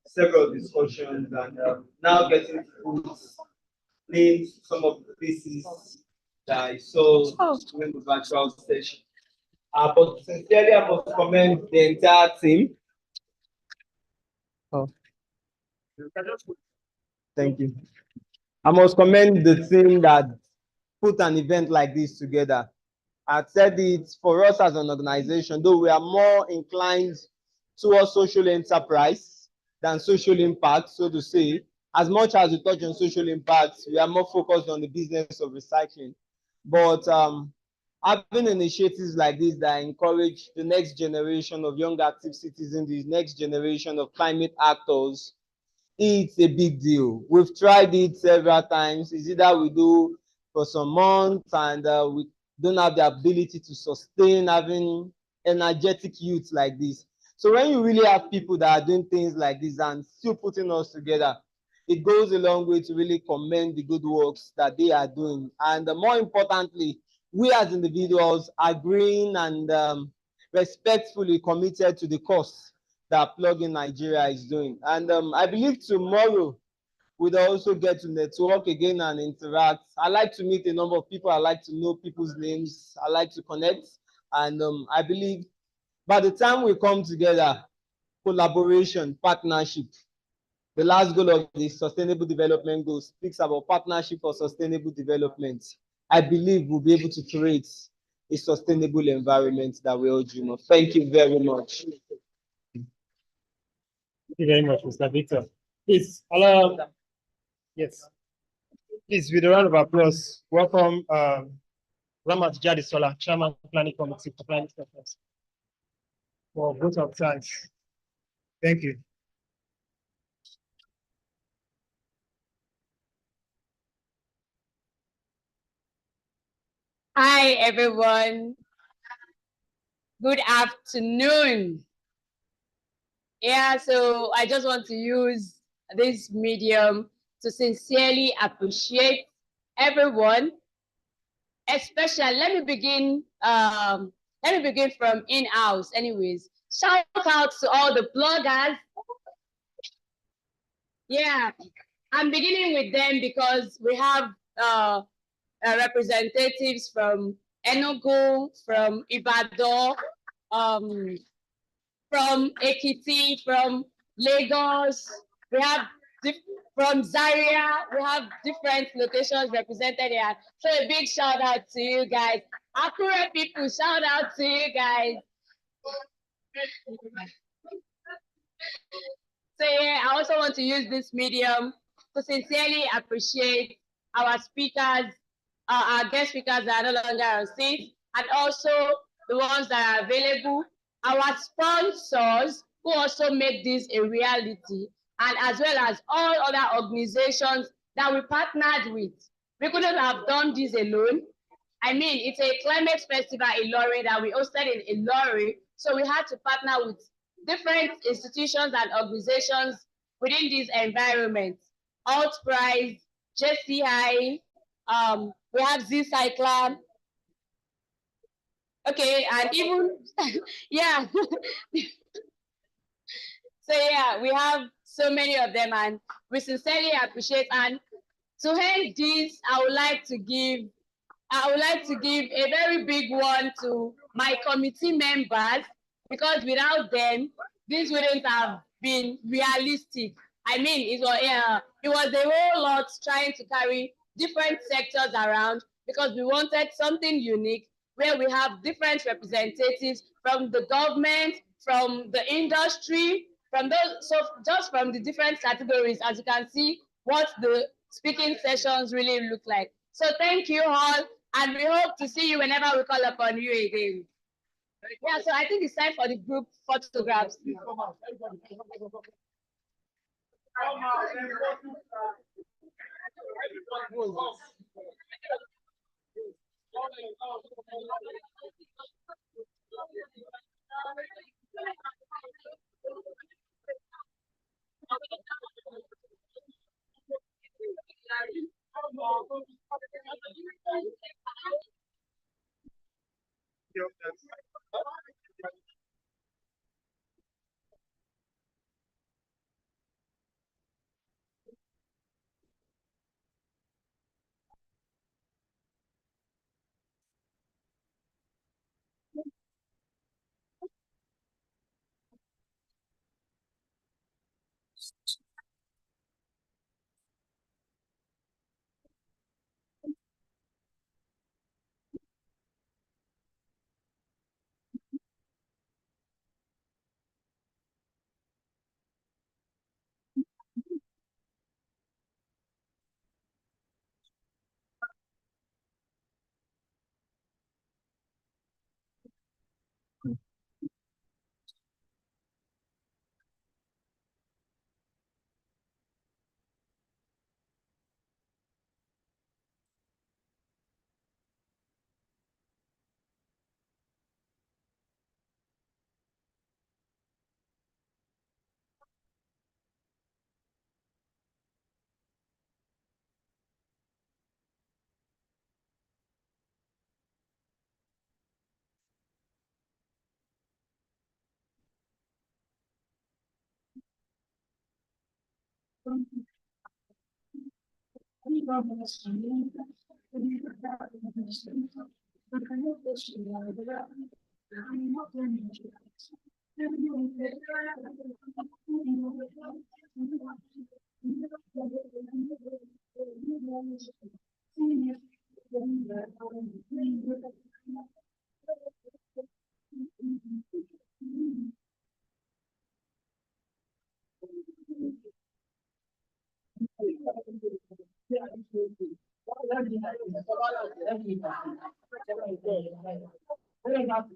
several discussions, and now getting to name some of the places that I saw during the virtual session. But sincerely, I must commend the entire team. Oh, thank you. I must commend the team that put an event like this together. I said it, for us as an organization, though we are more inclined towards social enterprise than social impact, so to say. As much as we touch on social impact, we are more focused on the business of recycling. But having initiatives like this that encourage the next generation of young active citizens, the next generation of climate actors, it's a big deal. We've tried it several times. It's either we do for some months and we don't have the ability to sustain having energetic youth like this. So when you really have people that are doing things like this and still putting us together, it goes a long way to really commend the good works that they are doing. And more importantly, we as individuals agreeing and respectfully committed to the cause that Plug-in Nigeria is doing. And I believe tomorrow we'll also get to network again and interact. I like to meet a number of people. I like to know people's names. I like to connect. And I believe by the time we come together, collaboration, partnership, the last goal of the Sustainable Development Goals speaks about partnership for sustainable development. I believe we'll be able to create a sustainable environment that we all dream of. Thank you very much. Thank you very much, Mr. Victor. Please, allow. Yes. Please, with a round of applause, welcome Ramat Jadisola, Chairman of the Planning Committee for Climate Affairs, for both of sides. Thank you. Hi, everyone. Good afternoon. Yeah, so I just want to use this medium to sincerely appreciate everyone, especially let me begin from in-house anyways. Shout out to all the bloggers. Yeah, I'm beginning with them because we have representatives from Enugu, from Ibadan, from Ekiti, from Lagos. We have from Zaria. We have different locations represented here. So a big shout out to you guys. Accurate people, shout out to you guys. So yeah, I also want to use this medium to sincerely appreciate our speakers, our guest speakers that are no longer on seat, and also the ones that are available, our sponsors who also make this a reality, and as well as all other organizations that we partnered with. We couldn't have done this alone. I mean, it's a climate festival in Ilorin that we hosted in Ilorin, so we had to partner with different institutions and organizations within this environment. Altprice, JCI, we have Z Cyclam. Okay, and even yeah. So yeah, we have so many of them, and we sincerely appreciate. And to end this, I would like to give a very big one to my committee members, because without them, this wouldn't have been realistic. I mean, it was a whole lot trying to carry different sectors around, because we wanted something unique where we have different representatives from the government, from the industry, from those, so just from the different categories, as you can see what the speaking sessions really look like. So thank you all, and we hope to see you whenever we call upon you again. Yeah, so I think it's time for the group photographs. Let us have all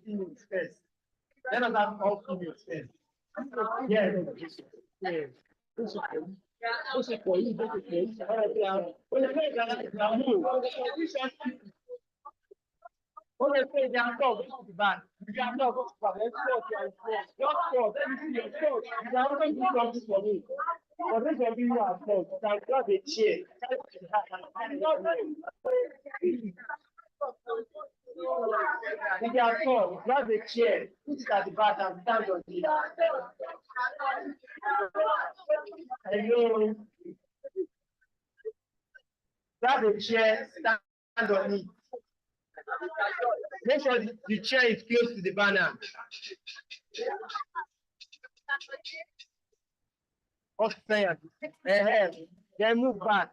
females first. Yes. Yes. For those of you who are tall, you can grab a chair. If you are tall, grab a chair, put it at the back and stand on it. Hello. Grab a chair, stand on it. Make sure the chair is close to the banner. Then move back.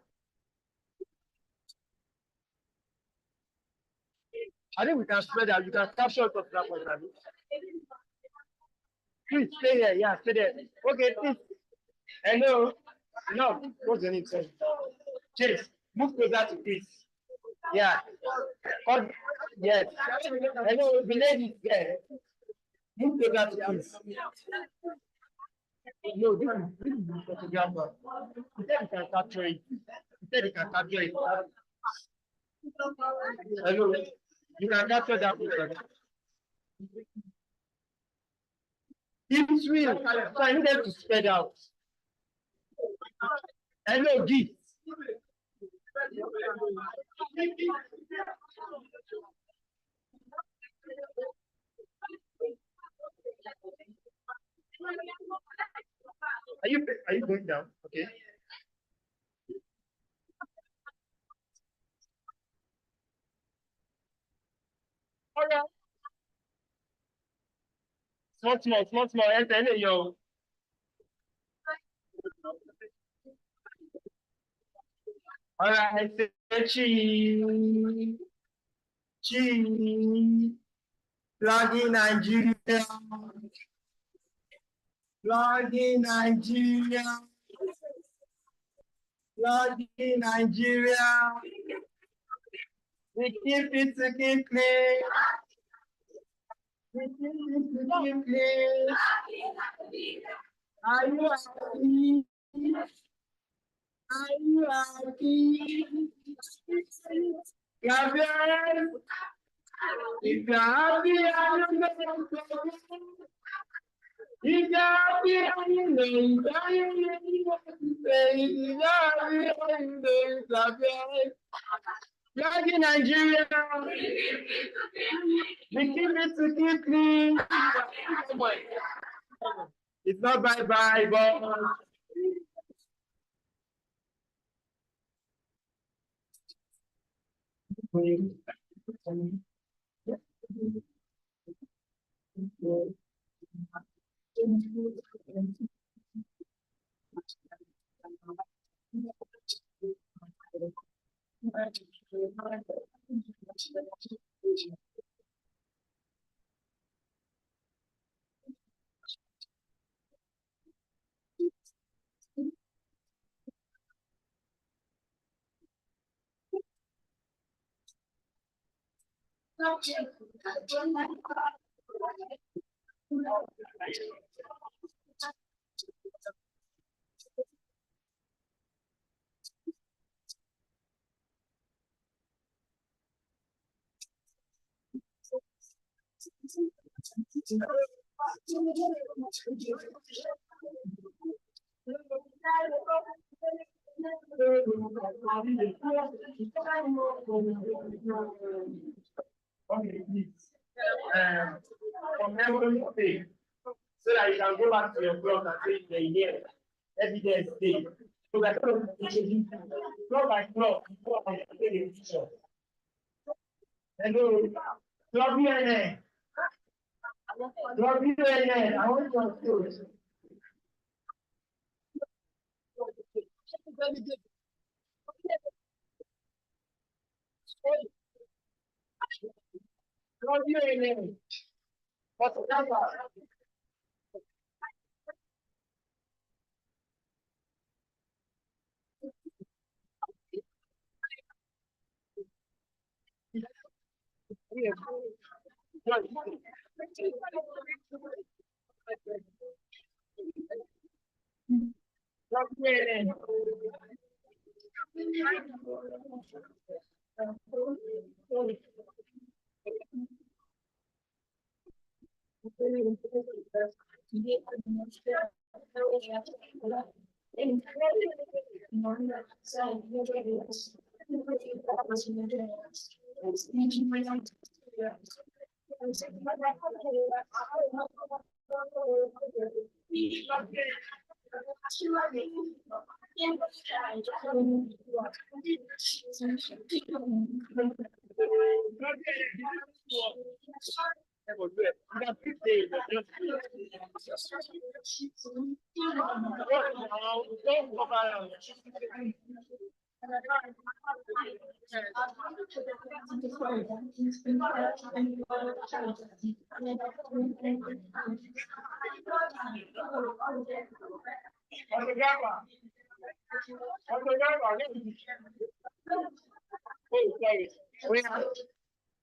I think we can spread out. You can capture it of that one. Please stay there. Yeah, stay there. Okay, please. Hello. No, what's your name, sir? Chase, move closer to Chris. Yeah. Oh, yes. Hello, the lady there. Move closer to Chris. No, this is the photographer. He said he can capture it. He said he can capture it. Hello, you can capture that picture. It's real. So I need them to spread out. Hello, G. Are you going down? Okay. All right. Small. Enter yo. All right. Chi. Plug in Nigeria. Plug in Nigeria. Plug in Nigeria. We keep it to keep clean. We keep it to keep clean. Are you happy? Are you happy? Gabriel, if you're happy, I'm not if you're happy, I'm Plug in Nigeria. We keep it to keep clean. It's not bye-bye, but okay, please. From memory pay, so that you can go back to your blog and say the year, evidence day. So that blog by blog, before I take a picture. Hello, blog me in. Blog me in. I want your skills. Blog me in. What's the number?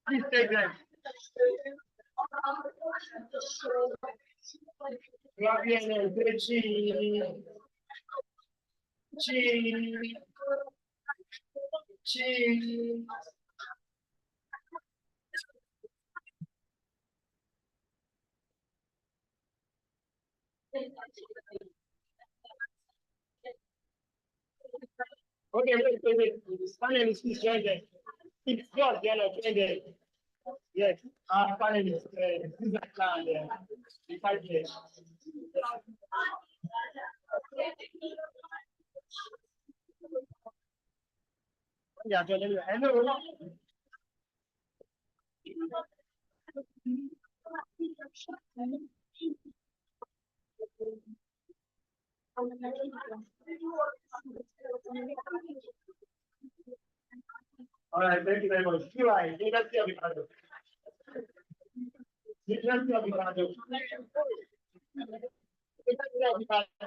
Please take them. Okay, wait. Panelists, please join them. It's God, they are not join them. Yes, our panelists, this is a plan there. The 5 years. Yeah, hello. All right, thank you very much. University of Ibadan. University of Ibadan. University of Ibadan.